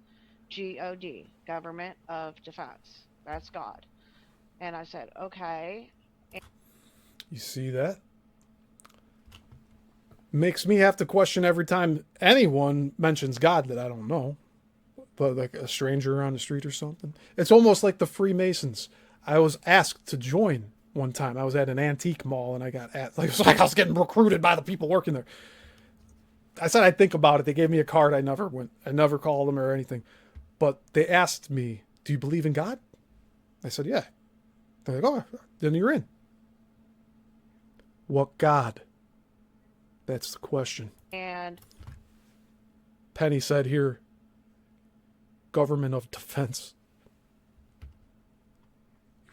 God, Government of Defense. That's God. And I said, okay. You see that? Makes me have to question every time anyone mentions God that I don't know. But like a stranger on the street or something. It's almost like the Freemasons. I was asked to join one time. I was at an antique mall and I got asked. It was like I was getting recruited by the people working there. I said I'd think about it. They gave me a card. I never went. I never called them or anything. But they asked me, do you believe in God? I said, yeah. They're like, oh, then you're in. What God? That's the question. And Penny said here, Government of Defense.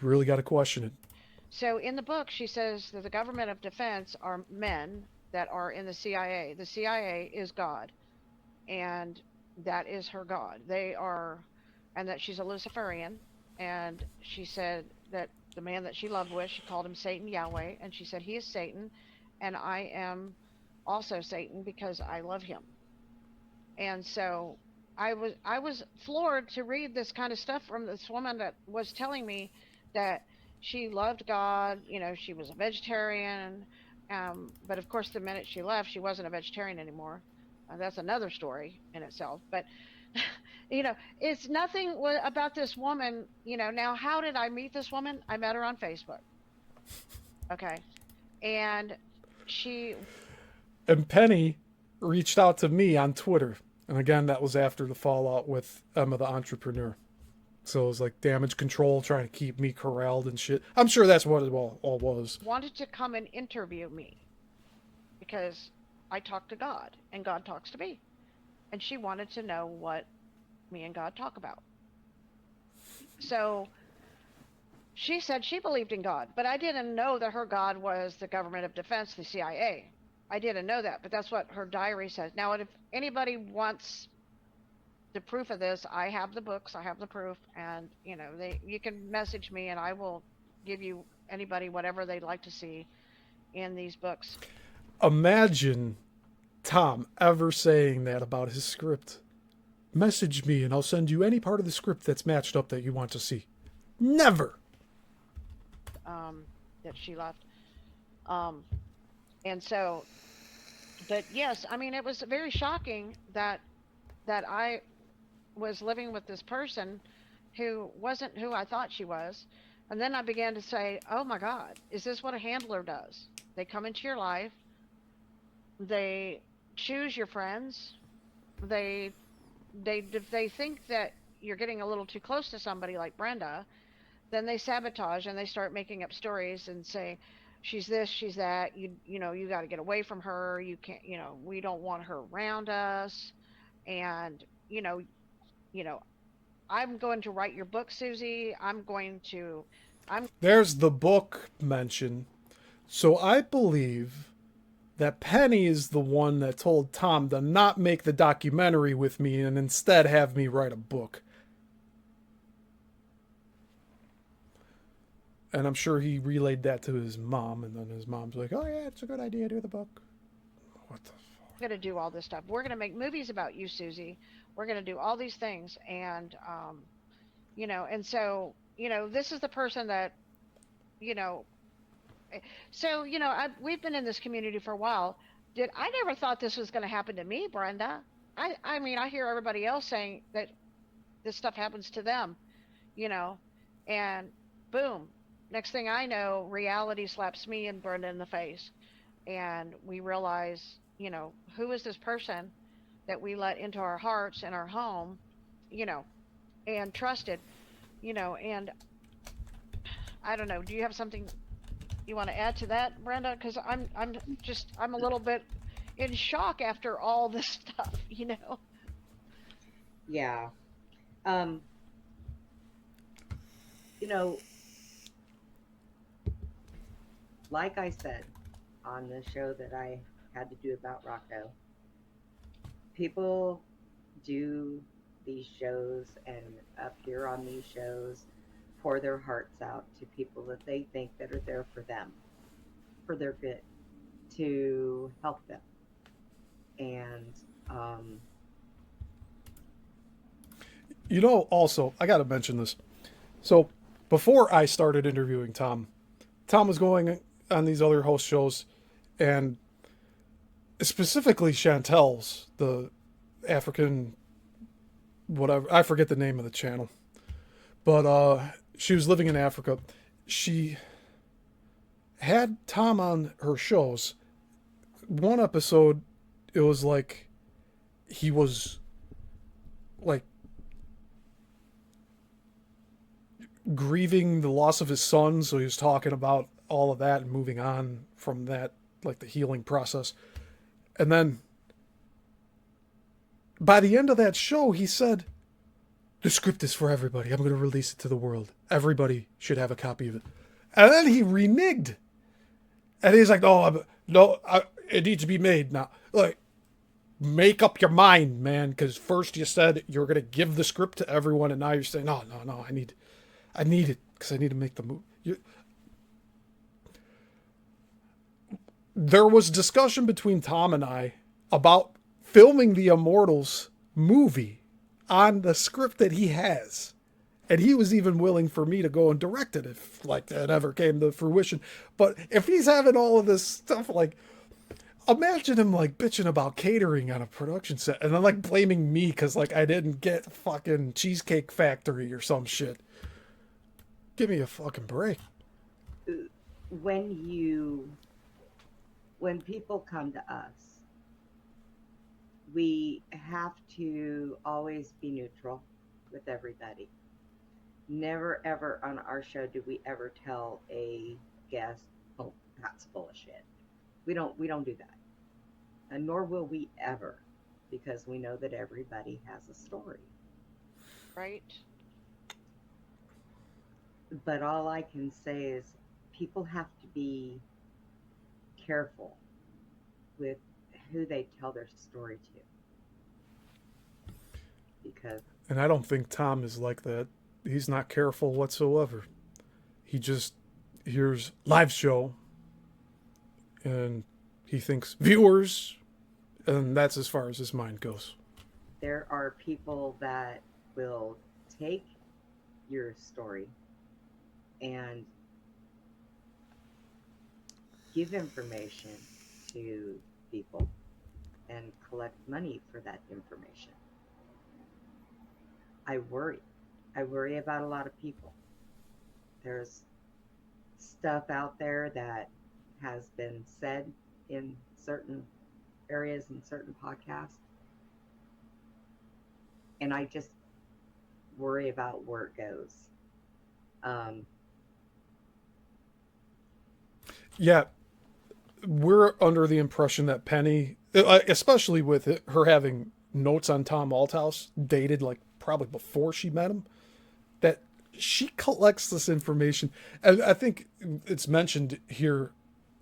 You really got to question it. so in the book, she says that the Government of Defense are men that are in the CIA. The CIA is God, and that is her God. They are, and that she's a Luciferian, and she said that the man that she loved with, she called him Satan Yahweh, and she said he is Satan, and I am also Satan because I love him. And so I was floored to read this kind of stuff from this woman that was telling me that she loved God. She was a vegetarian, but of course the minute she left, she wasn't a vegetarian anymore. That's another story in itself. But It's nothing about this woman. Now, how did I meet this woman? I met her on Facebook. Okay. And she, And Penny reached out to me on Twitter. And again, that was after the fallout with Emma the Entrepreneur. So it was like damage control, trying to keep me corralled and shit. I'm sure that's what it all was. wanted to come and interview me because I talk to God and God talks to me. And she wanted to know what me and God talk about. So she said she believed in God, but I didn't know that her God was the government of defense, the CIA. I didn't know that, but that's what her diary says. Now, if anybody wants the proof of this, I have the books, I have the proof, and you can message me and I will give you anybody whatever they'd like to see in these books. Imagine Tom ever saying that about his script. Message me and I'll send you any part of the script that's matched up that you want to see. Never. That she left. And so, but yes, I mean, it was very shocking that I was living with this person who wasn't who I thought she was. And then I began to say, oh my God, is this what a handler does? They come into your life, they choose your friends, if they think that you're getting a little too close to somebody like Brenda, then they sabotage and they start making up stories and say, she's this, she's that, you got to get away from her, you can't, we don't want her around us. And I'm going to write your book, Susie. There's the book mention. So I believe that Penny is the one that told Tom to not make the documentary with me and instead have me write a book. And I'm sure he relayed that to his mom, and then his mom's like, oh yeah, it's a good idea, do the book. What the fuck? We're going to do all this stuff. We're going to make movies about you, Susie. We're going to do all these things. And, and so, this is the person that, so, we've been in this community for a while. I never thought this was going to happen to me, Brenda. I mean, I hear everybody else saying that this stuff happens to them, and boom, next thing I know, reality slaps me and Brenda in the face. And we realize, who is this person that we let into our hearts and our home, and trusted, and I don't know. Do you have something you want to add to that, Brenda? Because I'm a little bit in shock after all this stuff, Yeah. Like I said on the show that I had to do about Rocco, people do these shows and appear on these shows, pour their hearts out to people that they think that are there for them, for their good, to help them. And also, I got to mention this. So before I started interviewing Tom was going on these other host shows, and specifically Chantel's, the African, whatever, I forget the name of the channel, but she was living in Africa. She had Tom on her shows. One episode, it was like he was like grieving the loss of his son, so he was talking about all of that and moving on from that, like the healing process. And then by the end of that show, he said, the script is for everybody. I'm going to release it to the world. Everybody should have a copy of it. And then he reneged. And he's like, it needs to be made now. Like, make up your mind, man. Because first you said you were going to give the script to everyone, and now you're saying, no, I need it because I need to make the movie. There was discussion between Tom and I about filming the Immortals movie on the script that he has. And he was even willing for me to go and direct it if like that ever came to fruition. But if he's having all of this stuff, like, imagine him like bitching about catering on a production set and then like blaming me because like I didn't get fucking Cheesecake Factory or some shit. Give me a fucking break. When people come to us, we have to always be neutral with everybody. Never ever on our show do we ever tell a guest, "Oh, that's bullshit." We don't do that, and nor will we ever, because we know that everybody has a story. Right? But all I can say is people have to be careful with who they tell their story to, because And I don't think Tom is like that. He's not careful whatsoever. He just hears live show and he thinks viewers, and that's as far as his mind goes. there are people that will take your story and give information to people and collect money for that information. I worry. I worry about a lot of people. There's stuff out there that has been said in certain areas and certain podcasts, and I just worry about where it goes. Yeah, we're under the impression that Penny, especially with her having notes on Tom Althouse dated like probably before she met him, that she collects this information. And I think it's mentioned here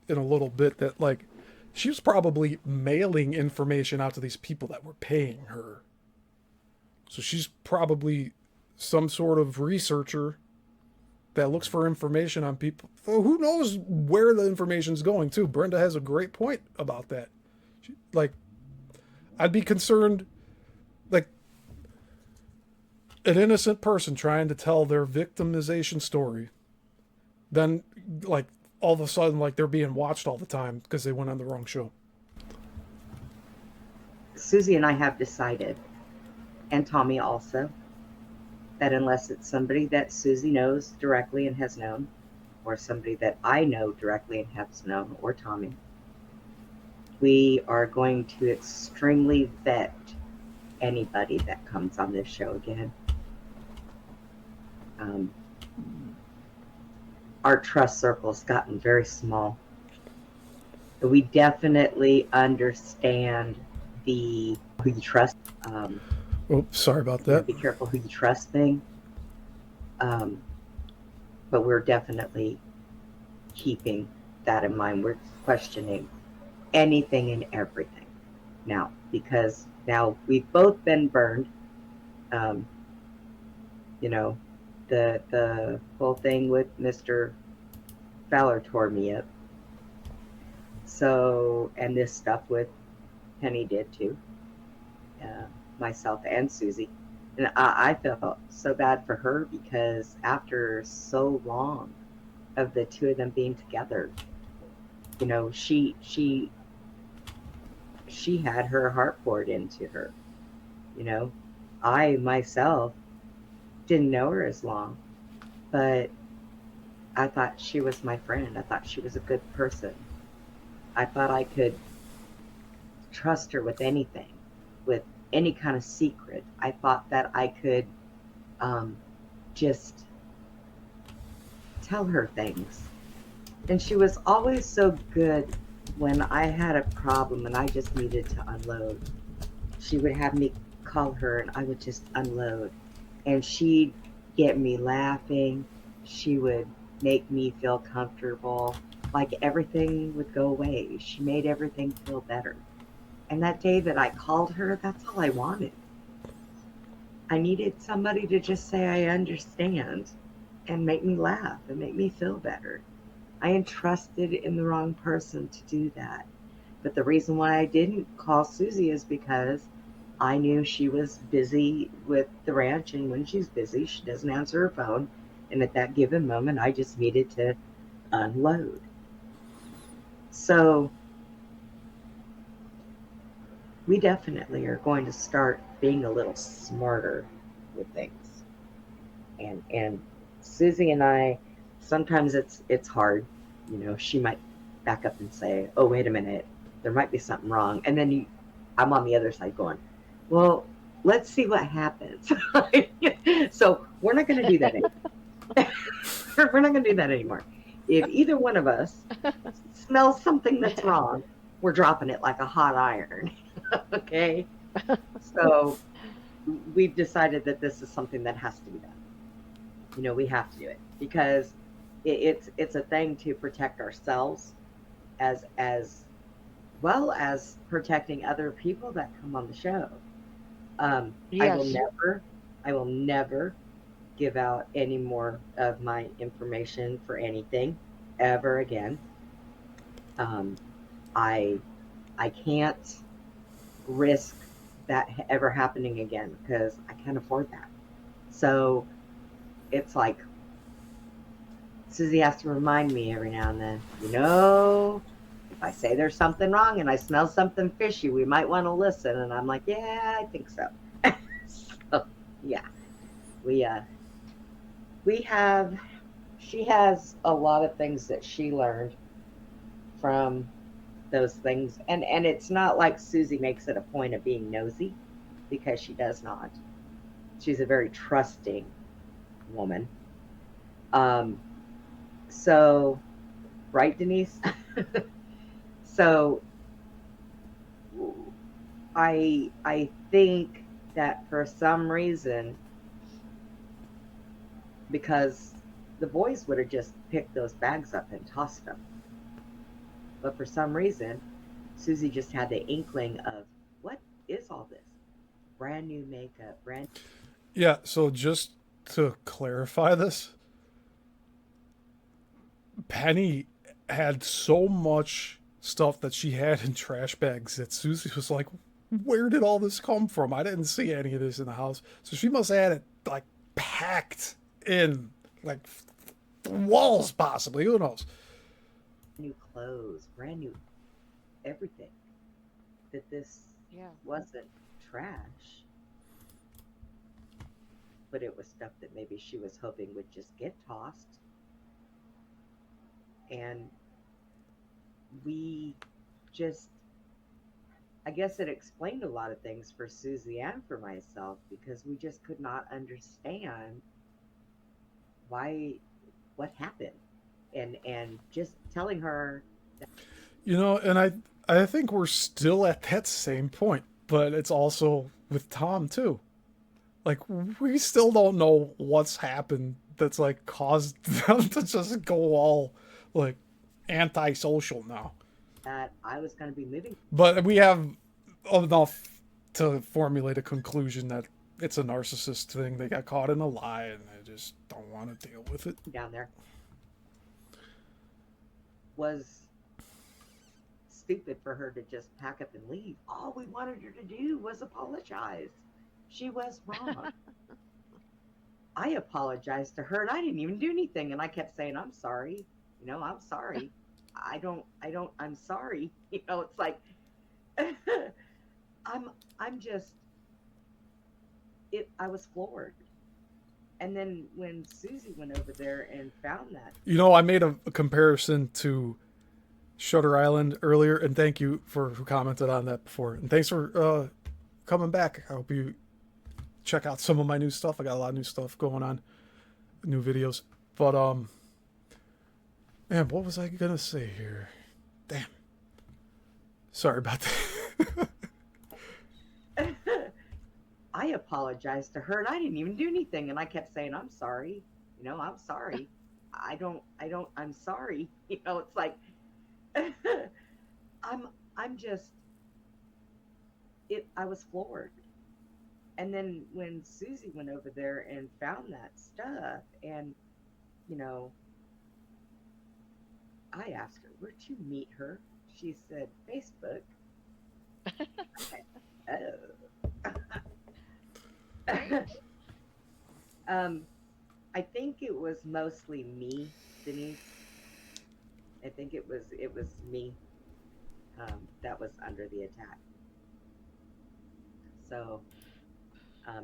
in a little bit that like she was probably mailing information out to these people that were paying her. So she's probably some sort of researcher that looks for information on people. Who knows where the information's going to? Brenda has a great point about that. Like, I'd be concerned, like, an innocent person trying to tell their victimization story, then, like, all of a sudden, like, they're being watched all the time because they went on the wrong show. Susie and I have decided, and Tommy also, that unless it's somebody that Susie knows directly and has known, or somebody that I know directly and has known, or Tommy, we are going to extremely vet anybody that comes on this show again. Our trust circle's gotten very small. We definitely understand the who you trust. Oh, sorry about that. Be careful who you trust thing. But we're definitely keeping that in mind. We're questioning anything and everything now, because now we've both been burned. You know, the whole thing with Mr. Fowler tore me up. So, and this stuff with Penny did too. Myself and Susie. And I felt so bad for her because after so long of the two of them being together, you know, she had her heart poured into her. You know, I myself didn't know her as long, but I thought she was my friend. I thought she was a good person. I thought I could trust her with anything, with any kind of secret. I thought that I could just tell her things. And she was always so good when I had a problem and I just needed to unload. She would have me call her and I would just unload. And she'd get me laughing. She would make me feel comfortable. Like everything would go away. She made everything feel better. And that day that I called her, that's all I wanted. I needed somebody to just say, I understand, and make me laugh and make me feel better. I entrusted in the wrong person to do that. But the reason why I didn't call Susie is because I knew she was busy with the ranch, and when she's busy, she doesn't answer her phone. And at that given moment, I just needed to unload. So we definitely are going to start being a little smarter with things. And Susie and I, sometimes it's hard. You know, she might back up and say, "Oh, wait a minute, there might be something wrong," and then I'm on the other side going, "Well, let's see what happens." So we're not going to do that anymore. We're not going to do that anymore. If either one of us smells something that's wrong, we're dropping it like a hot iron. Okay, so we've decided that this is something that has to be done. You know, we have to do it because it's a thing to protect ourselves as well as protecting other people that come on the show. Yes. I will never give out any more of my information for anything ever again. Um, I I can't risk that ever happening again because I can't afford that. So it's like Susie has to remind me every now and then, if I say there's something wrong and I smell something fishy, we might want to listen. And I'm like, yeah, I think so. So yeah, we we have she has a lot of things that she learned from those things, and it's not like Susie makes it a point of being nosy, because she does not. She's a very trusting woman. Um, so, right, Denise? So, I think that for some reason, because the boys would have just picked those bags up and tossed them, but for some reason, Susie just had the inkling of, what is all this? Brand new makeup, brand. Yeah, so just to clarify this, Penny had so much stuff that she had in trash bags that Susie was like, where did all this come from? I didn't see any of this in the house. So she must have had it like packed in like walls, possibly. Who knows? New clothes, brand new everything. That this Yeah. wasn't trash, but it was stuff that maybe she was hoping would just get tossed. And we just, I guess it explained a lot of things for Susie and for myself, because we just could not understand why, what happened. And just telling her, And I think we're still at that same point, but it's also with Tom too. Like we still don't know what's happened that's like caused them to just go all like antisocial now. that I was going to be moving But we have enough to formulate a conclusion that it's a narcissist thing. They got caught in a lie and they just don't want to deal with it. down there. Was stupid for her to just pack up and leave. All we wanted her to do was apologize. She was wrong. I apologized to her and I didn't even do anything. And I kept saying, I'm sorry. I'm sorry. I'm sorry. It's like, I'm just, I was floored. And then when Susie went over there and found that. I made a comparison to Shutter Island earlier, and thank you for who commented on that before. And thanks for coming back. I hope you check out some of my new stuff. I got a lot of new stuff going on, new videos. But man, what was I gonna say here? Damn. Sorry about that. I apologized to her and I didn't even do anything. And I kept saying, I'm sorry. I'm sorry. I'm sorry. It's like, I'm just, I was floored. And then when Susie went over there and found that stuff, and, I asked her, where'd you meet her? She said, Facebook. Oh. I think it was mostly me, Denise. I think it was me that was under the attack. So,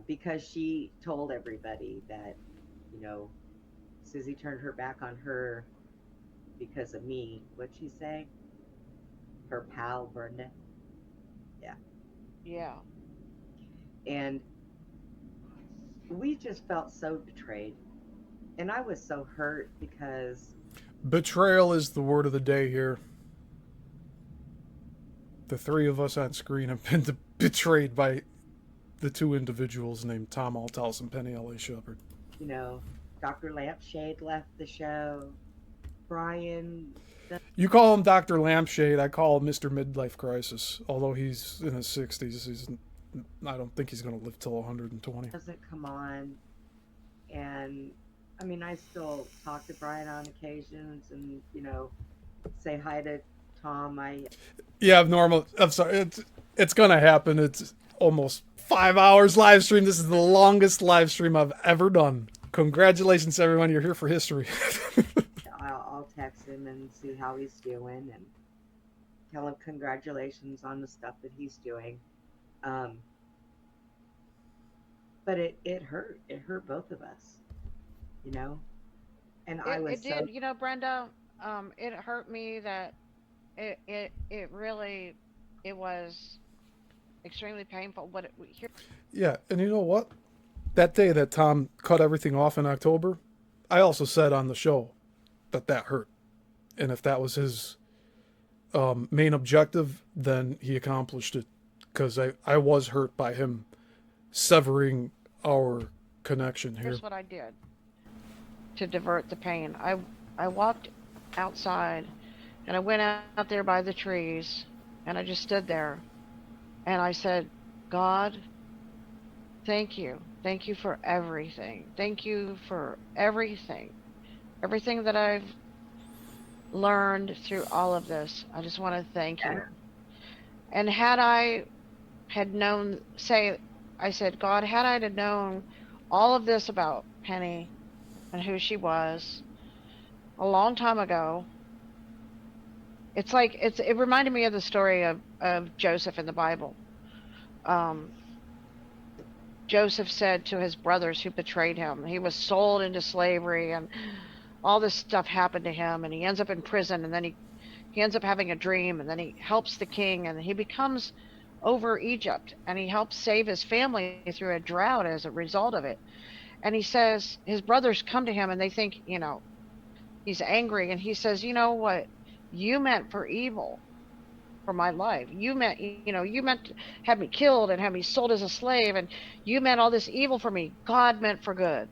because she told everybody that, you know, Susie turned her back on her because of me. What'd she say? Her pal Brenda. Yeah. Yeah. And we just felt so betrayed. And I was so hurt because Betrayal is the word of the day here. The three of us on screen have been betrayed by the two individuals named Tom Althouse and Penny L.A. Shepard. you know, Dr. Lampshade left the show. Brian. You call him Dr. Lampshade, I call him Mr. Midlife Crisis. Although he's in his 60s, I don't think he's going to live till 120. Doesn't come on. And I mean, I still talk to Brian on occasions and, you know, say hi to Tom. Yeah, normal. I'm sorry. It's going to happen. It's almost 5 hours live stream. This is the longest live stream I've ever done. Congratulations, everyone. You're here for history. I'll text him and see how he's doing and tell him congratulations on the stuff that he's doing. But it hurt. It hurt both of us, you know. And I was It did, you know, Brenda. It hurt me that it really it was extremely painful. What here? Yeah, and you know what? That day that Tom cut everything off in October, I also said on the show that hurt. And if that was his main objective, then he accomplished it. Because I was hurt by him severing our connection here. Here's what I did to divert the pain. I walked outside and I went out there by the trees and I just stood there and I said, God, thank you. Thank you for everything. Thank you for everything. Everything that I've learned through all of this. I just want to thank you. And had I had known, I said, God, had I had known all of this about Penny and who she was a long time ago, it's like, it reminded me of the story of Joseph in the Bible. Joseph said to his brothers who betrayed him, he was sold into slavery and all this stuff happened to him and he ends up in prison and then he ends up having a dream and then he helps the king and he becomes over Egypt and he helps save his family through a drought as a result of it. And he says his brothers come to him and they think, you know, he's angry and he says, you know what you meant for evil for my life. You meant to have me killed and have me sold as a slave and you meant all this evil for me. God meant for good.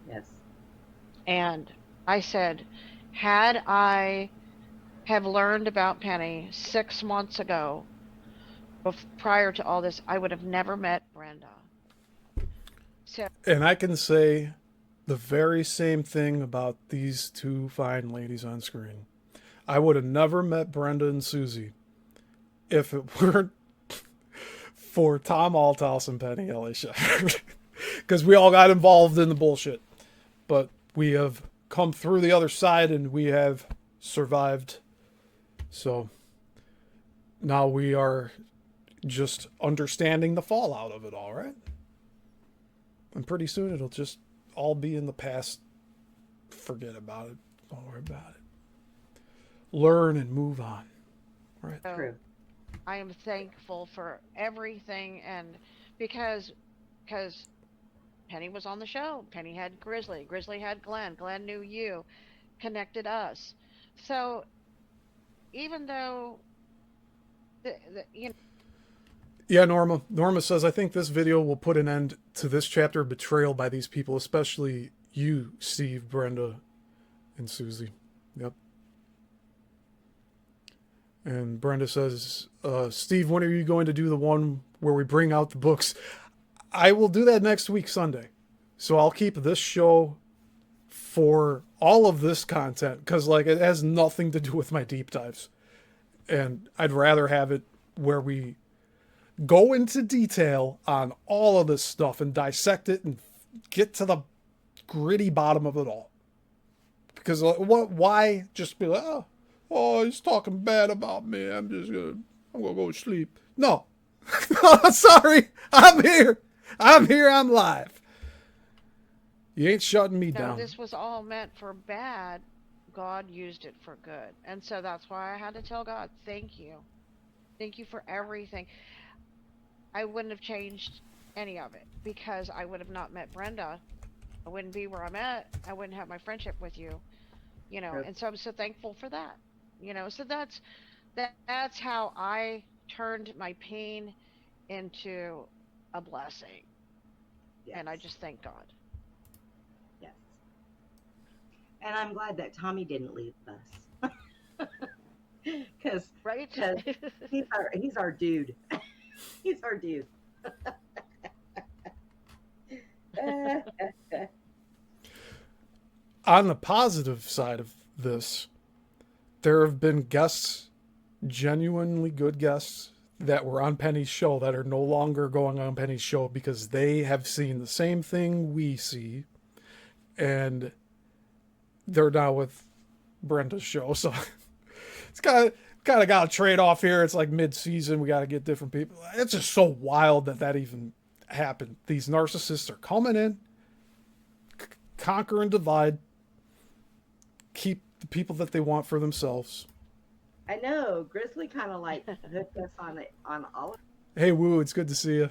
Yes. And I said, had I have learned about Penny 6 months ago, prior to all this, I would have never met Brenda. So, And I can say the very same thing about these two fine ladies on screen. I would have never met Brenda and Susie if it weren't for Tom Althouse and Penny L.A. Shepard. Because we all got involved in the bullshit. But we have come through the other side and we have survived. So now we are just understanding the fallout of it all, right? And pretty soon it'll just all be in the past. Forget about it. Don't worry about it. Learn and move on. Right. True. I am thankful for everything and because Penny was on the show. Penny had Grizzly. Grizzly had Glenn. Glenn knew you. Connected us. So even though you know. Yeah, Norma. Norma says, I think this video will put an end to this chapter of betrayal by these people, especially you, Steve, Brenda, and Susie. Yep. And Brenda says, Steve, when are you going to do the one where we bring out the books? I will do that next week, Sunday. So I'll keep this show for all of this content because, like, it has nothing to do with my deep dives. And I'd rather have it where we go into detail on all of this stuff and dissect it and get to the gritty bottom of it all. Because why just be like, oh, he's talking bad about me. I'm gonna go sleep. No. Oh, sorry. I'm here. I'm here. I'm live. You ain't shutting me No, down. this was all meant for bad. God used it for good. And so that's why I had to tell God, thank you. Thank you for everything. I wouldn't have changed any of it because I would have not met Brenda. I wouldn't be where I'm at. I wouldn't have my friendship with you, True. and so I'm so thankful for that. So that's how I turned my pain into a blessing. Yes. And I just thank God. Yes. And I'm glad that Tommy didn't leave us. Because Right? he's our dude. He's our dude. On the positive side of this, there have been guests, genuinely good guests, that were on Penny's show that are no longer going on Penny's show because they have seen the same thing we see, and they're now with Brenda's show. So it's kind of got a trade off here. It's like mid-season. We got to get different people. It's just so wild that even happened. These narcissists are coming in, conquer and divide, keep the people that they want for themselves. I know Grizzly kind of like hooked us on all Hey, Woo, it's good to see you.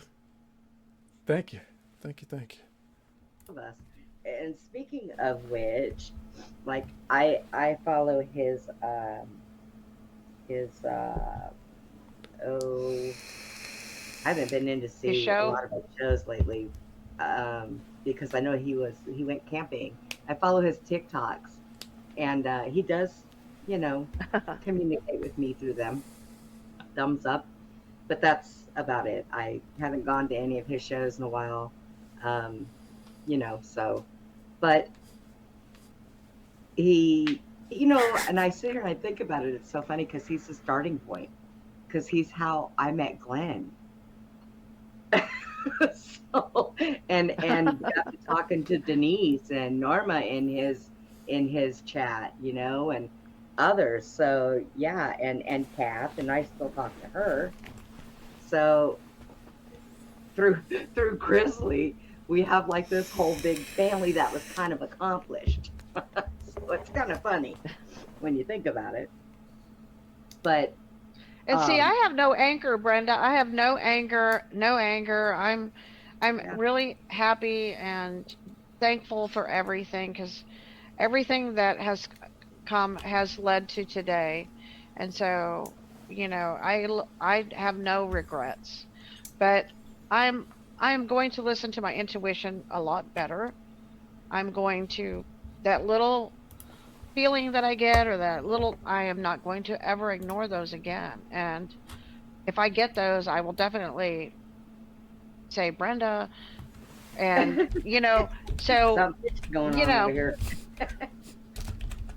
Thank you. Thank you. of us. And speaking of which, like I follow his oh, I haven't been in to see a show? lot of his shows lately, because I know he went camping. I follow his TikToks, and he does, communicate with me through them. Thumbs up, but that's about it. I haven't gone to any of his shows in a while, um, so, but he, and I sit here and I think about it. It's so funny because he's the starting point, because he's how I met Glenn. So, and got to talking to Denise and Norma in his chat, and others. So yeah, and Kath, and I still talk to her. So through Grizzly, we have like this whole big family that was kind of accomplished. So it's kind of funny when you think about it. But And see, I um, have no anger, Brenda. I have no anger, no anger. I'm yeah, really happy and thankful for everything because everything that has come has led to today. And so, I have no regrets. But I'm I'm going to listen to my intuition a lot better. I'm going to that little feeling that I get or that little I am not going to ever ignore those again. And if I get those, I will definitely say Brenda and so something's going you on over know, here.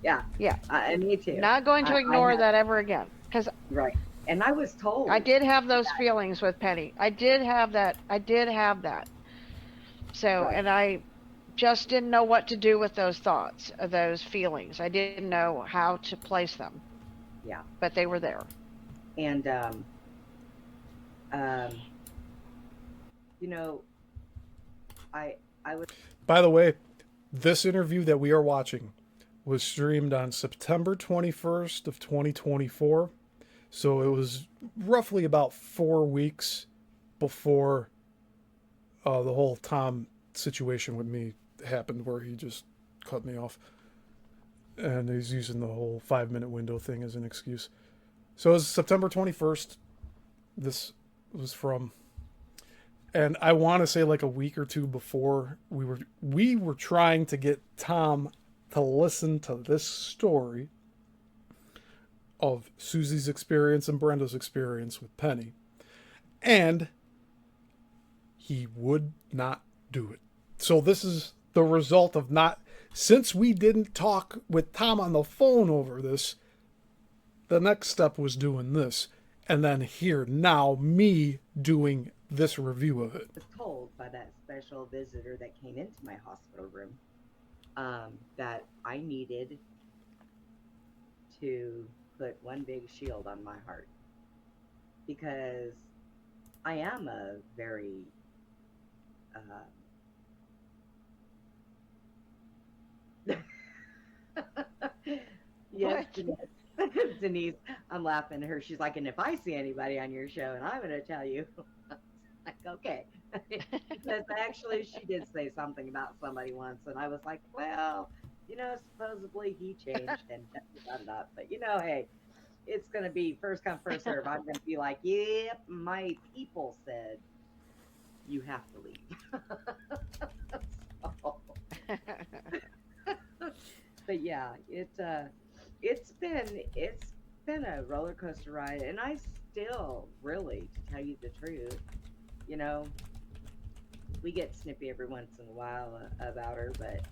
Yeah, yeah, me too. not going to I ignore have, that ever again because right, and I was I told did have those feelings with Penny. I did have that. I did have that. So, right. and I just didn't know what to do with those thoughts, those feelings. I didn't know how to place them, Yeah, but they were there. and um, you know, I was By the way, this interview that we are watching was streamed on September 21st of 2024. So it was roughly about 4 weeks before the whole Tom situation with me happened, where he just cut me off. And he's using the whole 5-minute window thing as an excuse. So it was September 21st. This was from. And I want to say like a week or two before we were trying to get Tom to listen to this story of Susie's experience and Brenda's experience with Penny. And he would not do it. So this is the result of not, since we didn't talk with Tom on the phone over this, the next step was doing this. And then here, now, me doing this review of it. told by that special visitor that came into my hospital room, that I needed to put one big shield on my heart, because I am a very yes, What? Denise. Denise, I'm laughing at her. She's like, and if I see anybody on your show, and I'm going to tell you, like, okay. Because actually, she did say something about somebody once, and I was like, well, supposedly he changed and da da da. But hey, it's going to be first come, first serve. I'm going to be like, yep, my people said you have to leave. So, but yeah, it's been a roller coaster ride, and I still really, to tell you the truth, you know, we get snippy every once in a while about her, but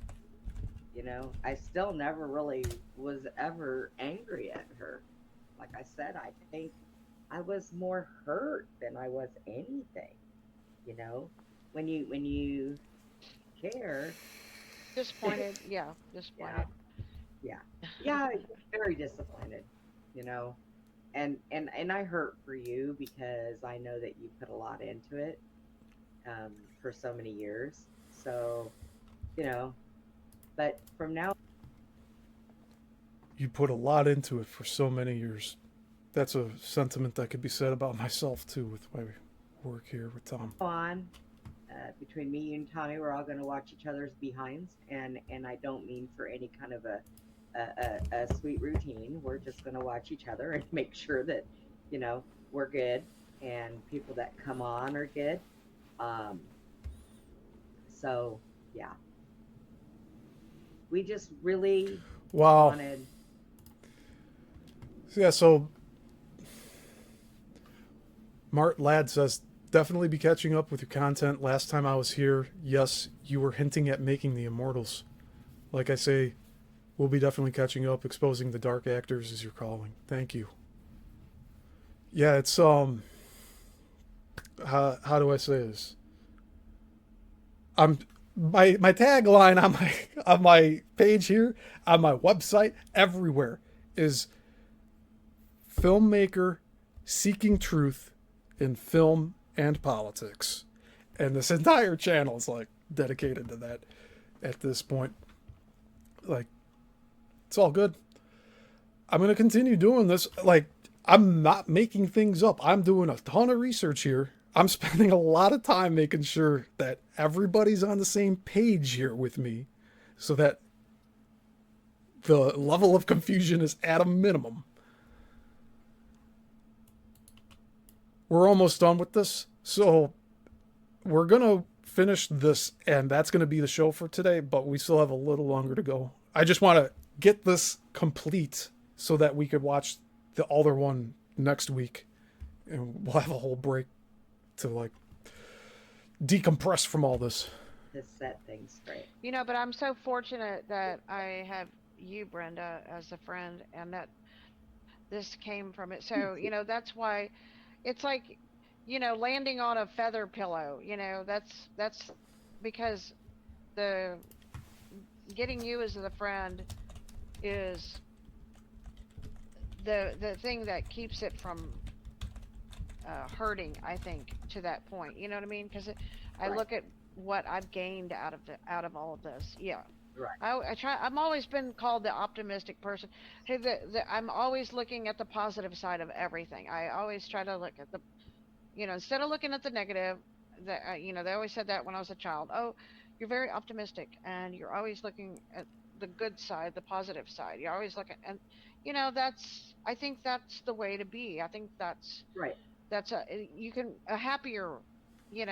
I still never really was ever angry at her. Like I said, I think I was more hurt than I was anything. You know, when you care, Disappointed. Yeah, yeah, disappointed. yeah, yeah, very disappointed. You know, and I hurt for you because I know that you put a lot into it for so many years. So you know, but from now, You put a lot into it for so many years. That's a sentiment that could be said about myself too with my work here with Tom. on, between me and Tommy, we're all going to watch each other's behinds, and I don't mean for any kind of a sweet routine. We're just going to watch each other and make sure that we're good, and people that come on are good. Um, so yeah, we just really Wow. wanted. Yeah, so Mart Ladd says, definitely be catching up with your content. Last time I was here, yes, you were hinting at making the Immortals. Like I say, we'll be definitely catching up. Exposing the dark actors is your calling. Thank you. Yeah, it's how do I say this? I'm my tagline on my page here, on my website, everywhere is filmmaker seeking truth in film and politics. And this entire channel is like dedicated to that at this point. Like, it's all good. I'm going to continue doing this. Like, I'm not making things up. I'm doing a ton of research here. I'm spending a lot of time making sure that everybody's on the same page here with me so that the level of confusion is at a minimum. We're almost done with this. So we're going to finish this, and that's going to be the show for today, but we still have a little longer to go. I just want to get this complete so that we could watch the other one next week, and we'll have a whole break to like decompress from all this. To set things straight. But I'm so fortunate that I have you, Brenda, as a friend, and that this came from it. So, that's why it's like, landing on a feather pillow, that's because the getting you as the friend is the thing that keeps it from hurting, I think, to that point. You know what I mean? Because I Right. look at what I've gained out of all of this. Yeah. Right. I try. I'm always been called the optimistic person. Hey, I'm always looking at the positive side of everything. I always try to look at the, instead of looking at the negative. That they always said that when I was a child. Oh, you're very optimistic, and you're always looking at the good side, the positive side. You're always looking, and that's. I think that's the way to be. I think Right. that's you can a happier. You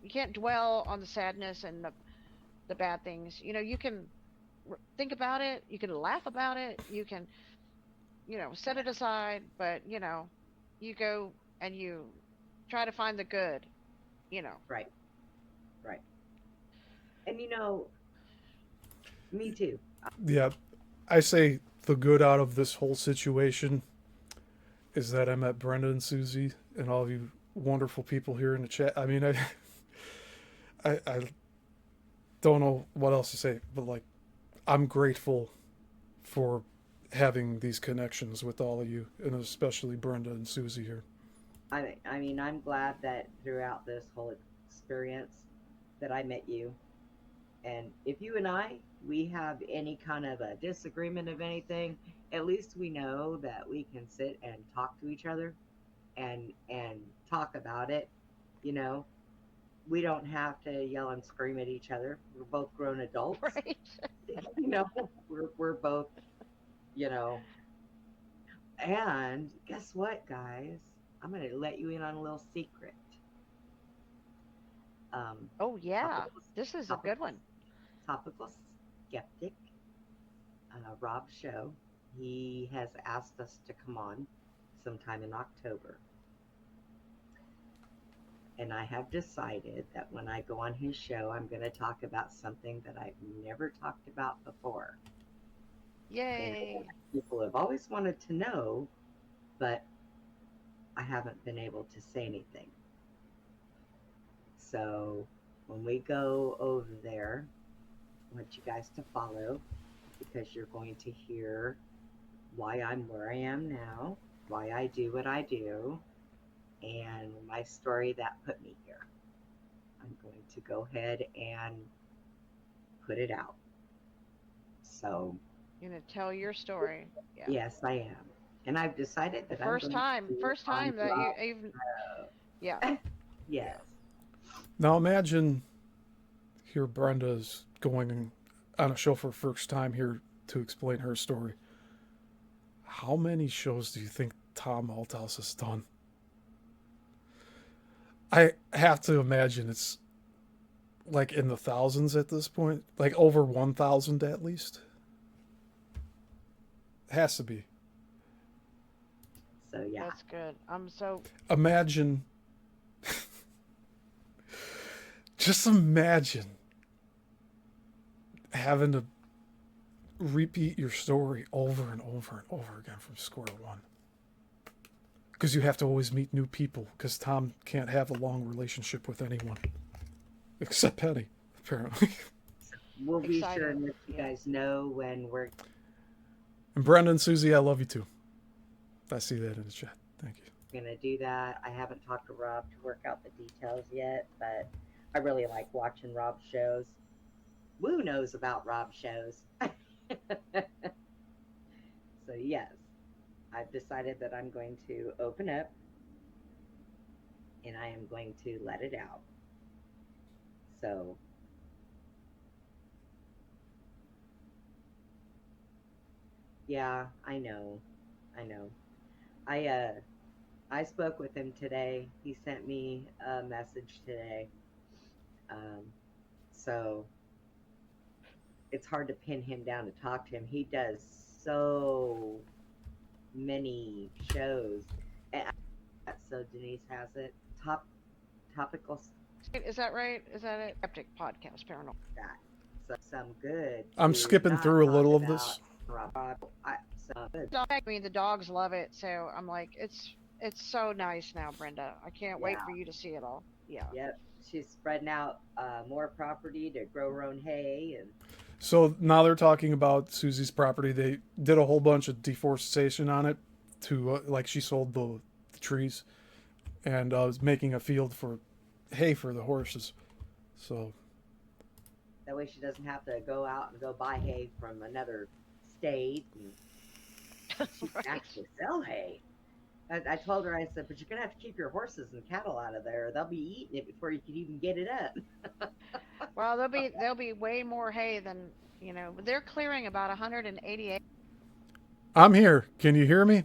can't dwell on the sadness and the bad things. You can think about it, you can laugh about it, you can set it aside, but you go and you try to find the good. Right. Right. And me too. Yeah, I say the good out of this whole situation is that I met Brenda and Susie and all of you wonderful people here in the chat. I mean, I don't know what else to say, but like, I'm grateful for having these connections with all of you, and especially Brenda and Susie here. I mean, I'm glad that throughout this whole experience that I met you. And if you and we have any kind of a disagreement of anything, at least we know that we can sit and talk to each other and talk about it. You know, we don't have to yell and scream at each other. We're both grown adults. Right. You know, we're both, you know. And guess what, guys? I'm gonna let you in on a little secret. Oh yeah, Topical, this is a good topical, one. topical skeptic, Rob Show. He has asked us to come on sometime in October. And I have decided that when I go on his show, I'm going to talk about something that I've never talked about before. And Yay. people have always wanted to know, but I haven't been able to say anything. So when we go over there, I want you guys to follow because you're going to hear why I'm where I am now, why I do what I do, and my story that put me here. I'm going to go ahead and put it out. So, You're gonna tell your story. Yeah. yes, I am. And I've decided The that I'm going to do first on time that you Rob. even, yeah. Yes. Now imagine here Brenda's going on a show for the first time here to explain her story. How many shows do you think Tom Althouse has done? I have to imagine it's like in the thousands at this point, like over 1,000 at least. Has to be. So, yeah. That's good. I'm so Imagine, just imagine having to repeat your story over and over and over again from square one. Because you have to always meet new people, because Tom can't have a long relationship with anyone. Except Penny, apparently. We'll be sure exciting. and let you Yeah. guys know when we're And Brenda and Susie, I love you too. I see that in the chat. Thank you. going to do that. I haven't talked to Rob to work out the details yet, but I really like watching Rob's shows. Woo knows about Rob's shows. So, yes, I've decided that I'm going to open up and I am going to let it out. So, yeah, I know. I know. I spoke with him today. He sent me a message today. Um, so it's hard to pin him down to talk to him. He does so many shows. And so Denise has it. Topical Is that right? Is that it? Skeptic podcast, paranormal. that. So some good. I'm to skipping not through a talk little of about this. Rob. So good. I mean, the dogs love it, so I'm like, it's so nice now, Brenda. I can't wait Yeah. for you to see it all. Yeah. Yep. She's spreading out more property to grow her own hay and So now they're talking about Susie's property. They did a whole bunch of deforestation on it to, like, she sold the trees and was making a field for hay for the horses. So, that way she doesn't have to go out and go buy hay from another state and she can Right. actually sell hay. I told her, I said, but you're gonna have to keep your horses and cattle out of there. They'll be eating it before you can even get it up. Well, there'll be way more hay than they're clearing about 188 I'm here. Can you hear me?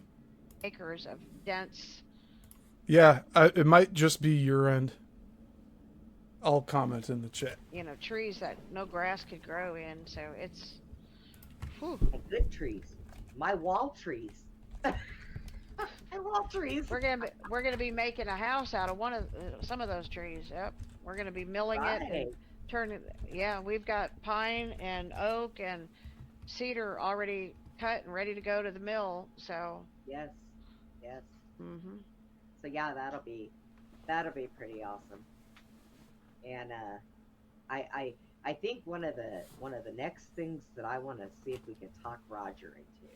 acres of dense. Yeah, it might just be your end. I'll comment in the chat. Trees that no grass could grow in. So it's, whew, Good trees. My wall trees. My wall trees. we're gonna be making a house out of some of those trees. Yep, we're gonna be milling it Right. and turning. Yeah, we've got pine and oak and cedar already cut and ready to go to the mill. So, Yes. Yes. hmm So yeah, that'll be pretty awesome. And I think one of the next things that I want to see if we can talk Roger into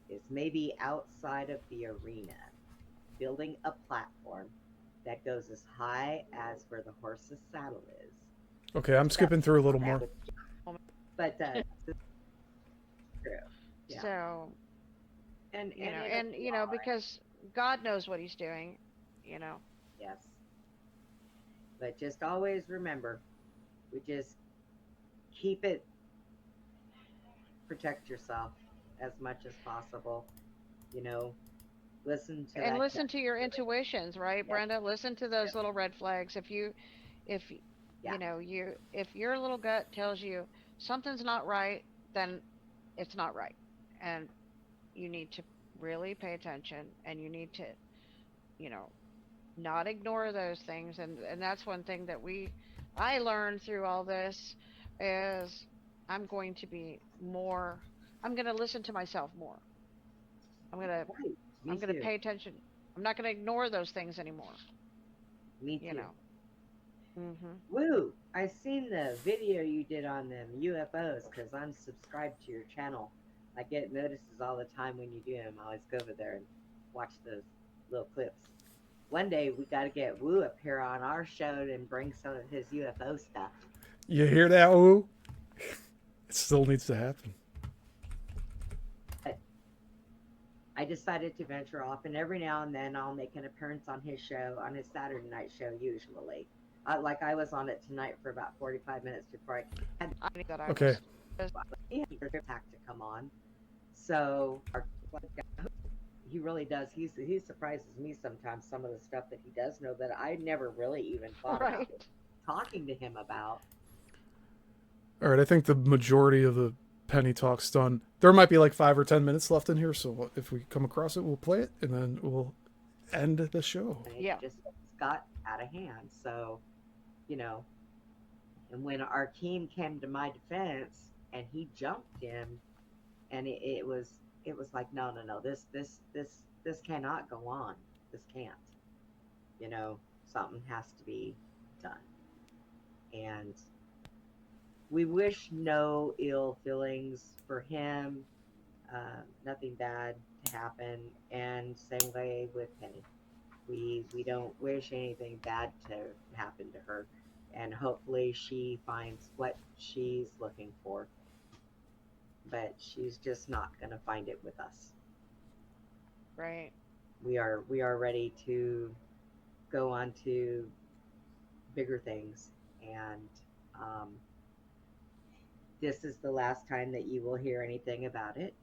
is maybe outside of the arena. building a platform that goes as high as where the horse's saddle is. Okay, I'm skipping through a little more. But it's true. Yeah. So, And because God knows what he's doing, you know. yes. But just always remember, we just keep it, protect yourself as much as possible. You know, listen to And that. listen to your intuitions, right, Yes. Brenda? Listen to those little red flags. If Yeah. if your little gut tells you something's not right, then it's not right. And you need to really pay attention, and you need to, you know, not ignore those things. And that's one thing that I learned through all this is I'm going to be more, I'm going to listen to myself more. I'm going to Right. Me I'm going to too. pay attention. I'm not going to ignore those things anymore, Me too. you know. Mhm. Woo! I seen the video you did on them UFOs because I'm subscribed to your channel. I get notices all the time when you do them. I always go over there and watch those little clips. One day we got to get Woo up here on our show and bring some of his UFO stuff. You hear that, Woo? It still needs to happen. I decided to venture off, and every now and then I'll make an appearance on his show, on his Saturday night show, usually. Like I was on it tonight for about 45 minutes before I had I knew that I Okay. was attack to come on. So he really does. He surprises me sometimes. Some of the stuff that he does know that I never really even thought about right. talking to him about. All right, I think the majority of the penny talk's done. There might be like 5 or 10 minutes left in here, so if we come across it, we'll play it, and then we'll end the show. And Yeah. it just got out of hand. So, you know, and when Akeem came to my defense and he jumped him, and it was like, no, this cannot go on. This can't. You know, something has to be done. And we wish no ill feelings for him, nothing bad to happen. And same way with Penny. We don't wish anything bad to happen to her. And hopefully she finds what she's looking for. But she's just not going to find it with us. Right. We are ready to go on to bigger things, and this is the last time that you will hear anything about it.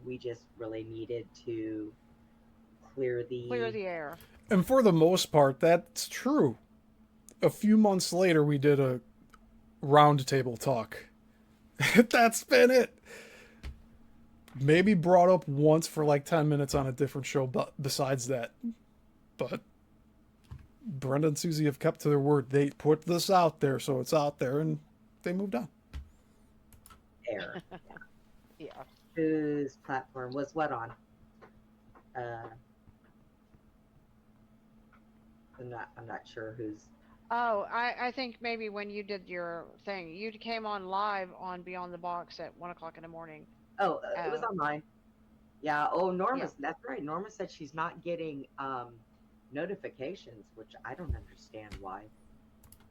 We just really needed to clear the air. And for the most part, that's true. A few months later, we did a roundtable talk. That's been it. Maybe brought up once for like 10 minutes on a different show, but besides that. But Brenda and Susie have kept to their word. They put this out there, so it's out there, and they moved on. air. Yeah. Whose platform was what on? I'm not sure who's. Oh, I think maybe when you did your thing, you came on live on Beyond the Box at 1 o'clock in the morning. Oh, it was on mine. Yeah. Oh, Norma's. Yeah. That's right. Norma said she's not getting notifications, which I don't understand why.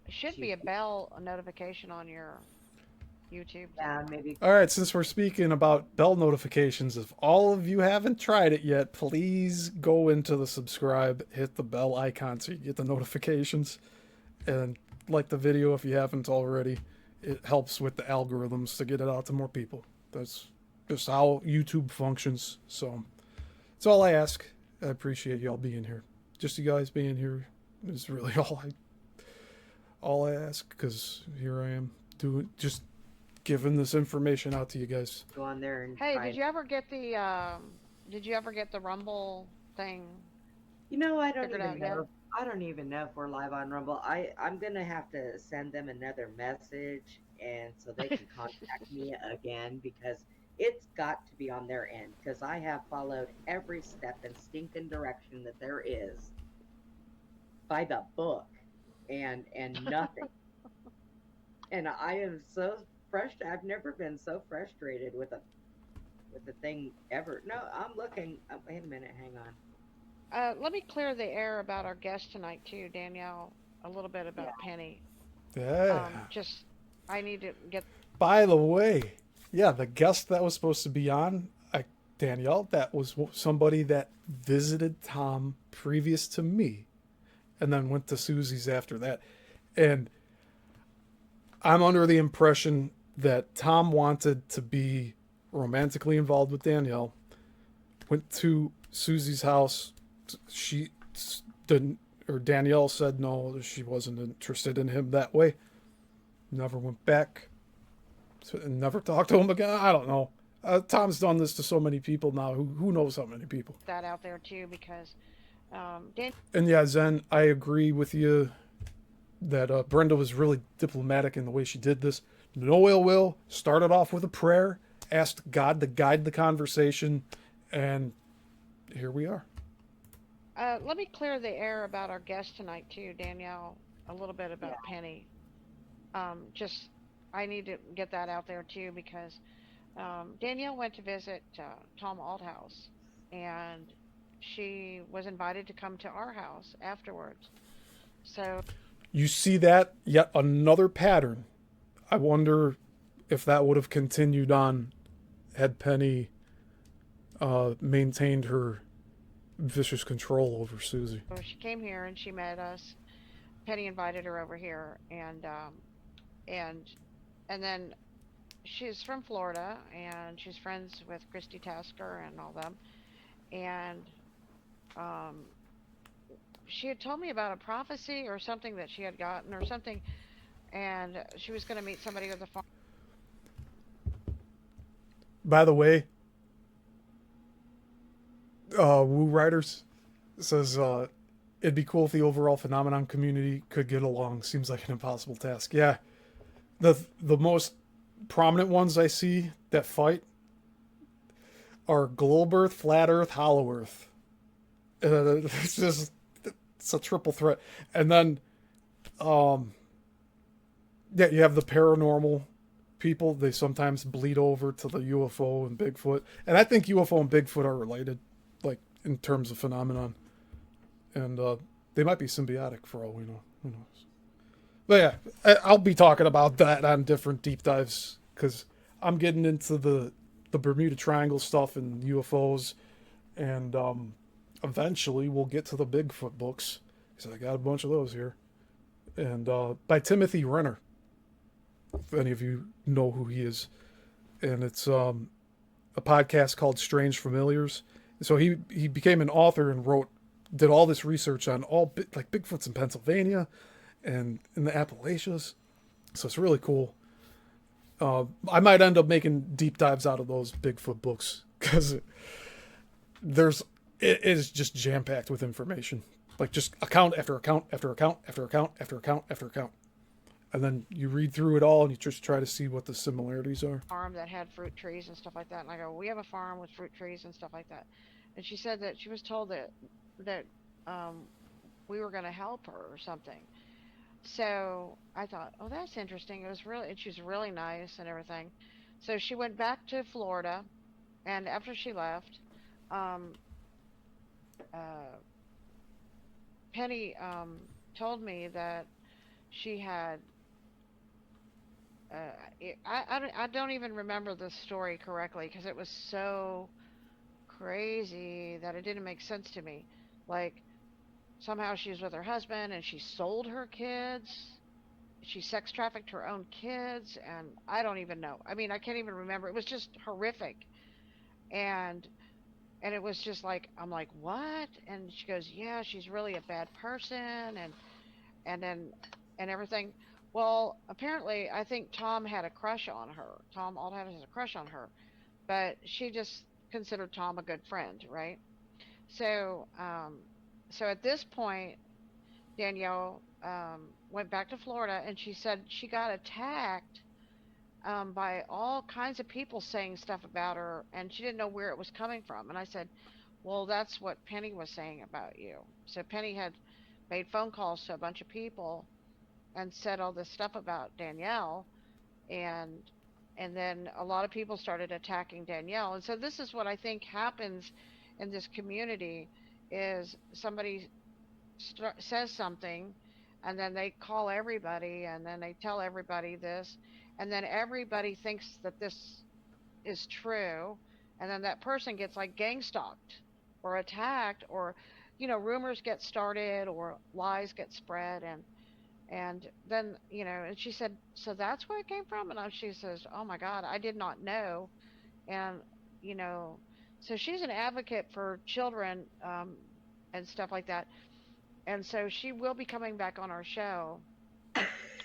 It should be a bell notification on your YouTube. Yeah, maybe. All right, since we're speaking about bell notifications, if all of you haven't tried it yet, please go into the subscribe, hit the bell icon so you get the notifications, and like the video if you haven't already. It helps with the algorithms to get it out to more people. That's just how YouTube functions. So that's all I ask. I appreciate y'all being here. Just you guys being here is really all I ask, because here I am doing just giving this information out to you guys. Go on there and. Hey, did you ever get the Rumble thing? You know, I don't figured even out yet? know. I don't even know if we're live on Rumble. I'm gonna have to send them another message, and so they can contact me again, because it's got to be on their end, because I have followed every step and stinking direction that there is by the book, and nothing. And I am so frustrated. I've never been so frustrated with with the thing ever. No, I'm looking. Oh, wait a minute. Hang on. Let me clear the air about our guest tonight too, Danielle. A little bit Yeah. about Penny. Yeah. Just I need to get. By the way, yeah, the guest that was supposed to be on, Danielle, that was somebody that visited Tom previous to me and then went to Susie's after that. And I'm under the impression that Tom wanted to be romantically involved with Danielle, went to Susie's house. She didn't, or Danielle said no, she wasn't interested in him that way. Never went back. Never talked to him again. I don't know. Tom's done this to so many people now. Who knows how many people? That out there too because And yeah, Zen, I agree with you that Brenda was really diplomatic in the way she did this. No ill will. Started off with a prayer. Asked God to guide the conversation, and here we are. let me clear the air about our guest tonight too, Danielle. A little bit about Yeah. Penny. Just I need to get that out there too because Danielle went to visit Tom Althouse, and she was invited to come to our house afterwards. So You see that? Yet another pattern. I wonder if that would have continued on had Penny maintained her vicious control over Susie. she came here and she met us. Penny invited her over here, and and then she's from Florida, and she's friends with Christy Tasker and all them. And um, she had told me about a prophecy or something that she had gotten or something, and she was going to meet somebody at the farm. By the way, Woo Riders says it'd be cool if the overall phenomenon community could get along. Seems like an impossible task. Yeah, the most prominent ones I see that fight are Globe Earth, Flat Earth, Hollow Earth. It's a triple threat. And then yeah, you have the paranormal people. They sometimes bleed over to the UFO and Bigfoot. And I think UFO and Bigfoot are related, like in terms of phenomenon. And they might be symbiotic for all we know. Who knows? But yeah, I'll be talking about that on different deep dives because I'm getting into the Bermuda Triangle stuff and UFOs, and eventually we'll get to the Bigfoot books because I got a bunch of those here, and by Timothy Renner, if any of you know who he is, and it's a podcast called Strange Familiars. So he became an author and did all this research on like Bigfoots in Pennsylvania and in the Appalachians. So it's really cool. I might end up making deep dives out of those Bigfoot books because it is just jam packed with information, like just account after account after account after account after account after account, and then you read through it all and you just try to see what the similarities are. Farm that had fruit trees and stuff like that. And I go, we have a farm with fruit trees and stuff like that. And she said that she was told that um, we were going to help her or something. So I thought, oh, that's interesting. It was really, and she was really nice and everything. So she went back to Florida, and after she left, um, uh, Penny told me that she had. I don't even remember the story correctly because it was so crazy that it didn't make sense to me. Like somehow she was with her husband and she sold her kids. She sex trafficked her own kids, and I don't even know. I mean, I can't even remember. It was just horrific, and it was just like I'm like, what? And she goes, yeah, she's really a bad person, and then and everything. Well, apparently, I think Tom had a crush on her. Tom Aldhouse has a crush on her, but she just considered Tom a good friend, right? So, so at this point, Danielle went back to Florida, and she said she got attacked by all kinds of people saying stuff about her, and she didn't know where it was coming from. And I said, well, that's what Penny was saying about you. So Penny had made phone calls to a bunch of people and said all this stuff about Danielle, and And then a lot of people started attacking Danielle. And so this is what I think happens in this community is somebody says something, and then they call everybody, and then they tell everybody this, and then everybody thinks that this is true, and then that person gets like gang stalked or attacked, or rumors get started or lies get spread, and then and she said, so that's where it came from. And she says, oh my god, I did not know. And you know so she's an advocate for children, and stuff like that, and so she will be coming back on our show.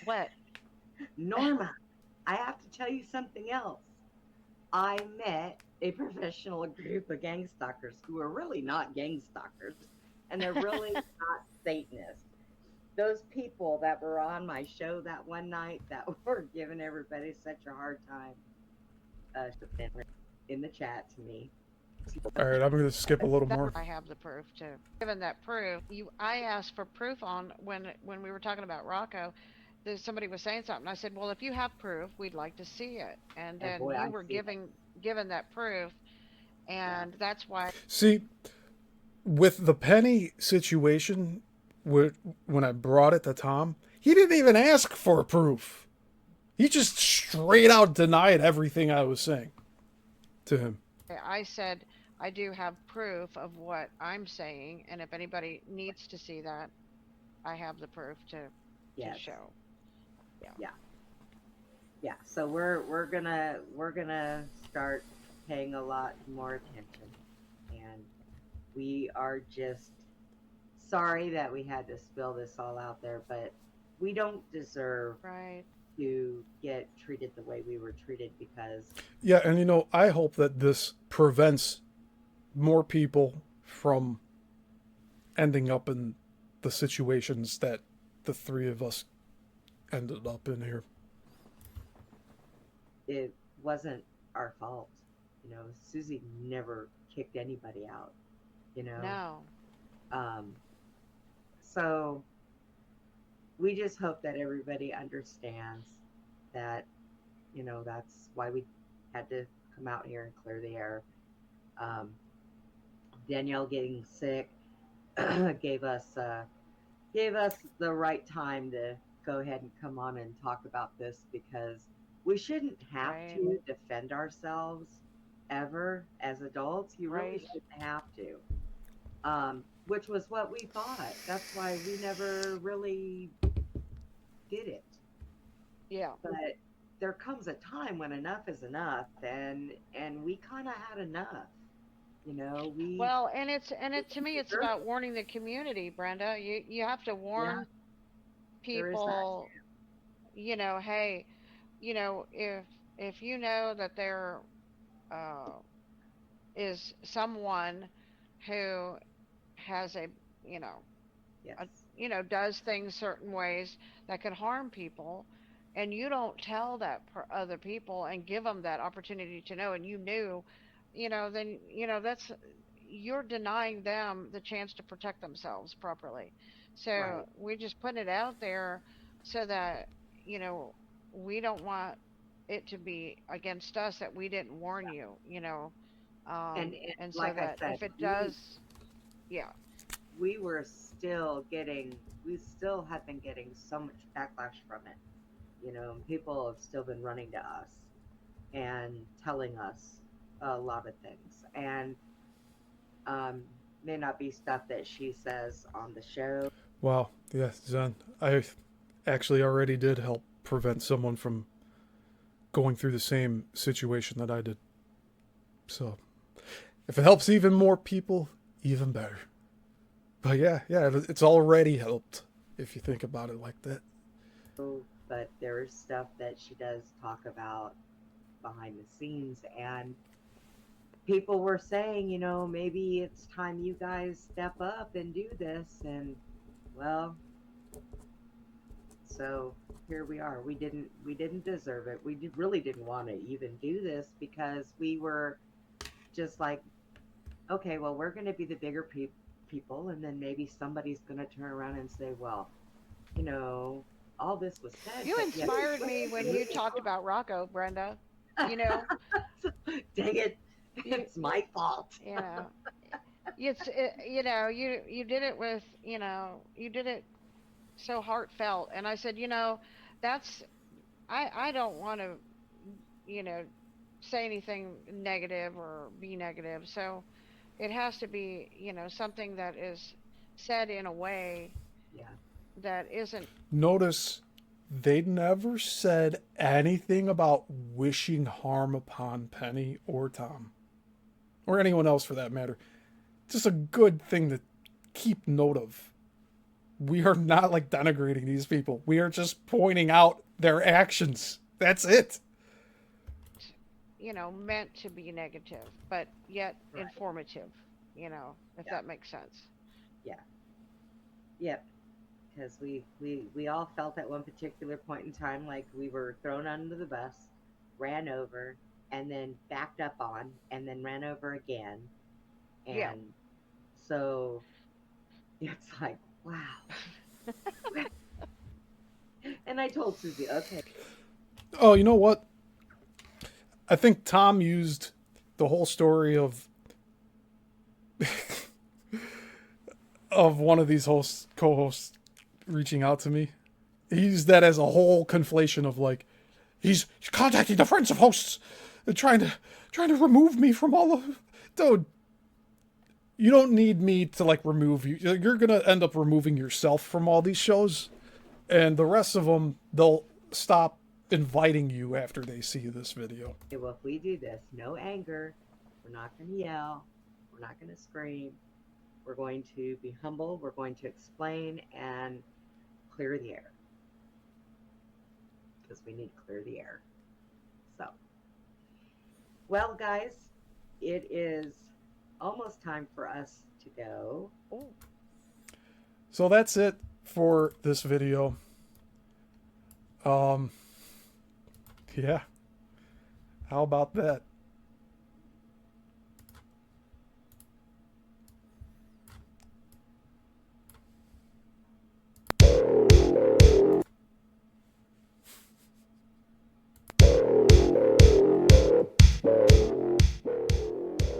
What? Norma, I have to tell you something else. I met a professional group of gang stalkers who are really not gang stalkers, and they're really not Satanists. Those people that were on my show that one night that were giving everybody such a hard time, in the chat to me. All right, I'm going to skip a little more. I have the proof too. Given that proof, I asked for proof on when we were talking about Rocco. Somebody was saying something. I said, well, if you have proof, we'd like to see it. And then you were given that proof, and that's why. See, with the Penny situation, when I brought it to Tom, he didn't even ask for proof. He just straight out denied everything I was saying to him. I said, I do have proof of what I'm saying, and if anybody needs to see that, I have the proof to show. Yeah. So we're gonna start paying a lot more attention, and we are just sorry that we had to spill this all out there, but we don't deserve to get treated the way we were treated because. Yeah, and I hope that this prevents more people from ending up in the situations that the three of us ended up in here. It wasn't our fault. Susie never kicked anybody out. No. So we just hope that everybody understands that, that's why we had to come out here and clear the air. Danielle getting sick gave us the right time to go ahead and come on and talk about this, because we shouldn't have to defend ourselves ever as adults. You really shouldn't have to. Which was what we thought. That's why we never really did it. Yeah. But there comes a time when enough is enough, and we kind of had enough. Well, and to me, it's about warning the community, Brenda. You have to warn people. Hey, if you know that there is someone who has does things certain ways that could harm people, and you don't tell that other people and give them that opportunity to know, and you knew, then that's, you're denying them the chance to protect themselves properly. So we're just putting it out there so that we don't want it to be against us that we didn't warn you, and so like that I said, if it does, we still have been getting so much backlash from it. People have still been running to us and telling us a lot of things, and may not be stuff that she says on the show. Wow, yeah, Zen, I actually already did help prevent someone from going through the same situation that I did. So if it helps even more people, even better. But yeah, it's already helped if you think about it like that. But there is stuff that she does talk about behind the scenes, and people were saying, maybe it's time you guys step up and do this, and well, so here we are. We didn't deserve it. We really didn't want to even do this, because we were just like, okay, well, we're going to be the bigger people, and then maybe somebody's going to turn around and say, well, all this was said. You inspired me when you talked about Rocco, Brenda. You know, Dang it. It's my fault. you know, you know, you did it with, you know, you did it so heartfelt. And I said, you know, that's, I don't want to, you know, say anything negative or be negative. So it has to be, you know, something that is said in a way Yeah. that isn't. Notice they never said anything about wishing harm upon Penny or Tom, or anyone else for that matter. Just a good thing to keep note of. We are not like denigrating these people. We are just pointing out their actions. That's it. You know, meant to be negative, but yet Right. informative, you know, if Yeah. that makes sense. Yeah. Yep. Because we all felt at one particular point in time like we were thrown under the bus, ran over, and then backed up on, and then ran over again. And Yeah. so it's like, wow. And I told Susie, okay, Oh, you know what? I think Tom used the whole story of of one of these co-hosts reaching out to me. He used that as a whole conflation of like, he's contacting the friends of hosts and trying to remove me from all of. Dude, you don't need me to like remove you. You're gonna end up removing yourself from all these shows, and the rest of them, they'll stop inviting you after they see this video. well, if we do this, no anger, we're not going to yell, we're not going to scream, we're going to be humble, we're going to explain and clear the air. Because we need to clear the air. So, well, guys, it is almost time for us to go. Oh, So that's it for this video. Yeah. How about that?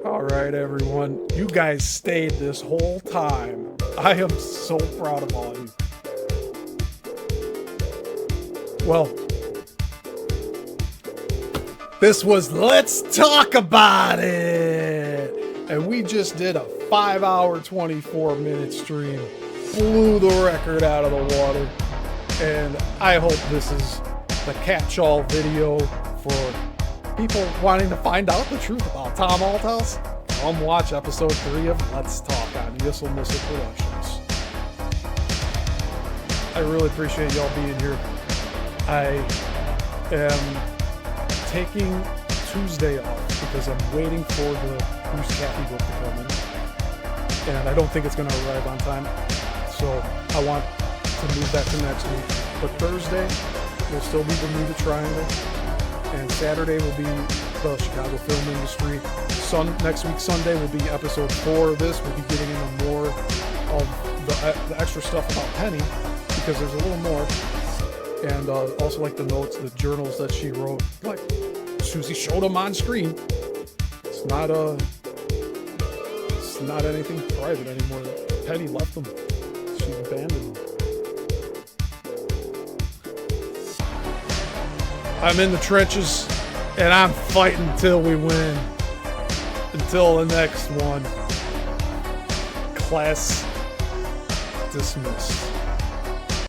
All right, everyone. You guys stayed this whole time. I am so proud of all of you. Well, this was Let's Talk About It. And we just did a 5-hour, 24-minute stream. Blew the record out of the water. And I hope this is the catch-all video for people wanting to find out the truth about Tom Althouse. Come watch episode 3 of Let's Talk on Yissilmissil Productions. I really appreciate y'all being here. I am taking Tuesday off because I'm waiting for the Bruce Cappy book to come in. And I don't think it's going to arrive on time. So I want to move that to next week. But Thursday will still be Bermuda Triangle. And Saturday will be the Chicago film industry. Next week, Sunday, will be episode 4 of this. We'll be getting into more of the extra stuff about Penny because there's a little more. And also like the notes, the journals that she wrote. Like Susie showed them on screen. It's not anything private anymore. Penny left them. She abandoned them. I'm in the trenches, and I'm fighting till we win. Until the next one. Class dismissed.